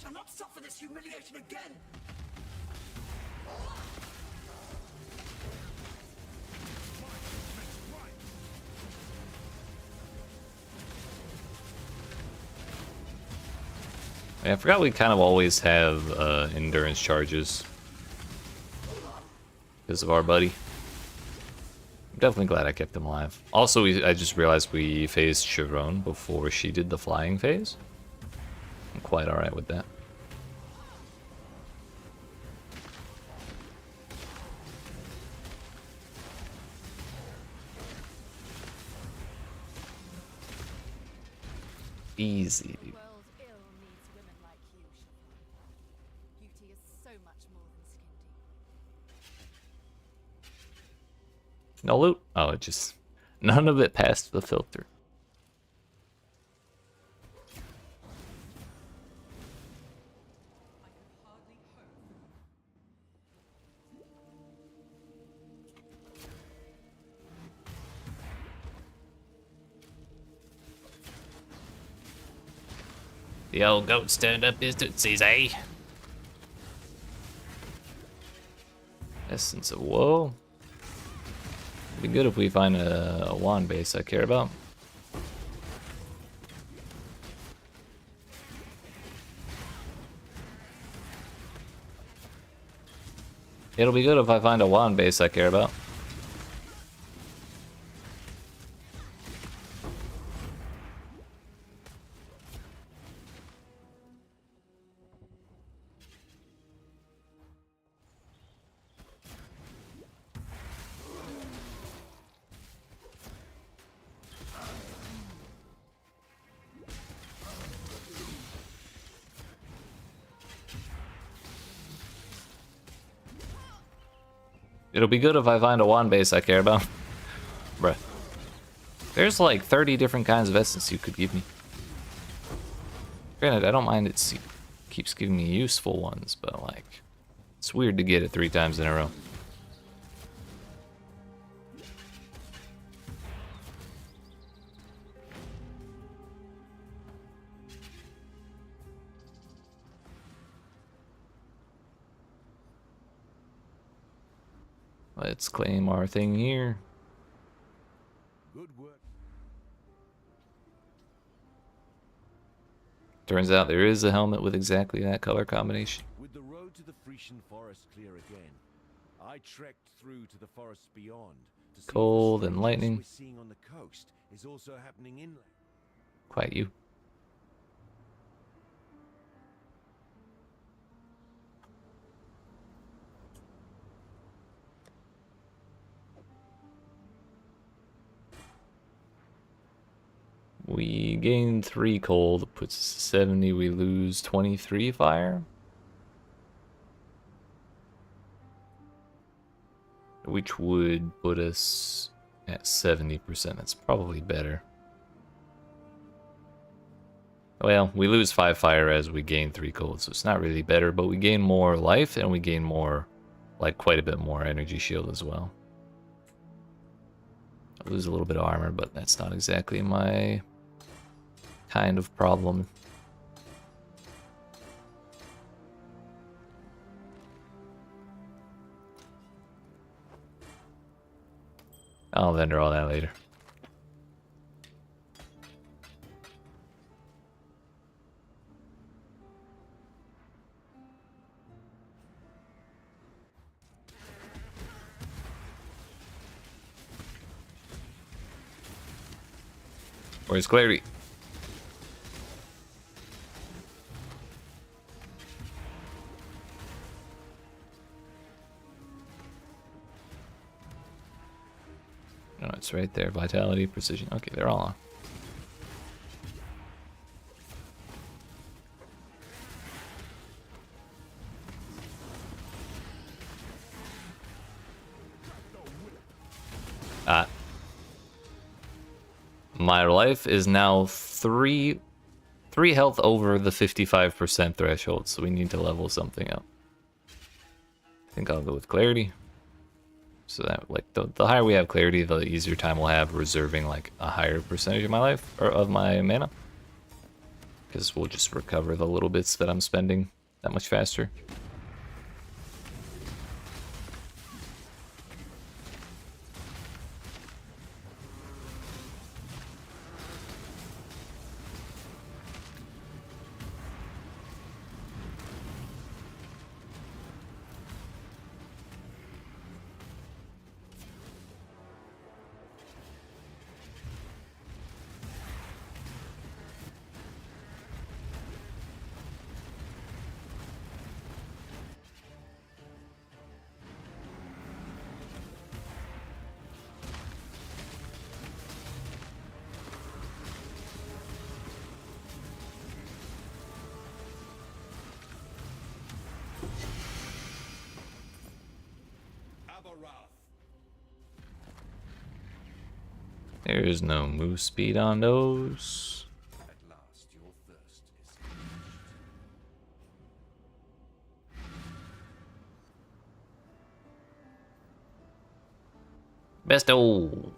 shall not suffer this humiliation again! Yeah, I forgot we kind of always have endurance charges because of our buddy. I'm definitely glad I kept him alive. Also, I just realized we phased Chiron before she did the flying phase. I'm quite alright with that. Easy. The world ill needs women like you, Chiron. Beauty is so much more than skin deep. No loot? Oh, it just... None of it passed the filter. The old goat's turned up his tootsies, eh? Essence of Woe. It'd be good if we find a wand base I care about. It'll be good if I find a wand base I care about. It'll be good if I find a wand base I care about. Bruh. There's like 30 different kinds of essence you could give me. Granted, I don't mind it keeps giving me useful ones, but like, it's weird to get it 3 times in a row. Let's claim our thing here. Good work. Turns out there is a helmet with exactly that color combination. With the road to the Frisian forest clear again, I trekked through to the forests beyond to see if the Cold and strangeness lightning. we're seeing on the coast is also happening inland. Quite you. We gain 3 cold, puts us to 70, we lose 23 fire. Which would put us at 70%, that's probably better. Well, we lose 5 fire as we gain 3 cold, so it's not really better, but we gain more life and we gain more, like quite a bit more energy shield as well. I lose a little bit of armor, but that's not exactly my kind of problem. I'll vendor all that later. Where's Clarity? No, it's right there. Vitality, precision. Okay, they're all on. My life is now 3 health over the 55% threshold, so we need to level something up. I think I'll go with Clarity. So that, like, the higher we have Clarity, the easier time we'll have reserving, like, a higher percentage of my life, or of my mana. because we'll just recover the little bits that I'm spending that much faster. There's no move speed on those. At last, your thirst is Besto.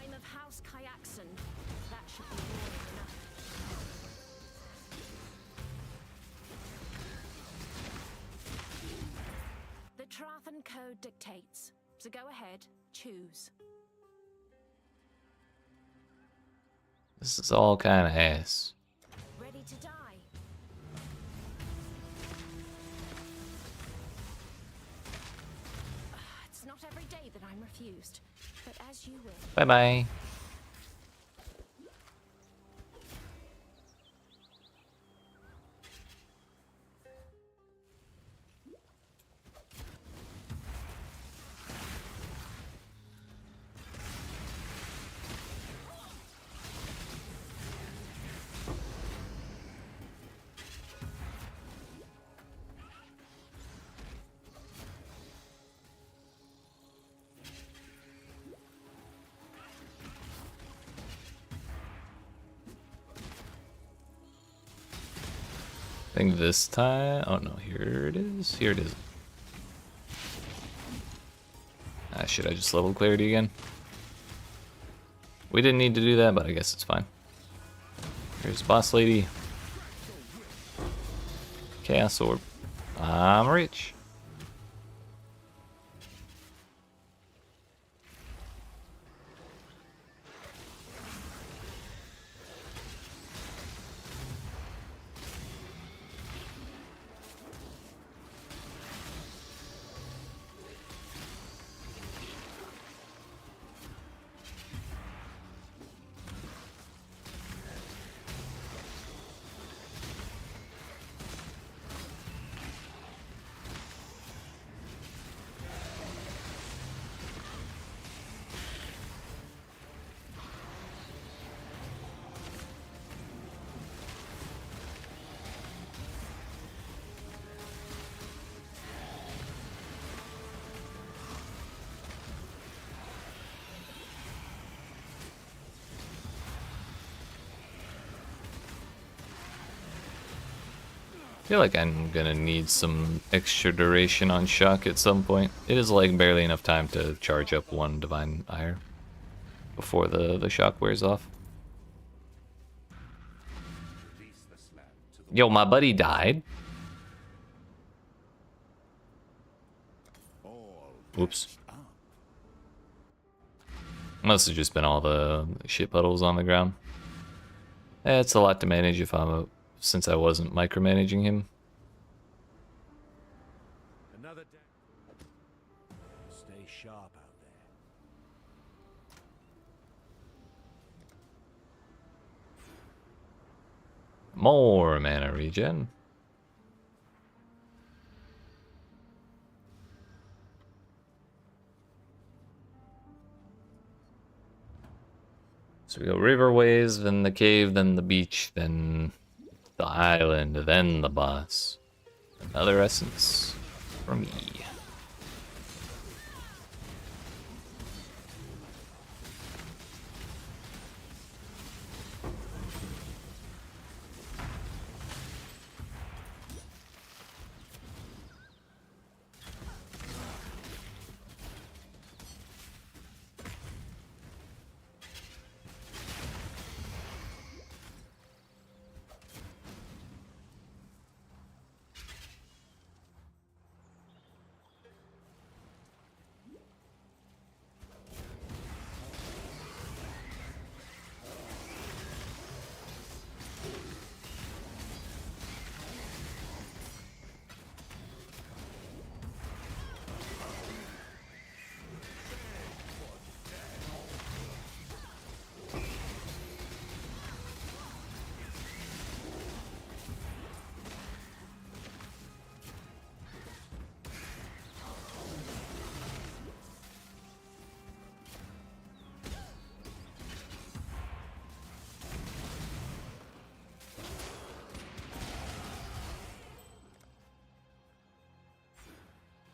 I'm of House Kyaxon. That should be warning enough. The Trathan Code dictates, so go ahead, choose. This is all kind of ass. Ready to die? It's not every day that I'm refused, but as you will. Bye bye. I think this time. Oh no, here it is. Here it is. Ah, shit, I just leveled clarity again. We didn't need to do that, but I guess it's fine. Here's boss lady. Chaos orb. I'm rich. I feel like I'm gonna need some extra duration on shock at some point. It is like barely enough time to charge up one divine ire before the shock wears off. Yo, my buddy died. Whoops. Must have just been all the shit puddles on the ground. It's a lot to manage if since I wasn't micromanaging him. Another day. Stay sharp out there. More mana regen. So we go riverways, then the cave, then the beach, then the island, then the boss. Another essence for me.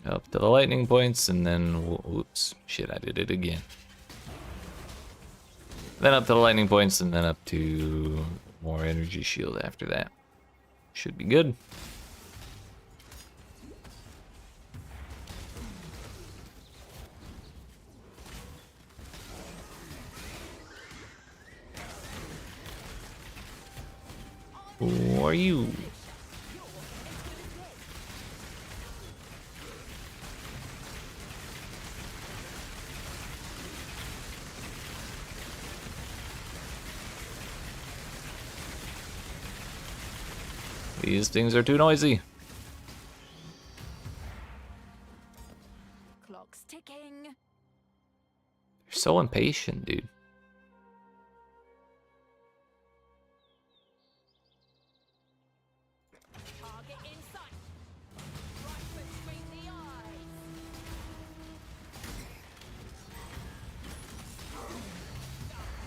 Up to the lightning points, and then, whoops, shit, I did it again. Then up to the lightning points, and then up to more energy shield after that. Should be good. Who are you? These things are too noisy. Clock's ticking. You're so impatient, dude. Target in sight. Right between the eyes.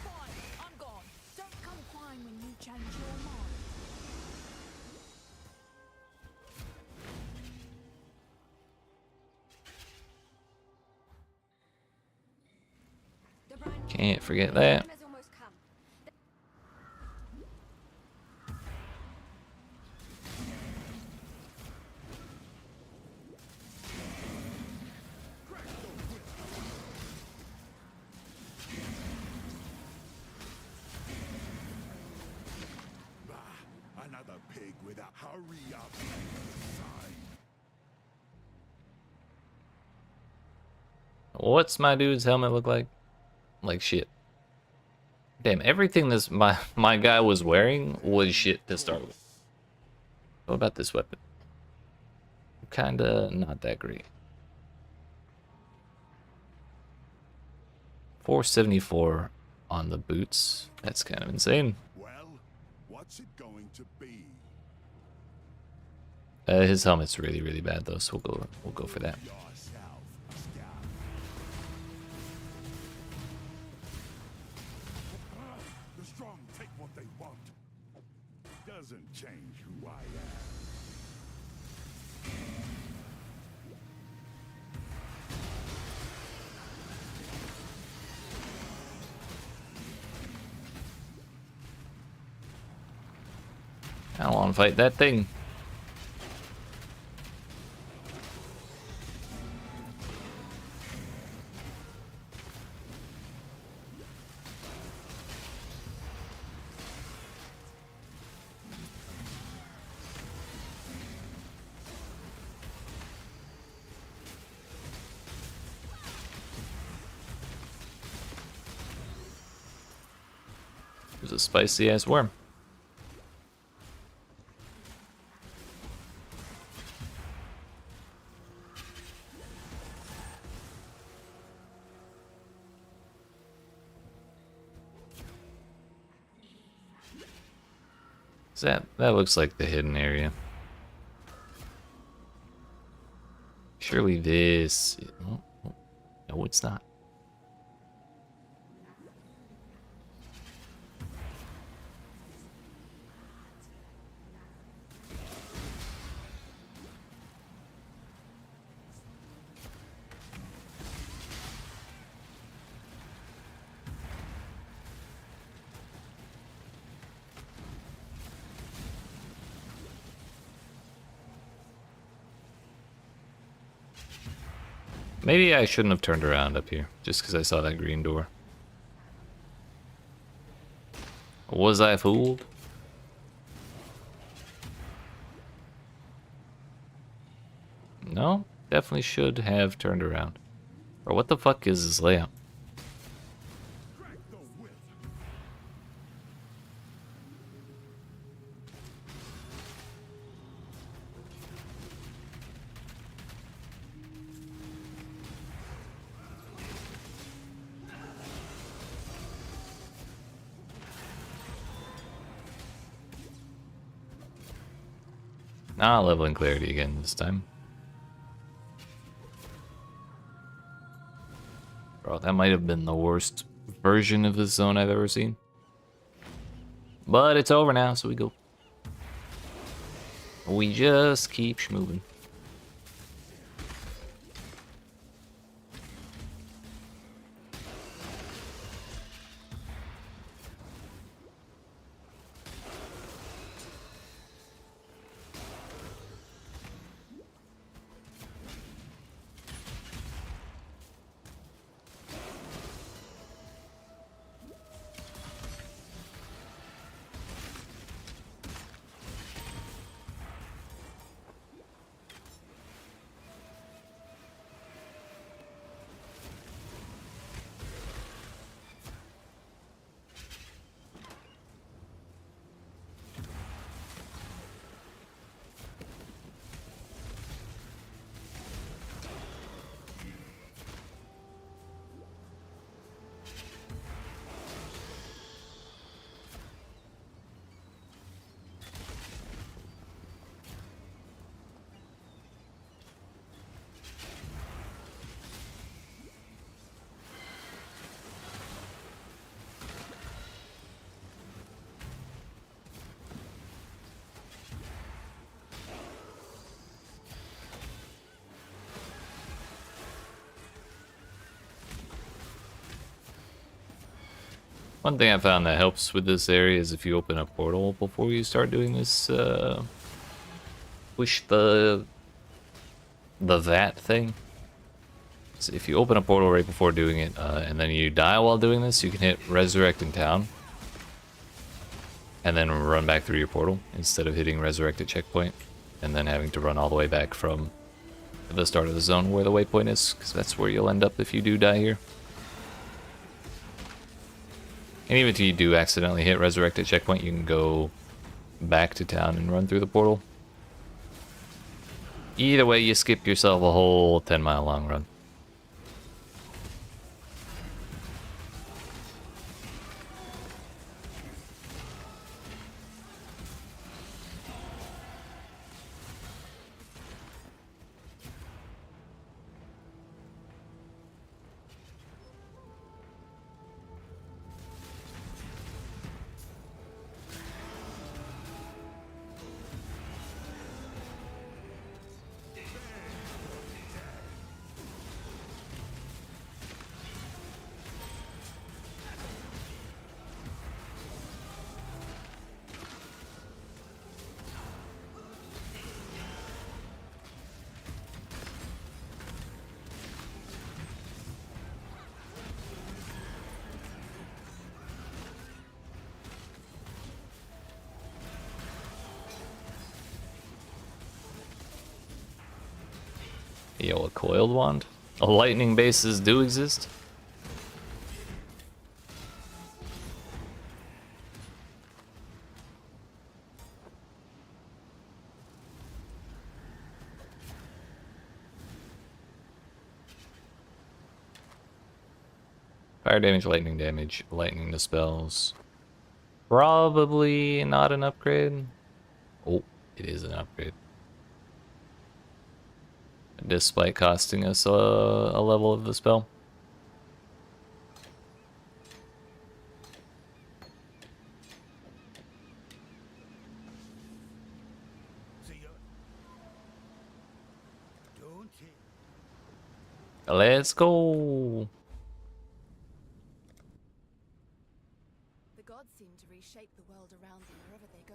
Fine, I'm gone. Don't come crying when you change your mind. Can't forget that. Has almost come. Another pig with a hurry up sign. What's my dude's helmet look like? Like shit. Damn, everything this my guy was wearing was shit to start with. What about this weapon? Kinda not that great. 474 on the boots. That's kind of insane. Well, what's it going to be? His helmet's really, really bad though, so we'll go for that. Yourself, scout. The strong take what they want. Doesn't change who I am. I don't want to fight that thing. There's a spicy ass worm. That looks like the hidden area. Surely this... Oh, oh, no, it's not. Maybe I shouldn't have turned around up here, just because I saw that green door. Was I fooled? No, definitely should have turned around. Or what the fuck is this layout? Ah, leveling clarity again this time. Bro, that might have been the worst version of this zone I've ever seen. But it's over now, so we go. We just keep moving. One thing I found that helps with this area is if you open a portal before you start doing this, push the vat thing. So if you open a portal right before doing it, and then you die while doing this, you can hit resurrect in town. And then run back through your portal, instead of hitting resurrect at checkpoint, and then having to run all the way back from the start of the zone where the waypoint is, because that's where you'll end up if you do die here. And even if you do accidentally hit resurrect at checkpoint, you can go back to town and run through the portal. Either way, you skip yourself a whole 10-mile long run. Yo, a coiled wand? Lightning bases do exist? Fire damage, lightning dispels. Probably not an upgrade. Oh, it is an upgrade. Despite costing us a level of the spell. Let's go. The gods seem to reshape the world around them wherever they go.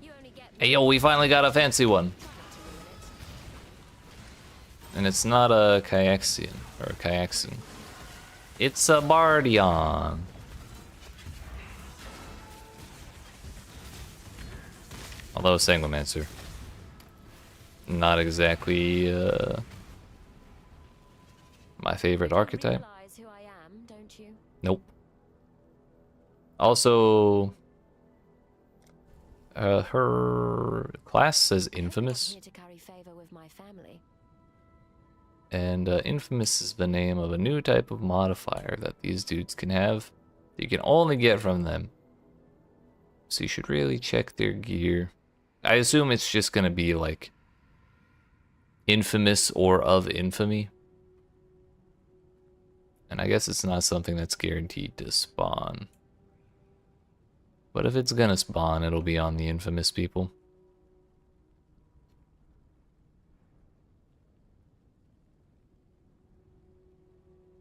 You only get Hey yo, we finally got a fancy one. And it's not a Kyaxian or a Kyaxan. It's a Bardion. Although Sanguimancer. Not exactly my favorite archetype. realize who I am, don't you? Nope. Also, her class says Infamous. Here to curry favor with my family. And Infamous is the name of a new type of modifier that these dudes can have. You can only get from them. So you should really check their gear. I assume it's just gonna be like Infamous or of infamy. And I guess it's not something that's guaranteed to spawn. But if it's gonna spawn, it'll be on the Infamous people.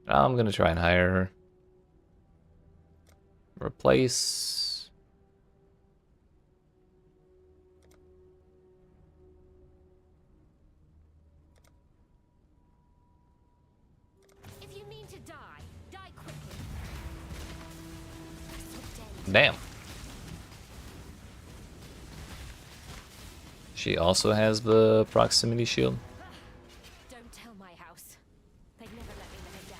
I'm gonna try and hire her. Replace. If you mean to die, die quickly. Damn. She also has the proximity shield. Don't tell my house. They'd never let me lay down.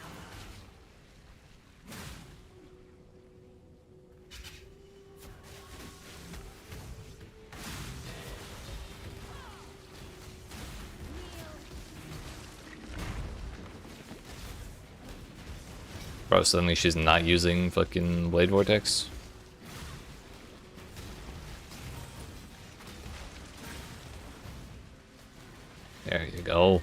Bro, suddenly she's not using fucking Blade Vortex. There you go.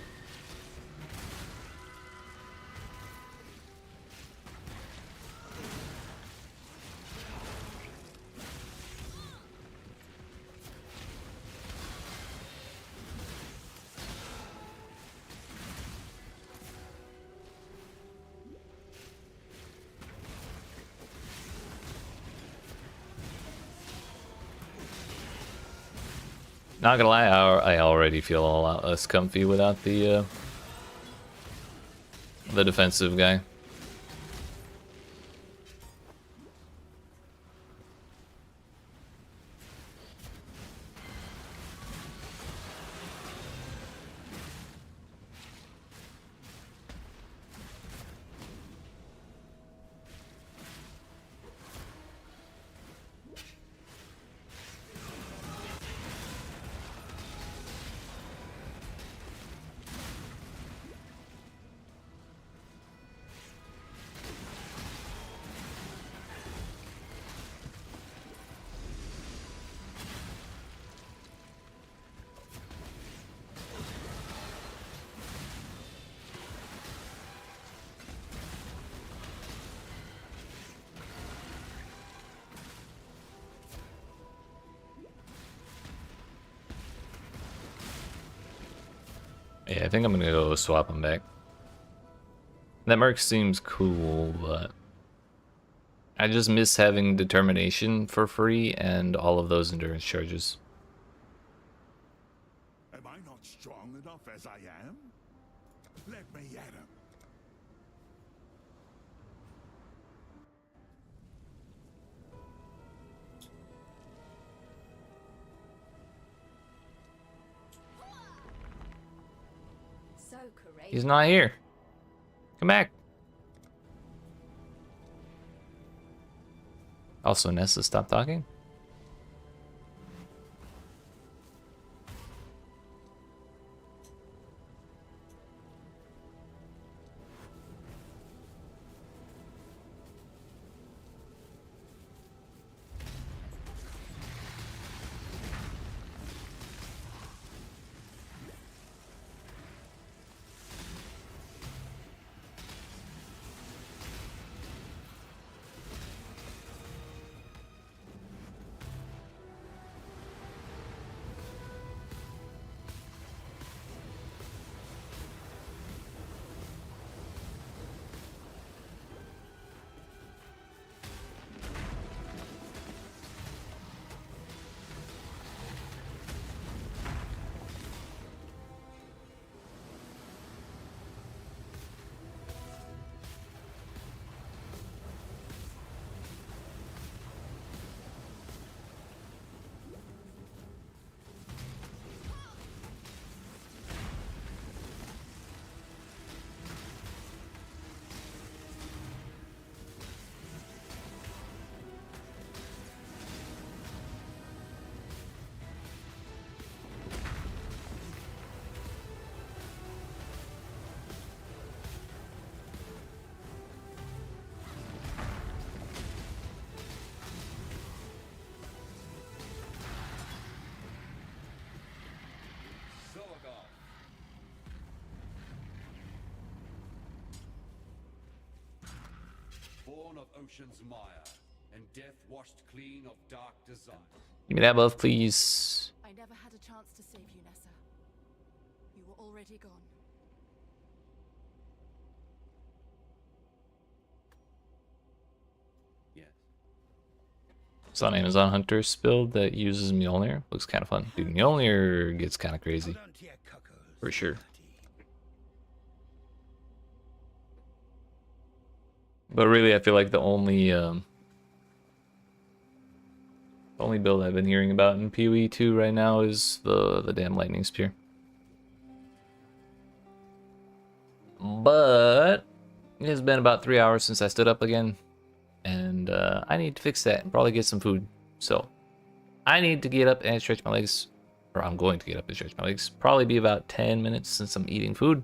Not gonna lie, I already feel a lot less comfy without the defensive guy. Yeah, I think I'm gonna go swap him back. That Merc seems cool, but I just miss having determination for free and all of those endurance charges. Am I not strong enough as I am? Let me at him. So courageous. He's not here. Come back. Also, Nessa, stop talking. born of ocean's mire, and death washed clean of dark desire. Give me that buff, please. I never had a chance to save you, Nessa. You were already gone. Yes. It's on Amazon Hunter's build that uses Mjolnir. Looks kind of fun. Dude, Mjolnir gets kind of crazy. For sure. But really, I feel like the only build I've been hearing about in PoE 2 right now is the damn Lightning Spear. But it has been about 3 hours since I stood up again, and I need to fix that and probably get some food. So I need to get up and stretch my legs, or I'm going to get up and stretch my legs. Probably be about 10 minutes since I'm eating food.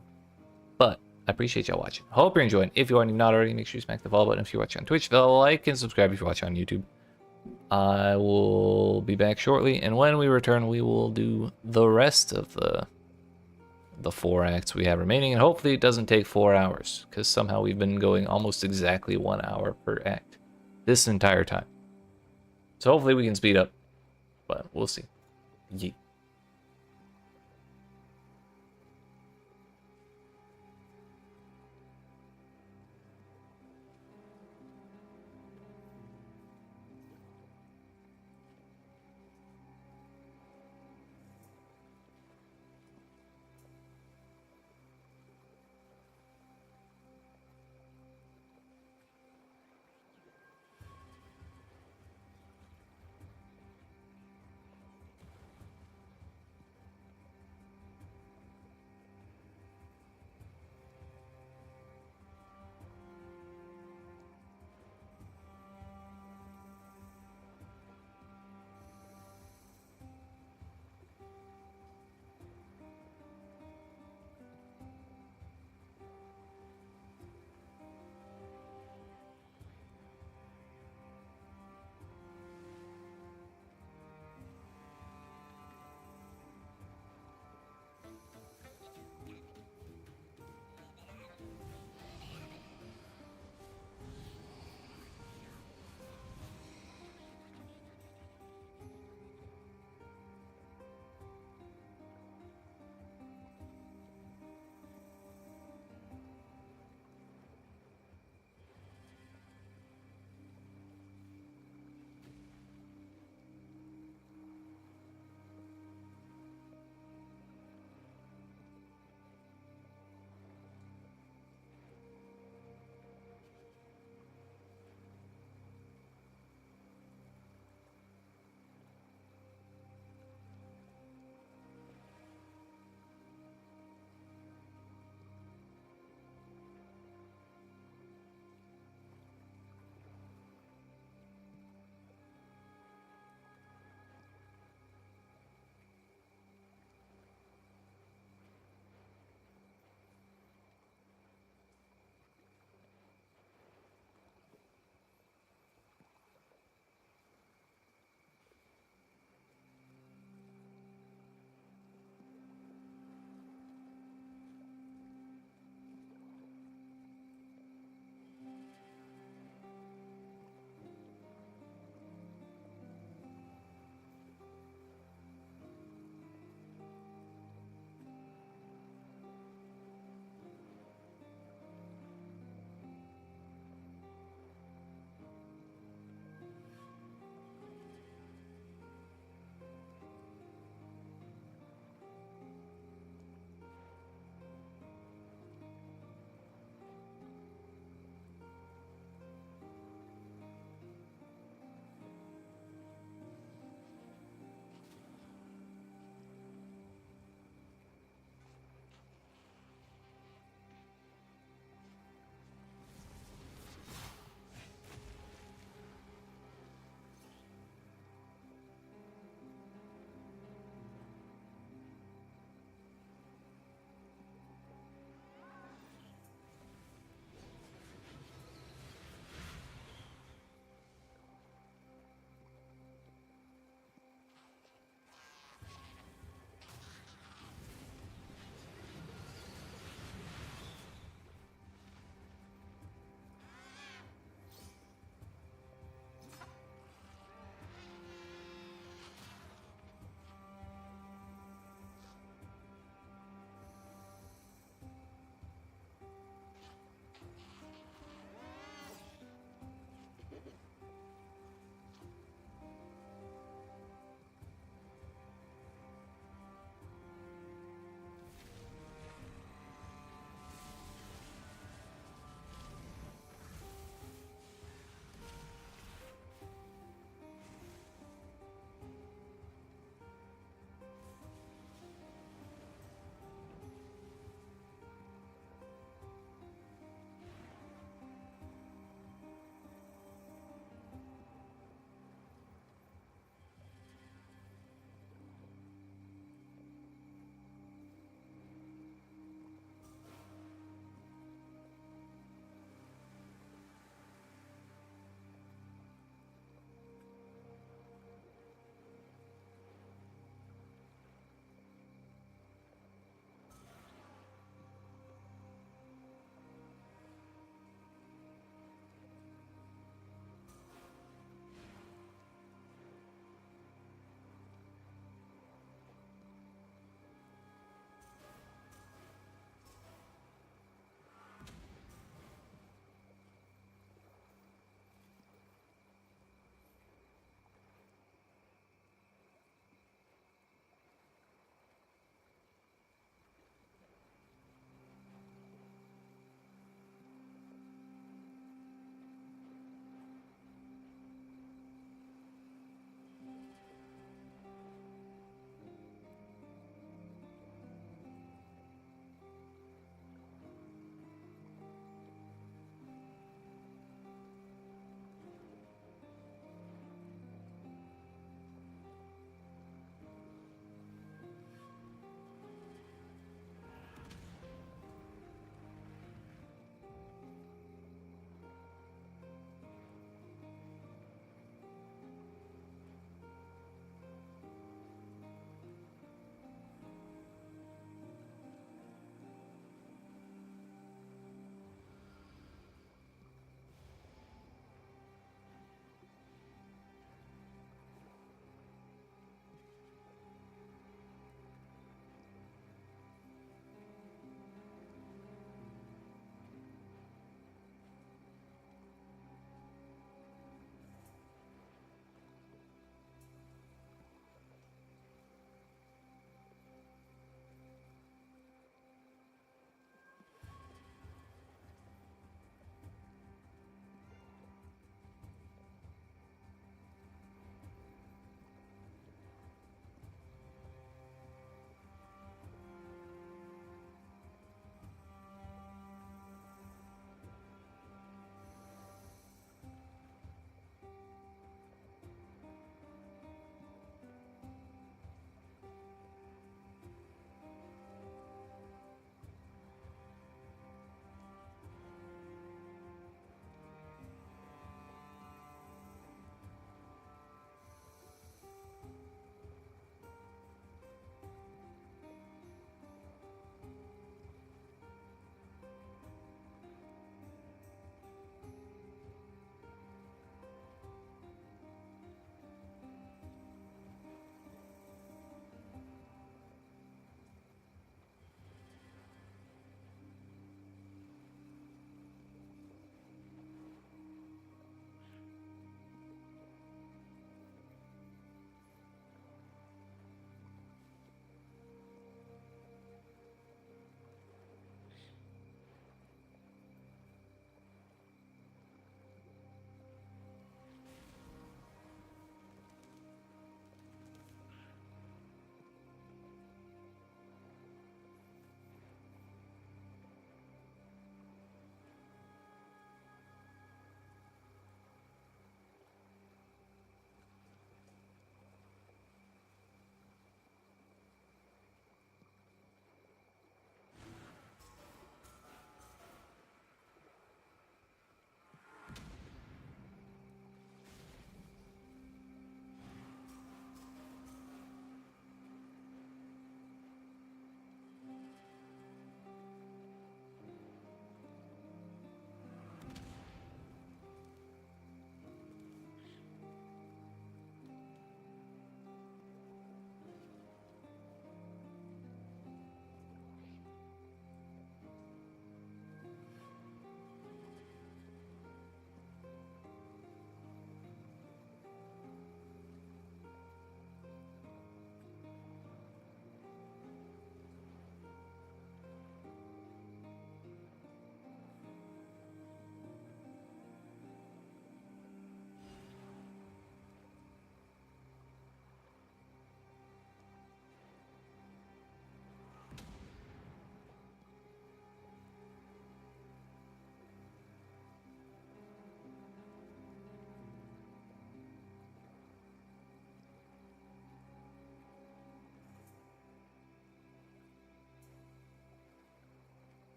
But I appreciate y'all watching. Hope you're enjoying. If you are not already, make sure you smack the follow button if you're watching on Twitch. Like and subscribe if you're watching on YouTube. I will be back shortly, and when we return, we will do the rest of the 4 acts we have remaining, and hopefully it doesn't take 4 hours, because somehow we've been going almost exactly 1 hour per act this entire time. So hopefully we can speed up, but we'll see. Yeet.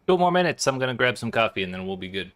2 more minutes. I'm gonna grab some coffee and then we'll be good.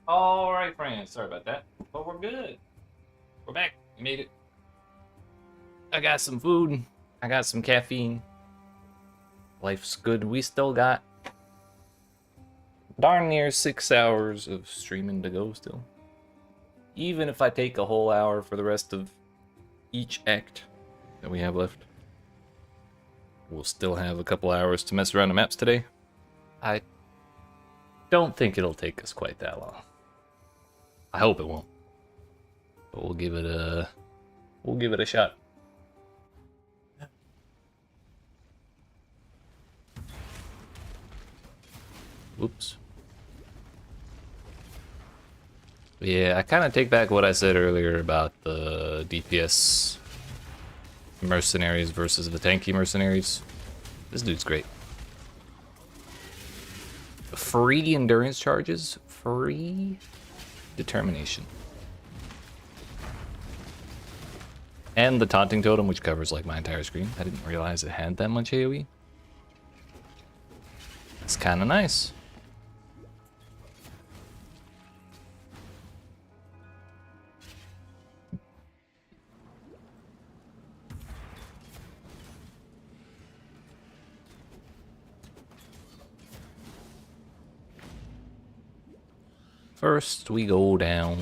All right, friends. Sorry about that, but we're good. We're back. We made it. I got some food. I got some caffeine. Life's good. We still got darn near 6 hours of streaming to go still. Even if I take a whole hour for the rest of each act that we have left, we'll still have a couple hours to mess around the maps today. I don't think it'll take us quite that long. I hope it won't. But we'll give it a shot. Oops. Yeah, I kind of take back what I said earlier about the DPS mercenaries versus the tanky mercenaries. This dude's great. Free endurance charges, free determination. And the taunting totem, which covers like my entire screen. I didn't realize it had that much AoE. It's kind of nice. First, we go down.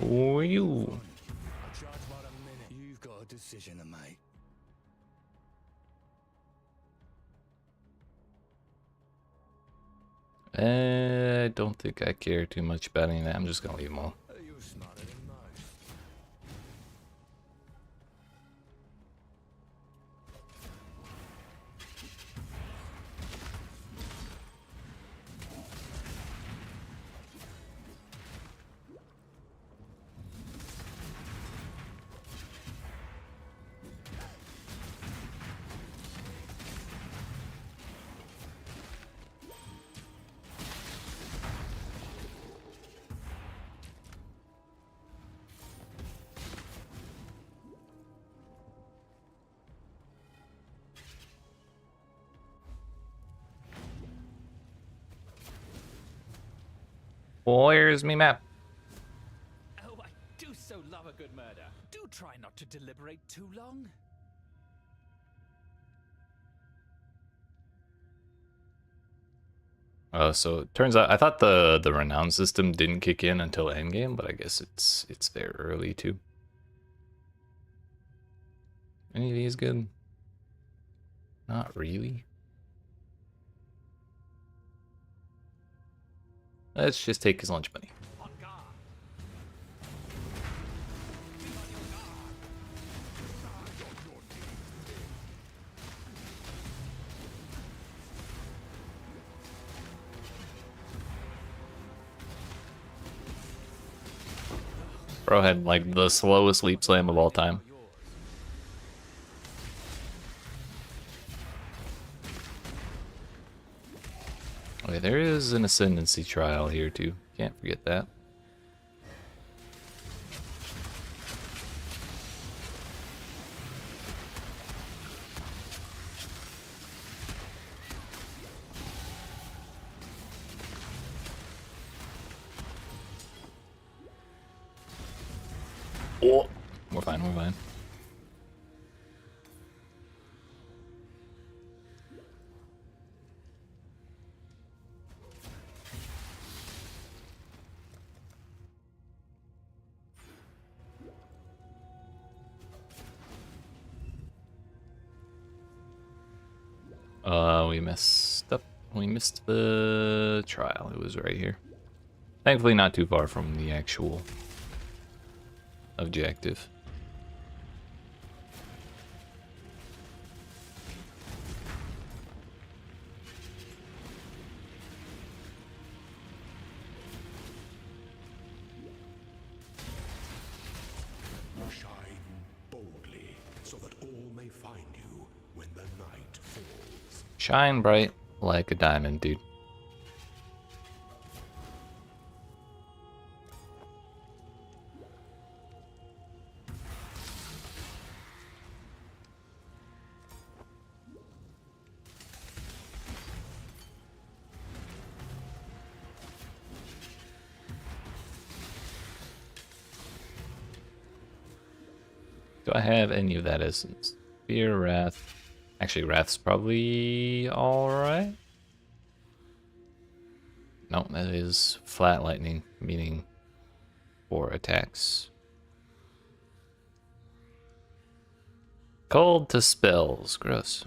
Who are you? You've got a decision to make. I don't think I care too much about any of that. I'm just gonna leave them all. You're smarter than most. Where's me map? Oh, I do so love a good murder. Do try not to deliberate too long. So it turns out I thought the renown system didn't kick in until endgame, but I guess it's there early too. Any of these good? Not really. Let's just take his lunch money. Bro had like the slowest leap slam of all time. Okay, there is an ascendancy trial here too. Can't forget that. Oh, we're fine, we're fine. We messed up. We missed the trial. It was right here. Thankfully not too far from the actual objective. Shine boldly, so that all may find you when the night falls. Shine bright like a diamond, dude. Do I have any of that essence? Fear, Wrath. Actually, Wrath's probably alright. No, that is flat lightning, meaning 4 attacks. Cold to spells, gross.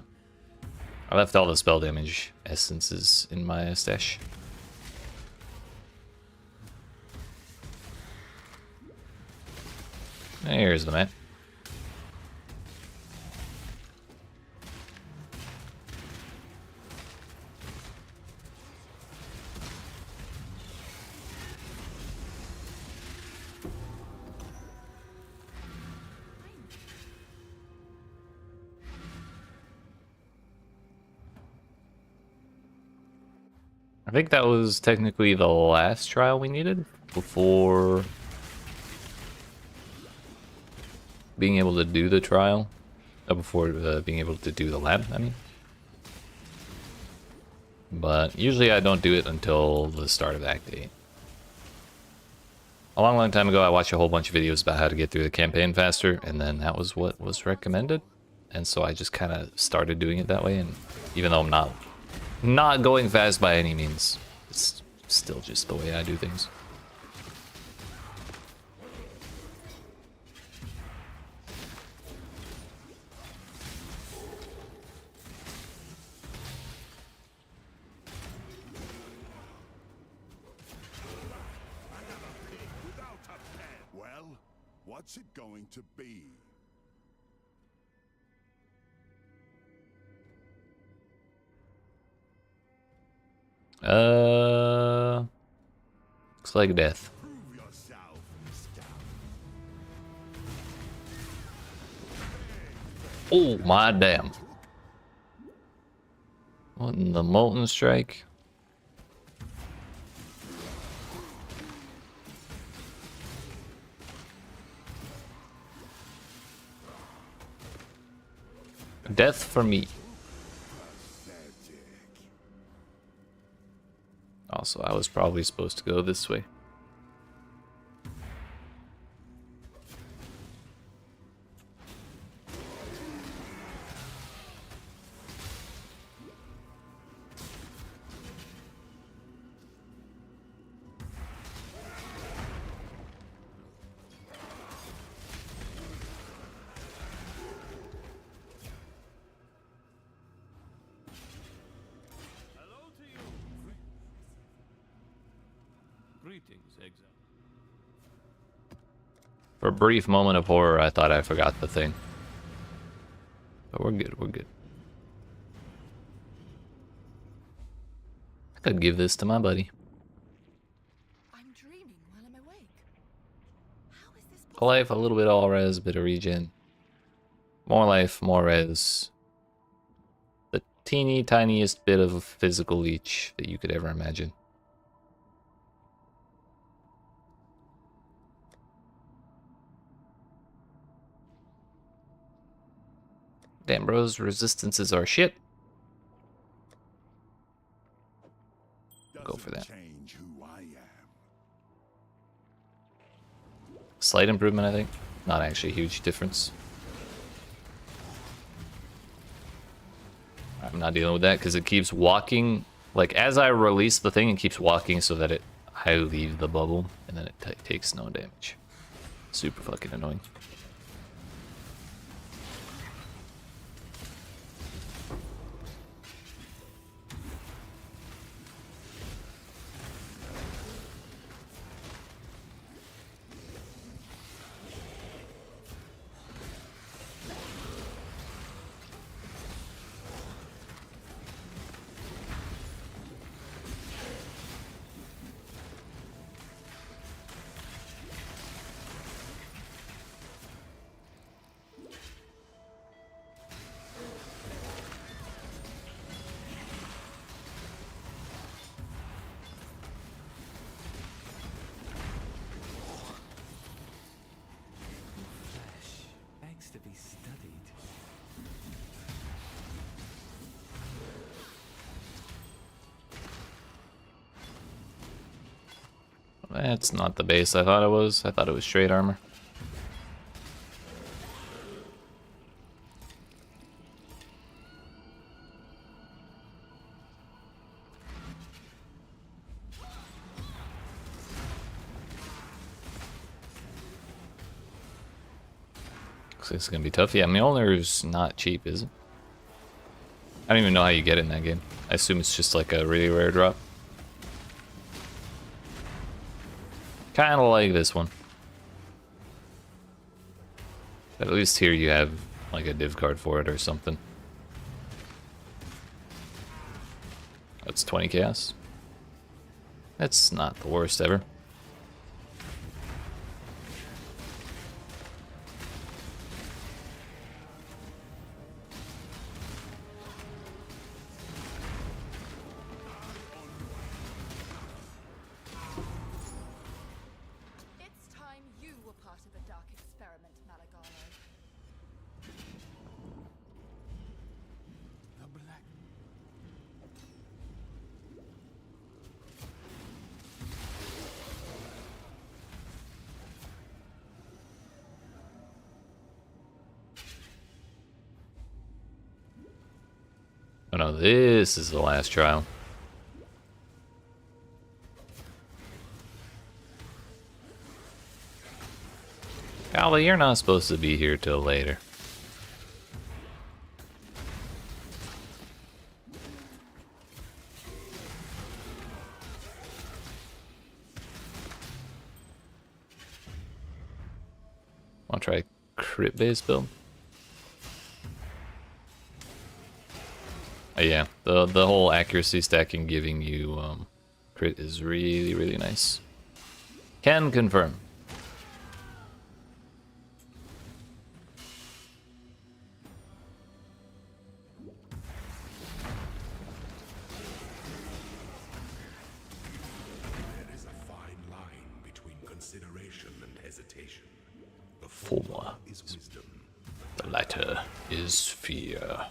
I left all the spell damage essences in my stash. Here's the map. I think that was technically the last trial we needed before being able to do the trial. Before being able to do the lab, I mean. But usually I don't do it until the start of Act 8. A long time ago I watched a whole bunch of videos about how to get through the campaign faster, and then that was what was recommended. And so I just kind of started doing it that way, and even though I'm not going fast by any means, it's still just the way I do things. Well, what's it going to be? Looks like death. Oh my damn. What in the Molten Strike? Death for me. Also, I was probably supposed to go this way. Greetings, Exile. For a brief moment of horror, I thought I forgot the thing. But we're good, we're good. I could give this to my buddy. I'm dreaming while I'm awake. How is this possible? Life, a little bit all res, bit of regen. More life, more res. The teeny tiniest bit of physical leech that you could ever imagine. Damn, bros, resistances are shit. Go for that. Change who I am. Slight improvement, I think. Not actually a huge difference. I'm not dealing with that because it keeps walking. Like, as I release the thing, it keeps walking so that I leave the bubble, and then it takes no damage. Super fucking annoying. To be studied. That's not the base I thought it was. I thought it was straight armor. Looks like it's gonna be tough. Yeah, Mjolnir's not cheap, is it? I don't even know how you get it in that game. I assume it's just like a really rare drop. Kinda like this one. But at least here you have like a div card for it or something. That's 20 chaos. That's not the worst ever. It's time you were part of the dark experiment, Malagaro. The black. Oh no, this is the last trial. Golly, you're not supposed to be here till later. Wanna try crit base build? Yeah, the whole accuracy stacking giving you crit is really, really nice. Can confirm. There is a fine line between consideration and hesitation. The former is wisdom. The latter is fear.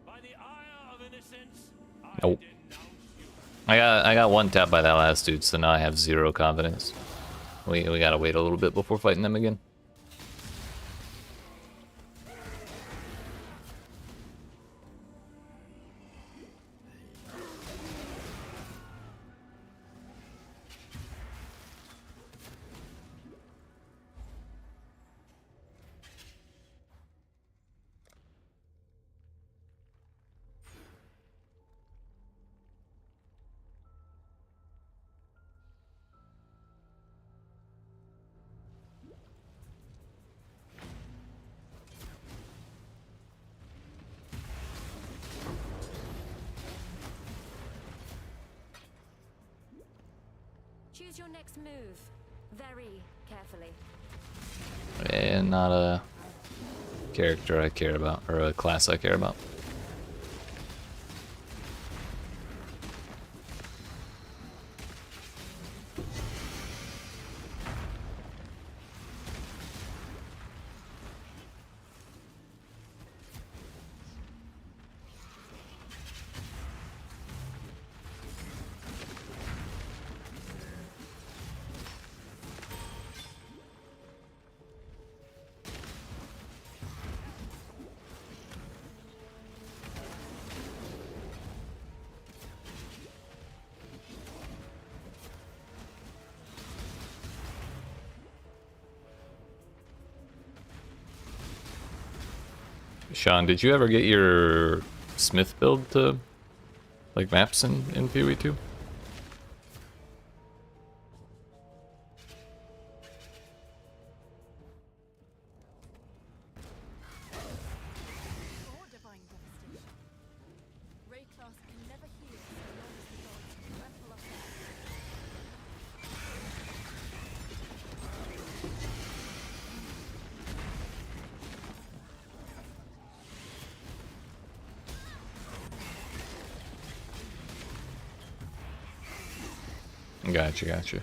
By the ire of innocence, Nope. I got one tap by that last dude, so now I have 0 confidence. We gotta wait a little bit before fighting them again. Choose your next move very carefully. And not a character I care about, or a class I care about. Sean, did you ever get your Smith build to like maps in PoE 2? Or divine devastation. Ray class can never heal as long as the gods trample us down. Gotcha.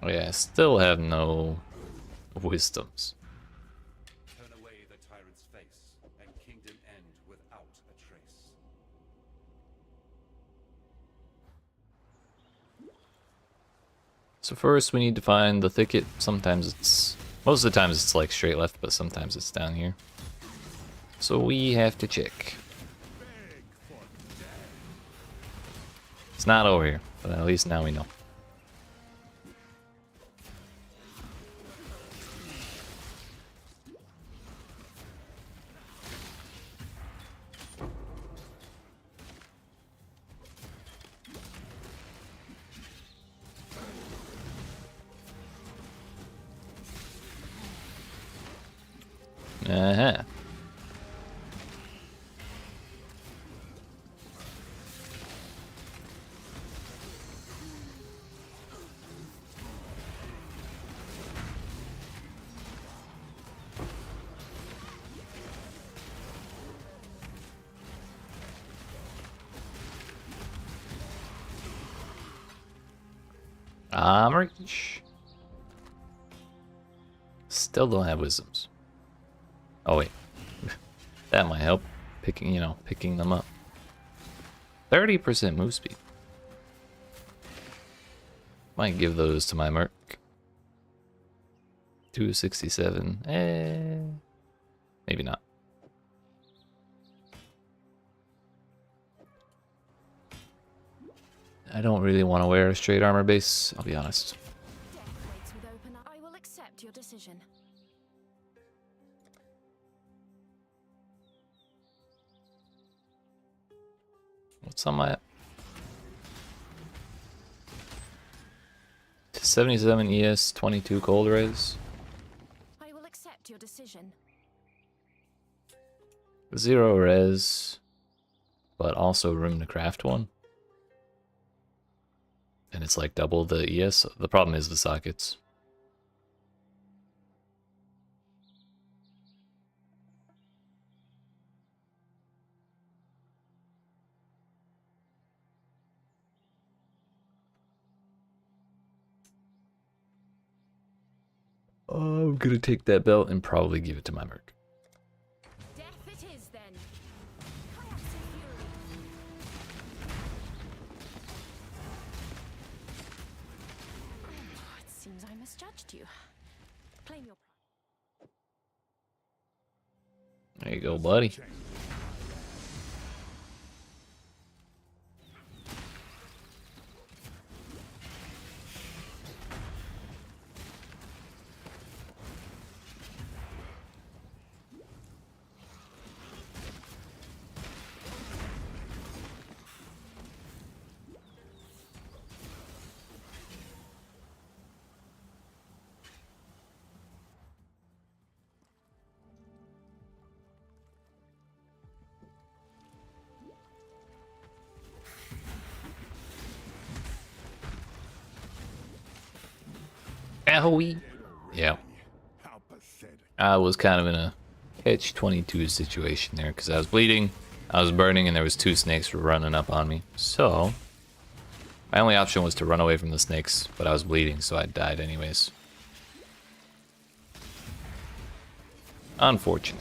Oh yeah, I still have no wisdoms. Turn away the tyrant's face, and kingdom end without a trace. So first we need to find the thicket. Sometimes it's... most of the times it's like straight left, but sometimes it's down here. So we have to check. It's not over here, but at least now we know. Uh-huh. I'm rich. Still don't have wisdoms. Oh wait. That might help. Picking, you know, picking them up. 30% move speed. Might give those to my merc. 267. Maybe not. I don't really want to wear a straight armor base, I'll be honest. Death waits with open eyes. I will accept your decision. What's on my... 77 ES, 22 cold res. I will accept your decision. 0 res, but also room to craft one. And it's like double the ES. The problem is the sockets. I'm gonna take that belt and probably give it to my merc. Death it is then. It seems I misjudged you. Claim your... There you go, buddy. PoE. Yeah. I was kind of in a catch-22 situation there because I was bleeding, I was burning, and there was 2 snakes running up on me. So my only option was to run away from the snakes, but I was bleeding, so I died anyways. Unfortunate.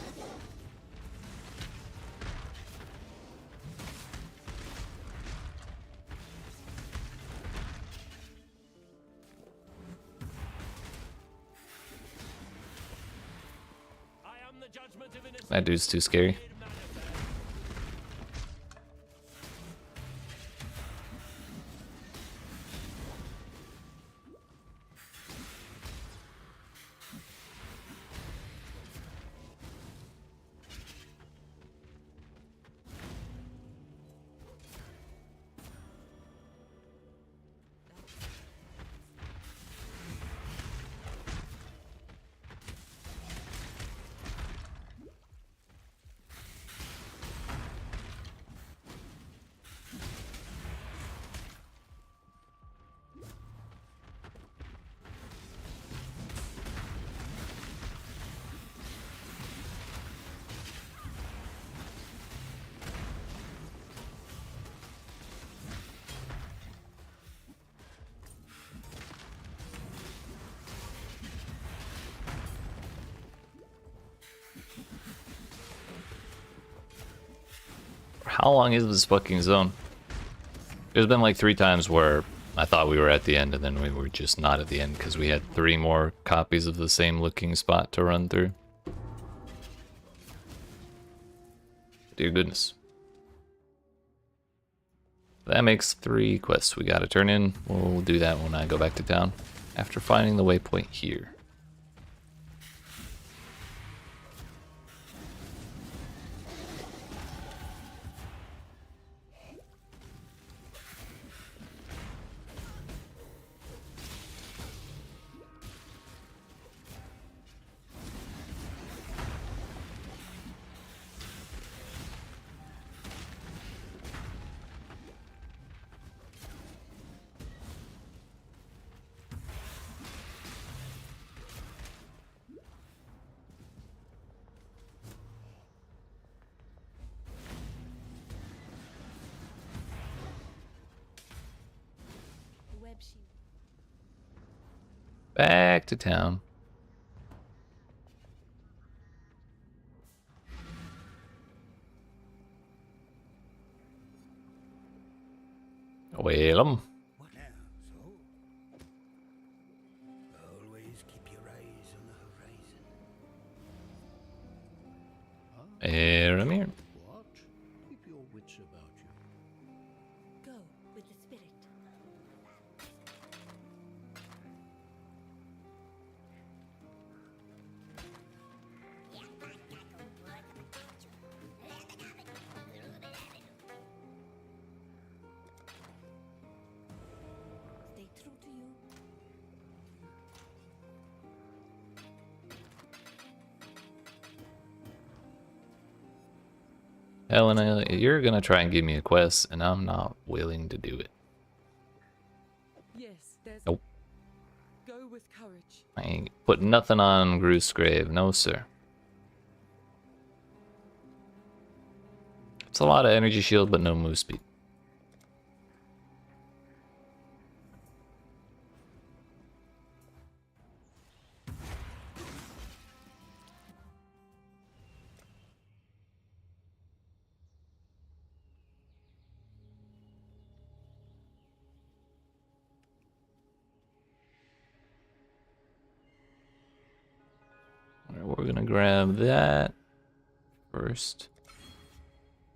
That dude's too scary. How long is this fucking zone? There's been like 3 times where I thought we were at the end and then we were just not at the end because we had 3 more copies of the same looking spot to run through. Dear goodness. That makes 3 quests we gotta turn in. We'll do that when I go back to town after finding the waypoint here. The web shield. Back to town. Well, What now, so? Always keep your eyes on the horizon. Eramir. What? Keep your wits about you. Go with the spirit. Stay true to you. Helena, you're gonna try and give me a quest, and I'm not willing to do it. Yes, there's. Nope. Go with courage. I ain't put nothing on Gru's grave, no sir. It's a lot of energy shield, but no move speed. Alright, we're gonna grab that first.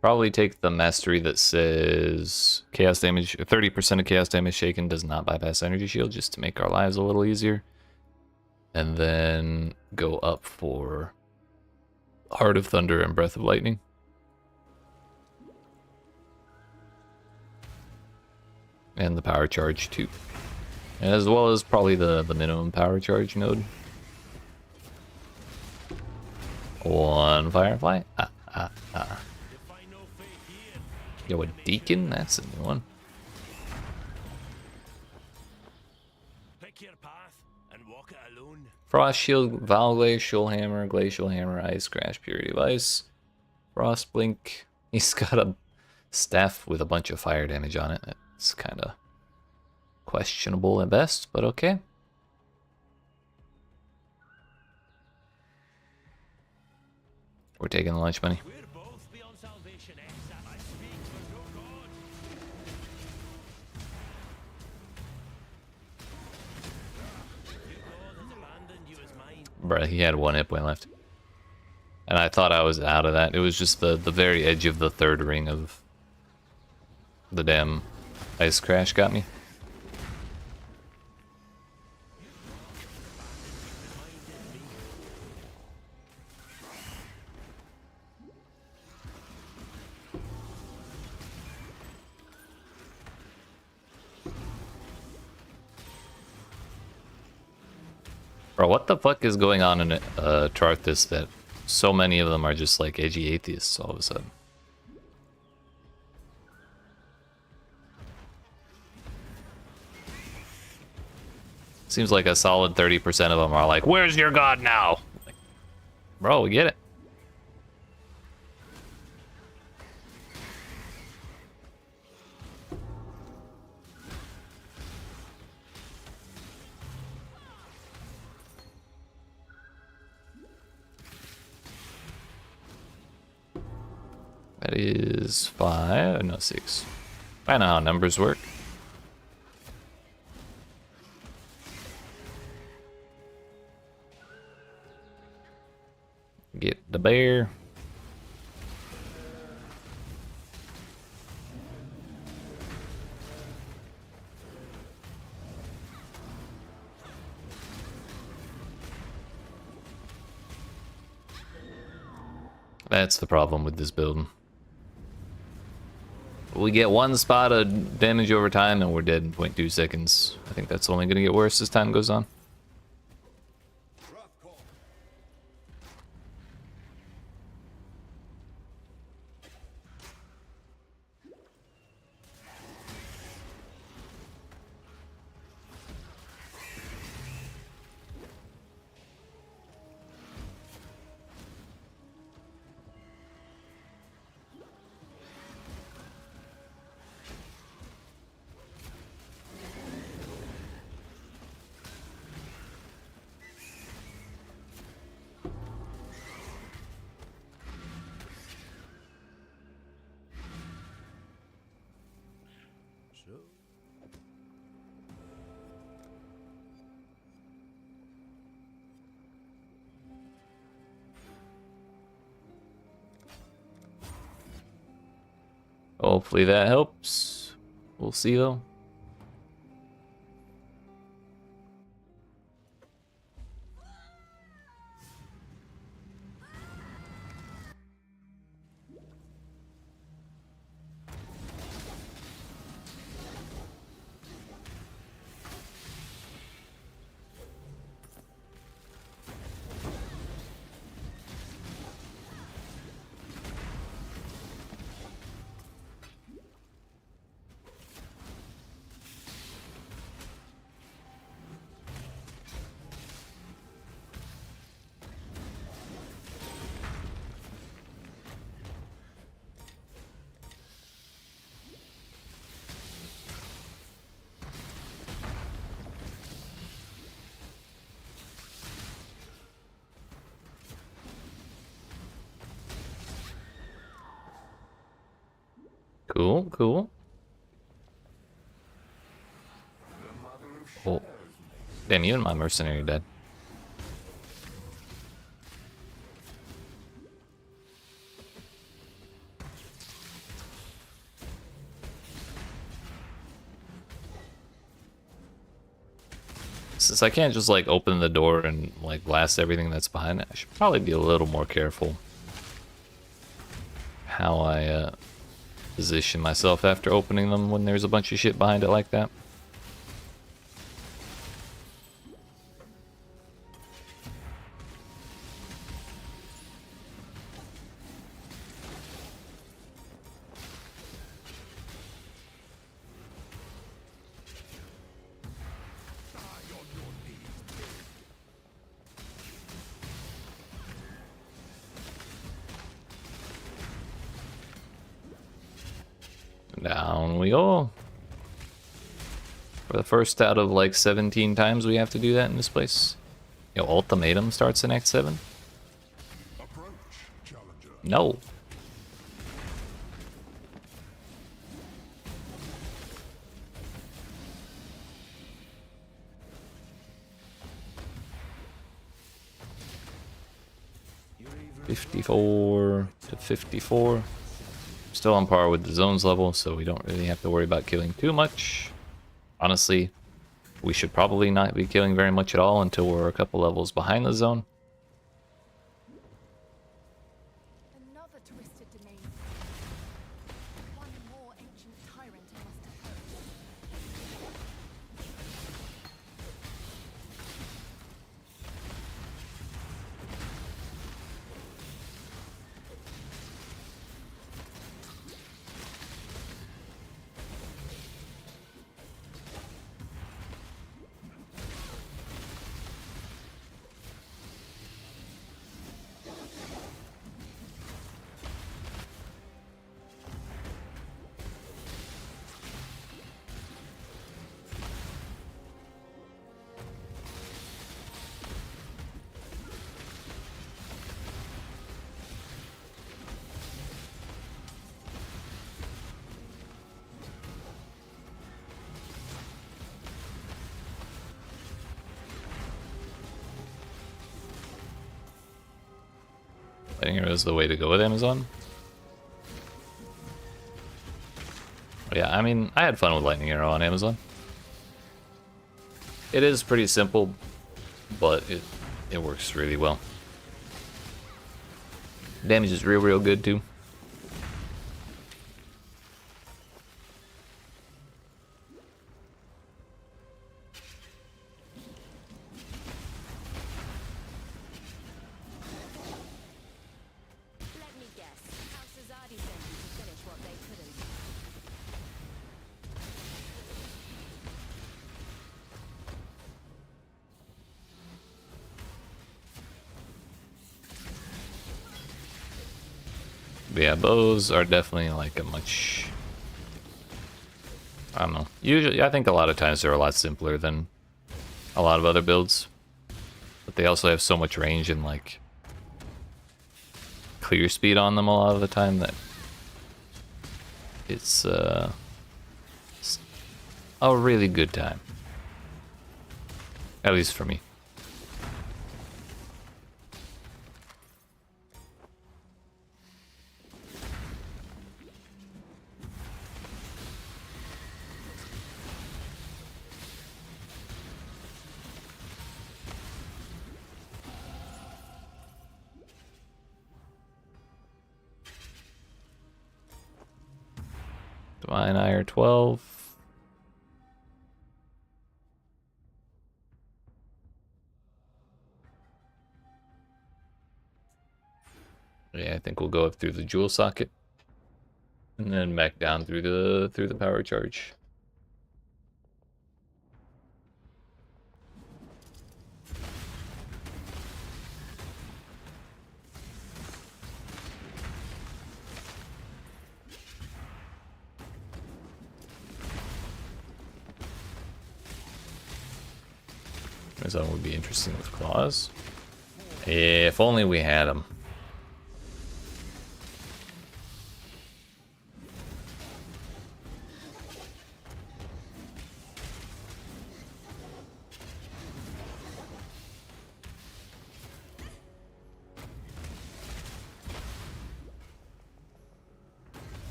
Probably take the mastery that says chaos damage, 30% of chaos damage shaken does not bypass energy shield, just to make our lives a little easier. And then go up for Heart of Thunder and Breath of Lightning. And the power charge too. As well as probably the minimum power charge node. 1 Firefly. Yo, a Deacon? That's a new one. Pick your path and walk it alone. Frost Shield, Val Glacial Hammer, Ice Crash, Purity of Ice, Frost Blink. He's got a staff with a bunch of fire damage on it. It's kind of questionable at best, but okay. We're taking the lunch money. We're both beyond salvation, Exile. I speak for no god. Your god has abandoned you as mine. Bruh, he had 1 hit point left. And I thought I was out of that. It was just the very edge of the 3rd ring of the damn Ice Crash got me. Bro, what the fuck is going on in Charthus that so many of them are just like edgy atheists all of a sudden? Seems like a solid 30% of them are like, where's your god now? Like, bro, we get it. That is 5, no 6. I know how numbers work. Get the bear. That's the problem with this build. We get one spot of damage over time and we're dead in 0.2 seconds. I think that's only going to get worse as time goes on. Hopefully that helps. We'll see though. Cool, cool. Oh. Damn, even my mercenary dead. Since I can't just like open the door and like blast everything that's behind it, I should probably be a little more careful how I position myself after opening them when there's a bunch of shit behind it like that. Down we go. For the first out of like 17 times we have to do that in this place. Yo, ultimatum starts in Act 7? No. $54 to $54. Still on par with the zones level, so we don't really have to worry about killing too much. Honestly, we should probably not be killing very much at all until we're a couple levels behind the zone. Another twisted domain. One more ancient tyrant I must approach. Lightning arrow is the way to go with Amazon. Yeah, I mean, I had fun with Lightning Arrow on Amazon. It is pretty simple, but it works really well. Damage is real good too. Let me guess. House Azadi sent you to finish what they couldn't. But yeah, bows are definitely like a much, I don't know. Usually, I think a lot of times they're a lot simpler than a lot of other builds. But they also have so much range and like clear speed on them a lot of the time that it's a really good time. At least for me. Divine Ire 12. Yeah, I think we'll go up through the jewel socket. And then back down through the power charge. Amazon would be interesting with claws. If only we had them.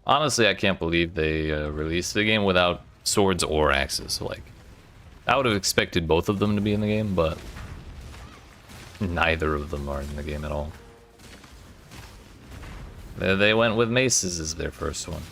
Honestly, I can't believe they released the game without swords or axes. Like, I would have expected both of them to be in the game, but neither of them are in the game at all. They went with maces as their first one.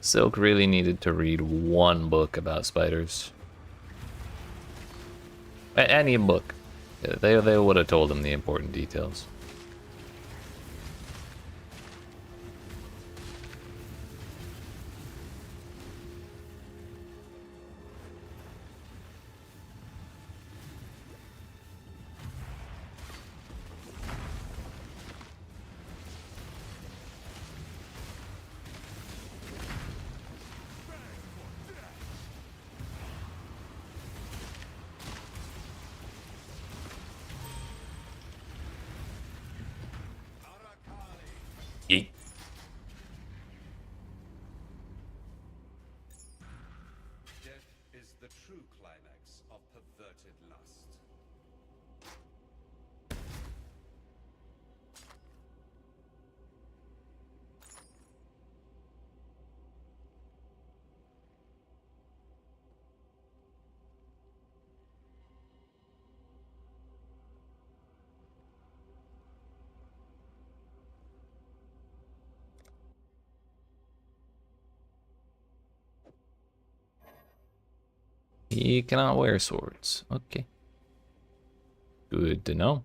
Silk really needed to read one book about spiders. Any book. They would have told him the important details. Yeet. Death is the true climax of perverted lust. He cannot wear swords. Okay. Good to know.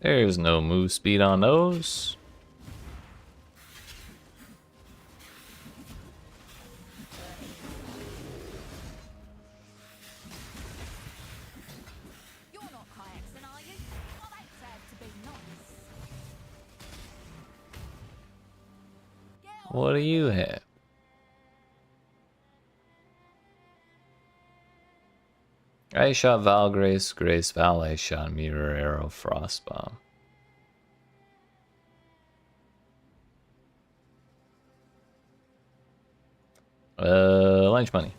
There's no move speed on those. You're not Kyaxon, are you? Well, that said to be nice. What do you have? Ice shot, Val, Grace, Grace, Val, Ice shot, Mirror, Arrow, Frost Bomb. Lunch money.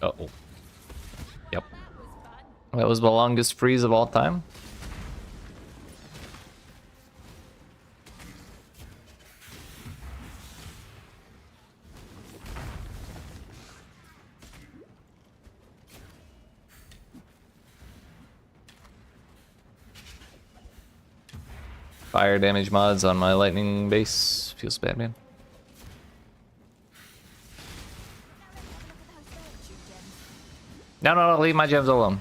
Uh-oh. Yep. That was the longest freeze of all time. Fire damage mods on my lightning base. Feels bad, man. No, leave my gems alone.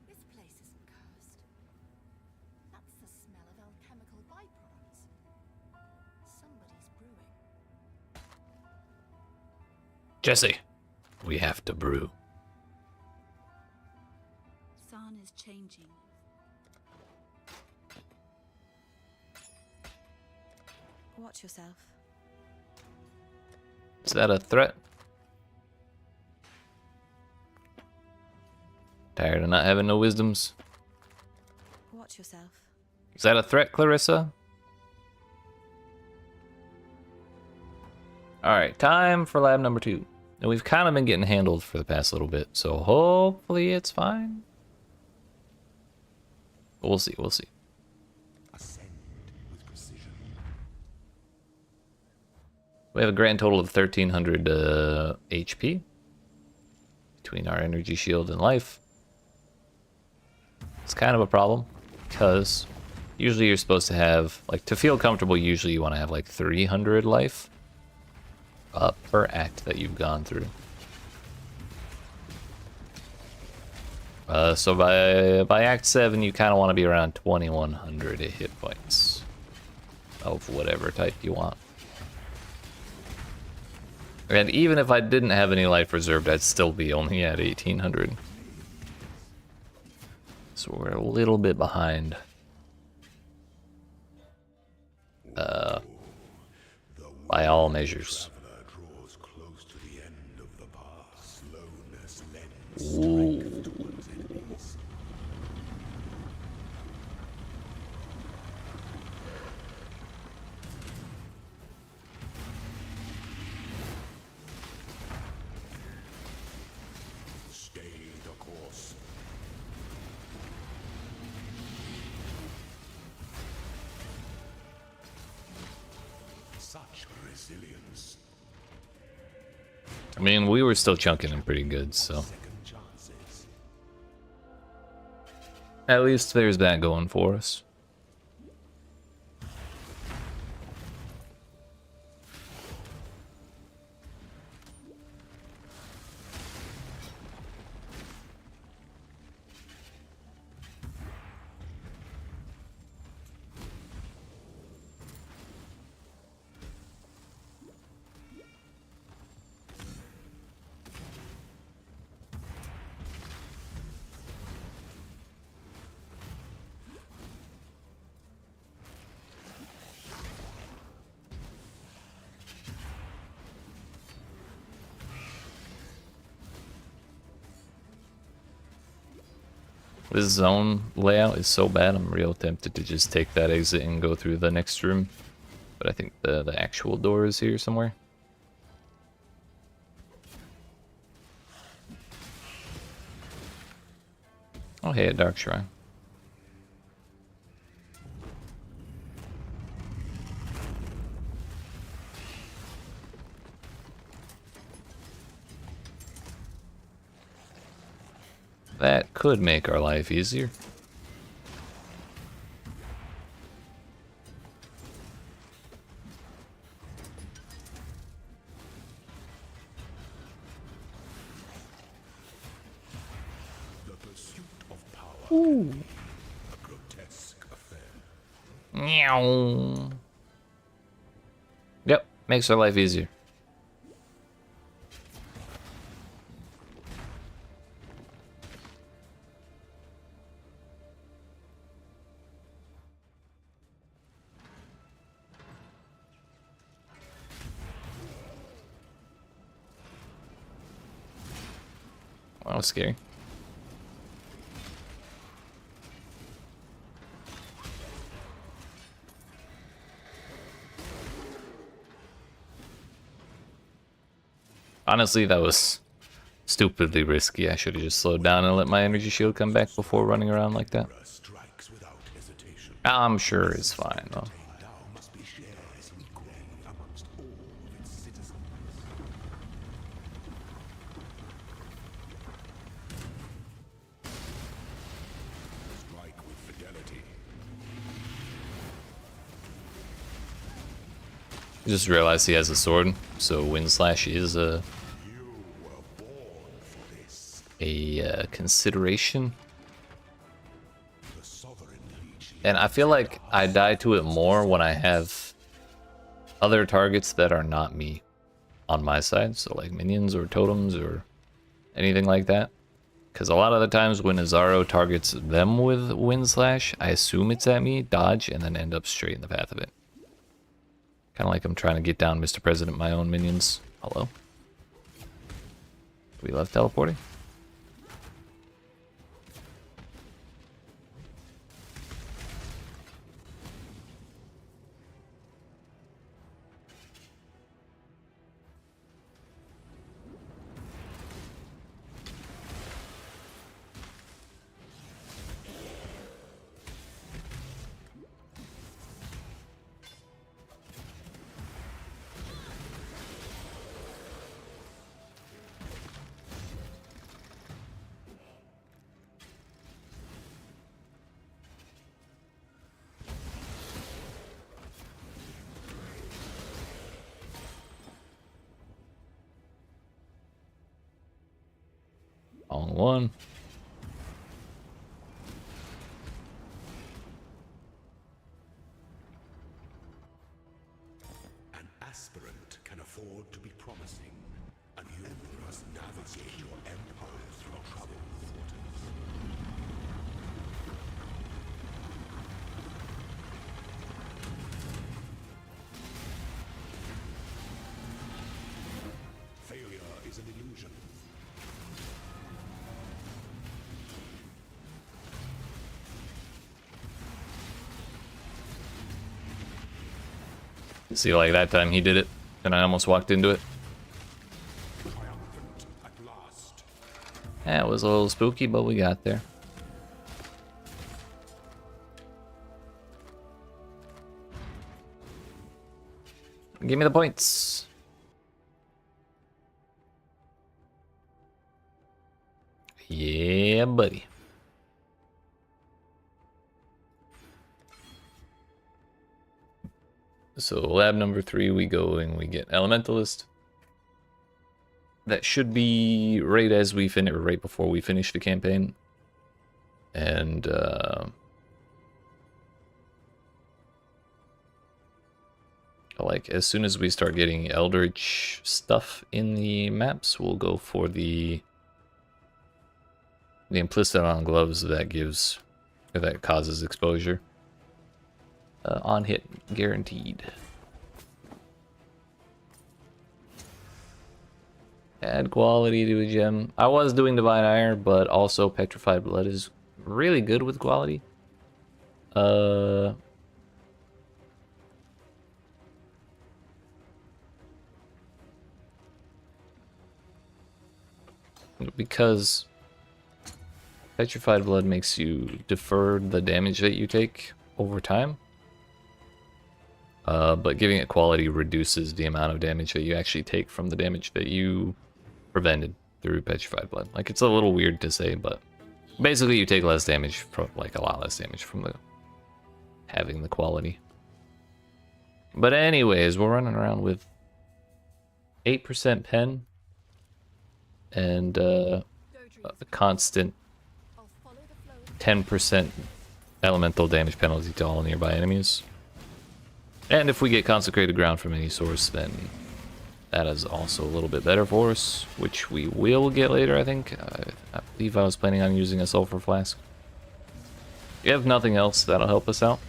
This place isn't cursed. That's the smell of alchemical byproducts. Somebody's brewing. Jesse, we have to brew. San is changing. Watch yourself. Is that a threat? Tired of not having no wisdoms. Watch yourself. Is that a threat, Clarissa? Alright, time for lab number 2. And we've kind of been getting handled for the past little bit, so hopefully it's fine. But we'll see, we'll see. Ascend with precision. We have a grand total of 1300 HP between our energy shield and life. It's kind of a problem because usually you're supposed to have, like, to feel comfortable, usually you want to have like 300 life per act that you've gone through. So by act 7, you kind of want to be around 2100 hit points of whatever type you want. And even if I didn't have any life reserved, I'd still be only at 1800. So we're a little bit behind. By all measures. Ooh. Stay the course. Such resilience. I mean, we were still chunking him pretty good, so. At least there's that going for us. This zone layout is so bad, I'm real tempted to just take that exit and go through the next room. But I think the actual door is here somewhere. Oh hey, a Dark Shrine. That could make our life easier. The pursuit of power. Ooh. A grotesque affair. Meow. Yep, makes our life easier. That was scary. Honestly, that was stupidly risky. I should have just slowed down and let my energy shield come back before running around like that. I'm sure it's fine though. Just realized he has a sword, so Wind Slash is a consideration. And I feel like I die to it more when I have other targets that are not me on my side, so like minions or totems or anything like that. Because a lot of the times when Azaro targets them with Wind Slash, I assume it's at me, dodge, and then end up straight in the path of it. Kind of like I'm trying to get down Mr. President, my own minions. Hello? We love teleporting? Wrong one. An aspirant can afford to be promising, and you must navigate your empire through troubled waters. Failure is an illusion. See, like that time he did it, and I almost walked into it. Yeah, it was a little spooky, but we got there. Give me the points. Yeah, buddy. So lab number 3, we go and we get Elementalist. That should be right as we finish, or right before we finish the campaign. And like as soon as we start getting Eldritch stuff in the maps, we'll go for the implicit on gloves that gives, or that causes exposure. On hit, guaranteed. Add quality to a gem. I was doing Divine Ire, but also Petrified Blood is really good with quality. Because Petrified Blood makes you defer the damage that you take over time. But giving it quality reduces the amount of damage that you actually take from the damage that you prevented through Petrified Blood. Like, it's a little weird to say, but basically you take less damage from, like, a lot less damage from having the quality. But anyways, we're running around with 8% pen and a constant 10% elemental damage penalty to all nearby enemies. And if we get consecrated ground from any source, then that is also a little bit better for us, which we will get later, I think. I believe I was planning on using a sulfur flask. If you have nothing else, that'll help us out.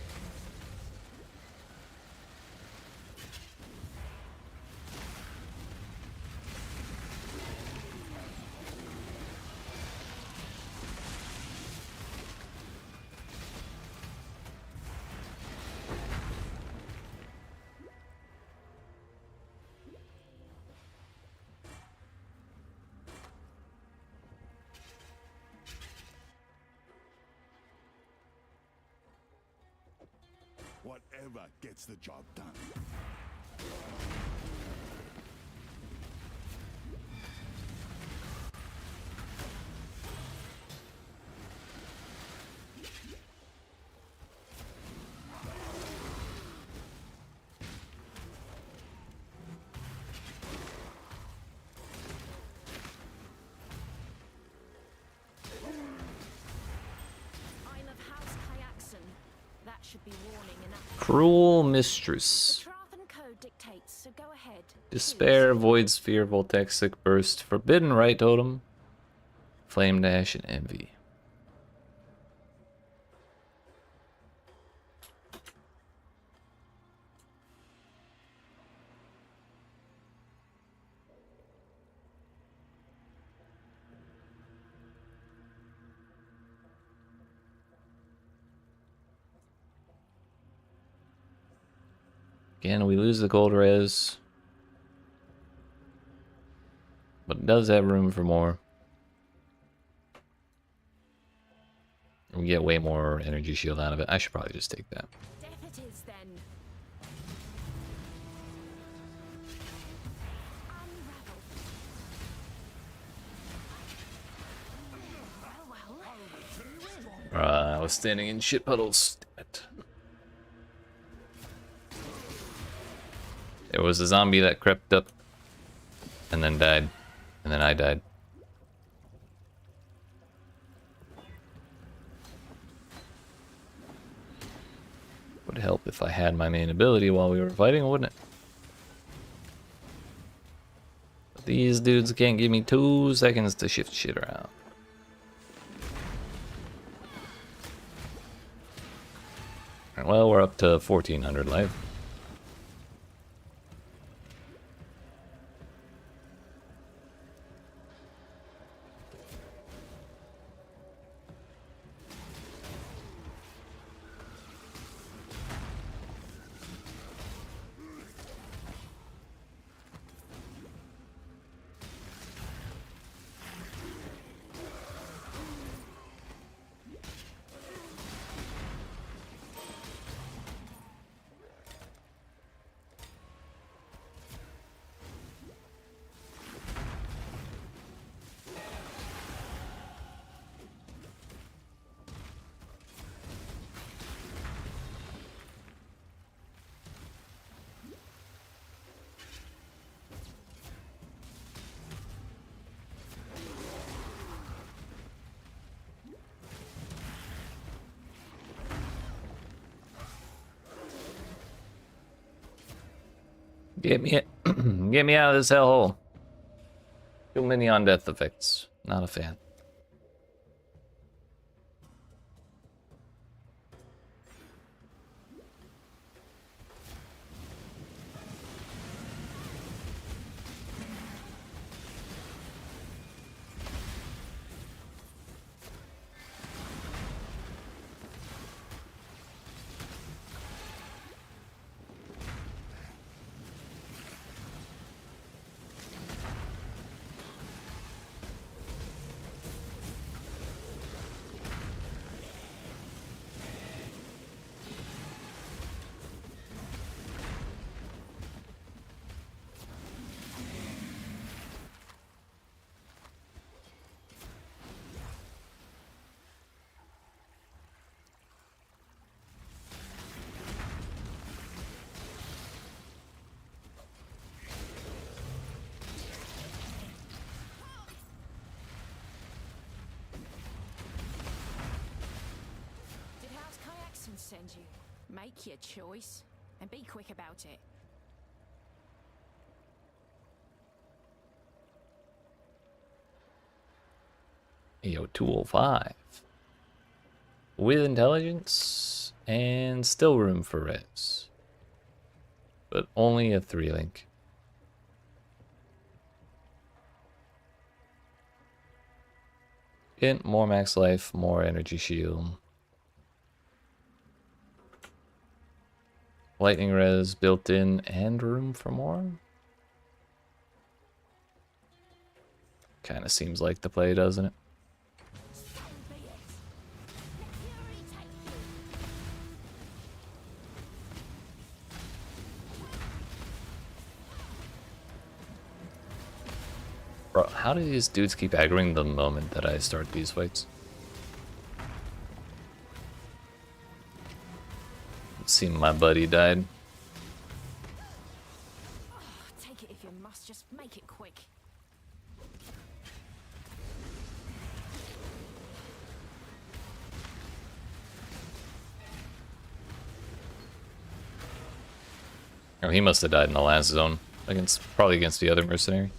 Whatever gets the job done. I'm of House Kyaxon. That should be warning enough. Cruel Mistress. Code dictates, so go ahead. Despair, Void Sphere, Voltexic Burst, Forbidden Right Totem, Flame Dash, and Envy. Again, we lose the gold res, but it does have room for more. We get way more energy shield out of it. I should probably just take that. Death it is then. I was standing in shit puddles. Damn it. There was a zombie that crept up and then died, and then I died. Would help if I had my main ability while we were fighting, wouldn't it? But these dudes can't give me 2 seconds to shift shit around. Alright, well, we're up to 1400 life. Get me out of this hellhole. Too many on death effects. Not a fan. send you. Make your choice, and be quick about it. Yo, 205. With intelligence, and still room for res. But only a 3-link. Int, more max life, more energy shield. Lightning res built in and room for more. Kinda seems like the play, doesn't it? Bro, how do these dudes keep aggroing the moment that I start these fights? See, my buddy died. Take it if you must, just make it quick. Oh, he must have died in the last zone. Probably against the other mercenary.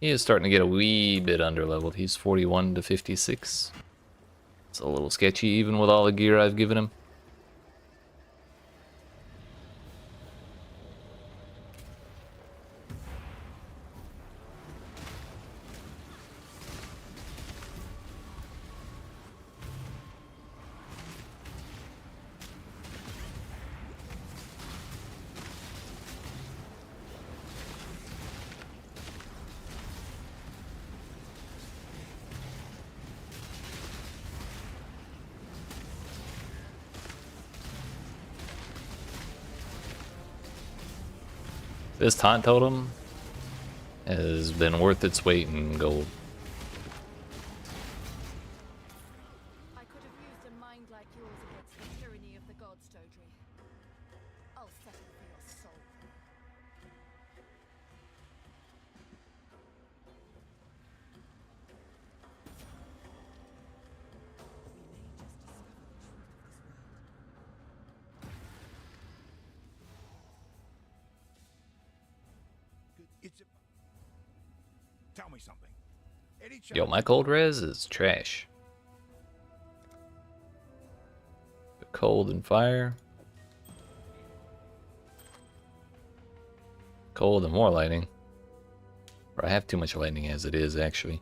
He is starting to get a wee bit underleveled. He's 41 to 56. It's a little sketchy even with all the gear I've given him. This taunt totem has been worth its weight in gold. I could have used a mind like yours against the tyranny of the gods, Dodri. I'll settle for your soul. Tell me something. Yo, my cold res is trash. The cold and fire. Cold and more lightning. Or I have too much lightning as it is, actually.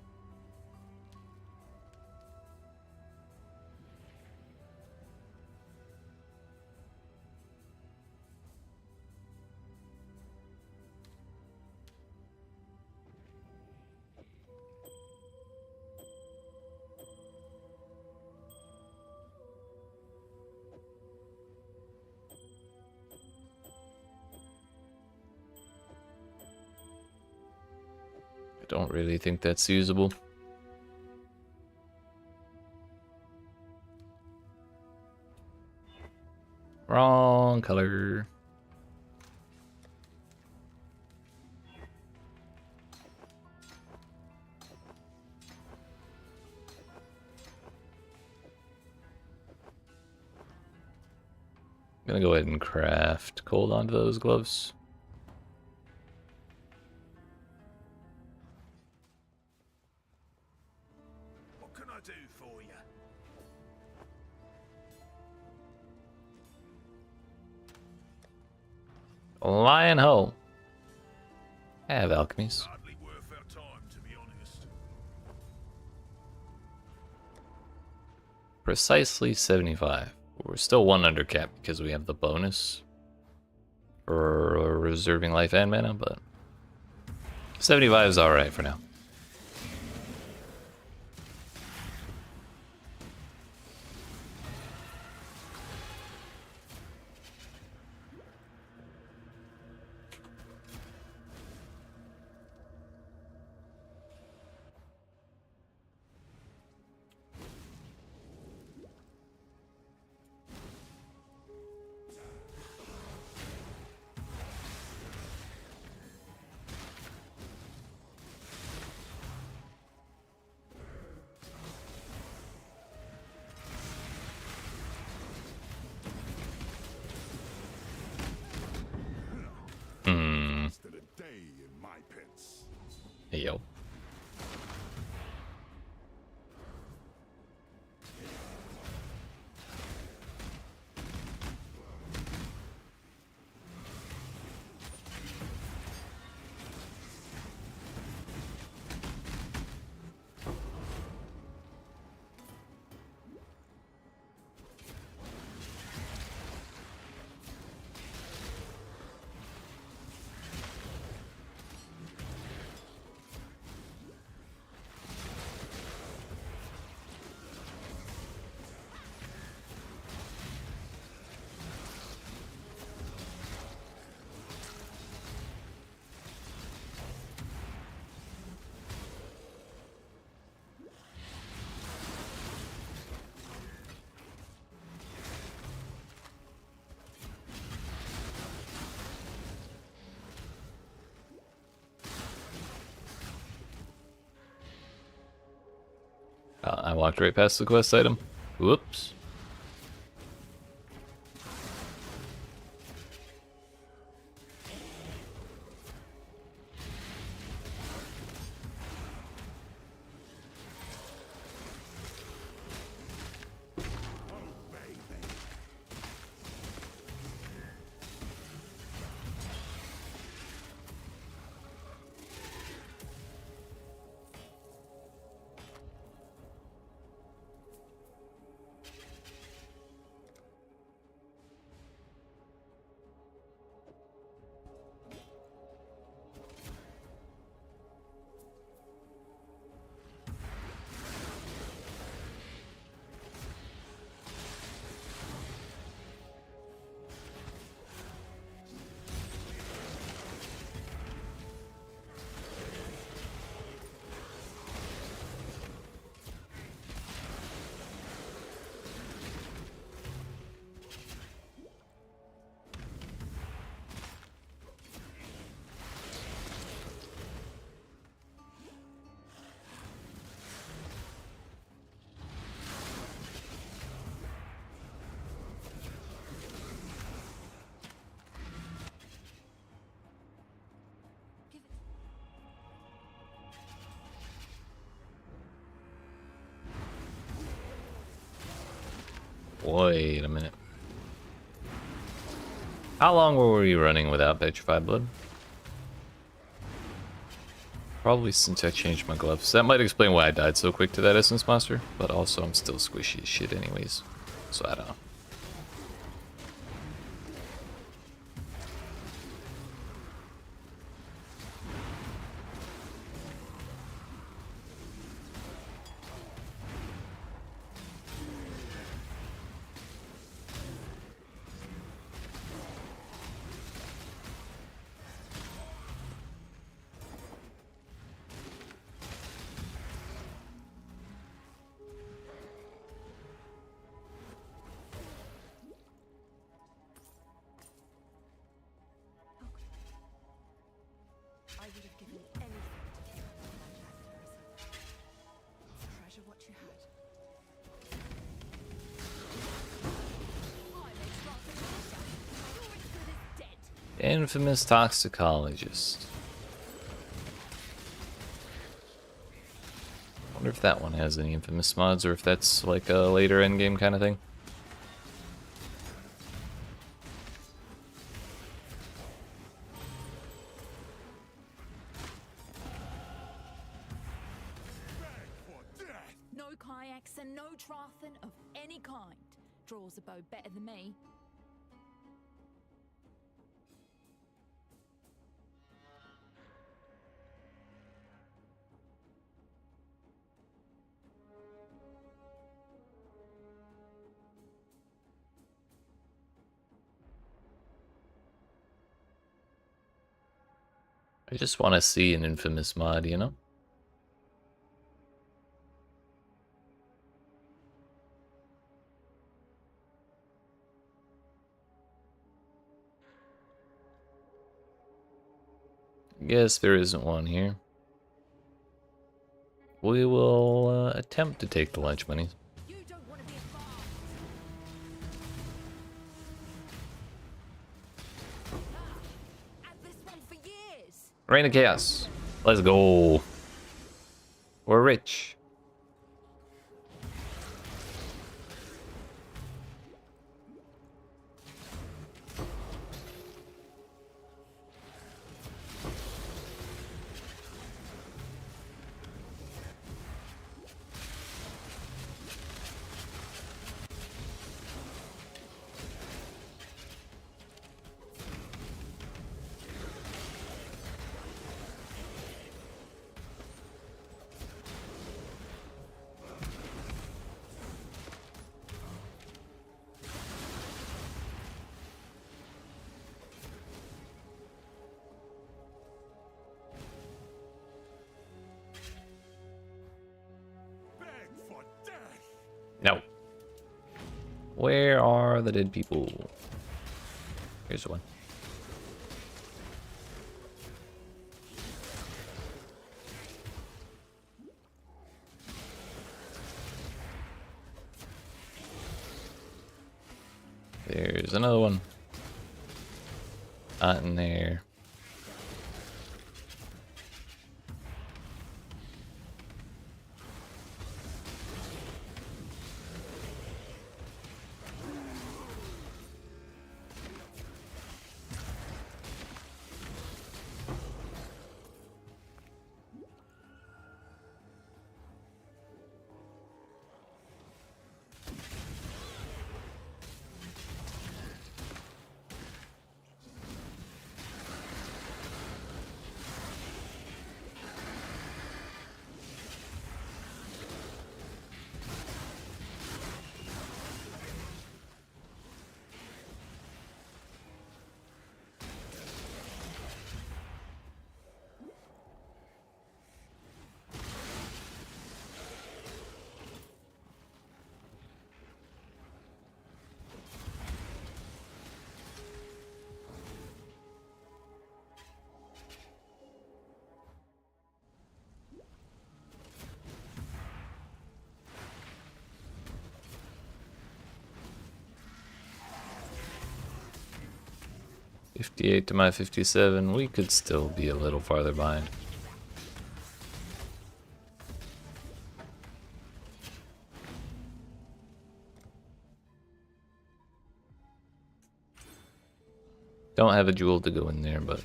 Don't really think that's usable. Wrong color. I'm gonna go ahead and craft cold onto those gloves. What can I do for you? Lion Ho. I have alchemies. Hardly worth our time, to be honest. Precisely 75. We're still one under cap because we have the bonus for reserving life and mana, but 75 is alright for now. lasted a day in my pits. Hey, yo. I walked right past the quest item. Whoops. Wait a minute. How long were we running without Petrified Blood? Probably since I changed my gloves. That might explain why I died so quick to that Essence Monster, but also I'm still squishy as shit anyways. So I don't know. I would have given anything to keep that magic, Clarissa. Treasure what you had. Infamous Toxicologist. Wonder if that one has any infamous mods or if that's like a later endgame kind of thing. No kayaks and no trathin of any kind. Draws a bow better than me. I just want to see an infamous mod, you know? Guess there isn't one here. We will attempt to take the lunch money. You don't want to be a farm. Had this one for years. Reign of Chaos. Let's go. We're rich. No. Where are the dead people? Here's one. There's another one. Not in there. $58 to my $57. We could still be a little farther behind. Don't have a jewel to go in there, but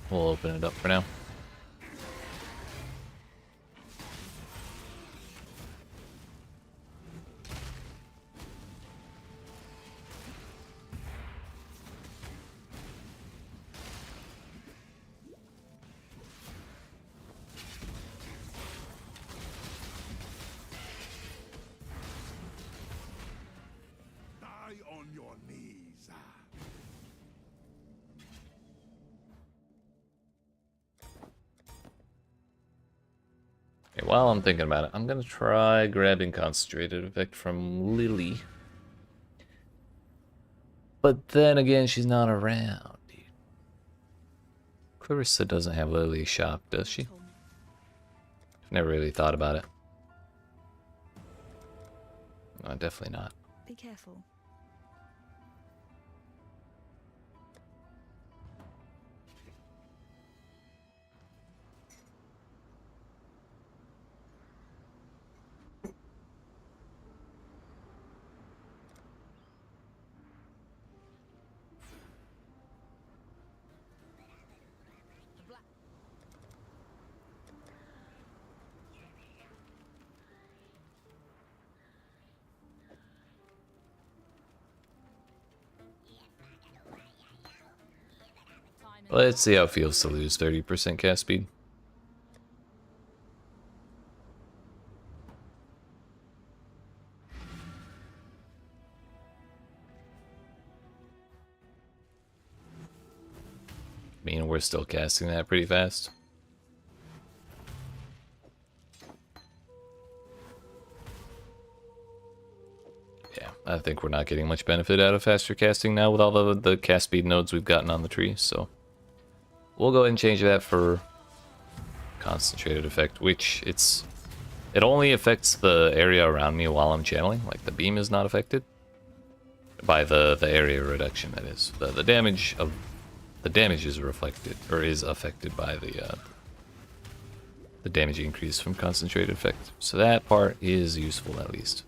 we'll open it up for now. While I'm thinking about it, I'm gonna try grabbing Concentrated Effect from Lily. But then again, she's not around, dude. Clarissa doesn't have Lily's shop, does she? I've never really thought about it. No, definitely not. Be careful. Let's see how it feels to lose 30% cast speed. I mean, we're still casting that pretty fast. Yeah, I think we're not getting much benefit out of faster casting now with all the cast speed nodes we've gotten on the tree, so we'll go ahead and change that for Concentrated Effect, which it only affects the area around me while I'm channeling. Like, the beam is not affected by the area reduction, that is. The damage of the damage is reflected, or is affected by the damage increase from concentrated effect. So that part is useful at least.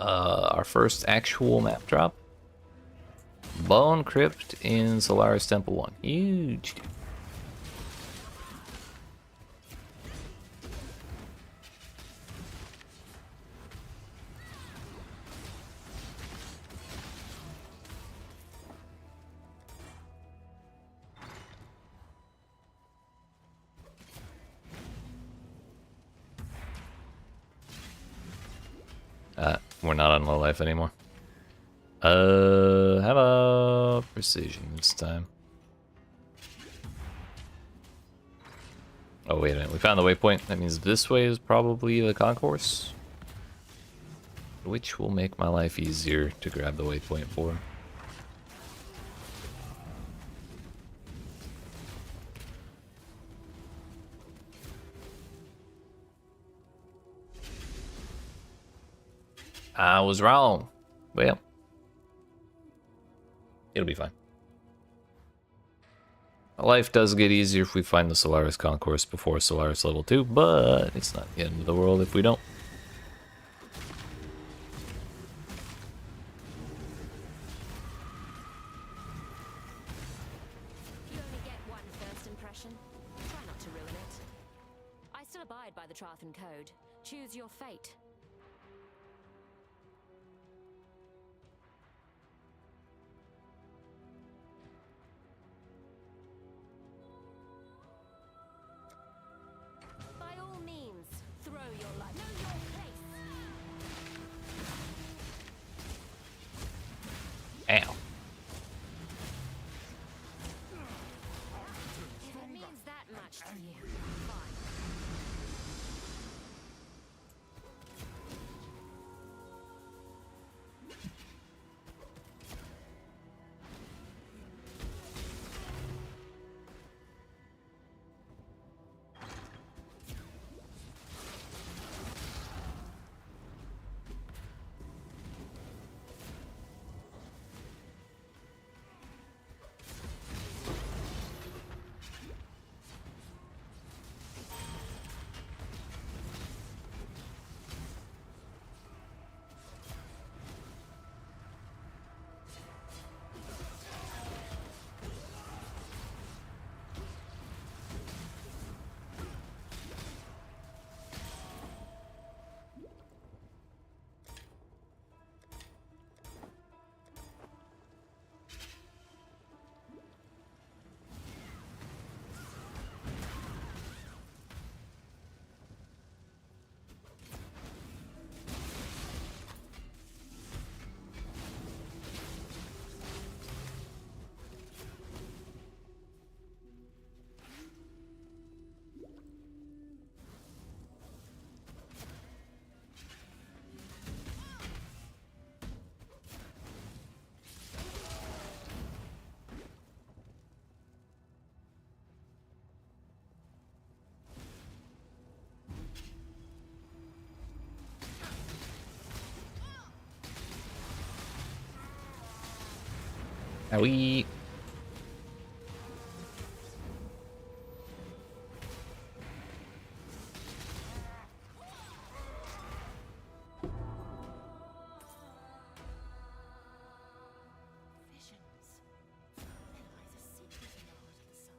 Our first actual map drop. Bone Crypt in Solaris Temple 1. Huge. We're not on low life anymore. How about precision this time? Oh, wait a minute. We found the waypoint. That means this way is probably the concourse, which will make my life easier to grab the waypoint for. I was wrong. Well, it'll be fine. Life does get easier if we find the Solaris Concourse before Solaris level 2, but it's not the end of the world if we don't. You only get one first impression. Try not to ruin it. I still abide by the Trathan Code. Choose your fate. By all means, throw your life. Know your place. Ow. If it means that much to you, fine. Owie.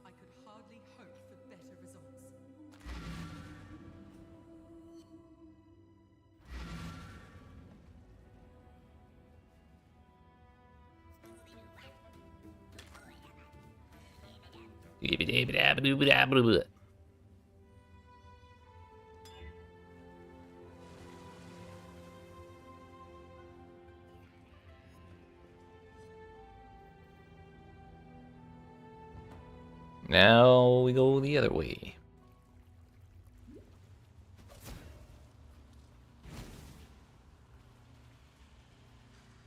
I could hardly hope for better results. Now we go the other way.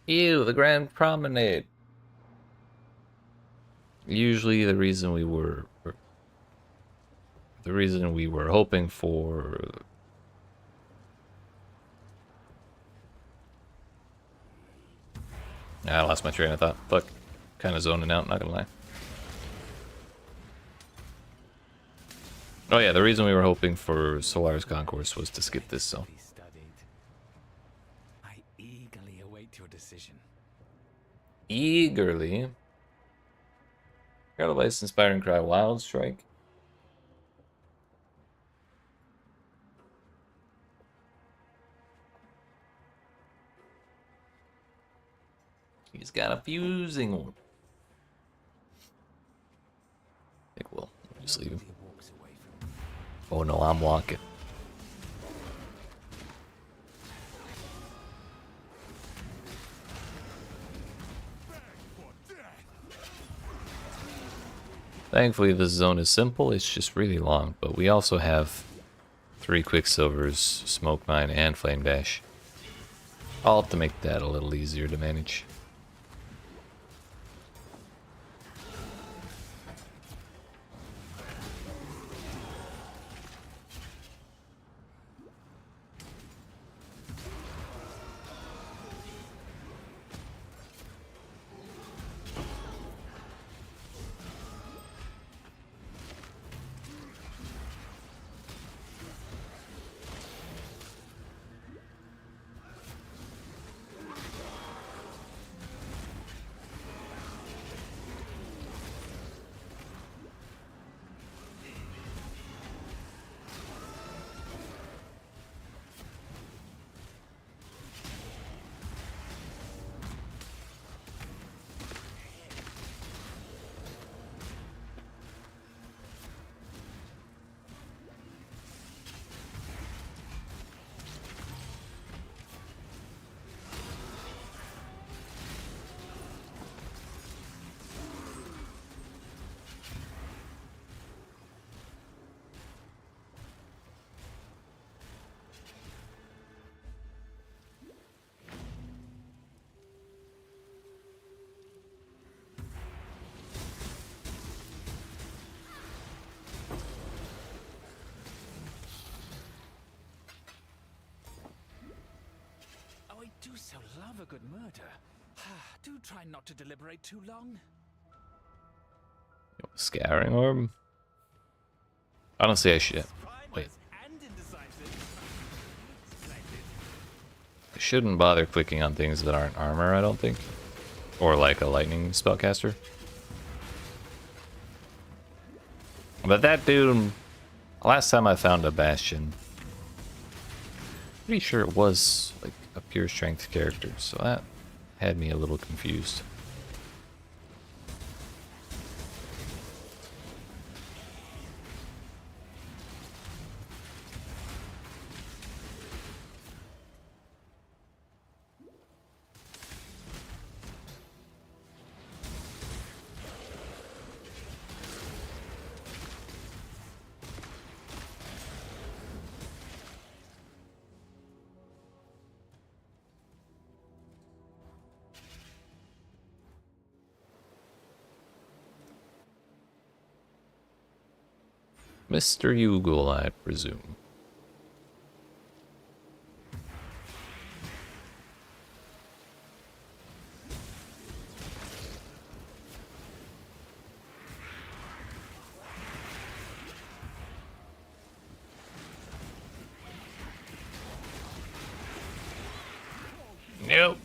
Ew, the Grand Promenade. Usually the reason we were hoping for I lost my train of thought. Fuck. Kind of zoning out, not gonna lie. Oh yeah, the reason we were hoping for Solaris Concourse was to skip this zone. I eagerly await your decision. Eagerly. Got a Ice Inspiring Cry Wild Strike. He's got a fusing one. I think we'll just leave him. Oh no, I'm walking. Thankfully this zone is simple, it's just really long, but we also have 3 Quicksilvers, Smoke Mine, and Flame Dash. All to make that a little easier to manage. I do so love a good murder. Do try not to deliberate too long. Scouring Orb? Honestly, I should. Wait. I shouldn't bother clicking on things that aren't armor, I don't think. Or like a lightning spellcaster. But that dude, last time I found a Bastion, pretty sure it was like a pure strength character, so that had me a little confused. Mr. Yugal, I presume. Nope.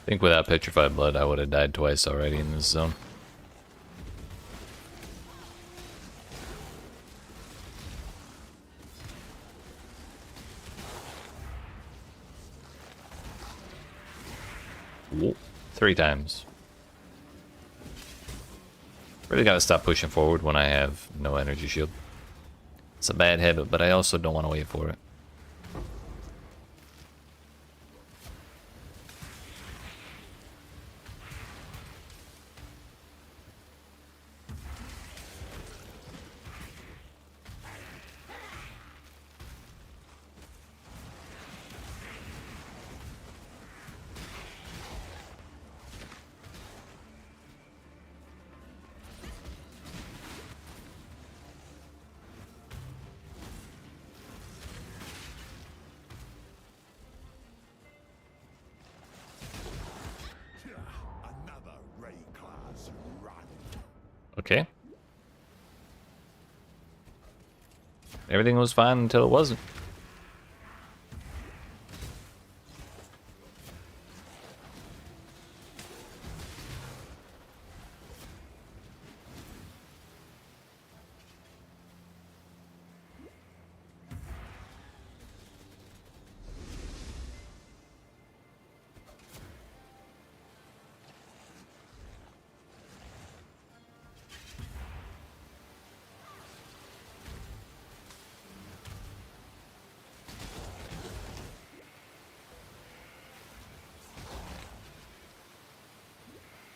I think without Petrified Blood, I would have died twice already in this zone. Whoa. 3 times. Really gotta stop pushing forward when I have no energy shield. It's a bad habit, but I also don't want to wait for it. Okay. Everything was fine until it wasn't.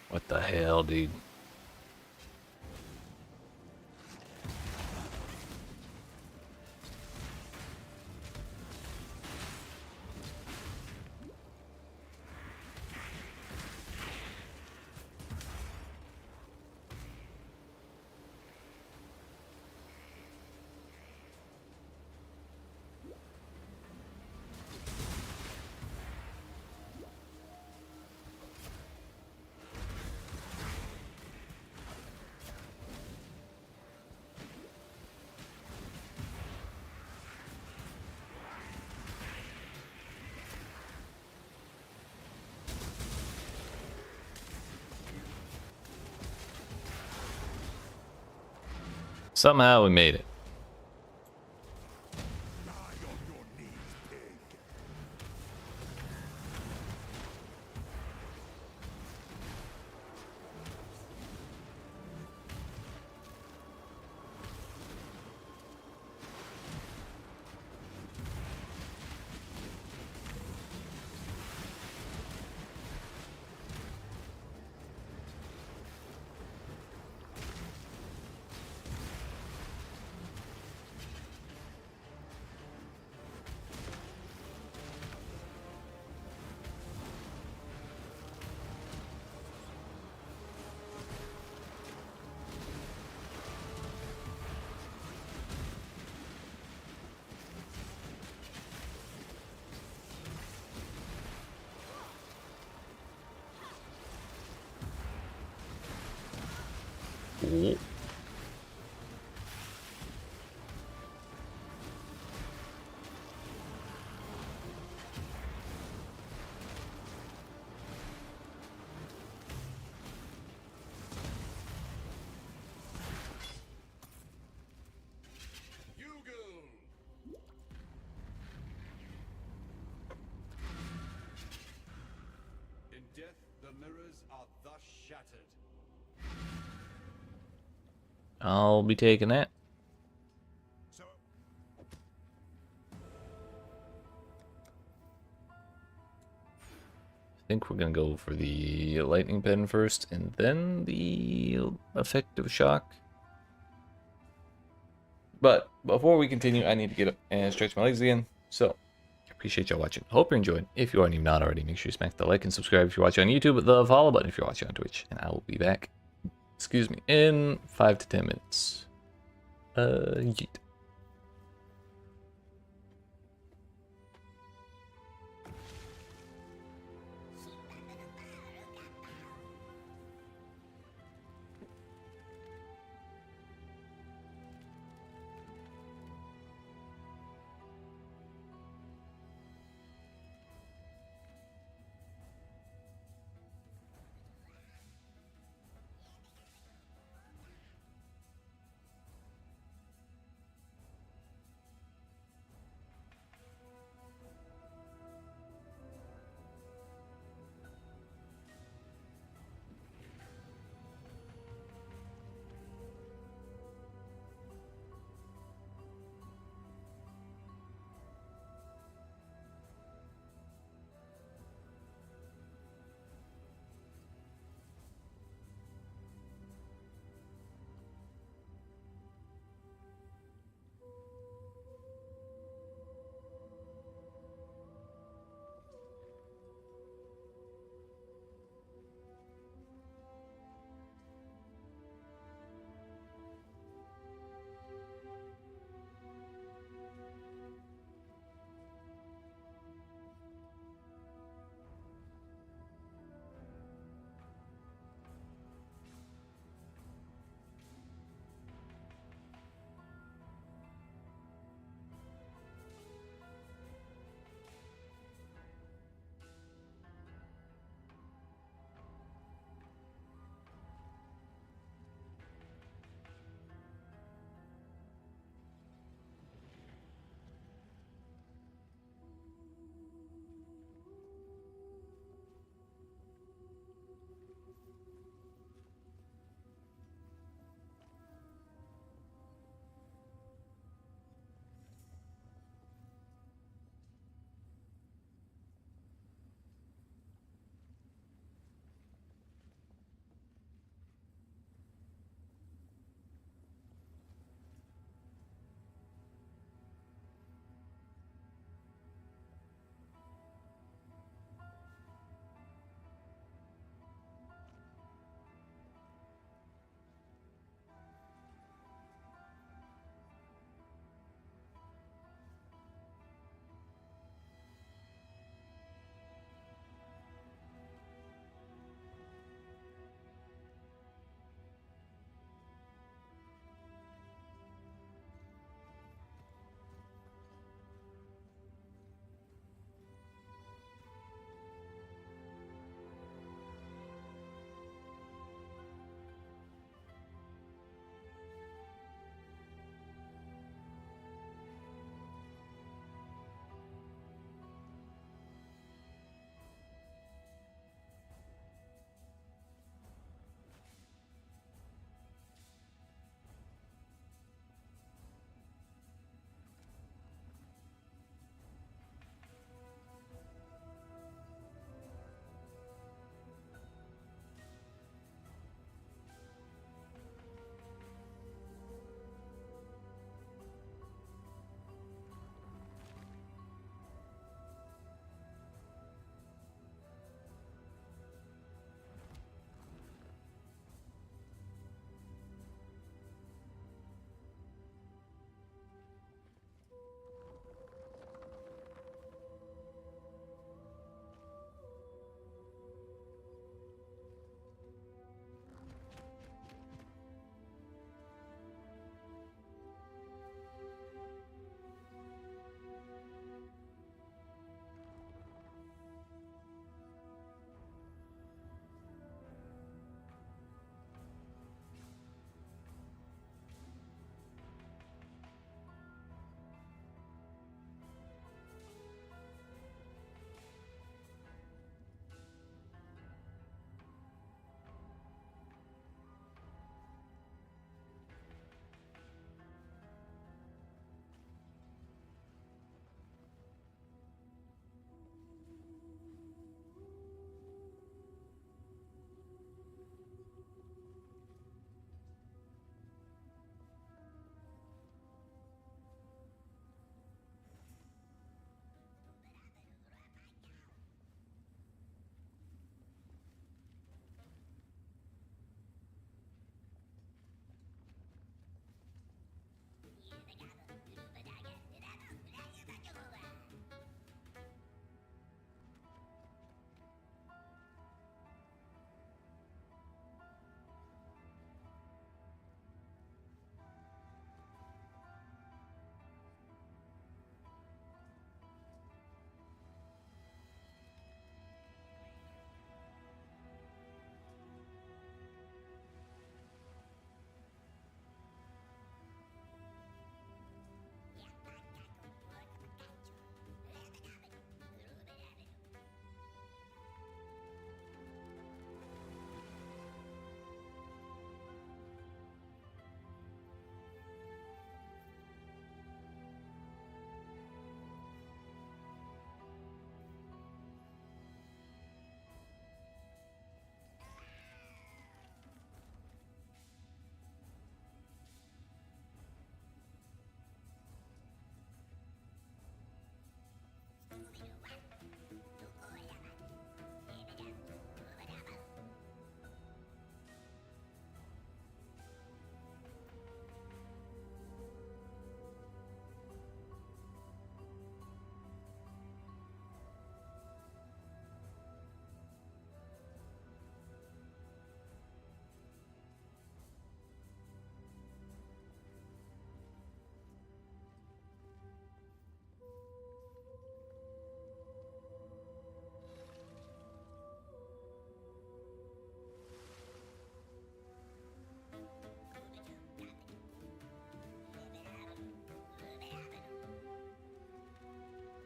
What the hell, dude? Somehow we made it. Cool. In death, the mirrors are thus shattered. I'll be taking that. I think we're gonna go for the lightning pen first, and then the effective shock. But before we continue, I need to get up and stretch my legs again. So, appreciate y'all watching. Hope you're enjoying. If you aren't even not already, make sure you smack the like and subscribe if you're watching on YouTube, the follow button if you're watching on Twitch, and I will be back, excuse me, in 5 to 10 minutes. Yeet.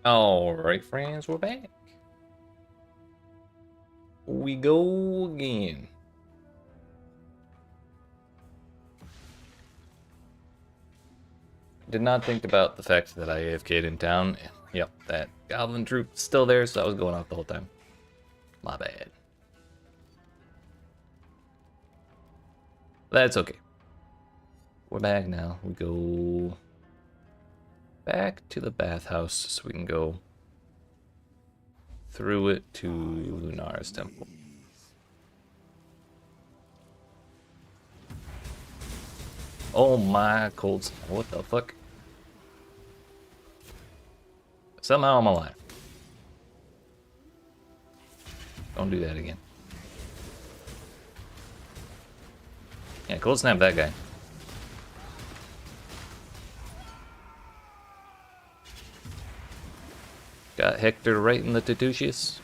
Alright, friends, we're back. We go again. Did not think about the fact that I AFK'd in town. Yep, that goblin troop's still there, so I was going off the whole time. My bad. That's okay. We're back now. We go back to the bathhouse so we can go through it to Lunar's temple. Oh my cold snap. What the fuck? Somehow I'm alive. Don't do that again. Yeah, cold snap that guy. Got Hector right in the Titusius.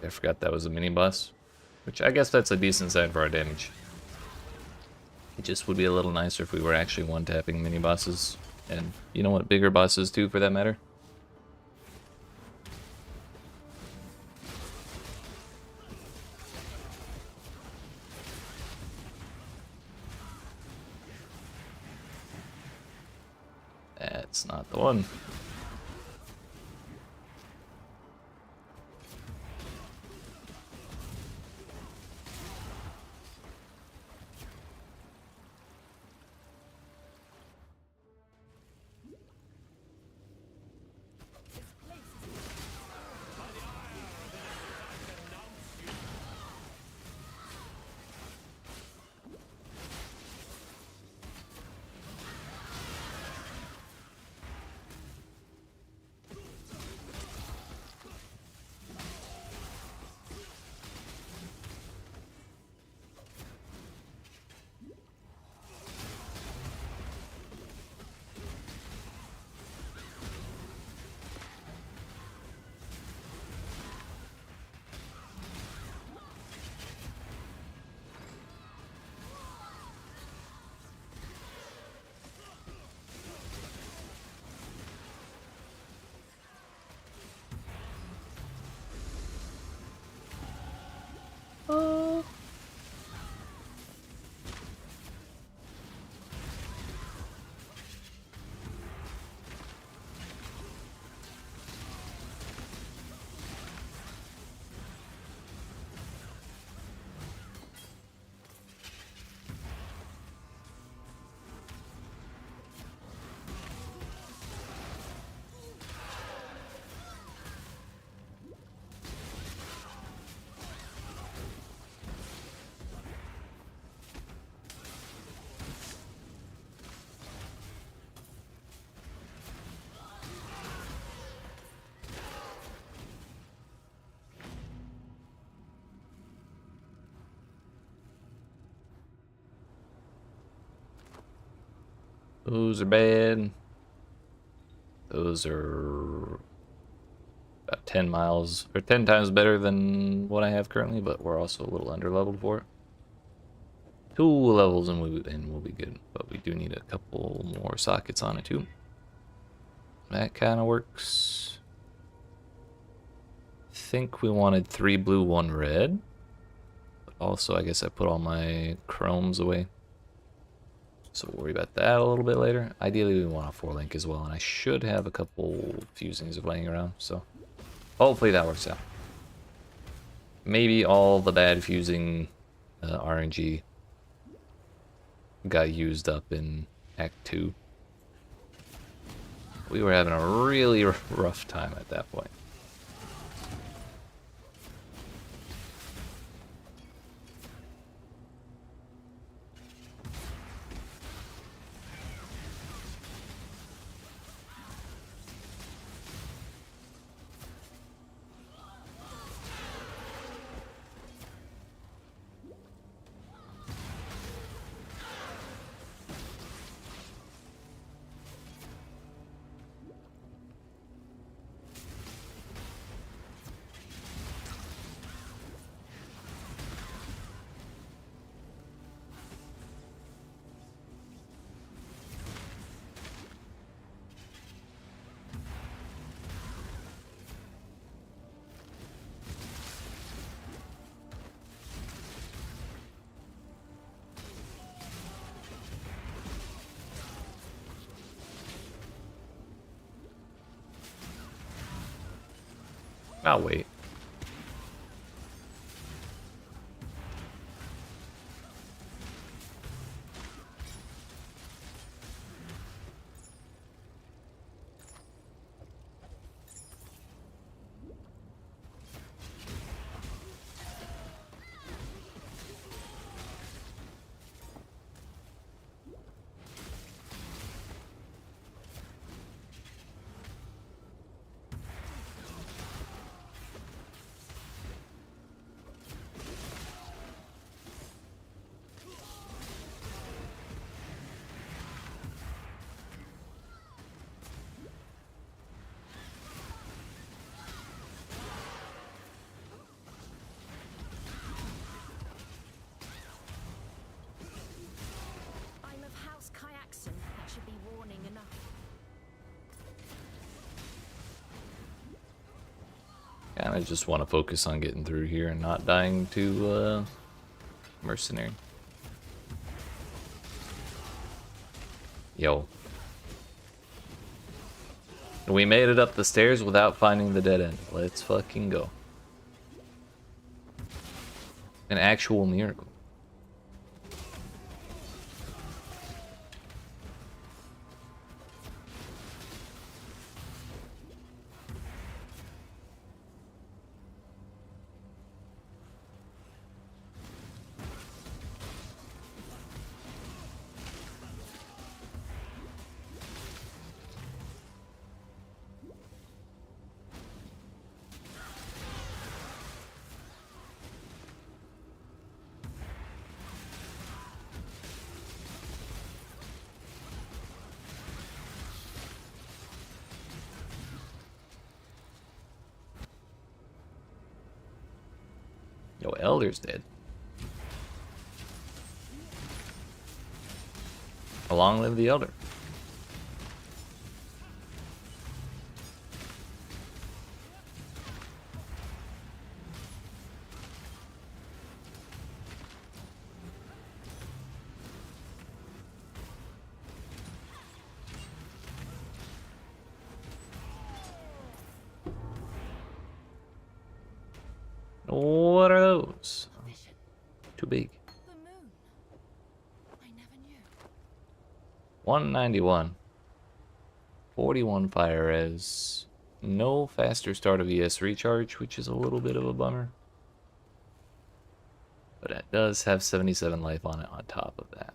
I forgot that was a mini boss, which I guess that's a decent sign for our damage. It just would be a little nicer if we were actually one-tapping mini bosses, and you know what, bigger bosses too, for that matter. That's not the one. Those are bad. Those are about 10 miles, or 10 times better than what I have currently, but we're also a little under-leveled for it. 2 levels and we'll be good, but we do need a couple more sockets on it too. That kind of works. I think we wanted 3 blue, 1 red. But Also, I guess I put all my chromes away. So we'll worry about that a little bit later. Ideally, we want a 4-link as well, and I should have a couple fusings laying around, so hopefully that works out. Maybe all the bad fusing RNG got used up in Act 2. We were having a really rough time at that point. I'll wait. I'm of House Kyaxon. That should be warning enough. Kinda just want to focus on getting through here and not dying to mercenary. Yo. We made it up the stairs without finding the dead end. Let's fucking go. An actual miracle. Yo, Elder's dead. Long live the Elder. What are those? Too big. The moon. I never knew. 191. 41 fire res. No faster start of ES recharge, which is a little bit of a bummer. But it does have 77 life on it on top of that.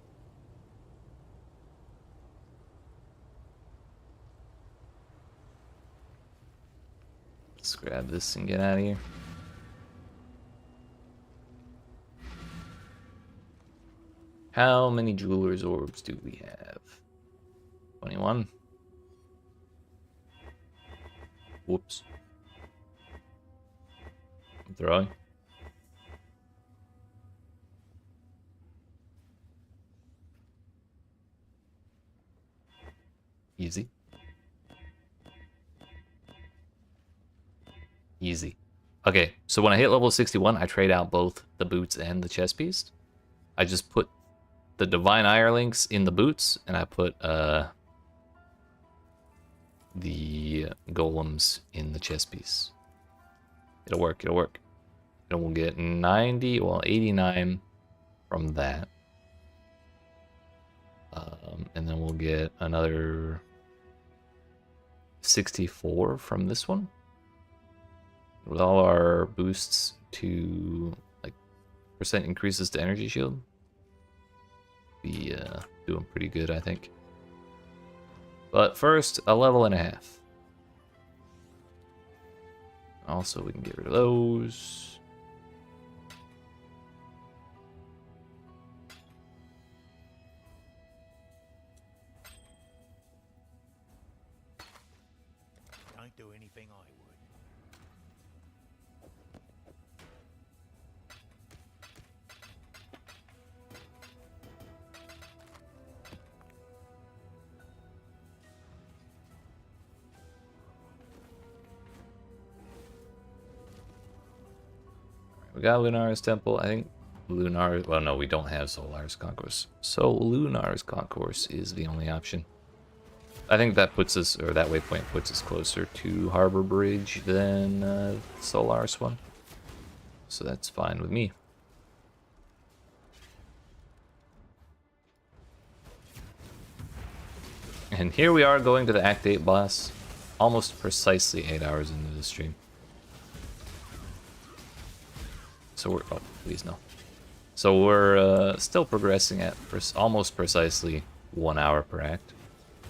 Let's grab this and get out of here. How many Jeweler's Orbs do we have? 21. Whoops. I'm throwing. Easy. Easy. Okay, so when I hit level 61, I trade out both the boots and the chest piece. I just put the Divine Irelinks in the boots, and I put the golems in the chest piece. It'll work, it'll work. And we'll get 90, well, 89 from that. And then we'll get another 64 from this one. With all our boosts to, like, percent increases to energy shield. Be doing pretty good, I think. But first, a level and a half. Also, we can get rid of those. Don't do anything I would. We got Lunar's Temple. I think Lunar... Well, no, we don't have Solar's Concourse. So Lunar's Concourse is the only option. I think that puts us, or that waypoint puts us closer to Harbor Bridge than Solar's one. So that's fine with me. And here we are going to the Act 8 boss. Almost precisely 8 hours into the stream. So we're... Oh, please no. So we're still progressing at almost precisely 1 hour per act.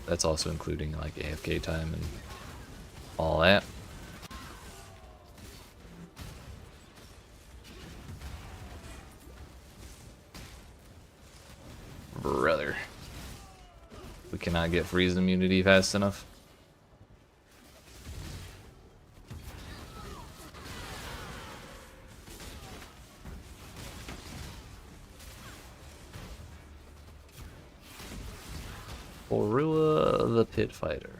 That's also including like AFK time and all that. Brother. We cannot get freeze immunity fast enough. Orua the Pit Fighter.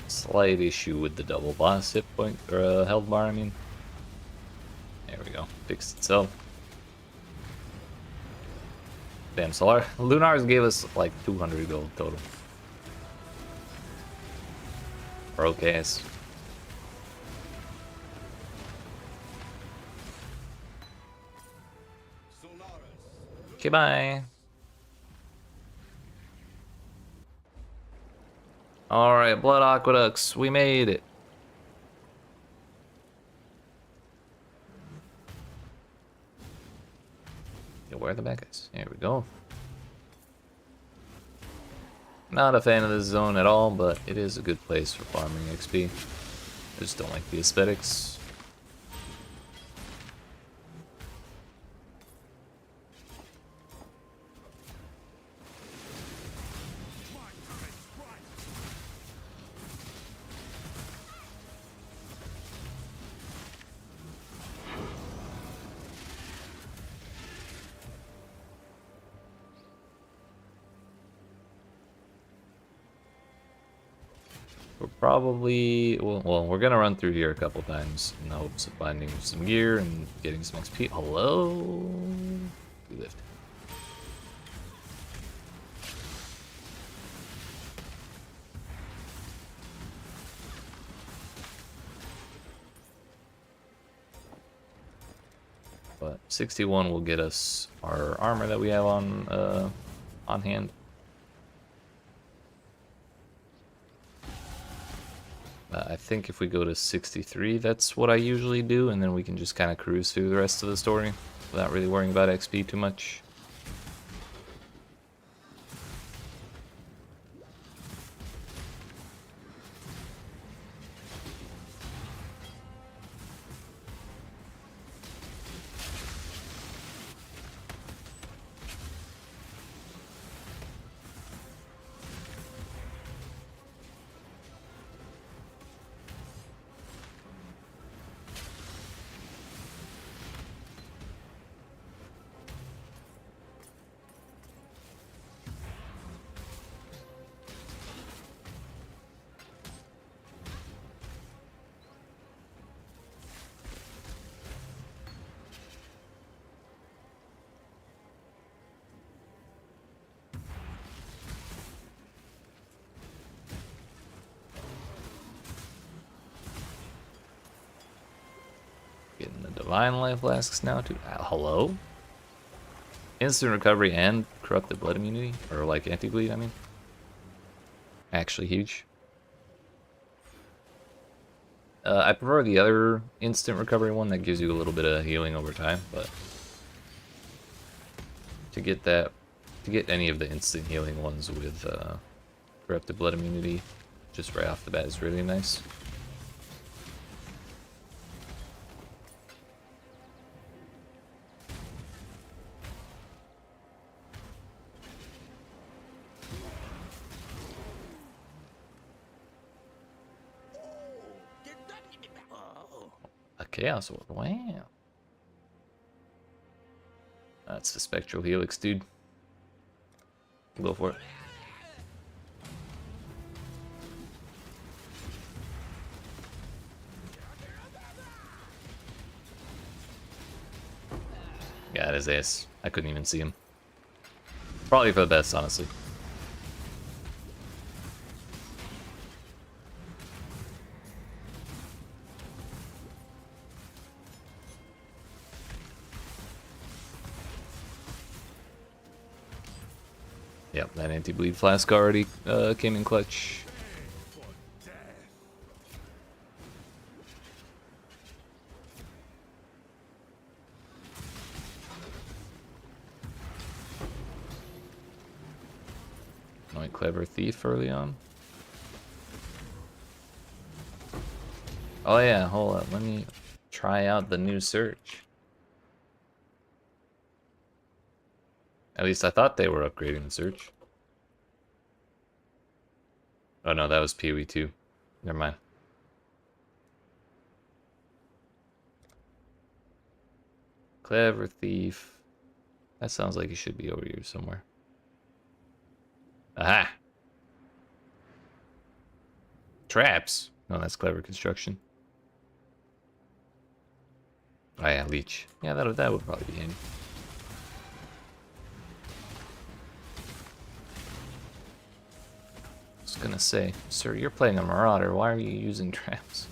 Slight issue with the double boss hit point, or health bar, I mean. There we go, fixed itself. Damn, Lunars gave us like 200 gold total. Broke ass. Okay, bye. Alright, Blood Aqueducts, we made it. Yeah, where are the bad guys? Here we go. Not a fan of this zone at all, but it is a good place for farming XP. I just don't like the aesthetics. We're probably... Well, we're gonna run through here a couple times in the hopes of finding some gear and getting some XP. Hello? We lived. But 61 will get us our armor that we have on hand. I think if we go to 63, that's what I usually do, and then we can just kind of cruise through the rest of the story without really worrying about XP too much. Getting the divine life flasks now too. Hello? Instant recovery and corrupted blood immunity, or like anti-bleed, I mean. Actually huge. I prefer the other instant recovery one that gives you a little bit of healing over time, but to get any of the instant healing ones with corrupted blood immunity just right off the bat is really nice. A chaos orb, wow. That's the spectral helix, dude. Go for it. Got his ass. I couldn't even see him. Probably for the best, honestly. Yep, that anti-bleed flask already came in clutch. Annoying clever thief early on. Oh yeah, hold up. Let me try out the new search. At least I thought they were upgrading the search. Oh no, that was PoE 2. Never mind. Clever thief. That sounds like he should be over here somewhere. Aha! Traps! No, that's clever construction. Oh yeah, leech. Yeah, that would probably be handy. I was gonna say, sir, you're playing a marauder. Why are you using traps?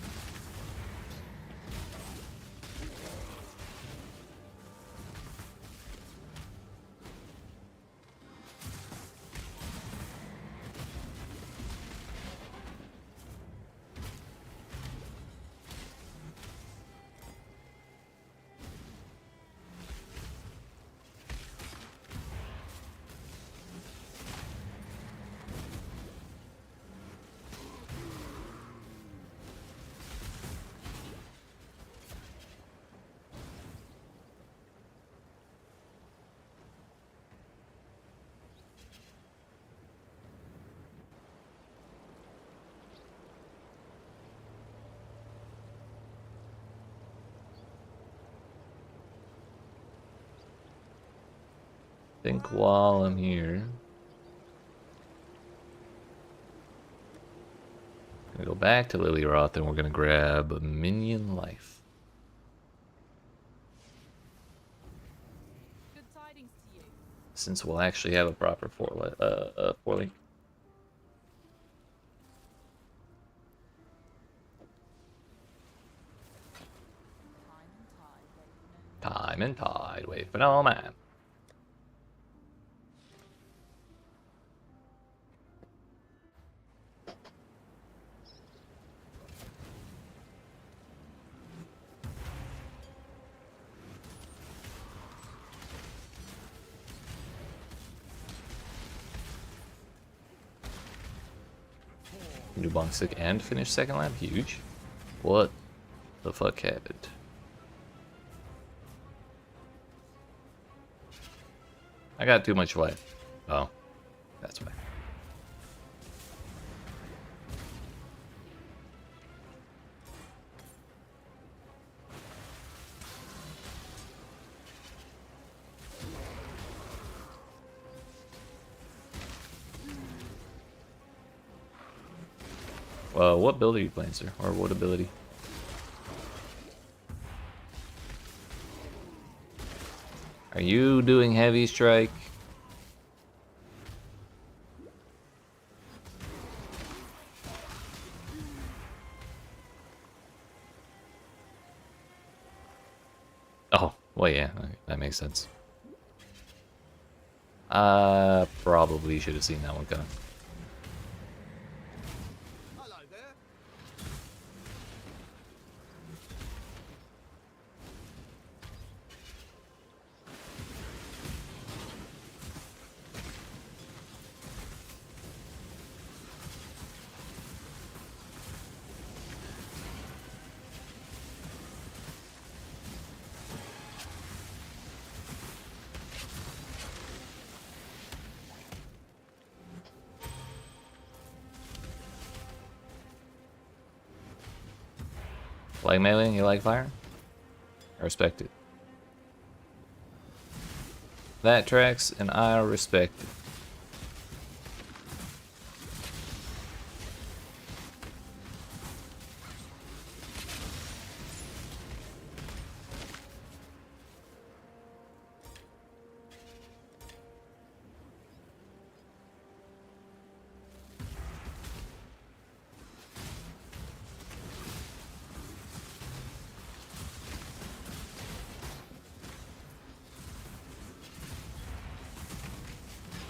I think while I'm here, Gonna go back to Lillyroth and we're gonna grab a minion life. Good tidings to you. Since we'll actually have a proper four link. Time and tide, wait for no man. Do bonk stick and finish second lap? Huge. What the fuck happened? I got too much life. Oh, that's why. Well, what build are you playing, sir? Or what ability? Are you doing heavy strike? Oh, well, yeah, that makes sense. Probably should have seen that one coming. Like melee, you like fire? I respect it. That tracks, and I respect it.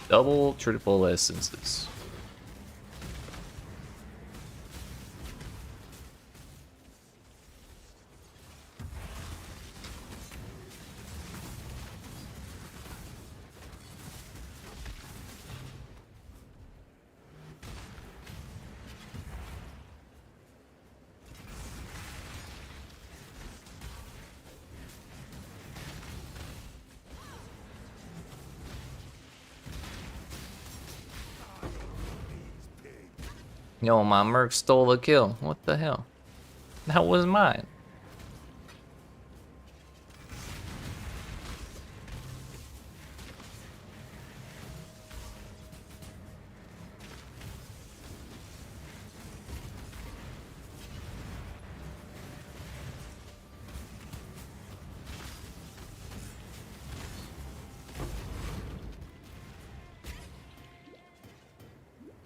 Double, triple essences. Yo, my merc stole a kill. What the hell? That was mine.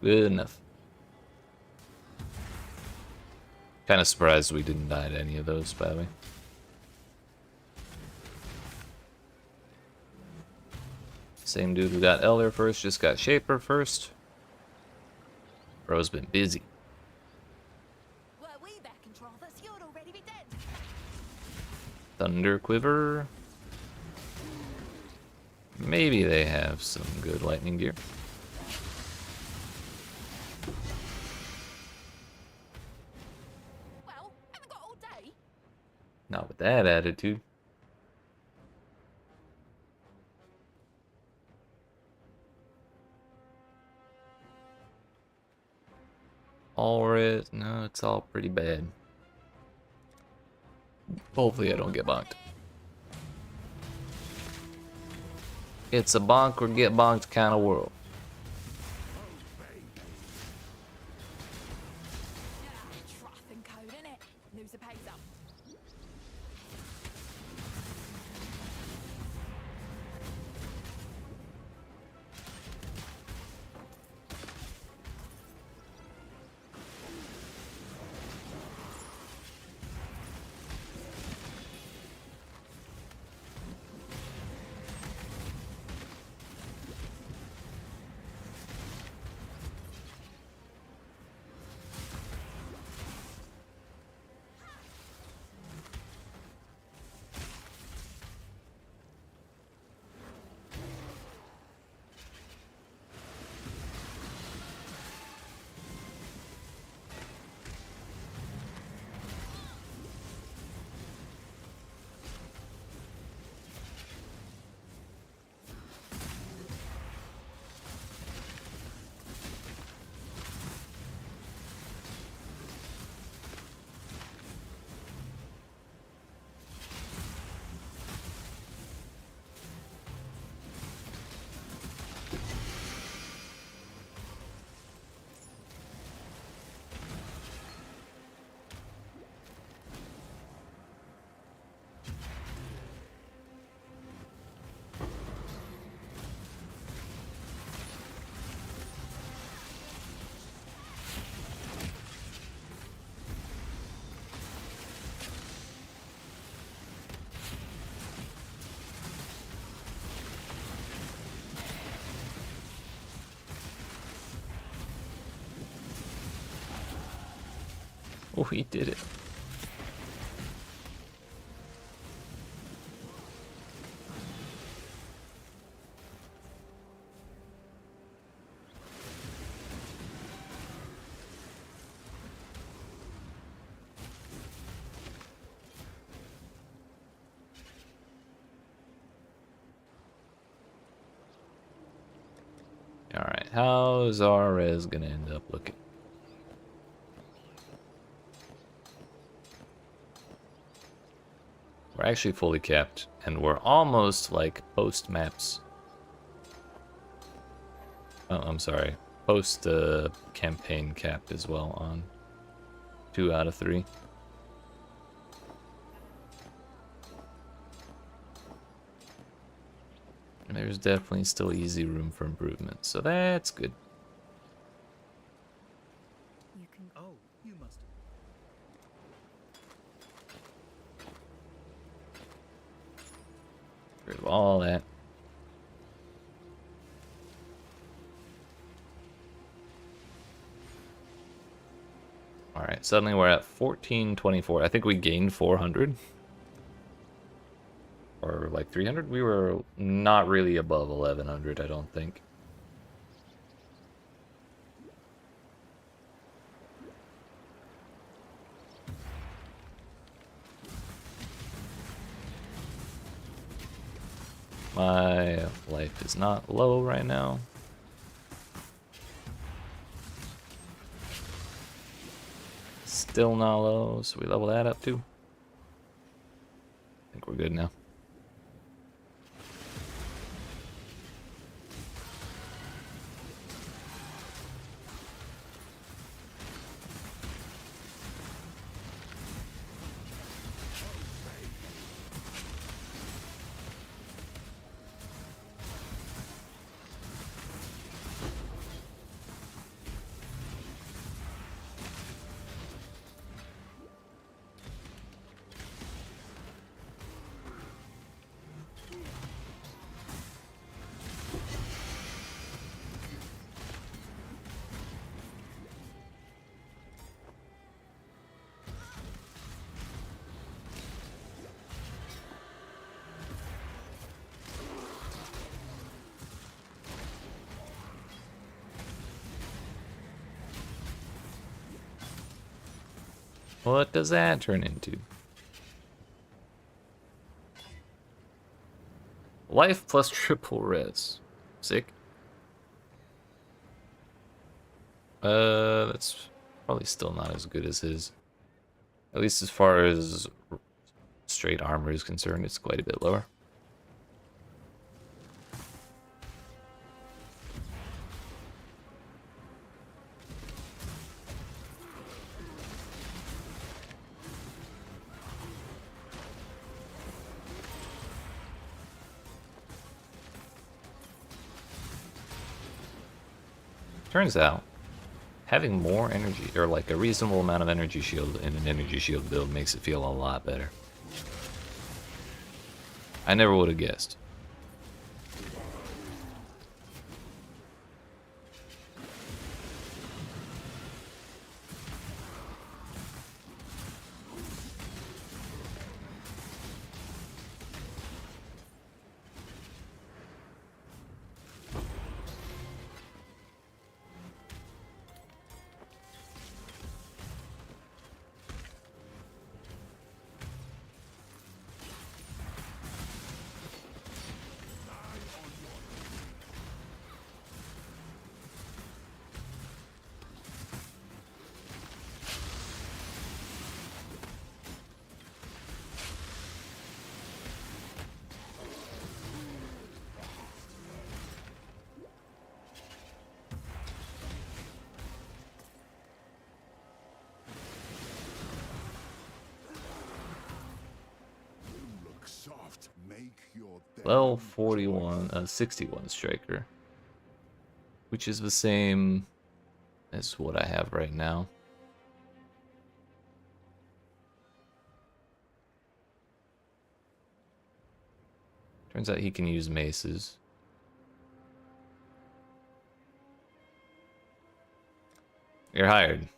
Good enough. Kind of surprised we didn't die to any of those, by the way. Same dude who got Elder first, just got Shaper first. Bro's been busy. Were we back in Travis, you'd already be dead. Thunder Quiver. Maybe they have some good lightning gear. Well, haven't got all day. Not with that attitude. All red. No, it's all pretty bad. Hopefully I don't get bonked. It's a bonk or get bonked kind of world. laser pays up. Oh, he did it. Alright, how's our res gonna end up looking? We're actually fully capped, and we're almost like post maps. Oh, I'm sorry. Post campaign capped as well on 2 out of 3. There's definitely still easy room for improvement, so that's good. You can. Oh, you must. Get rid of all that. Alright, suddenly we're at 1424. I think we gained 400. Or like 300? We were not really above 1100, I don't think. My life is not low right now. Still not low, so we level that up too. I think we're good now. What does that turn into? Life plus triple res. Sick. That's probably still not as good as his. At least as far as straight armor is concerned, it's quite a bit lower. Turns out, having more energy, or like a reasonable amount of energy shield in an energy shield build makes it feel a lot better. I never would have guessed. Level 41, 61 striker, which is the same as what I have right now. Turns out he can use maces. You're hired.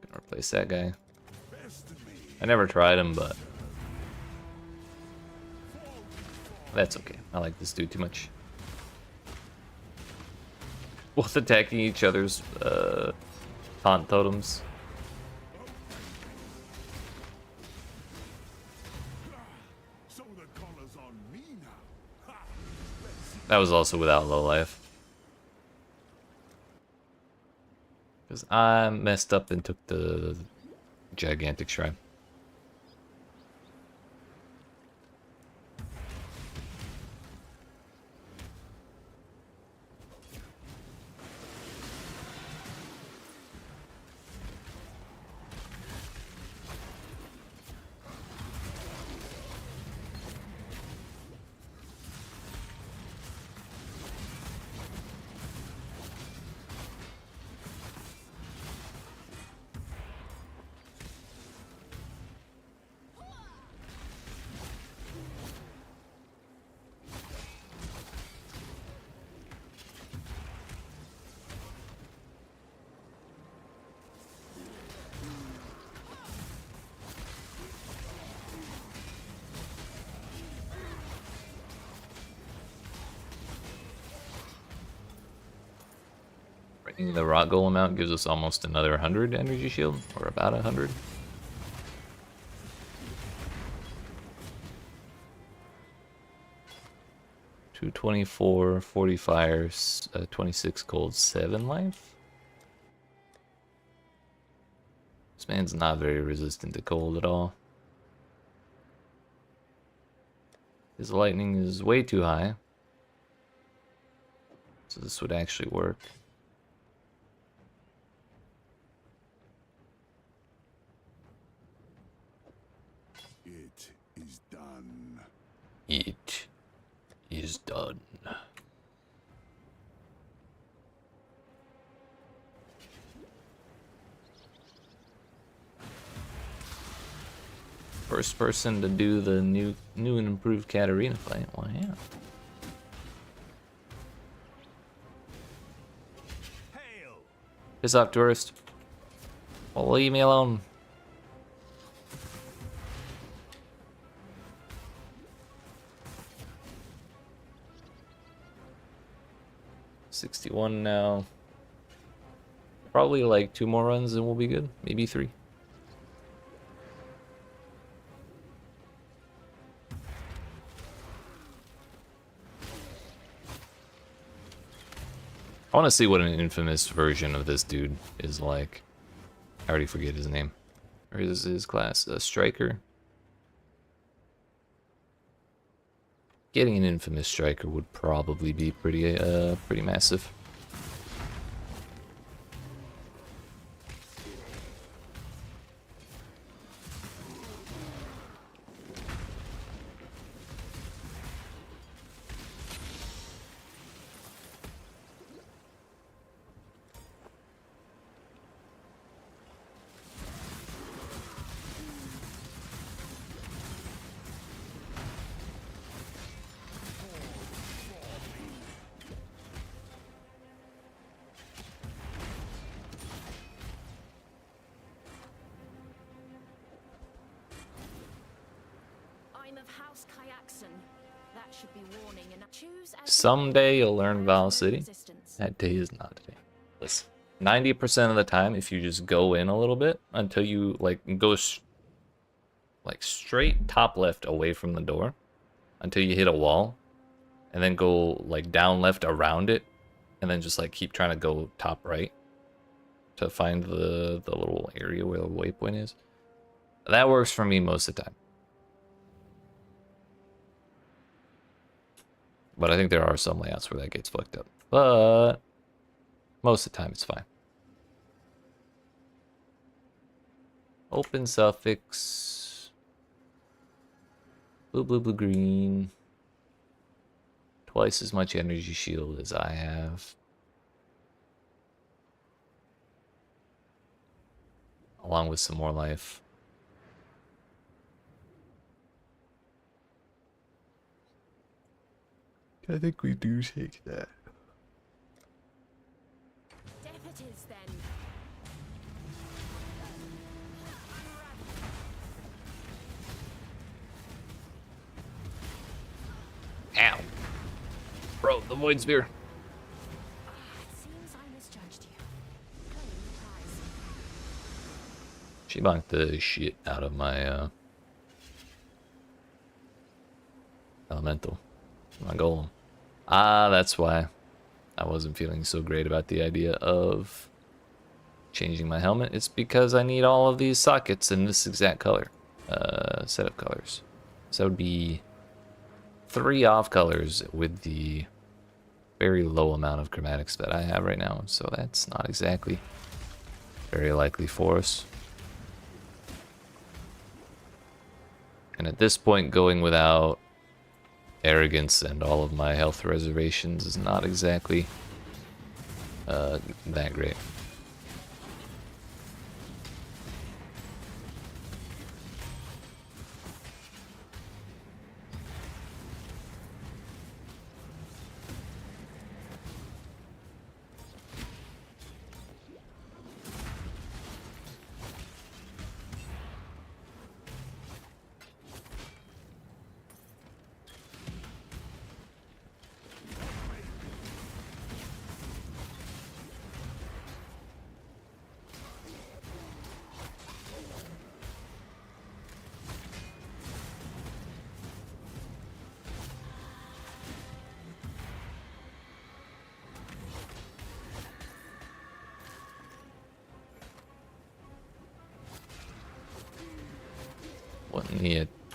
Gonna replace that guy. I never tried him, but that's okay. I like this dude too much. Both attacking each other's taunt totems. That was also without low life. Because I messed up and took the gigantic shrine. Bringing the rock golem out gives us almost another 100 energy shield, or about 100. $224, 40 fires, 26 cold, 7 life. This man's not very resistant to cold at all. His lightning is way too high, so this would actually work. It is done. It is done. First person to do the new and improved Katarina fight. Well, yeah. Piss off, tourist. Well, leave me alone. $61 now. Probably like 2 more runs and we'll be good. Maybe 3. I want to see what an infamous version of this dude is like. I already forget his name. Or is his class a striker? Getting an infamous striker would probably be pretty massive. House Kyaxon. That should be warning enough. Choose as Someday you'll learn Val no City. resistance. That day is not today. Listen, 90% of the time, if you just go in a little bit until you like go like straight top left away from the door until you hit a wall, and then go like down left around it, and then just like keep trying to go top right to find the little area where the waypoint is. That works for me most of the time. But I think there are some layouts where that gets fucked up. But most of the time it's fine. Open suffix. Blue, blue, blue, green. Twice as much energy shield as I have. Along with some more life. I think we do take that. Deputies, then. Ow. Bro, the Void Spear. It seems I misjudged you. Claim the prize. She bonked the shit out of my elemental. My golem. Ah, that's why I wasn't feeling so great about the idea of changing my helmet. It's because I need all of these sockets in this exact color. Set of colors. So it would be 3 off colors with the very low amount of chromatics that I have right now. So that's not exactly very likely for us. And at this point, going without arrogance and all of my health reservations is not exactly that great.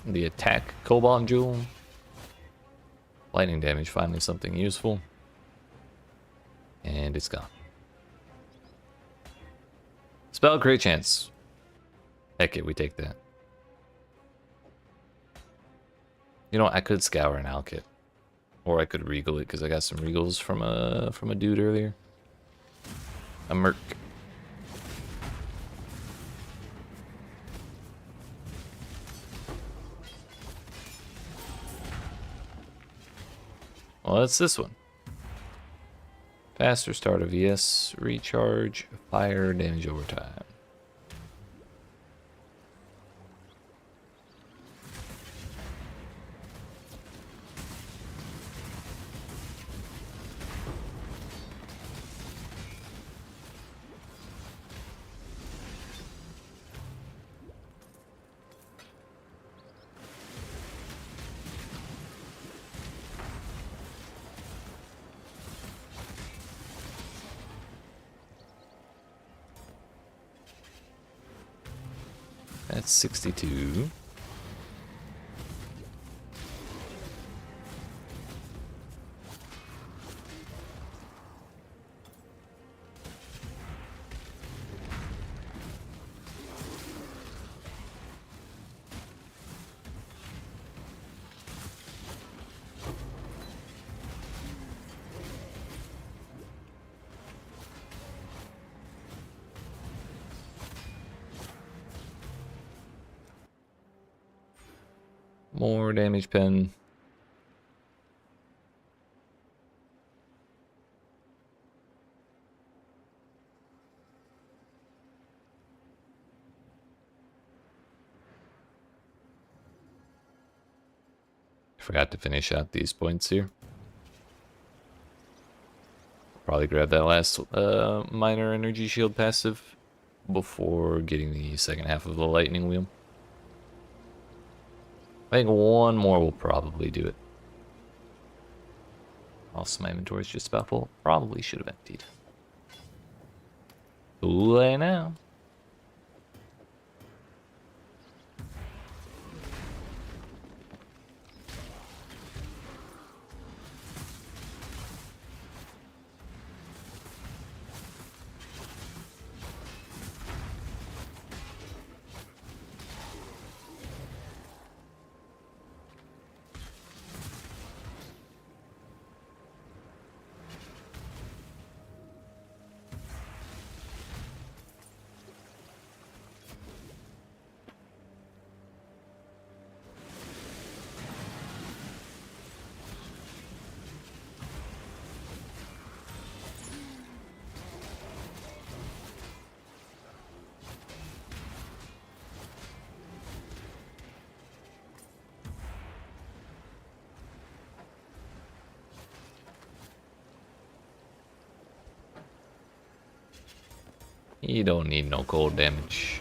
The attack Cobalt Jewel. Lightning damage, finally something useful. And it's gone. Spell crit chance. Heck it, we take that. You know, I could scour an Alkit. Or I could regal it, because I got some regals from a dude earlier. A merc. Well, that's this one. Faster start of ES, recharge, fire, damage over time. That's 62. More damage pen. Forgot to finish out these points here. Probably grab that last minor energy shield passive before getting the second half of the lightning wheel. I think one more will probably do it. Also, my inventory is just about full. Probably should have emptied. Too late now. You don't need no cold damage.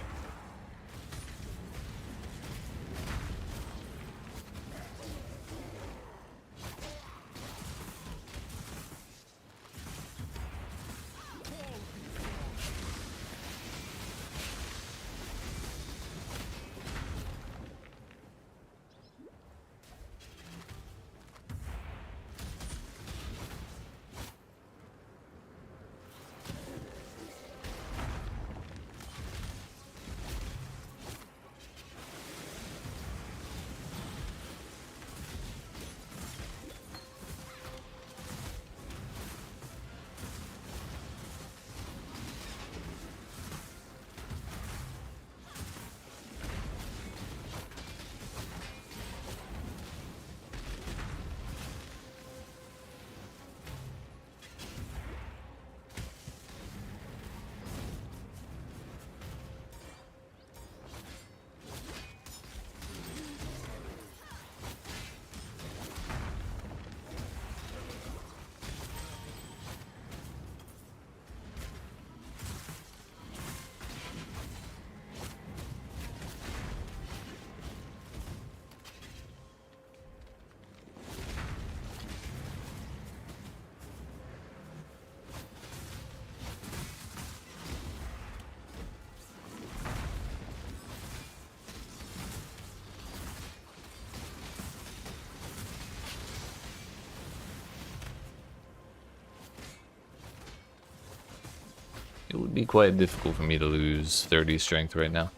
It would be quite difficult for me to lose 30 strength right now,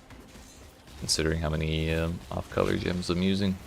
considering how many off-color gems I'm using.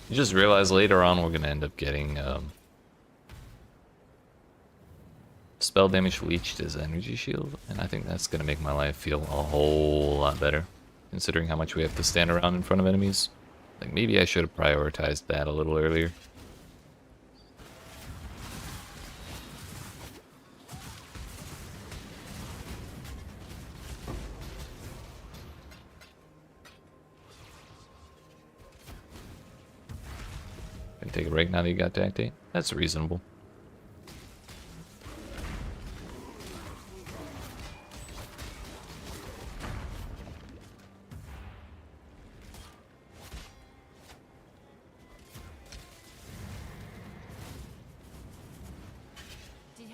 You just realize later on we're going to end up getting spell damage leached as energy shield, and I think that's going to make my life feel a whole lot better, considering how much we have to stand around in front of enemies. Like, maybe I should have prioritized that a little earlier. Gonna take a break now that you got to activate. That's reasonable.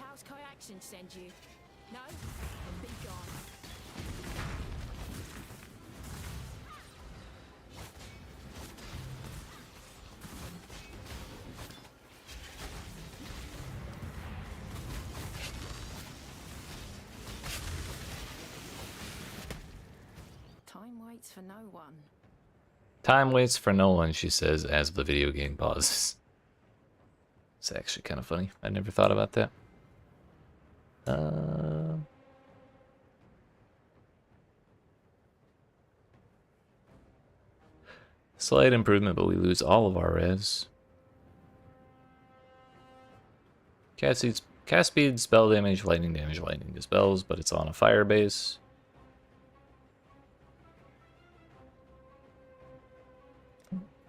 House Kyaxin send you? No? Then be gone. Time waits for no one. Time waits for no one, she says as the video game pauses. It's actually kind of funny. I never thought about that. Slight improvement, but we lose all of our res. Cast speed, spell damage, lightning dispels, but it's on a fire base.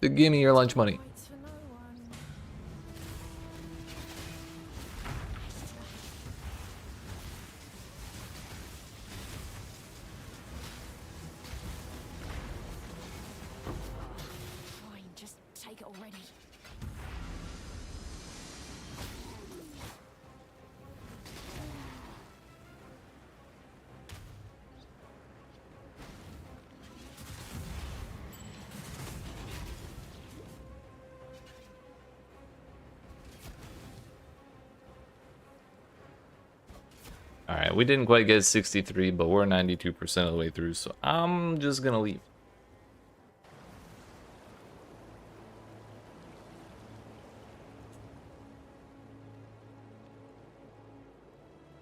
Give me your lunch money. Fine, just take it already. Alright, we didn't quite get 63, but we're 92% of the way through, so I'm just gonna leave.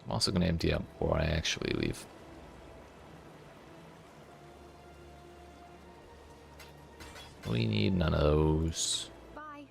I'm also gonna empty out before I actually leave. We need none of those. Bye.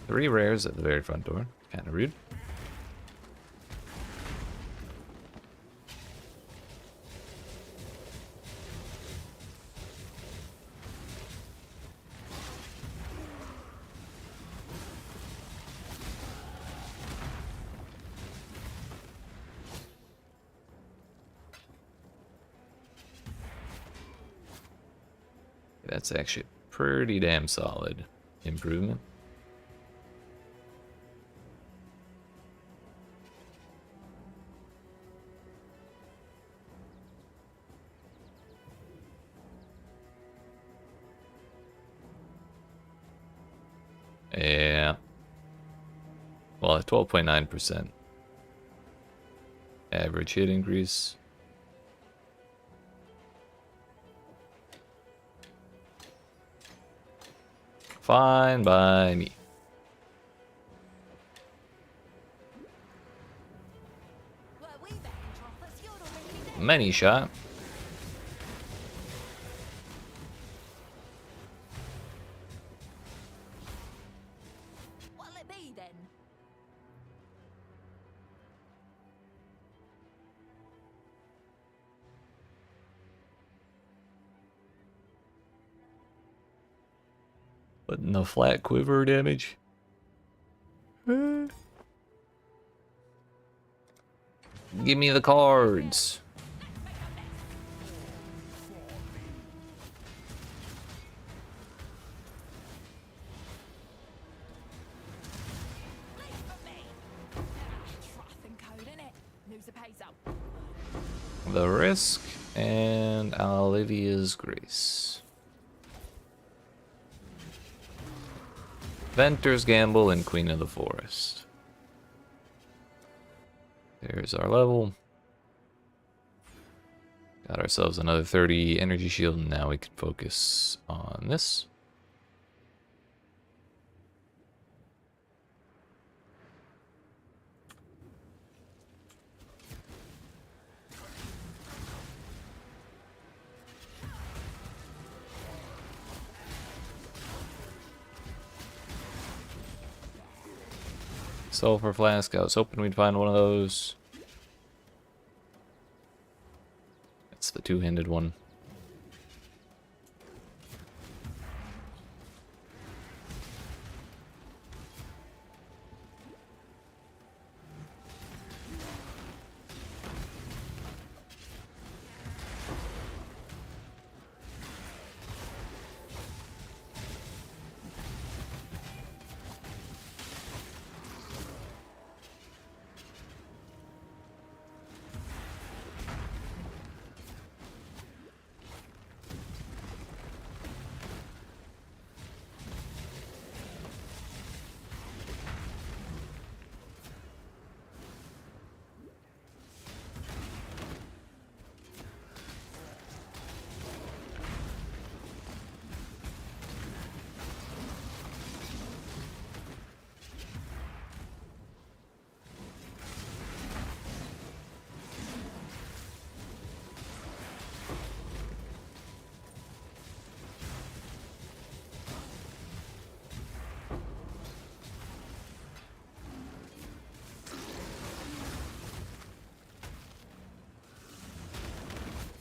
Three rares at the very front door. Kinda rude. That's actually pretty damn solid improvement. Yeah. Well, at 12.9% average hit increase. Fine by me. Many shot. What'll it be then? Putting the flat quiver damage. Give me the cards. The Risk and Olivia's Grace. Venter's Gamble and Queen of the Forest. There's our level. Got ourselves another 30 energy shield, and now we can focus on this. Sulfur flask. I was hoping we'd find one of those. It's the two-handed one.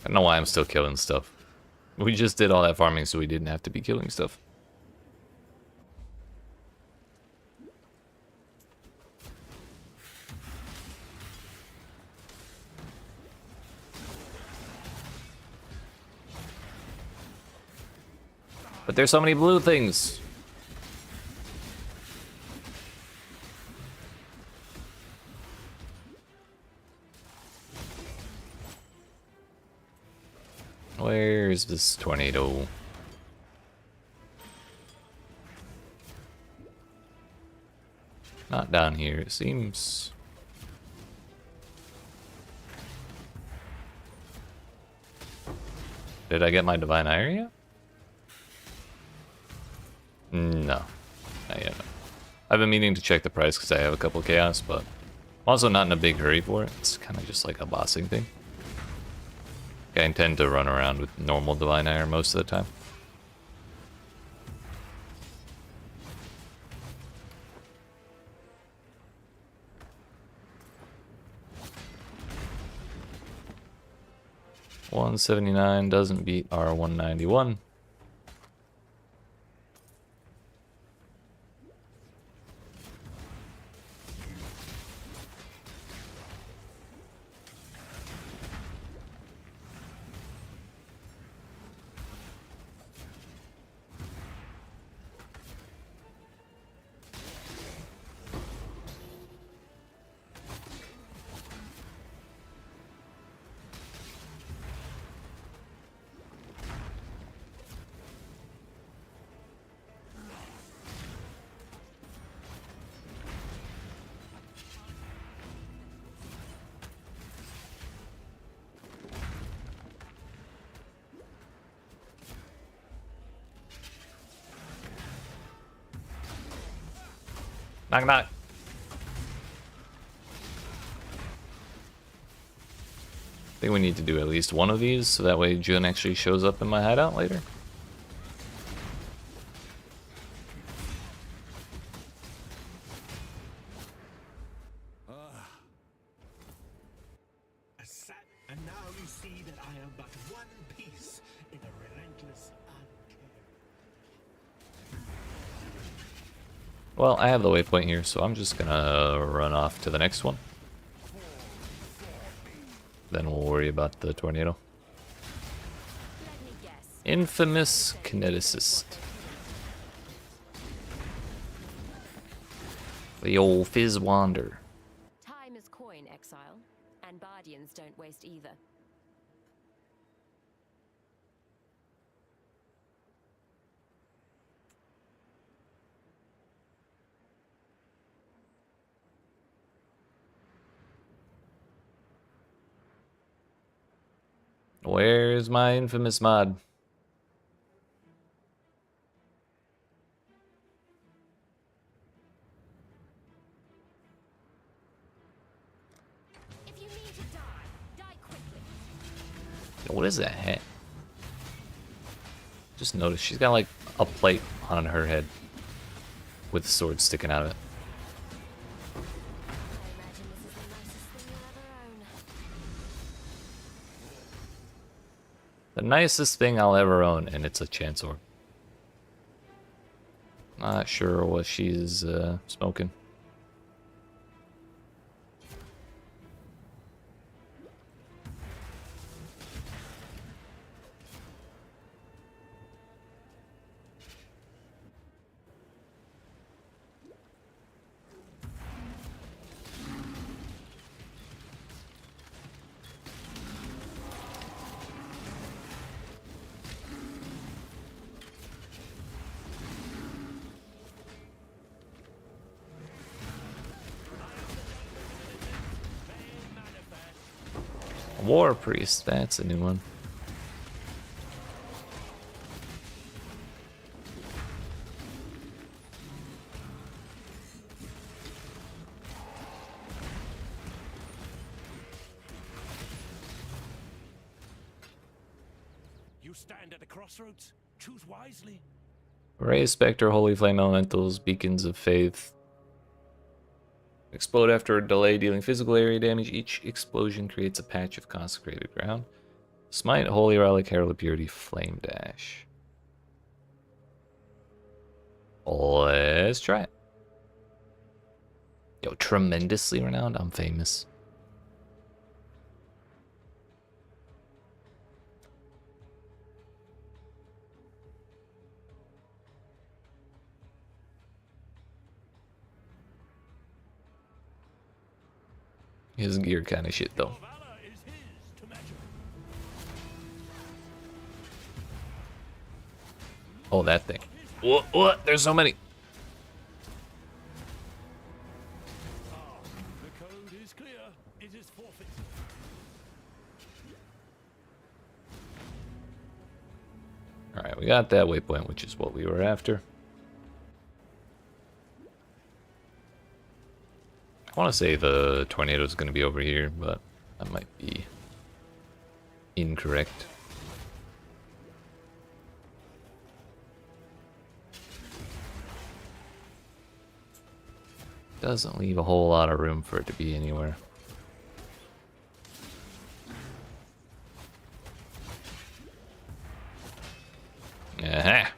I don't know why I'm still killing stuff. We just did all that farming so we didn't have to be killing stuff. But there's so many blue things. Where's this tornado? Not down here, it seems. Did I get my divine ire yet? No. Not yet. I've been meaning to check the price because I have a couple chaos, but I'm also not in a big hurry for it. It's kind of just like a bossing thing. I intend to run around with normal divine ire most of the time. $179 doesn't beat our 191. Knock knock. I think we need to do at least one of these so that way Jun actually shows up in my hideout later. And now you see that I am but one piece in a relentless Well, I have the waypoint here, so I'm just gonna run off to the next one. Then we'll worry about the tornado. Infamous kineticist. The old Fizz Wander. Time is coin, Exile, and Bardians don't waste either. Where's my infamous mod? If you need to die quickly. What is that hat? Just noticed she's got like a plate on her head with a sword sticking out of it. The nicest thing I'll ever own, and it's a chance orb. Not sure what she's smoking. War Priest, that's a new one. You stand at a crossroads. Choose wisely. Ray Spectre, Holy Flame Elementals, Beacons of Faith. Explode after a delay, dealing physical area damage. Each explosion creates a patch of consecrated ground. Smite, Holy Relic, Herald of Purity, Flame Dash. Let's try it. Yo, tremendously renowned. I'm famous. His gear kind of shit though. Oh, that thing. What? There's so many. The code is clear. It is forfeit. Alright, we got that waypoint, which is what we were after. I want to say the tornado is going to be over here, but that might be incorrect. Doesn't leave a whole lot of room for it to be anywhere. Aha!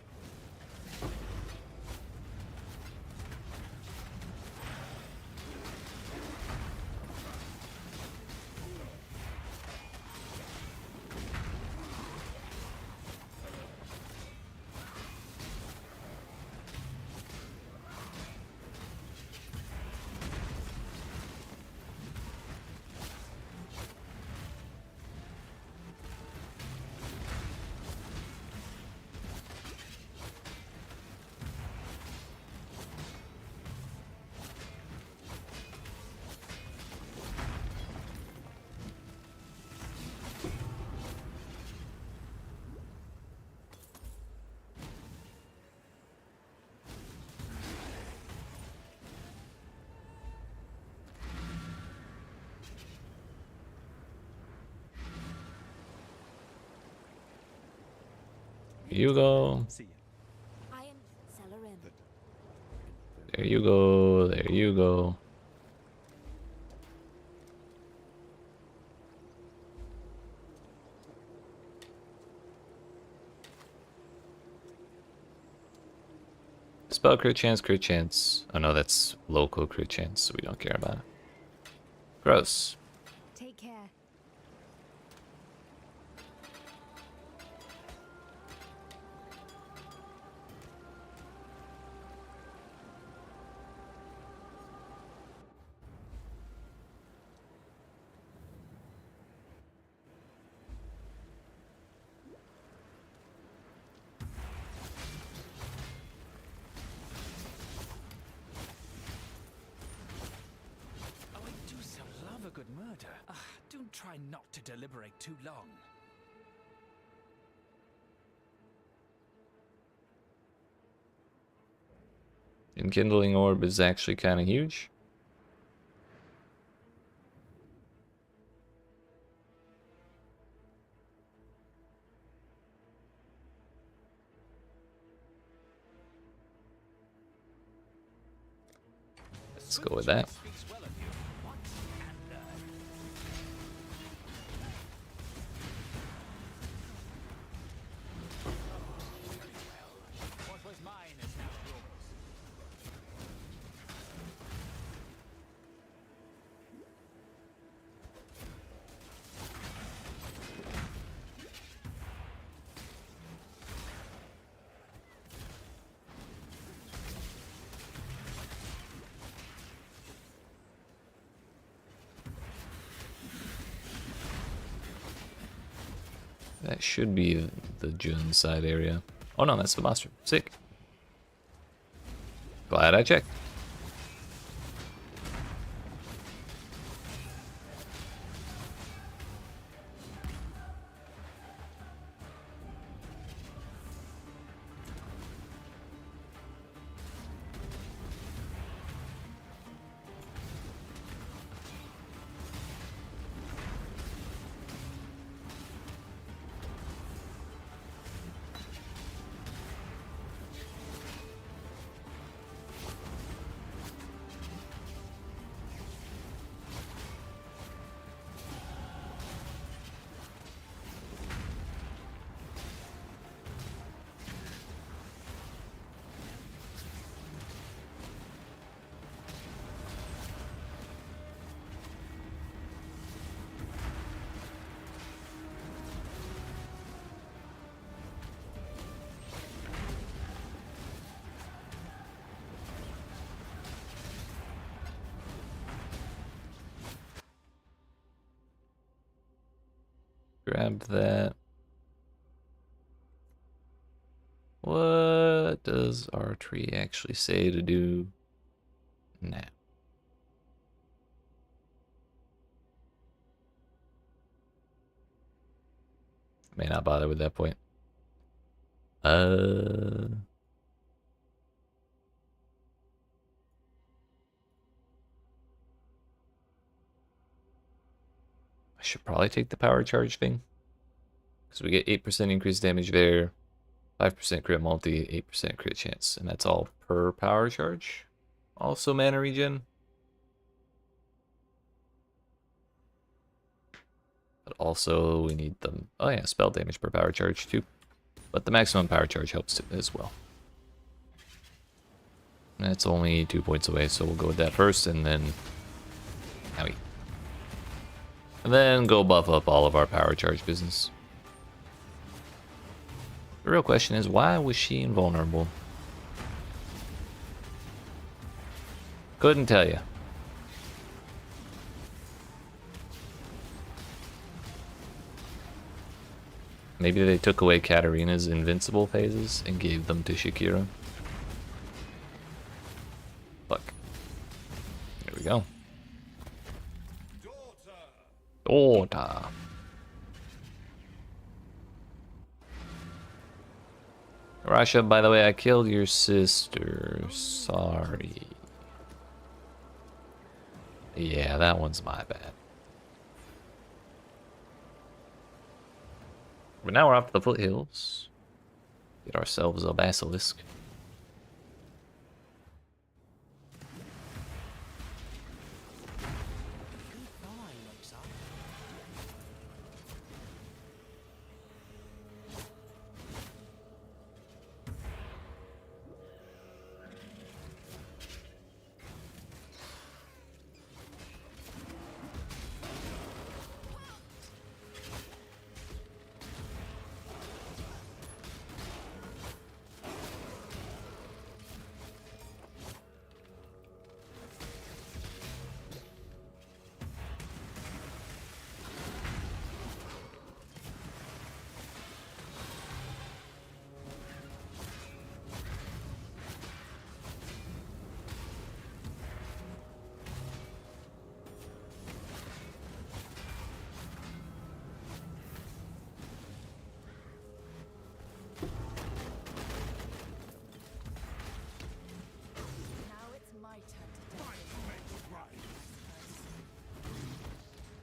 You go. I am Celerin. There you go. There you go. Spell crit chance, crit chance. Oh no, that's local crit chance, so we don't care about it. Gross. Take care. Good murder. Don't try not to deliberate too long. Enkindling orb is actually kind of huge. Let's go with that. That should be the Jun side area. Oh no, that's the boss room. Sick. Glad I checked. Grab that. What does our tree actually say to do now? May not bother with that point. I should probably take the power charge thing. Because we get 8% increased damage there, 5% crit multi, 8% crit chance. And that's all per power charge. Also mana regen. But also we need them. Oh yeah, spell damage per power charge too. But the maximum power charge helps as well. That's only 2 points away, so we'll go with that first, and then owie. And then go buff up all of our power charge business. The real question is, why was she invulnerable? Couldn't tell you. Maybe they took away Katarina's invincible phases and gave them to Shakira. Fuck. There we go. Daughter. Rasha, by the way, I killed your sister. Sorry. Yeah, that one's my bad. But now we're off to the foothills. Get ourselves a basilisk.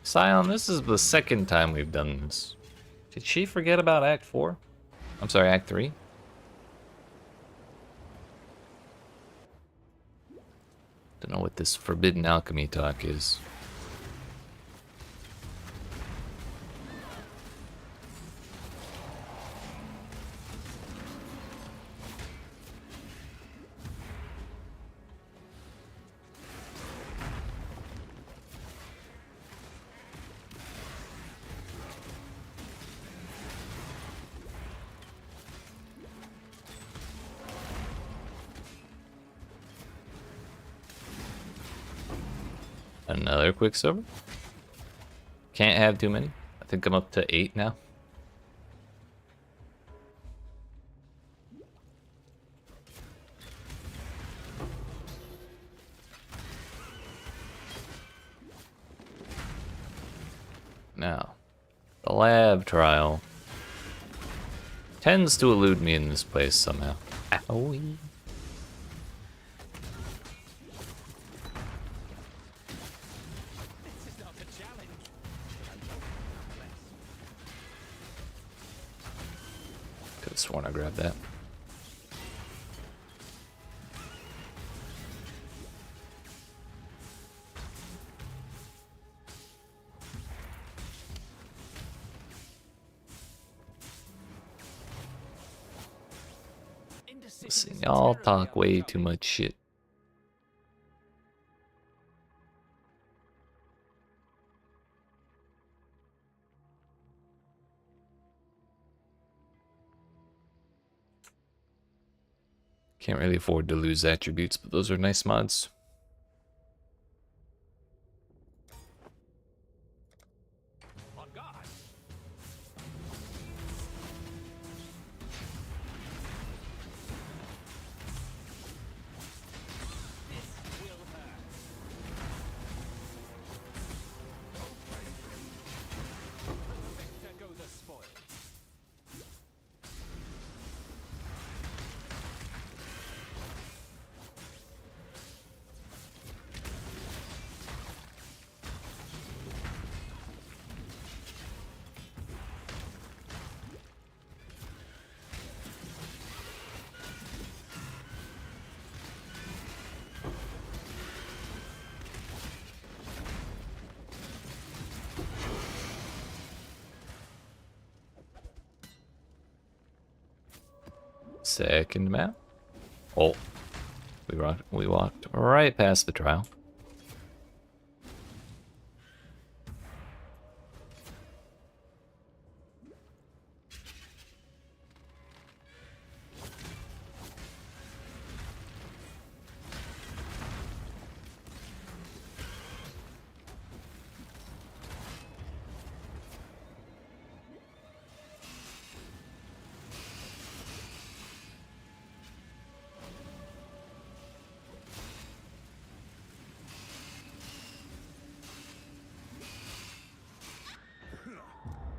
Scion, this is the second time we've done this. Did she forget about Act 4? I'm sorry, Act 3? Don't know what this forbidden alchemy talk is. Another Quicksilver. Can't have too many. I think I'm up to 8 now. Now, the lab trial tends to elude me in this place somehow. Owie. This is not a challenge. Could have sworn I grabbed that. Listen, y'all talk way too much shit. Can't really afford to lose attributes, but those are nice mods. On guard. This will hurt. Victor go the spoil. Second map. Oh, we walked right past the trial.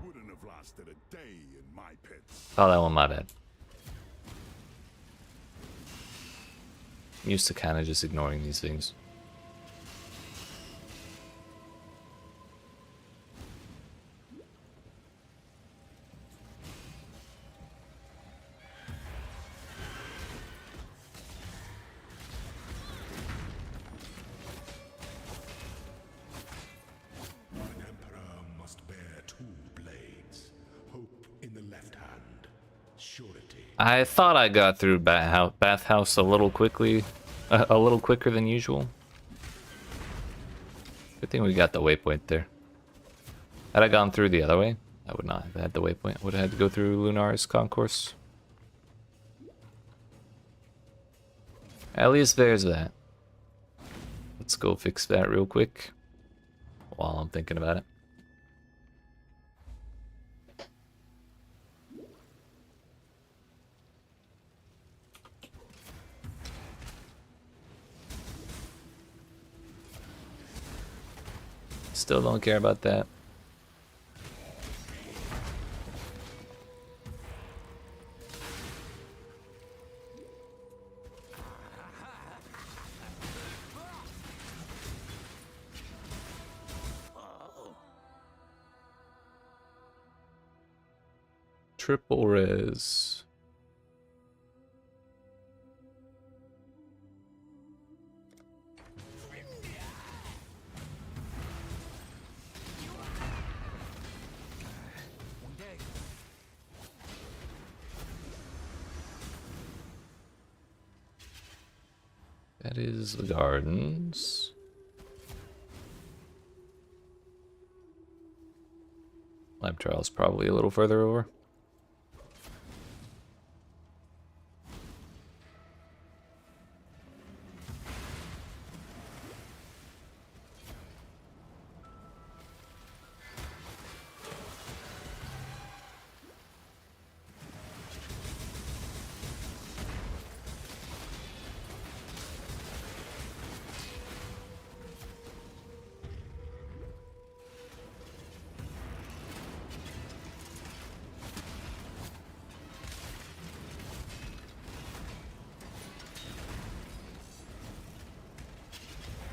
Wouldn't have lasted a day in my pits. Oh, that one, my bad. I'm used to kind of just ignoring these things. An emperor must bear two blades. Hope in the left hand. Surety. I thought I got through bathhouse a little quickly, a little quicker than usual. Good thing we got the waypoint there. Had I gone through the other way, I would not have had the waypoint. I would have had to go through Lunar's concourse. At least there's that. Let's go fix that real quick while I'm thinking about it. Still don't care about that. Triple res. That is the gardens. Lab trial's probably a little further over.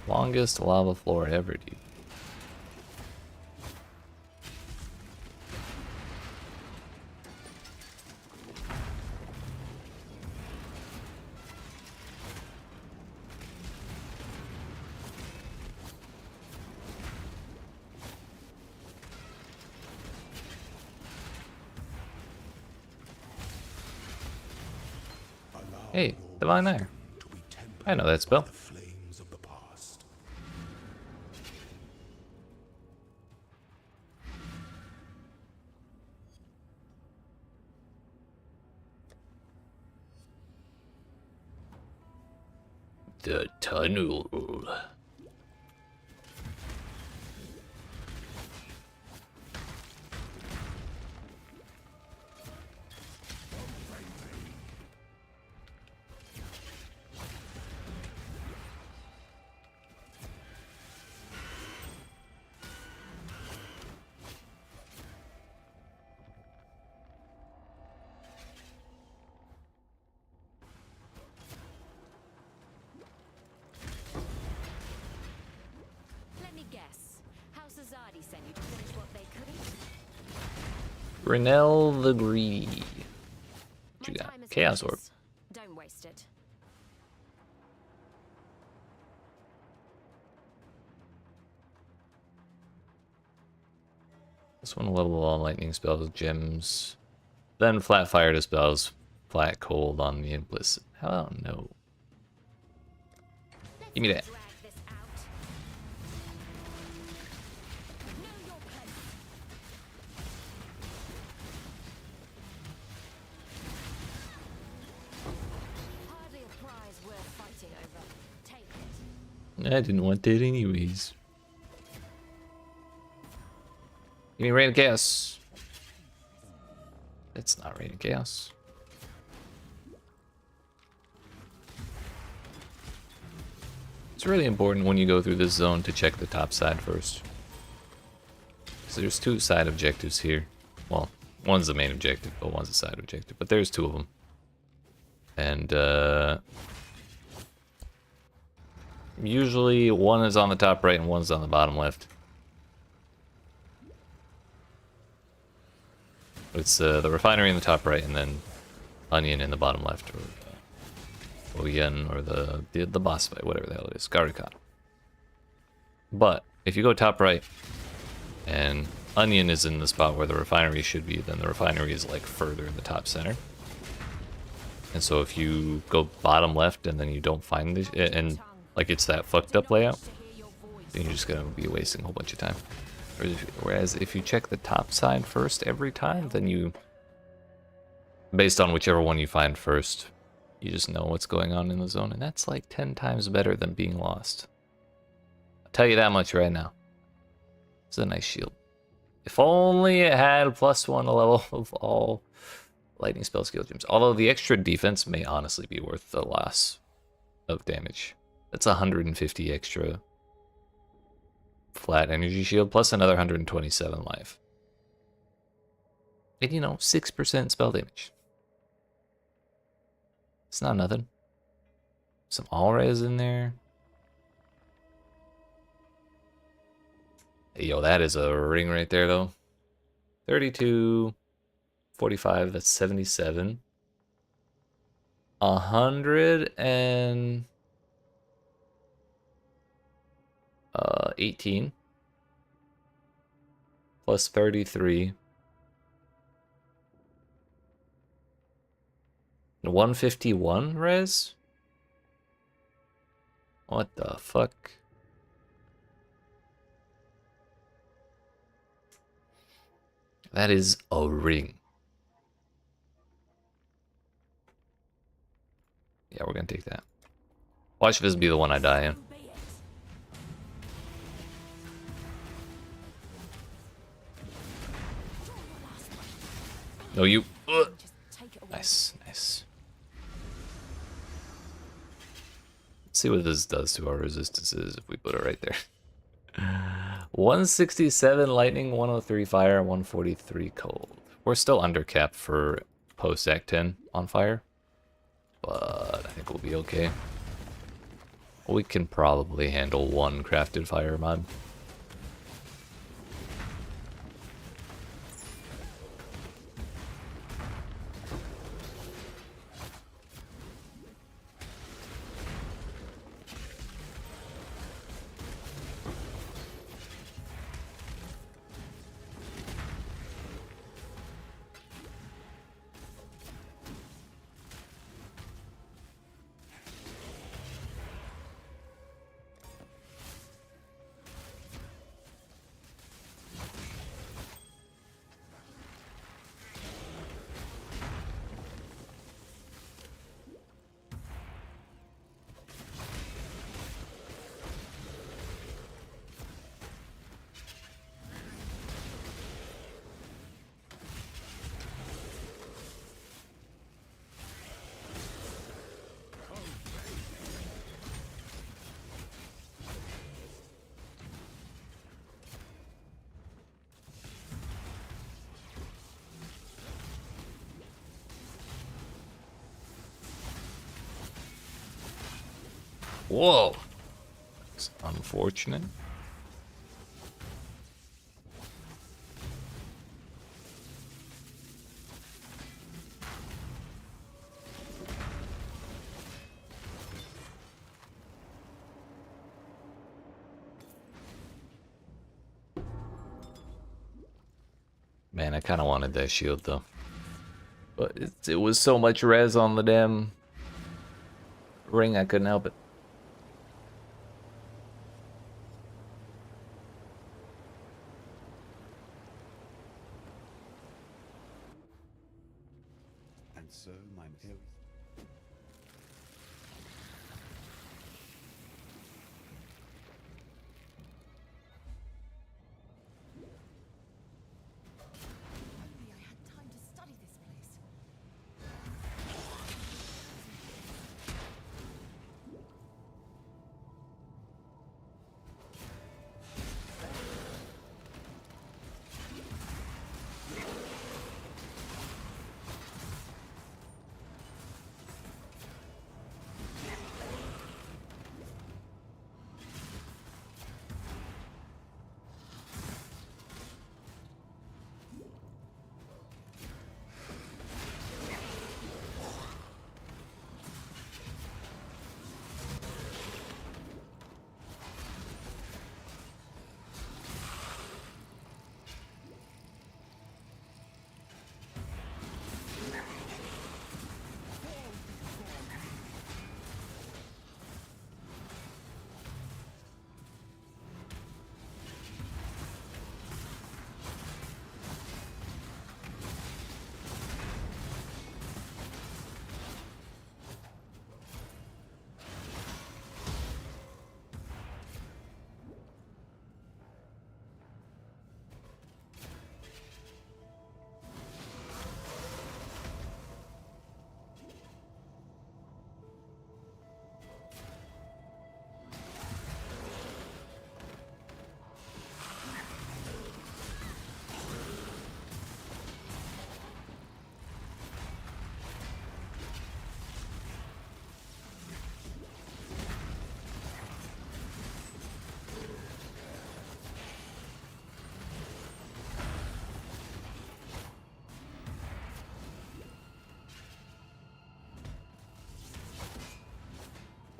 Longest lava floor ever, dude. Hey, Divine Ire. I know that spell. The tunnel. Sent you to finish what they couldn't. Renell the Greedy. What you got? Chaos Orb. Don't waste it. This one level all lightning spells, gems. Then flat fire dispels, flat cold on the implicit. Hell no. Give me that. I didn't want that anyways. Give me Rain of Chaos. It's not Rain of Chaos. It's really important when you go through this zone to check the top side first. So there's two side objectives here. Well, one's the main objective, but one's the side objective. But there's two of them. And, usually one is on the top right and one's on the bottom left. It's the refinery in the top right and then onion in the bottom left, or Oyen, or the boss fight, whatever the hell it is, Garikan. But if you go top right and onion is in the spot where the refinery should be, then the refinery is like further in the top center. And so if you go bottom left and then you don't find this, and like it's that fucked up layout, then you're just gonna be wasting a whole bunch of time. Whereas if you check the top side first every time, then you, based on whichever one you find first, you just know what's going on in the zone, and that's like 10 times better than being lost. I'll tell you that much right now. It's a nice shield. If only it had +1 level of all lightning spell skill gems. Although the extra defense may honestly be worth the loss of damage. That's 150 extra flat energy shield plus another 127 life. And you know, 6% spell damage. It's not nothing. Some all-res in there. Hey, yo, that is a ring right there though. 32, 45, that's 77. 118 plus 33. 151 res? What the fuck? That is a ring. Yeah, we're gonna take that. Watch this be the one I die in. No, you. Ugh. Nice, nice. Let's see what this does to our resistances if we put it right there. 167 lightning, 103 fire, 143 cold. We're still under cap for post Act 10 on fire, but I think we'll be okay. We can probably handle one crafted fire mob. Whoa! It's unfortunate. Man, I kind of wanted that shield though. But it was so much res on the damn ring, I couldn't help it. And so my materials. Only I had time to study this place.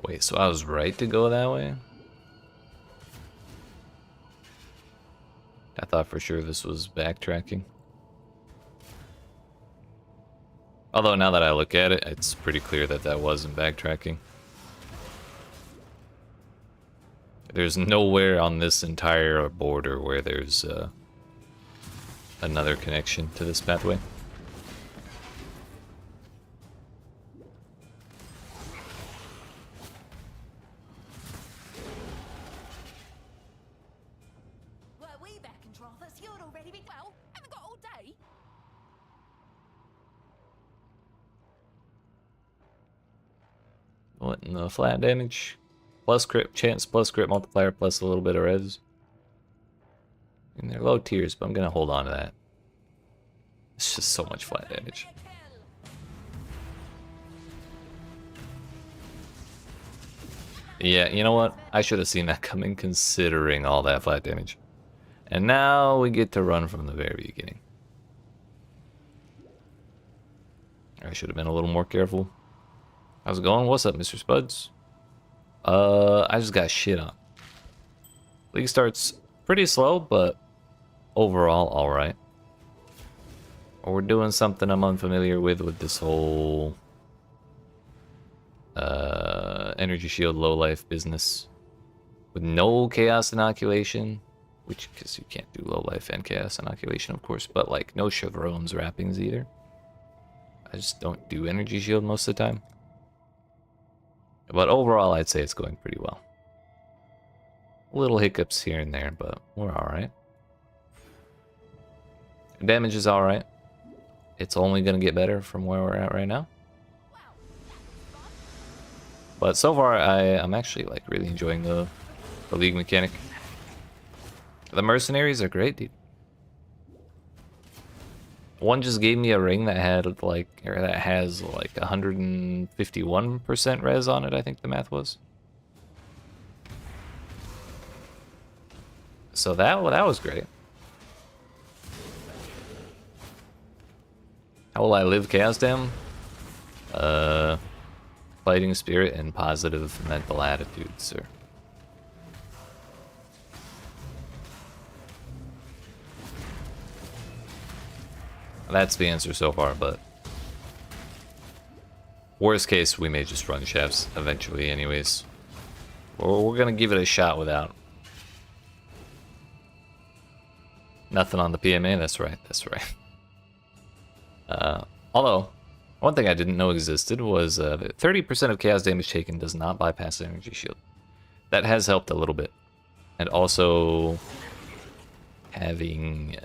Wait, so I was right to go that way? I thought for sure this was backtracking. Although now that I look at it, it's pretty clear that that wasn't backtracking. There's nowhere on this entire border where there's another connection to this pathway. Were we back in Trathus? You'd already be well. Haven't got all day. What in the flat damage? Plus crit chance, plus crit multiplier, plus a little bit of res. And they're low tiers, but I'm gonna hold on to that. It's just so much flat damage. Yeah, you know what? I should have seen that coming considering all that flat damage. And now we get to run from the very beginning. I should have been a little more careful. How's it going? What's up, Mr. Spuds? I just got shit on. League starts pretty slow, but overall alright. We're doing something I'm unfamiliar with this whole energy shield low life business. With no chaos inoculation, which, because you can't do low life and chaos inoculation, of course, but like no Chevron's wrappings either. I just don't do energy shield most of the time. But overall, I'd say it's going pretty well. Little hiccups here and there, but we're alright. Damage is alright. It's only going to get better from where we're at right now. But so far, I'm actually like really enjoying the League mechanic. The mercenaries are great, dude. One just gave me a ring that had like, or that has like 151% res on it, I think the math was. So that was great. How will I live Chaos Dam? Fighting spirit and positive mental attitude, sir. That's the answer so far, but worst case, we may just run shafts eventually anyways. Or we're gonna give it a shot without. Nothing on the PMA, that's right, that's right. Although, one thing I didn't know existed was 30% of chaos damage taken does not bypass the energy shield. That has helped a little bit. And also, having...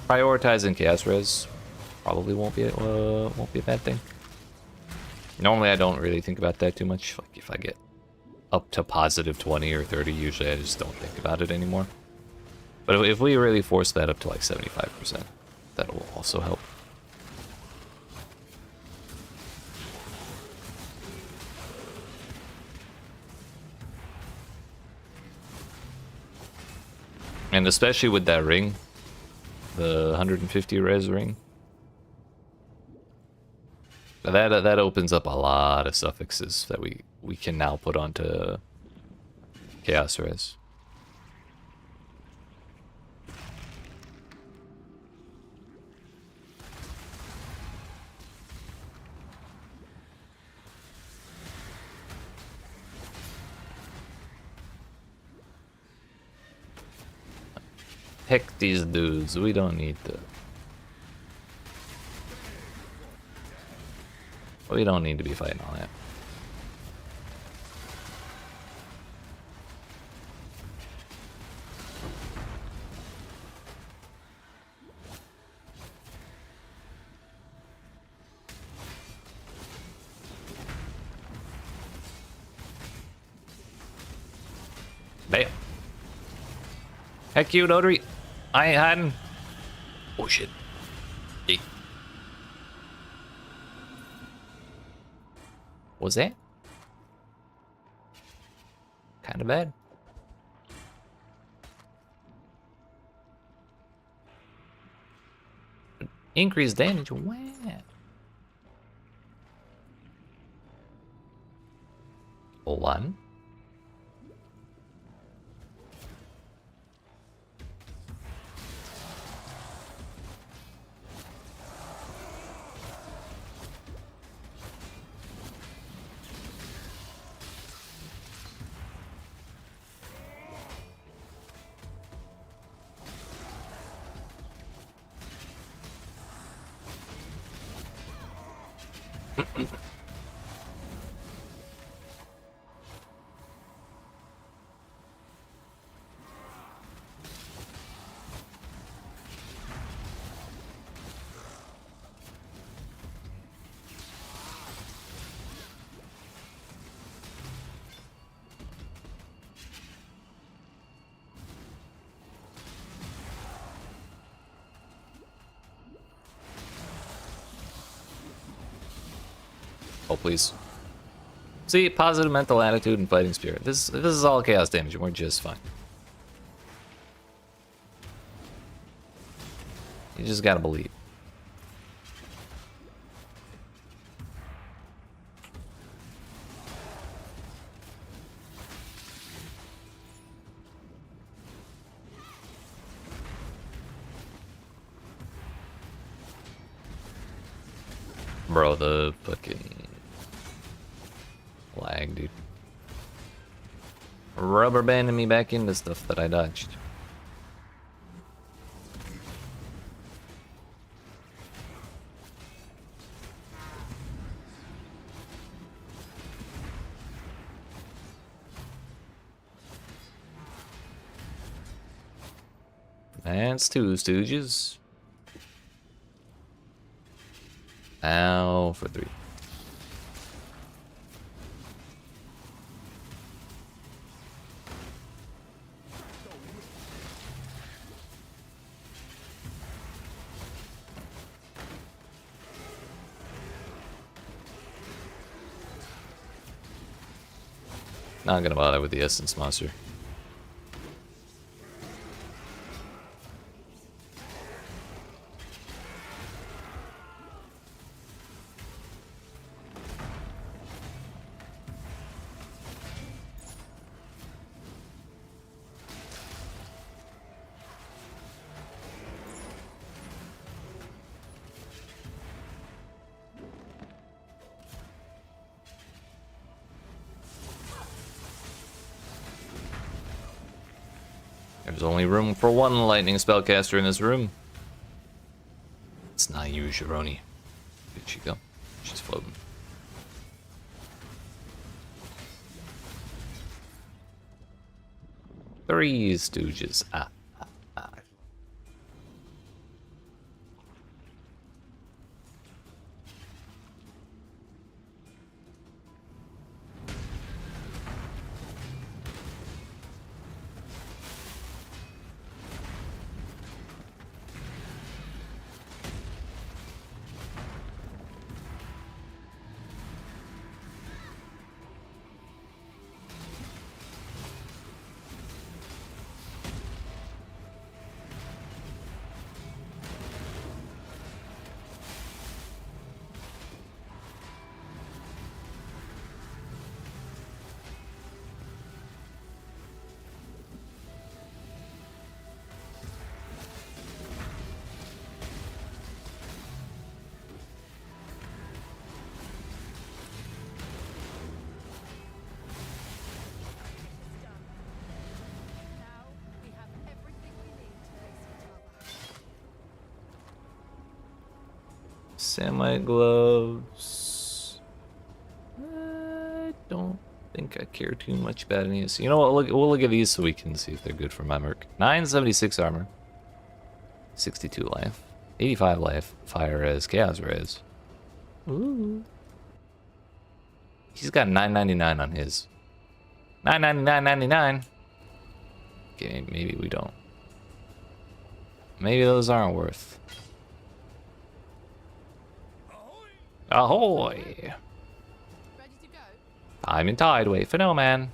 prioritizing chaos res probably won't be a bad thing. Normally I don't really think about that too much. Like if I get up to positive 20 or 30, usually I just don't think about it anymore. But if we really force that up to like 75%, that will also help. And especially with that ring, the 150 res ring, that opens up a lot of suffixes that we can now put onto chaos res. Heck these dudes, we don't need to. We don't need to be fighting all that. Bam. Heck you, Notary. I ain't hiding. Oh shit. Hey. Was that? Kinda bad. Increased damage. Wow. One. Oh, please. See, positive mental attitude and fighting spirit. This is all chaos damage, and we're just fine. You just gotta believe. Bro, the fucking lag, dude. Rubber banding me back into stuff that I dodged. That's two Stooges. Ow for 3. Not gonna bother with the essence monster. There's only room for one lightning spellcaster in this room. It's not you, Sharoni. Where'd she go? She's floating. Three Stooges. Ah. Samite gloves. I don't think I care too much about any of this. You know what? We'll look at these so we can see if they're good for my merc. 976 armor, 62 life, 85 life, fire res, chaos res. Ooh. He's got 999 on his. 999.99. Okay, maybe we don't. Maybe those aren't worth. Ahoy! Ready to go? I'm in tide. Wait for no man.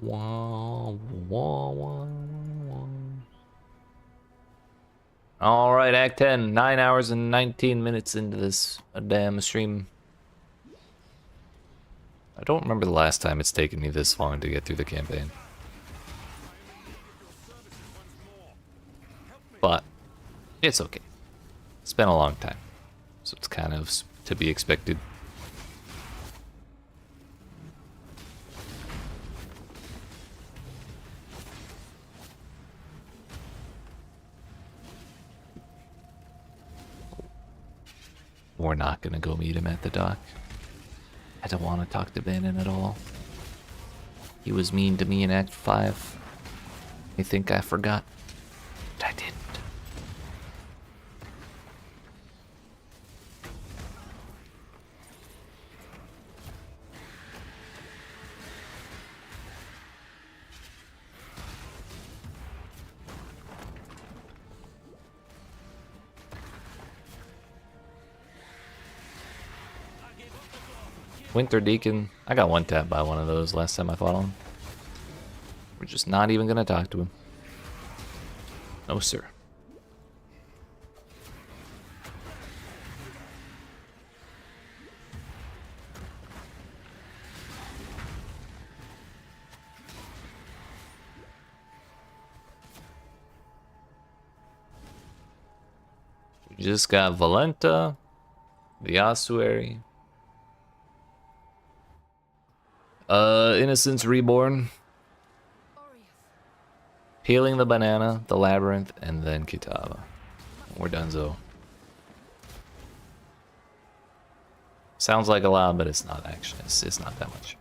Wah, wah, wah, wah. All right, Act 10. 9 hours and 19 minutes into this damn stream. I don't remember the last time it's taken me this long to get through the campaign. But it's okay. It's been a long time, so it's kind of to be expected. We're not gonna go meet him at the dock. I don't want to talk to Bannon at all. He was mean to me in Act 5. I think I forgot. But I didn't. Winter Deacon. I got one tapped by one of those last time I fought him. We're just not even gonna talk to him. No, sir. We just got Valenta, the Ossuary, Innocence Reborn, Healing the Banana, the Labyrinth, and then Kitava. We're donezo. Sounds like a lot, but it's not actually. It's not that much.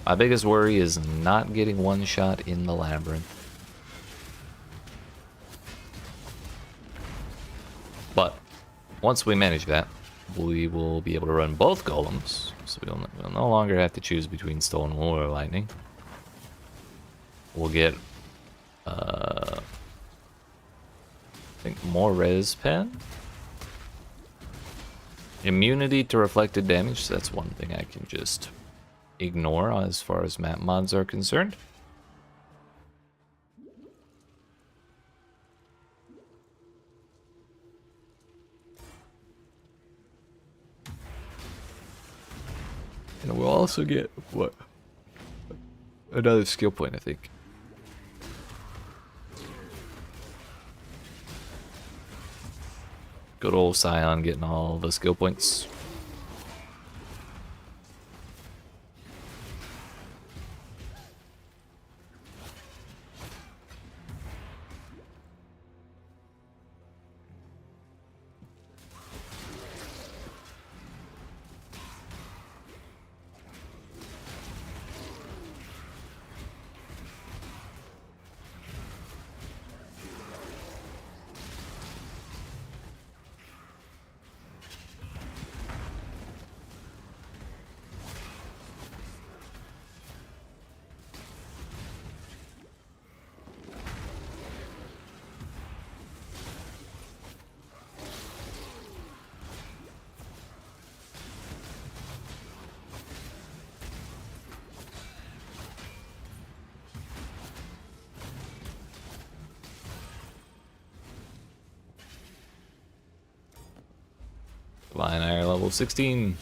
My biggest worry is not getting one shot in the Labyrinth. But once we manage that, we will be able to run both golems, so we'll no longer have to choose between Stolen Wool or Lightning. We'll get, I think, more res pen. Immunity to reflected damage, so that's one thing I can just ignore as far as map mods are concerned. And we'll also get, what? Another skill point, I think. Good old Scion getting all the skill points. Divine Ire level 16.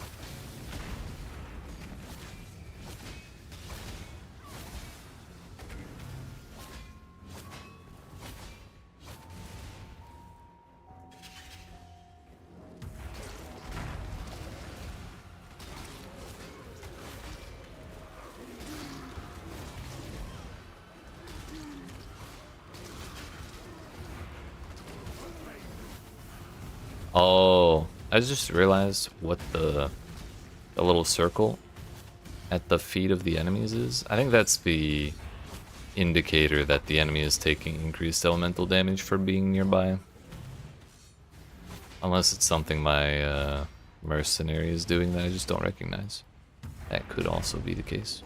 Oh, I just realized what the little circle at the feet of the enemies is. I think that's the indicator that the enemy is taking increased elemental damage for being nearby. Unless it's something my mercenary is doing that I just don't recognize. That could also be the case.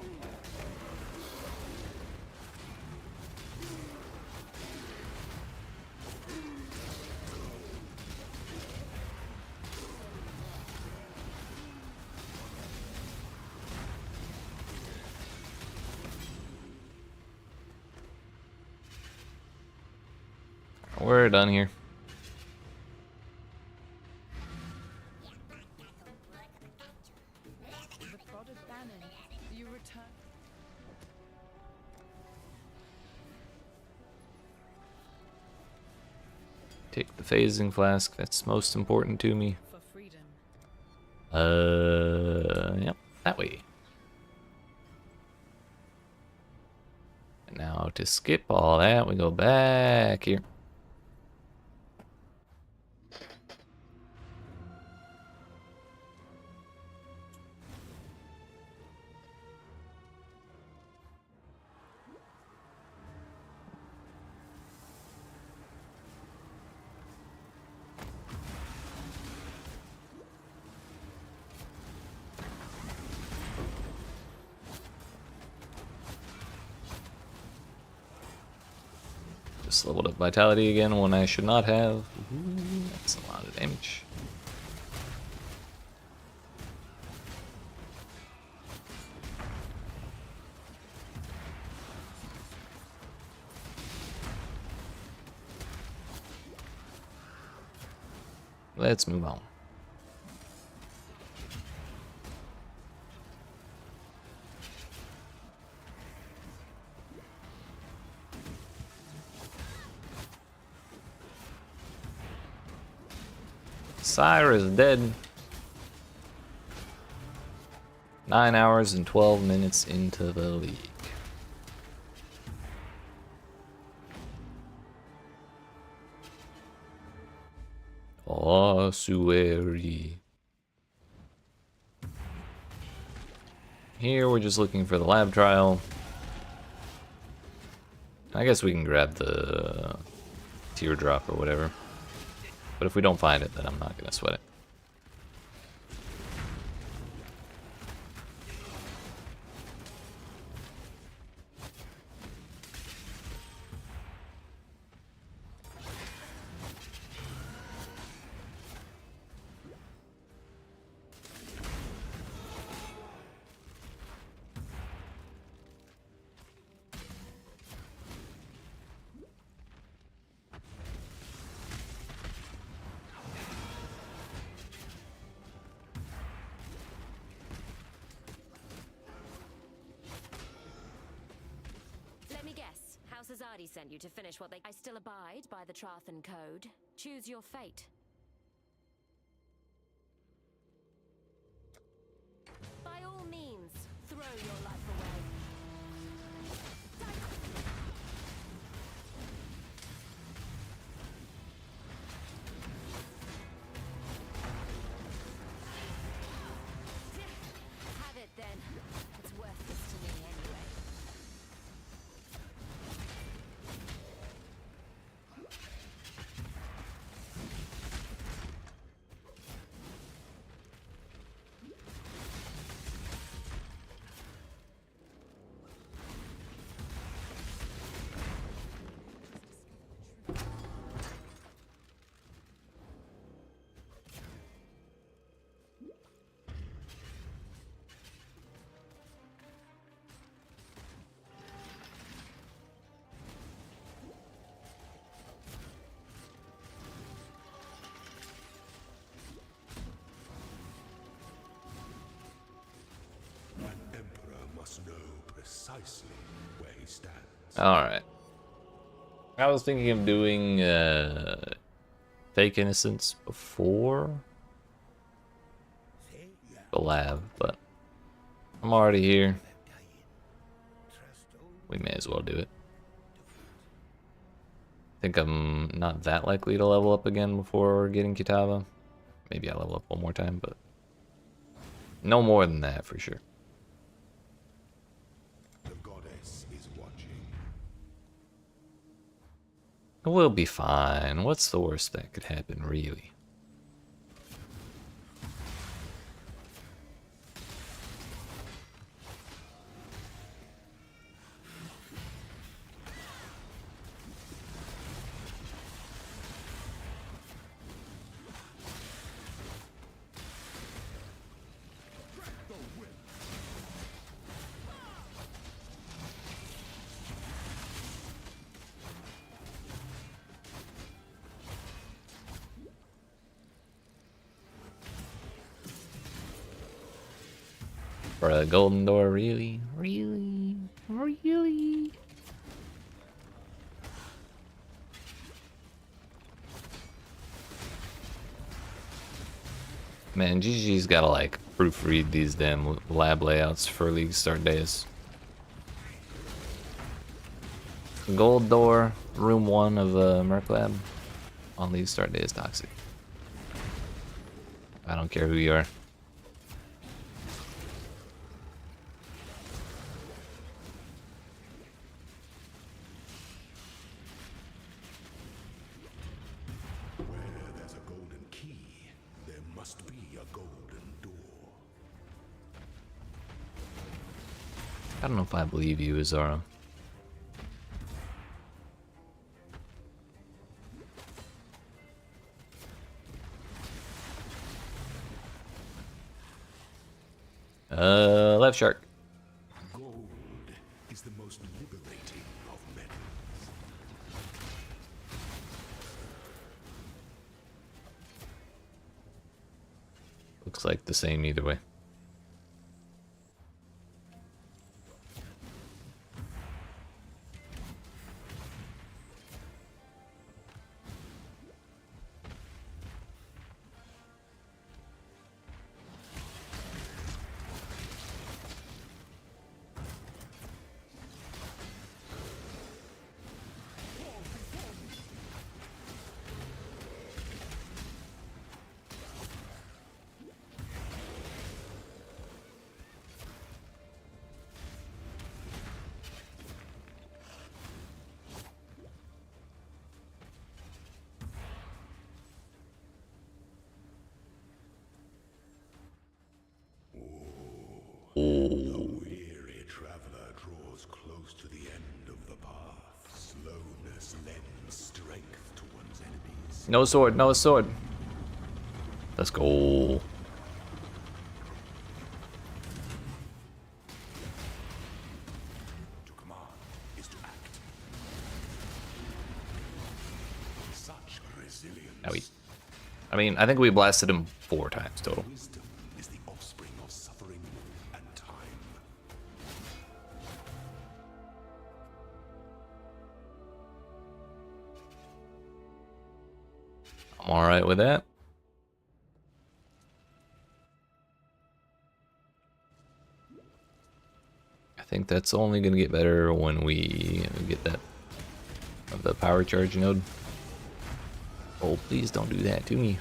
We're done here. Take the phasing flask, that's most important to me. Yep, that way. And now to skip all that, we go back here. Just leveled up vitality again when I should not have. Ooh, that's a lot of damage. Let's move on. Syra's dead. 9 hours and 12 minutes into the league. Ossuary. Here we're just looking for the lab trial. I guess we can grab the teardrop or whatever. But if we don't find it, then I'm not gonna sweat it. Let me guess. House Azadi sent you to finish what they... I still abide by the Trathan Code. Choose your fate. By all means, throw your life away. Have it then. It's worthless to me anyway. Know precisely where he stands. Alright. I was thinking of doing fake innocence before the lab, but I'm already here. We may as well do it. I think I'm not that likely to level up again before getting Kitava. Maybe I'll level up one more time, but no more than that for sure. We'll be fine. What's the worst that could happen, really? For a golden door, really? Really? Really? Man, GG's gotta like proofread these damn lab layouts for league start days. Gold door, room 1 of Merc Lab on league start day is toxic. I don't care who you are. I don't know if I believe you, Azara. Left shark. Gold is the most liberating of metals. Looks like the same either way. The weary traveler draws close to the end of the path. Slowness lends strength to one's enemies. No sword, no sword. Let's go. To command is to act. Such resilience. Owie. I mean, I think we blasted him 4 times total. Wisdom is the offspring of suffering and time. I'm alright with that. I think that's only gonna get better when we get that the power charge node. Oh, please don't do that to me.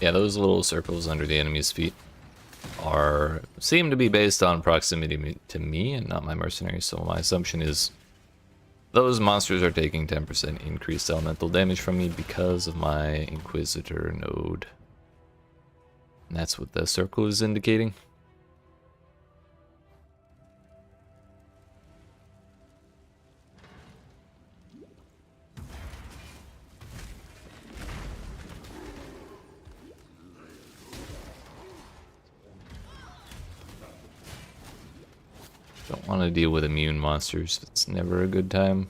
Yeah, those little circles under the enemy's feet seem to be based on proximity to me and not my mercenaries, so my assumption is those monsters are taking 10% increased elemental damage from me because of my Inquisitor node. And that's what the circle is indicating. Don't want to deal with immune monsters. It's never a good time.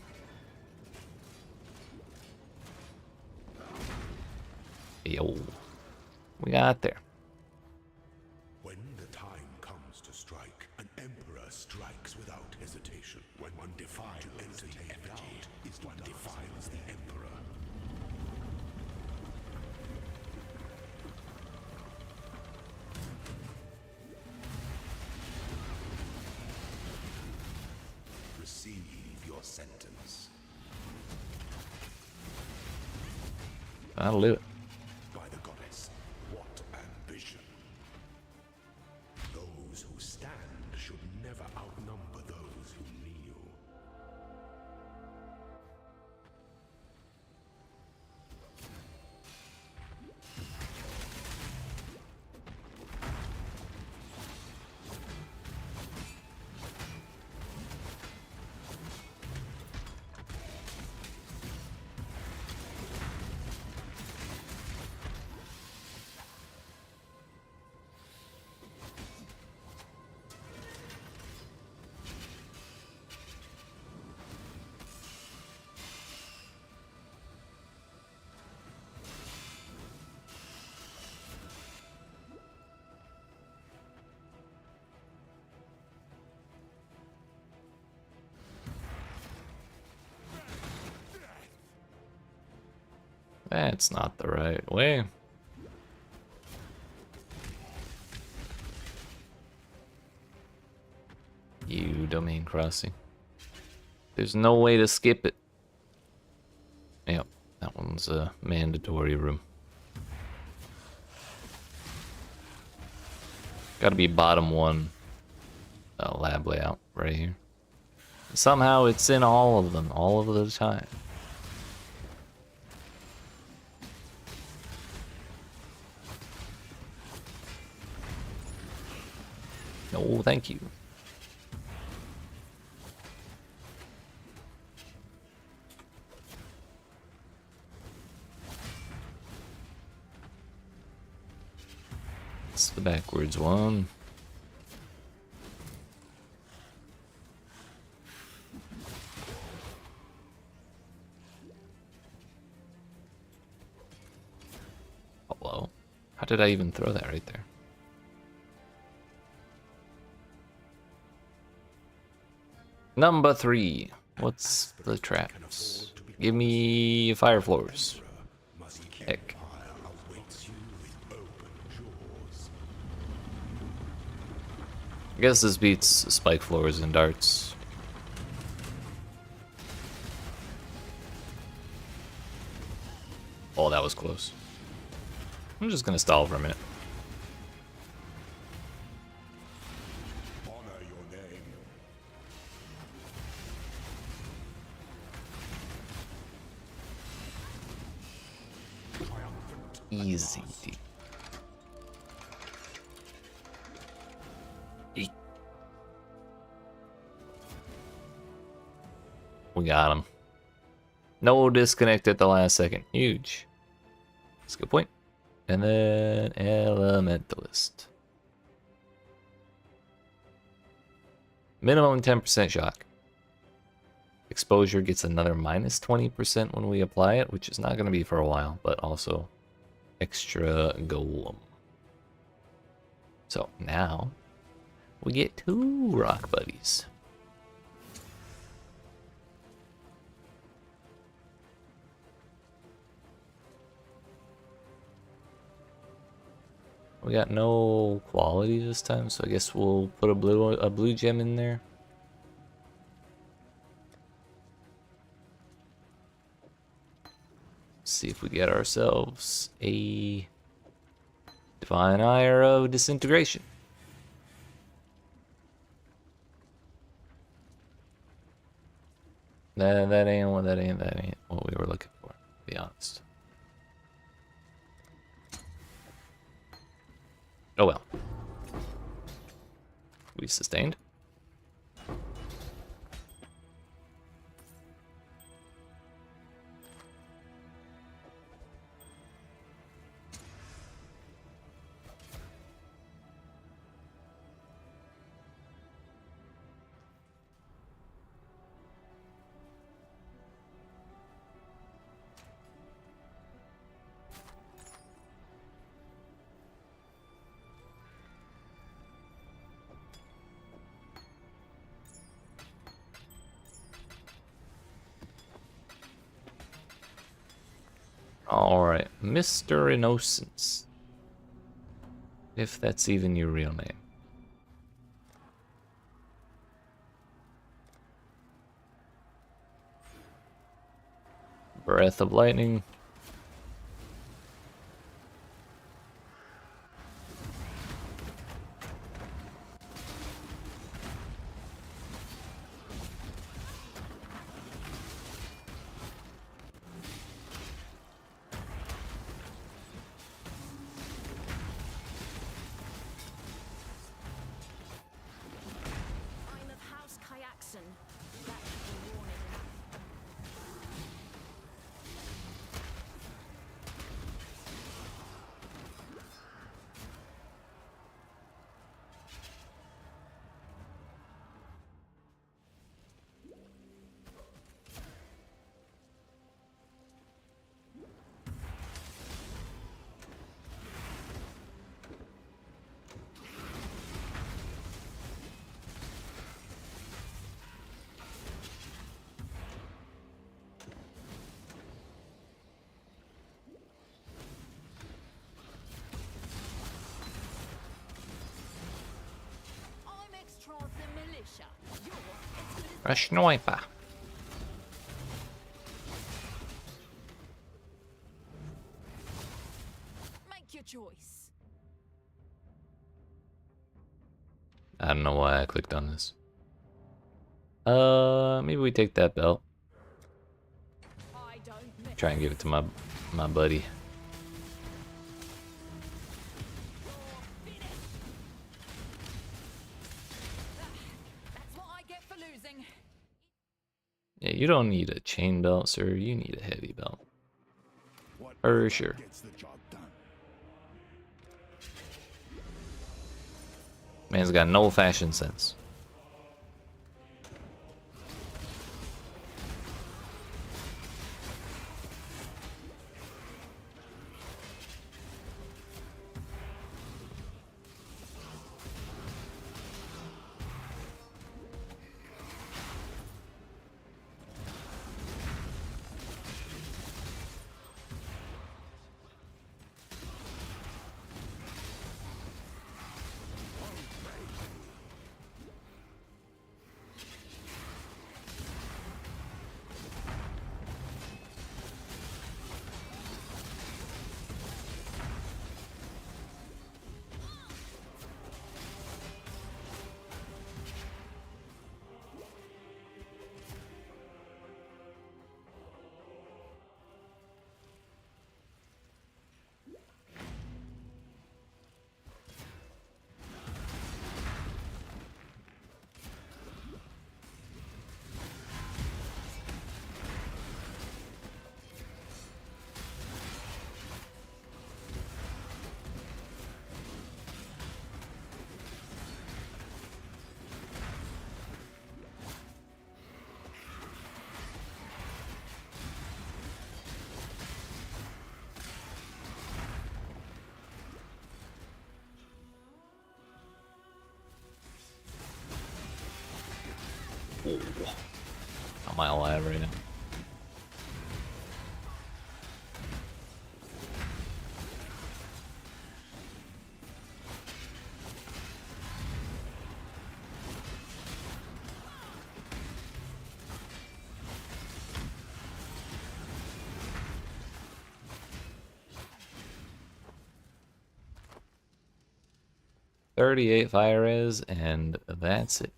Yo. We got there. When the time comes to strike, an emperor strikes without hesitation. When one defiles the effigy, is one defiles the emperor. Receive your sentence. That'll do it. By the goddess, what ambition! Those who stand should never outnumber those who kneel. That's not the right way. You domain crossing. There's no way to skip it. Yep, that one's a mandatory room. Gotta be bottom 1 lab layout right here. Somehow it's in all of them, all of the time. No, thank you. It's the backwards one. Hello? How did I even throw that right there? Number 3. What's the traps? Give me fire floors. Heck. I guess this beats spike floors and darts. Oh, that was close. I'm just gonna stall for a minute. Easy. We got him. No disconnect at the last second. Huge. That's a good point. And then Elementalist. Minimum 10% shock. Exposure gets another minus 20% when we apply it, which is not going to be for a while, but also extra golem. So now we get 2 rock buddies. We got no quality this time, so I guess we'll put a blue gem in there. See if we get ourselves a Divine Ire of Disintegration. That ain't what we were looking for, to be honest. Oh well. We sustained. Alright, Mr. Innocence. If that's even your real name. Breath of Lightning. I'm of House Kayakson. That should be warning enough. I'm extra the militia. You're as good as A sniper. make your choice. I don't know why I clicked on this. Maybe we take that belt. Try and give it to my buddy. That's what I get for losing. Yeah, you don't need a chain belt, sir. You need a heavy belt. For sure. Man's got no fashion sense. How am I alive right now? .38 fire res, and that's it.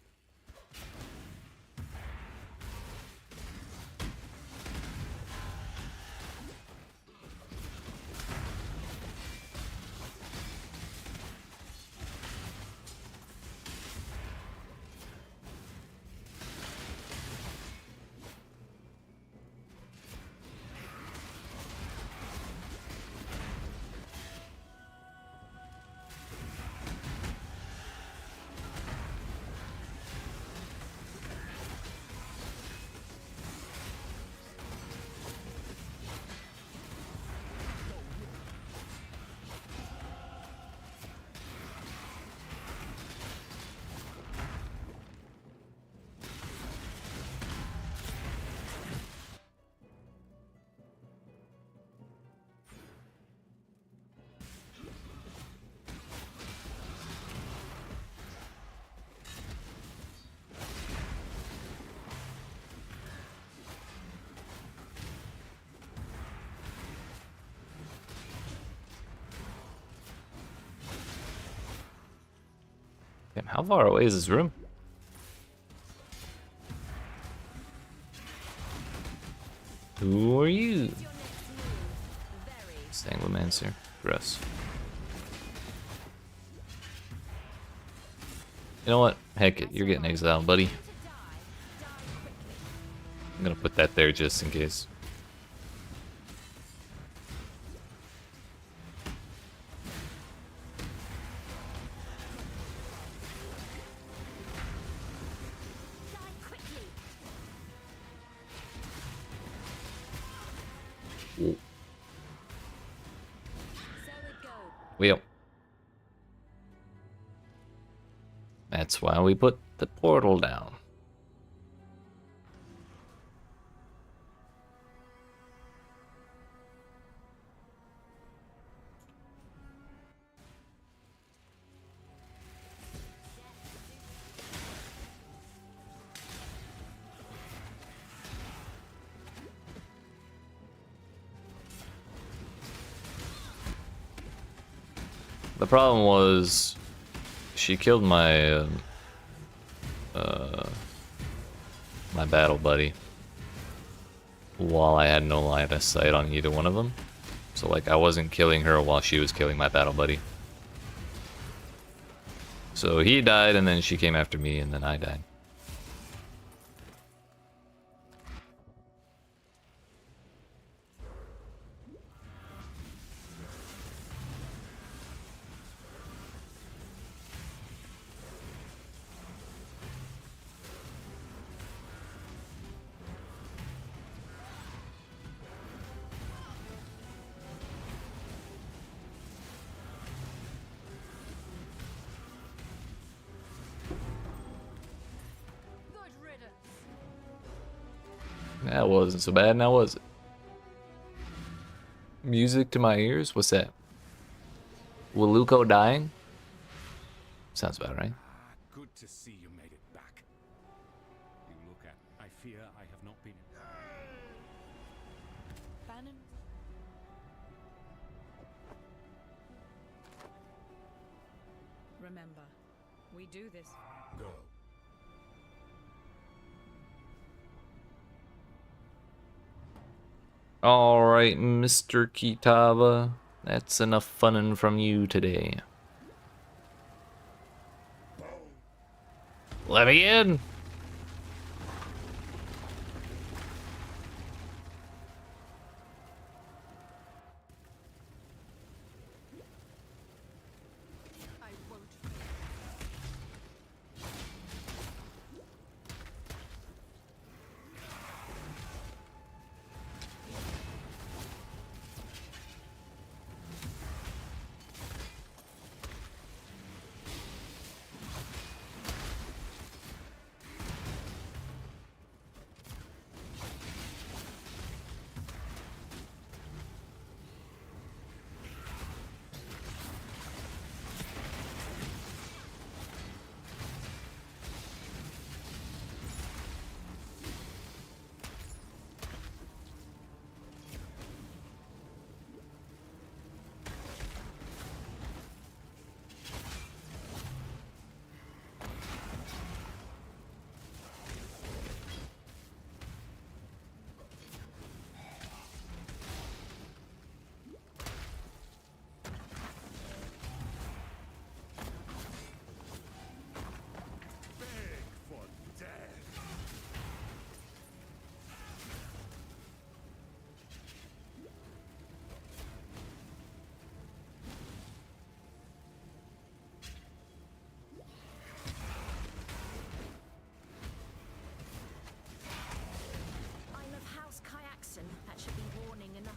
Damn, how far away is this room? Who are you? Sanglomancer. Gross. You know what? Heck it, you're getting exiled, buddy. I'm gonna put that there just in case. Well, that's why we put the portal down. The problem was she killed my my battle buddy while I had no line of sight on either one of them. So like I wasn't killing her while she was killing my battle buddy. So he died and then she came after me and then I died. Good riddance. That wasn't so bad, now was it? Music to my ears? What's that? Waluko dying? Sounds about right. Good to see you made it back. You look at. I fear I have not been. Bannon. Remember, we do this. Go. Alright, Mr. Kitava. That's enough funnin' from you today. Let me in! I won't. I'm of House Kyaxon. That should be warning enough.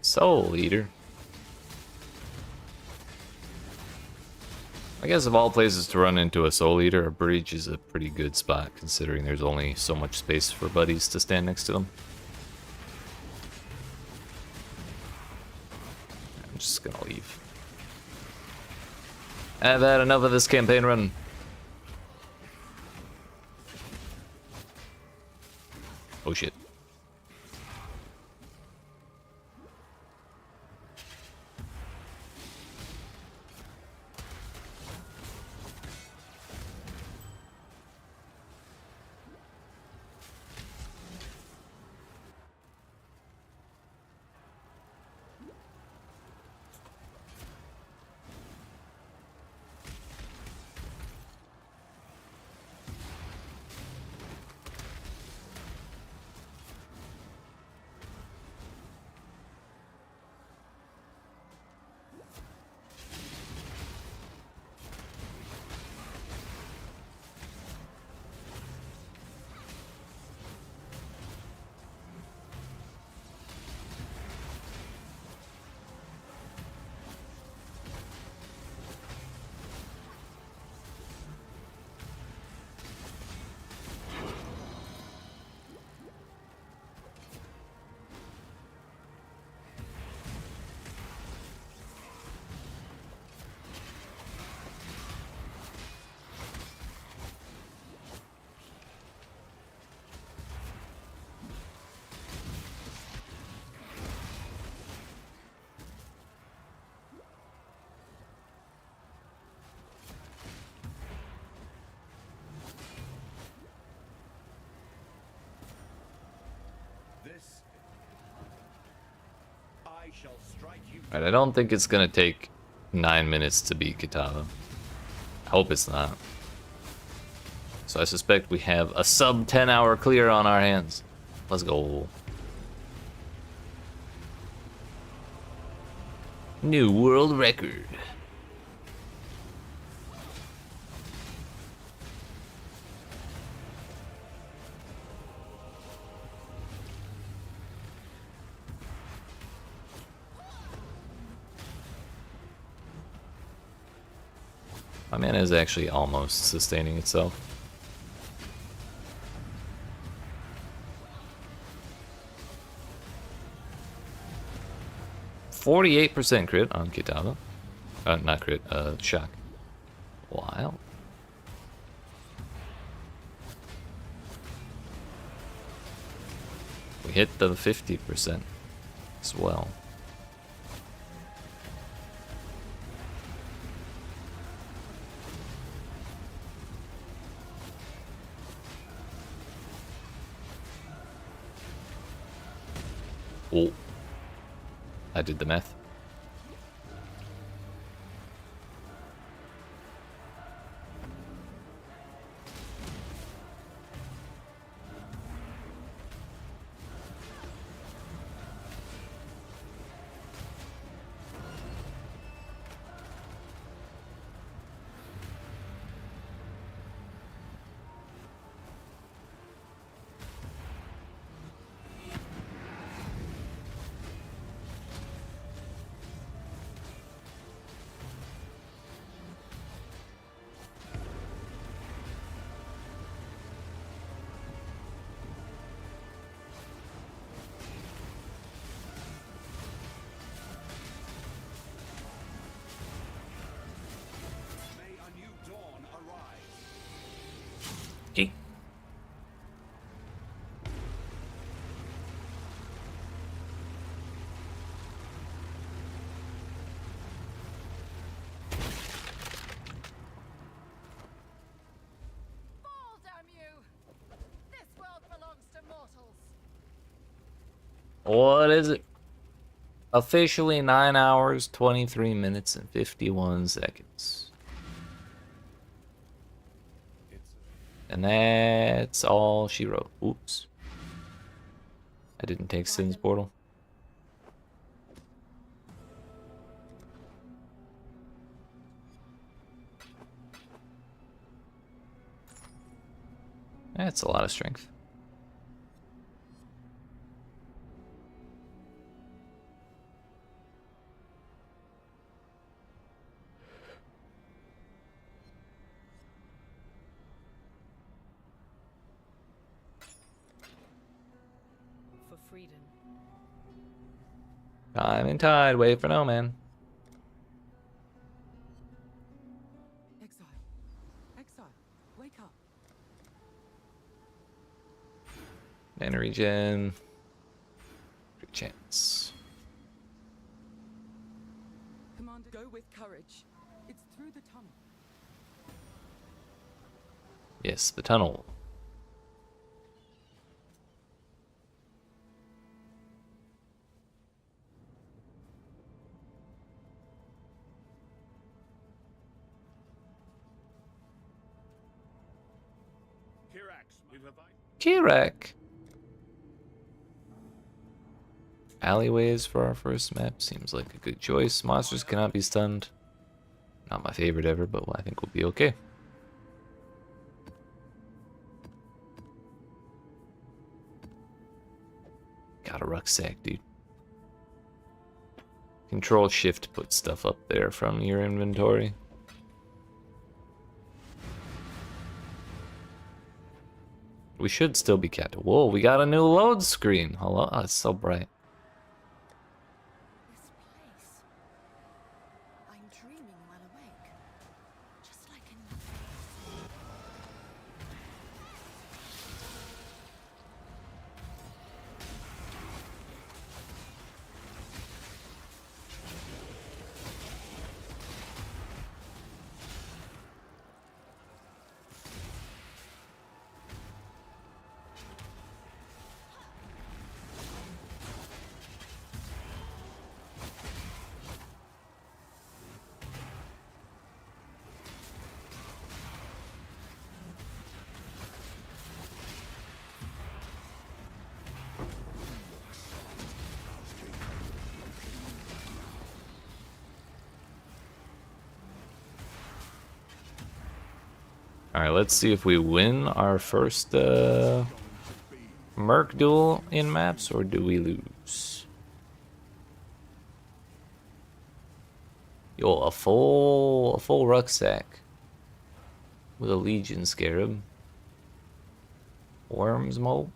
Soul Eater. I guess of all places to run into a Soul Eater, a breach is a pretty good spot considering there's only so much space for buddies to stand next to them. I'm just gonna leave. I've had enough of this campaign run. Oh shit. I shall strike you. Alright, I don't think it's gonna take 9 minutes to beat Kitava. I hope it's not. So I suspect we have a sub 10 hour clear on our hands. Let's go. New world record. My mana is actually almost sustaining itself. %48 crit on Kitava. Not crit, shock. Wow. We hit the 50% as well. Oh, I did the math. Okay. Fall, damn you! This world belongs to mortals. What is it? Officially 9 hours, 23 minutes, and 51 seconds. And that's all she wrote. Oops. I didn't take Sin's portal. That's a lot of strength. For freedom. Time and tide, wait for no man. Exile. Exile. Wake up. Mana regen. Good chance. Commander, go with courage. It's through the tunnel. Yes, the tunnel. Kirak. Alleyways for our first map seems like a good choice. Monsters cannot be stunned. Not my favorite ever, but I think we'll be okay. Got a rucksack, dude. Control Shift puts stuff up there from your inventory. We should still be capped. Whoa, we got a new load screen. Hello? Oh, it's so bright. This place. I'm dreaming while awake. Just like in the Alright, let's see if we win our first Merc duel in maps, or do we lose? Yo, a full rucksack with a Legion Scarab. Worms Mole.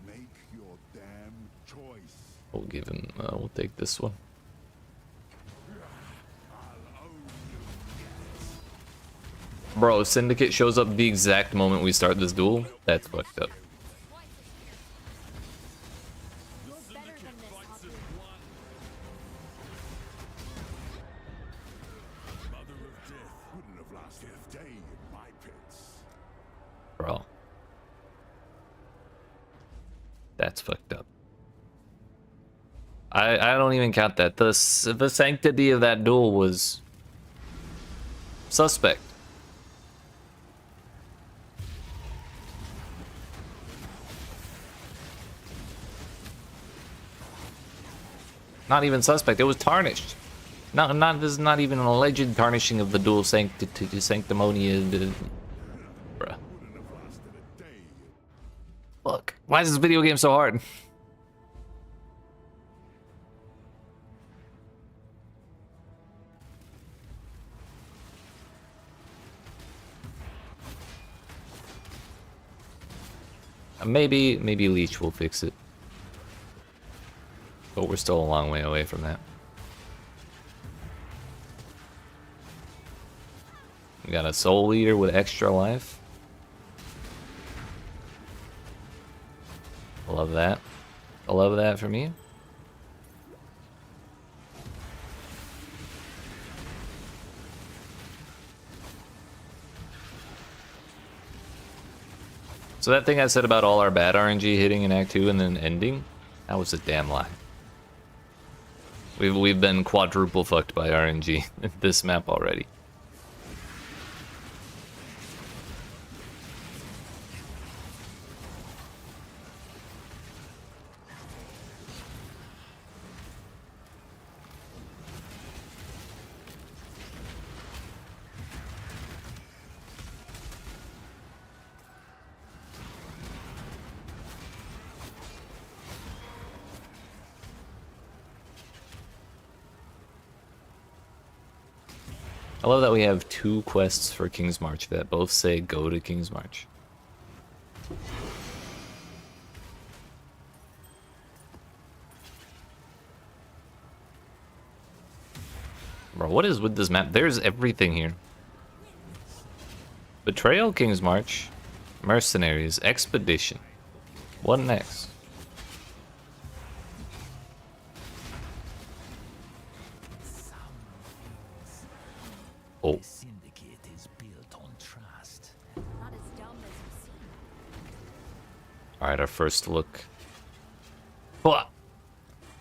Make your damn choice. We'll take this one. Bro, Syndicate shows up the exact moment we start this duel. That's fucked up. Bro. That's fucked up. I don't even count that. The sanctity of that duel was suspect. Not even suspect. It was tarnished. This is not even an alleged tarnishing of the dual sanctimony. Bruh. Look, why is this video game so hard? Maybe Leech will fix it. But we're still a long way away from that. We got a Soul Eater with extra life. I love that. I love that for me. So that thing I said about all our bad RNG hitting in Act 2 and then ending, that was a damn lie. We've been quadruple fucked by RNG in this map already. I love that we have 2 quests for King's March that both say go to King's March. Bro, what is with this map? There's everything here. Betrayal, King's March, Mercenaries, Expedition. What next? Oh. The syndicate is built on trust. Not as dumb as you seem. Alright, our first look. What?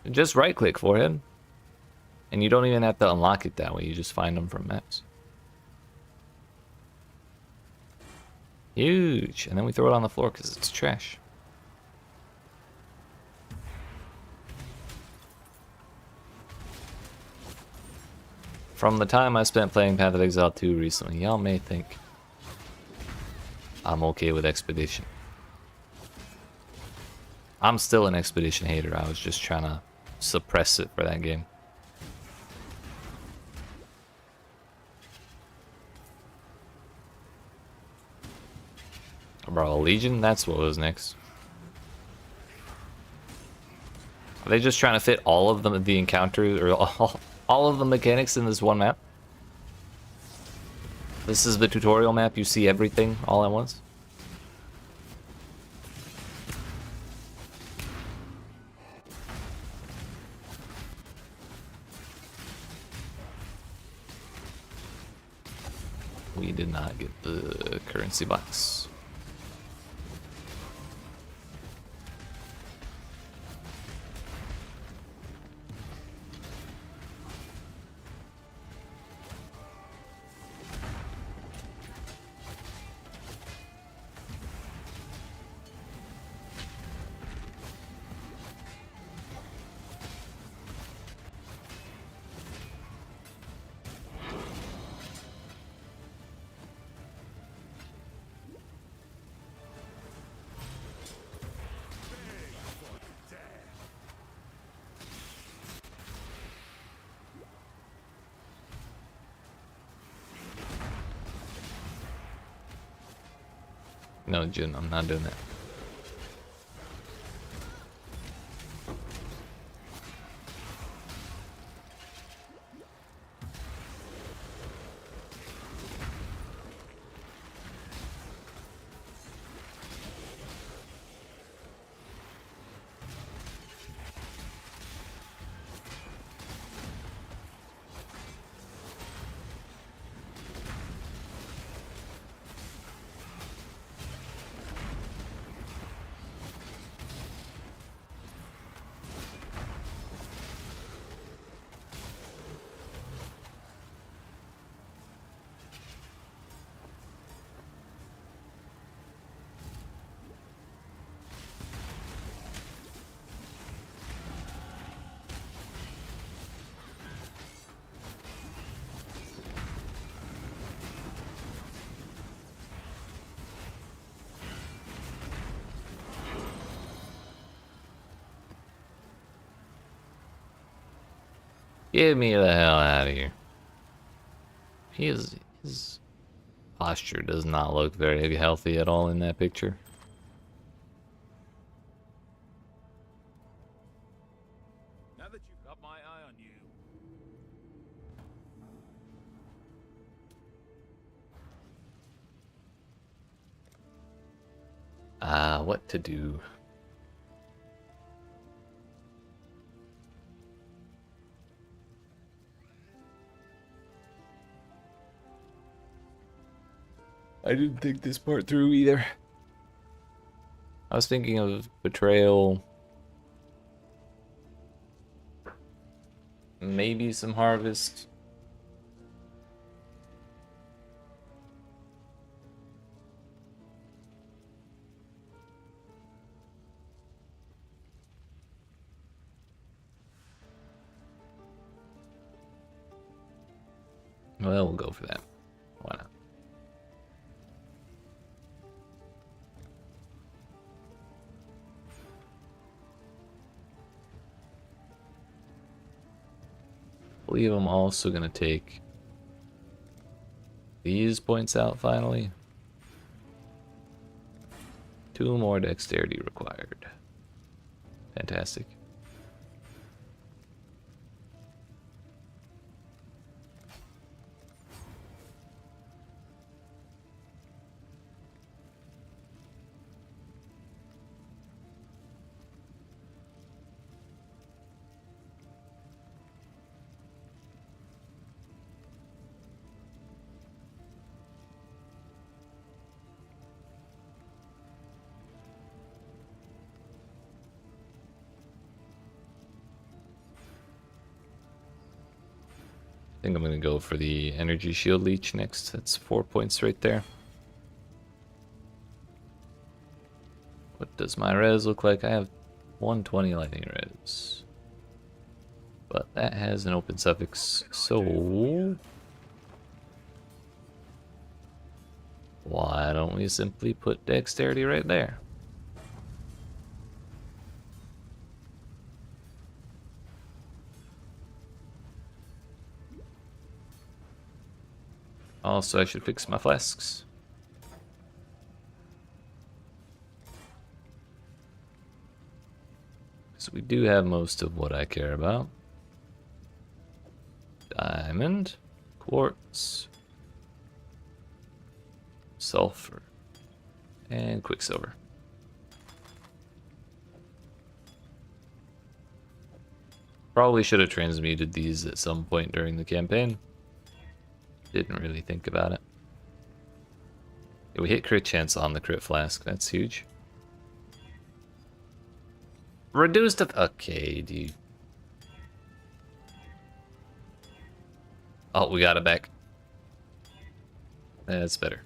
Just right click, forehead. And you don't even have to unlock it that way, you just find them from maps. Huge! And then we throw it on the floor because it's trash. From the time I spent playing Path of Exile 2 recently, y'all may think I'm okay with Expedition. I'm still an Expedition hater, I was just trying to suppress it for that game. Bro, Legion, that's what was next. Are they just trying to fit all of them, the encounters, or all of the mechanics in this one map? This is the tutorial map, you see everything all at once? We did not get the currency box. No, Jun, I'm not doing that. Get me the hell out of here. His posture does not look very healthy at all in that picture. Now that you've got my eye on you. What to do? I didn't think this part through either. I was thinking of betrayal. Maybe some harvest. Well, we'll go for that. Why not? I believe I'm also going to take these points out finally. 2 more dexterity required. Fantastic. I think I'm going to go for the energy shield leech next. That's 4 points right there. What does my res look like? I have 120 lightning res. But that has an open suffix, so why don't we simply put dexterity right there? Also, I should fix my flasks. So we do have most of what I care about. Diamond, quartz, sulfur, and quicksilver. Probably should have transmuted these at some point during the campaign. Didn't really think about it. Yeah, we hit crit chance on the crit flask. That's huge. Reduced to... Okay, dude. Oh, we got it back. That's better.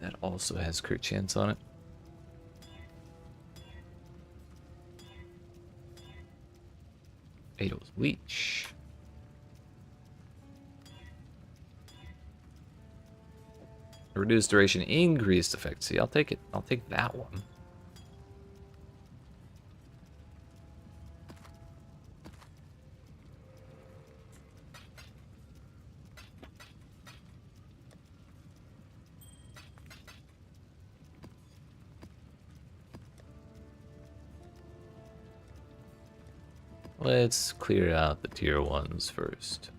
That also has crit chance on it. Ado's leech. Reduced duration, increased effect. See, I'll take it. I'll take that one. Let's clear out the tier 1s first.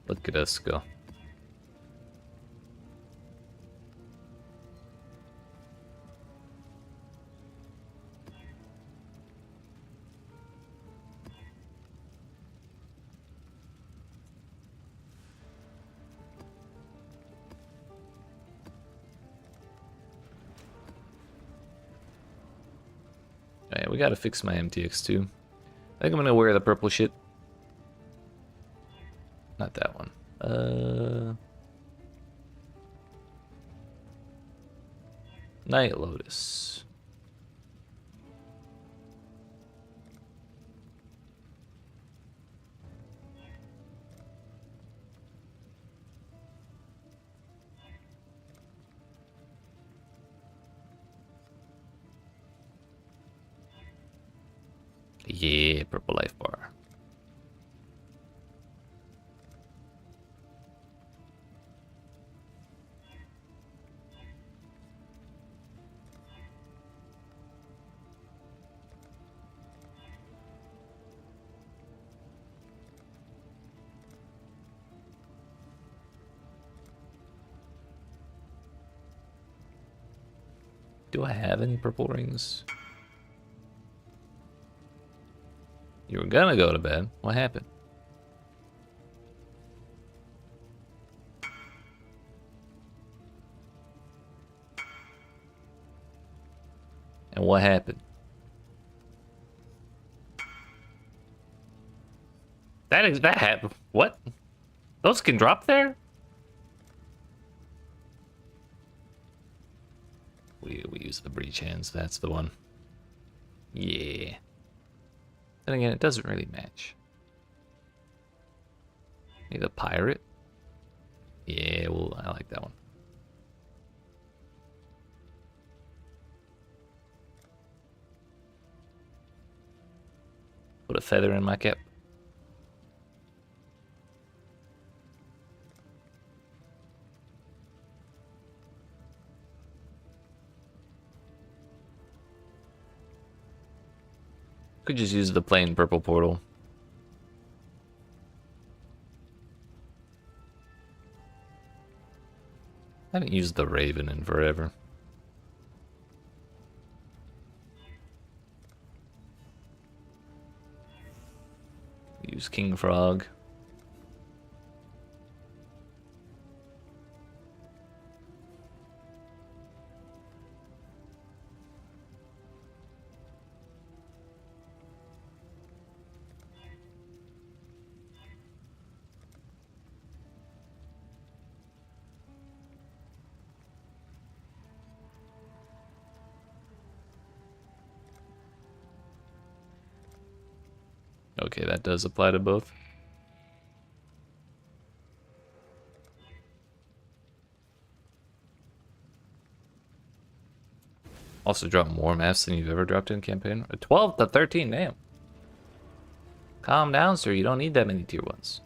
Look at us go. Alright, we gotta fix my MTX too. I think I'm gonna wear the purple shit. Not that one. Night Lotus. Yeah, purple life bar. Do I have any purple rings? You were gonna go to bed. What happened? And what happened? That happened. What? Those can drop there? We use the breach hands. That's the one. Yeah. Then again, it doesn't really match. Maybe the pirate? Yeah, well, I like that one. Put a feather in my cap. Could just use the plain purple portal. I haven't used the Raven in forever. Use King Frog. Okay, that does apply to both. Also drop more maps than you've ever dropped in campaign. 12 to 13, damn. Calm down, sir. You don't need that many tier 1s.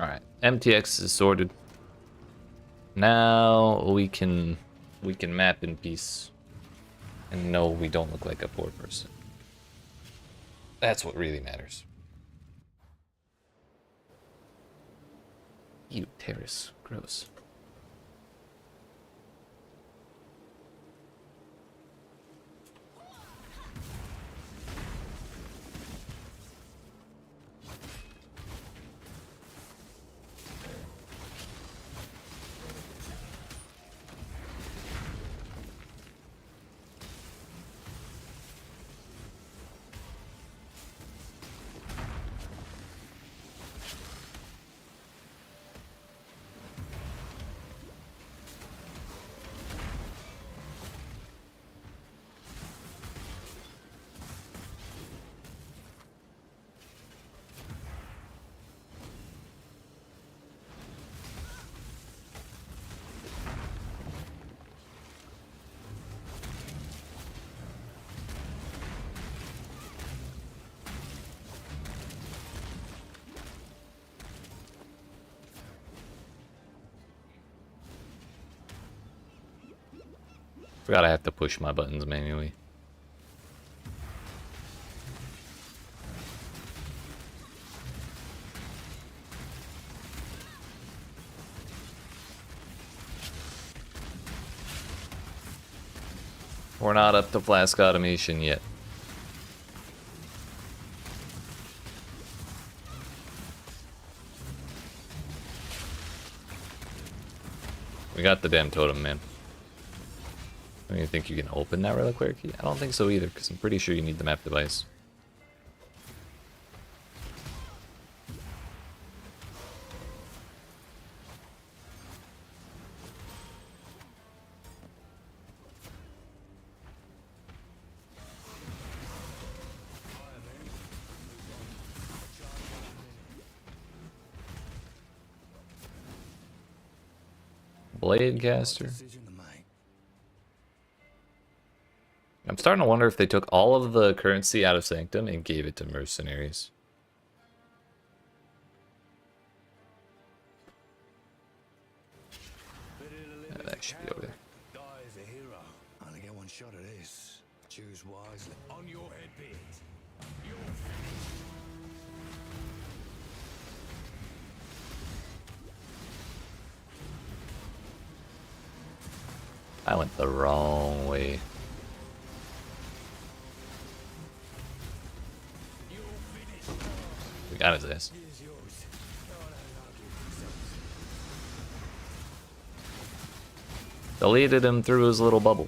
Alright, MTX is sorted. Now we can map in peace. And no, we don't look like a poor person. That's what really matters. Ew, terrace. Gross. Forgot I have to push my buttons manually. We're not up to flask automation yet. We got the damn totem, man. I don't even think you can open that reliquary key. I don't think so either, because I'm pretty sure you need the map device. Blade caster. I'm starting to wonder if they took all of the currency out of Sanctum and gave it to mercenaries. That should be over there. Die as a hero. Only get one shot at this. Choose wisely. On your head be it. You're finished. I went the wrong way. We got his ass. Deleted him through his little bubble.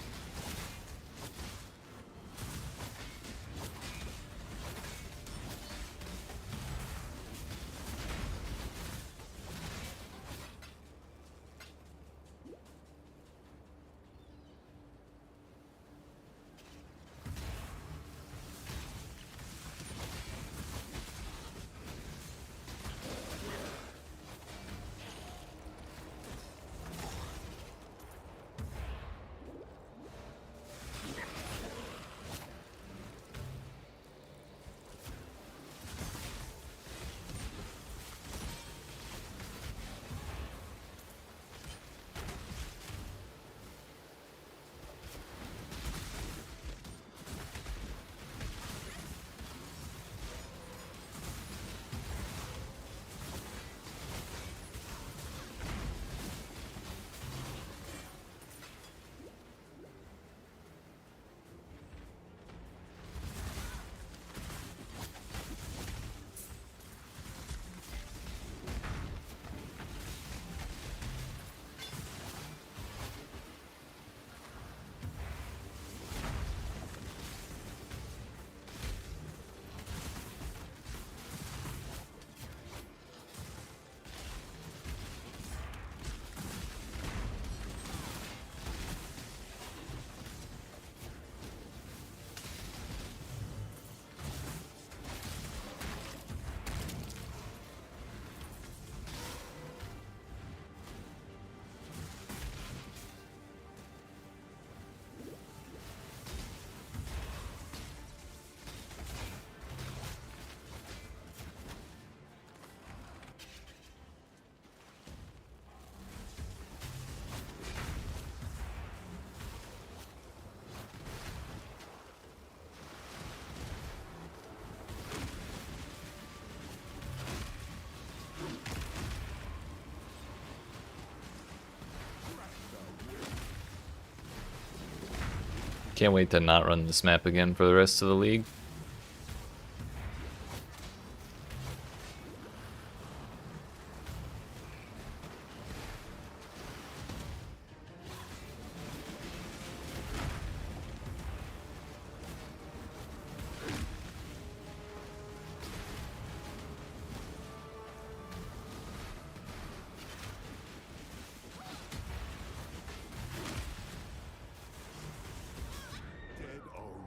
Can't wait to not run this map again for the rest of the league.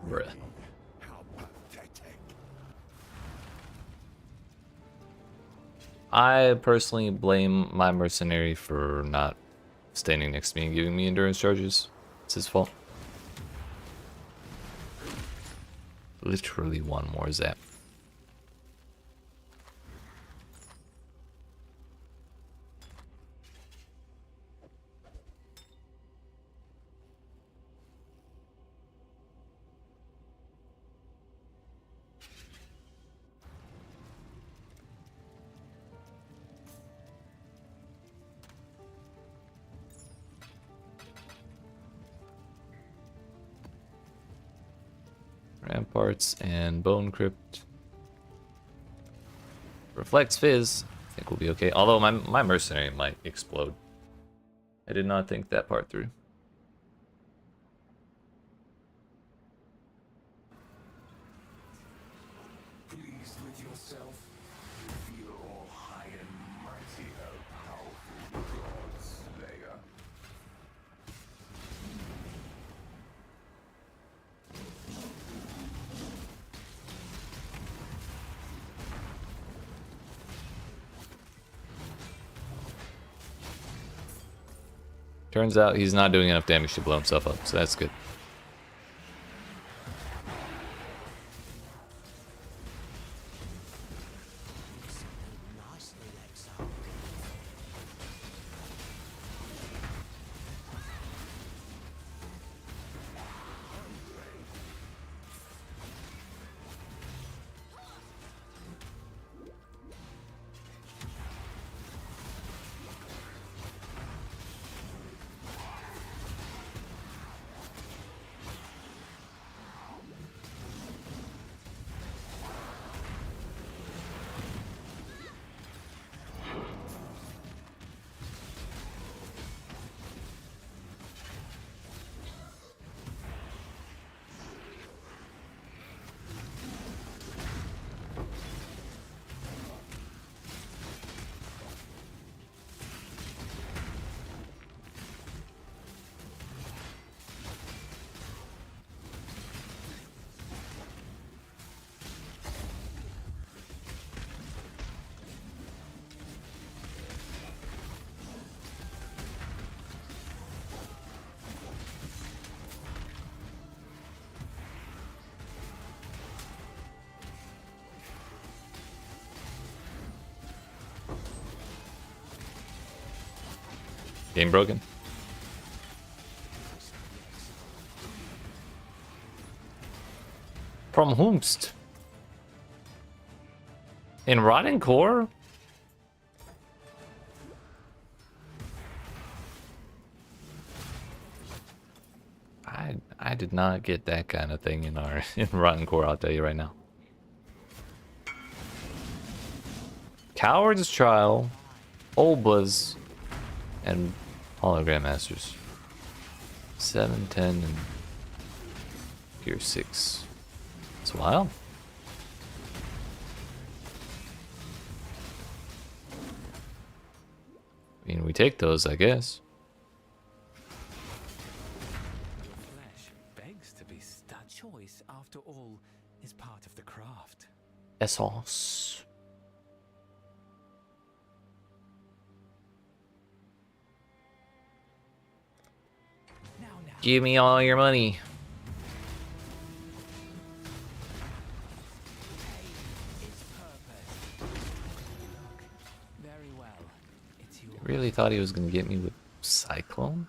Bruh. I personally blame my mercenary for not standing next to me and giving me endurance charges. It's his fault. Literally one more zap. Ramparts and Bone Crypt. Reflects Fizz. I think we'll be okay. Although my mercenary might explode. I did not think that part through. Pleased with yourself? Feel all high and mighty, O powerful God Slayer. Turns out he's not doing enough damage to blow himself up, so that's good. Game broken. From whomst? In Rotting Core? I did not get that kind of thing in our in Rotten Core, I'll tell you right now. Coward's Trial, Olbas, and Hologram Masters. 7, 10, and Gear 6. It's wild. I mean, we take those, I guess. Begs to be that choice, after all, is part of the craft. Essence. Give me all your money. Very well. It's your Really thought he was gonna get me with Cyclone?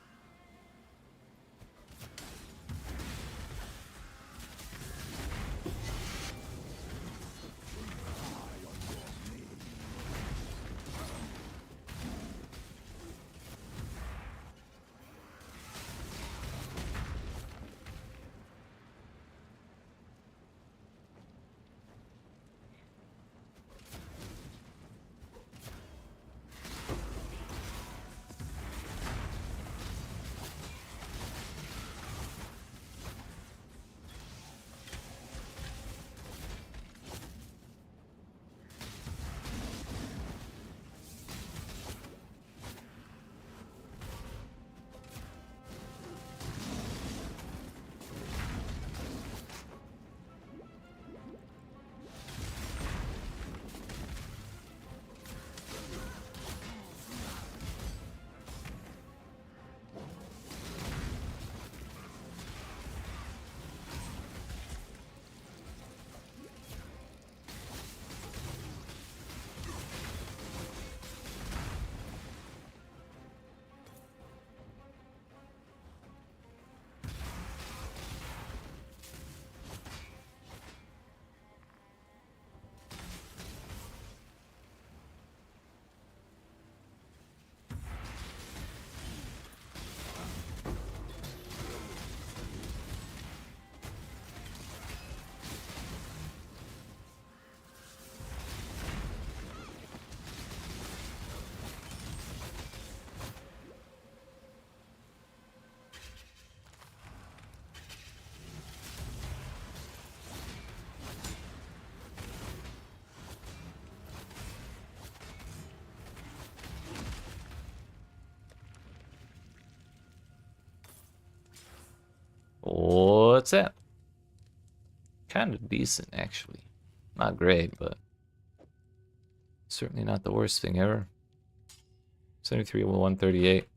what's that? Kind of decent, actually. Not great, but certainly not the worst thing ever. 73 with 138.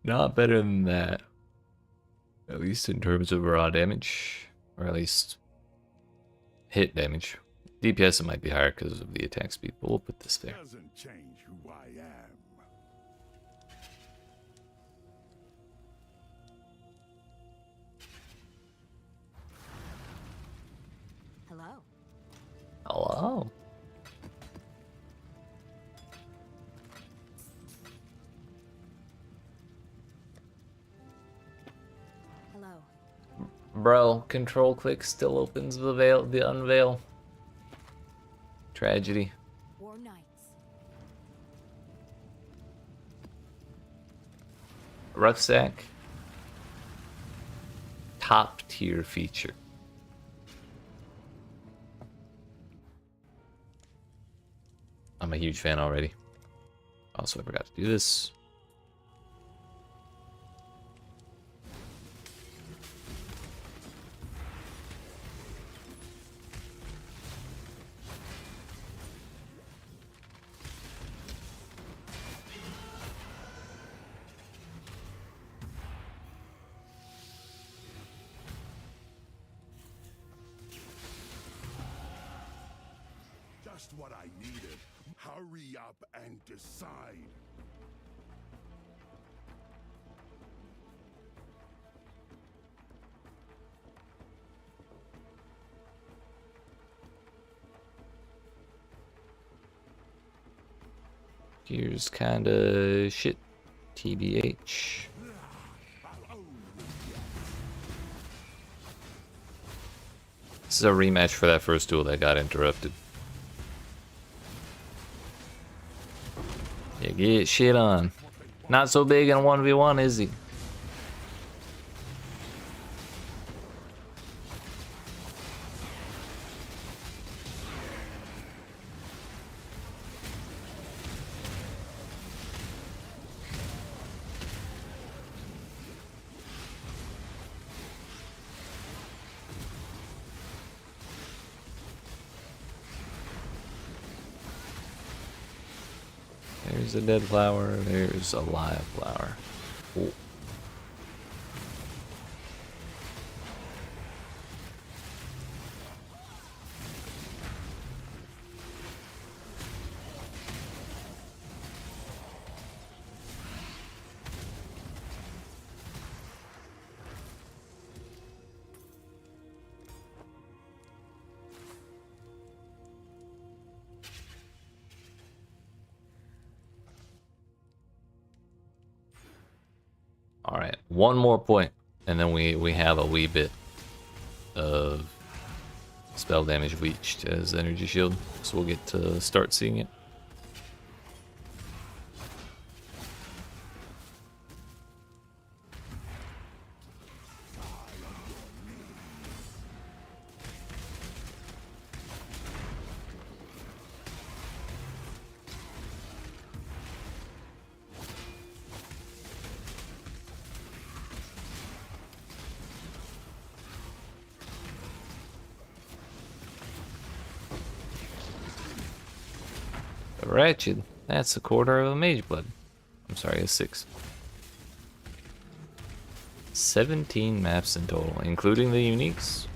Not better than that. At least in terms of raw damage. Or at least hit damage. DPS it might be higher because of the attack speed, but we'll put this there. Doesn't change who I am. Hello. Hello. Hello. Bro, control click still opens the veil, the unveil. Tragedy. War Knights. Rucksack. Top tier feature. I'm a huge fan already. Also, I forgot to do this. Just what I needed. Hurry up and decide. Gears kinda shit. TBH. This is a rematch for that first duel that got interrupted. Yeah, get shit on. Not so big in 1v1, is he? There's a dead flower, there's a live flower. Ooh. Alright, one more point, and then we have a wee bit of spell damage reached as energy shield, so we'll get to start seeing it. Wretched. That's a quarter of a mage blood. I'm sorry, a 6. 17 maps in total, including the uniques.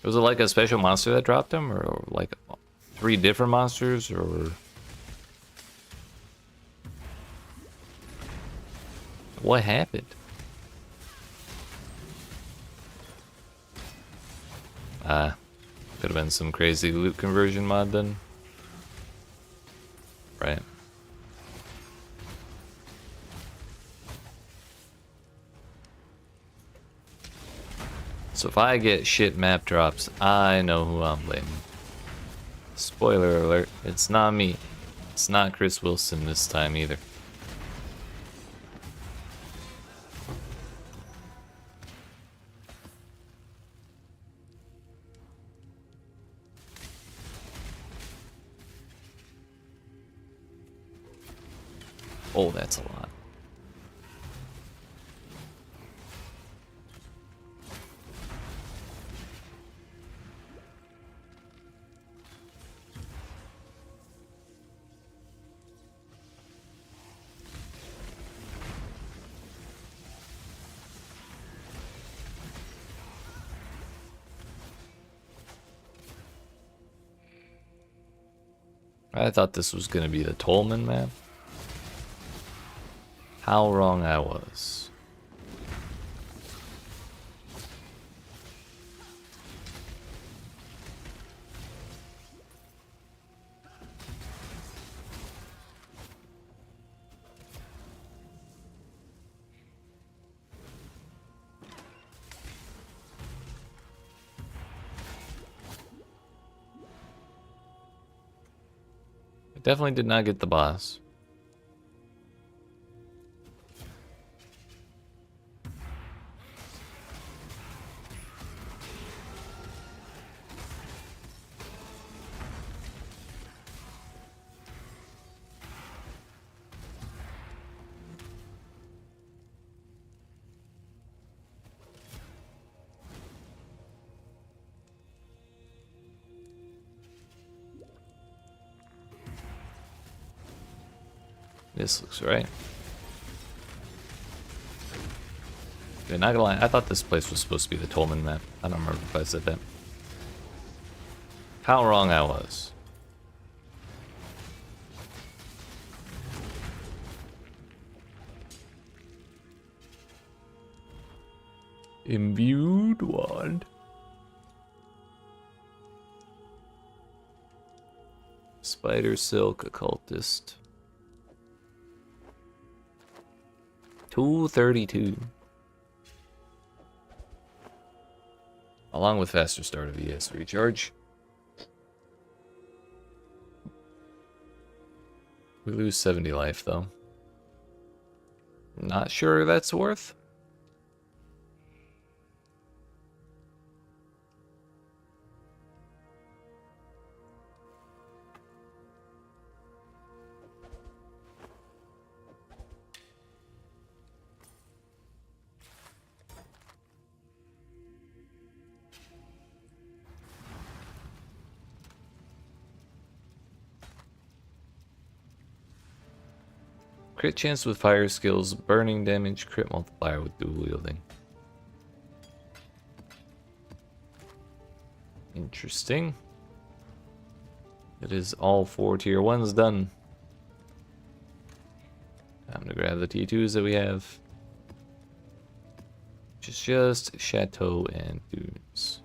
Was it like a special monster that dropped them, or like 3 different monsters, or what happened? Could have been some crazy loot conversion mod then. Right. So if I get shit map drops, I know who I'm blaming. Spoiler alert, it's not me. It's not Chris Wilson this time either. Oh, that's a lot. I thought this was going to be the Tolman map. How wrong I was. I definitely did not get the boss. This looks right. Yeah, not gonna lie, I thought this place was supposed to be the Tolman map. I don't remember if I said that. How wrong I was. Imbued wand. Spider silk occultist. 232. Along with faster start of ES recharge. We lose 70 life though. Not sure that's worth. Crit chance with fire skills, burning damage, crit multiplier with dual wielding. Interesting. It is all 4 tier 1s done. Time to grab the T2s that we have. Which is just Chateau and Dunes.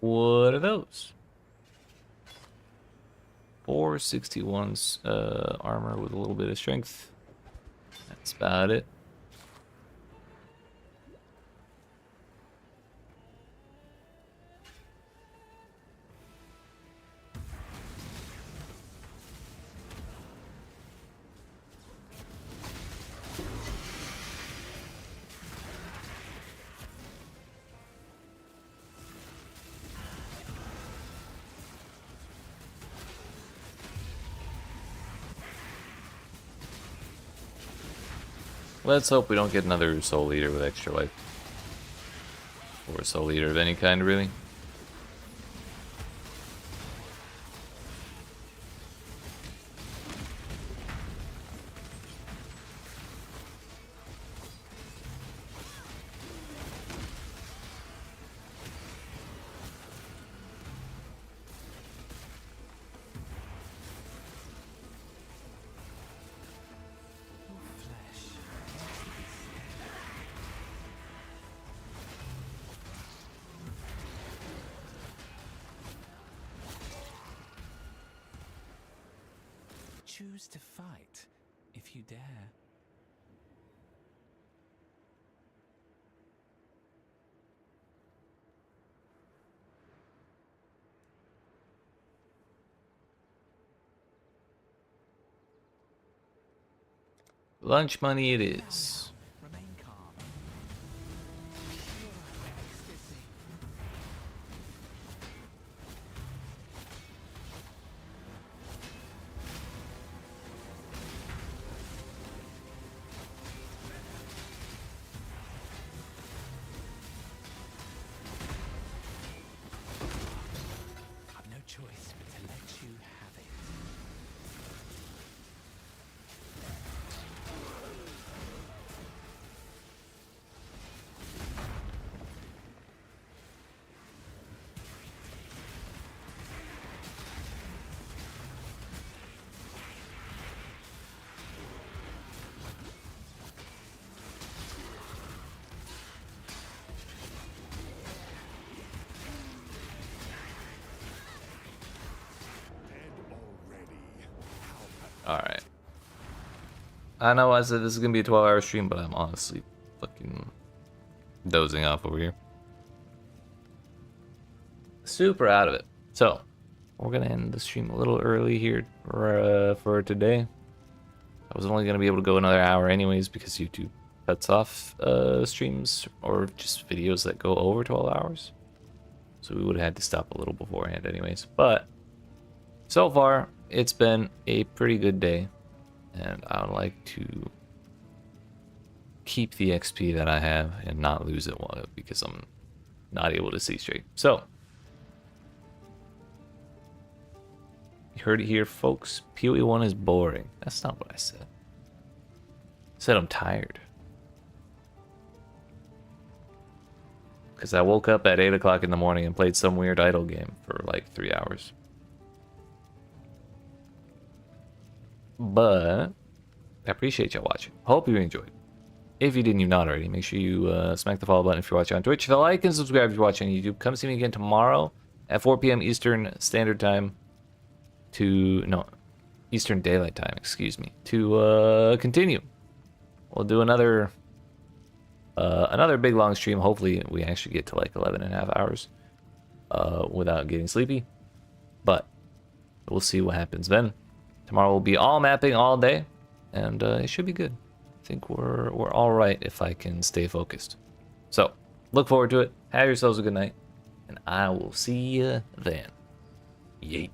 What are those? 461's armor with a little bit of strength. That's about it. Let's hope we don't get another Soul Eater with extra life. Or a Soul Eater of any kind, really. Choose to fight, if you dare. Lunch money it is. Remain calm. Ecstasy. I've no choice but to let you have it. Alright. I know I said this is gonna be a 12-hour stream, but I'm honestly fucking dozing off over here. Super out of it. So, we're gonna end the stream a little early here for today. I was only gonna be able to go another hour anyways because YouTube cuts off streams or just videos that go over 12 hours. So we would have had to stop a little beforehand anyways. But so far, it's been a pretty good day, and I would like to keep the XP that I have and not lose it because I'm not able to see straight. So, you heard it here, folks. PoE 1 is boring. That's not what I said. I said I'm tired. Because I woke up at 8 o'clock in the morning and played some weird idle game for like 3 hours. But I appreciate y'all watching. Hope you enjoyed. If you didn't, you've not already, make sure you smack the follow button if you're watching on Twitch. If you like and subscribe if you're watching on YouTube. Come see me again tomorrow at 4 p.m. Eastern Standard Time Eastern Daylight Time, excuse me, to continue. We'll do another big long stream. Hopefully we actually get to like 11.5 hours without getting sleepy. But we'll see what happens then. Tomorrow will be all mapping all day, and it should be good. I think we're all right if I can stay focused. So, look forward to it. Have yourselves a good night, and I will see you then. Yeet.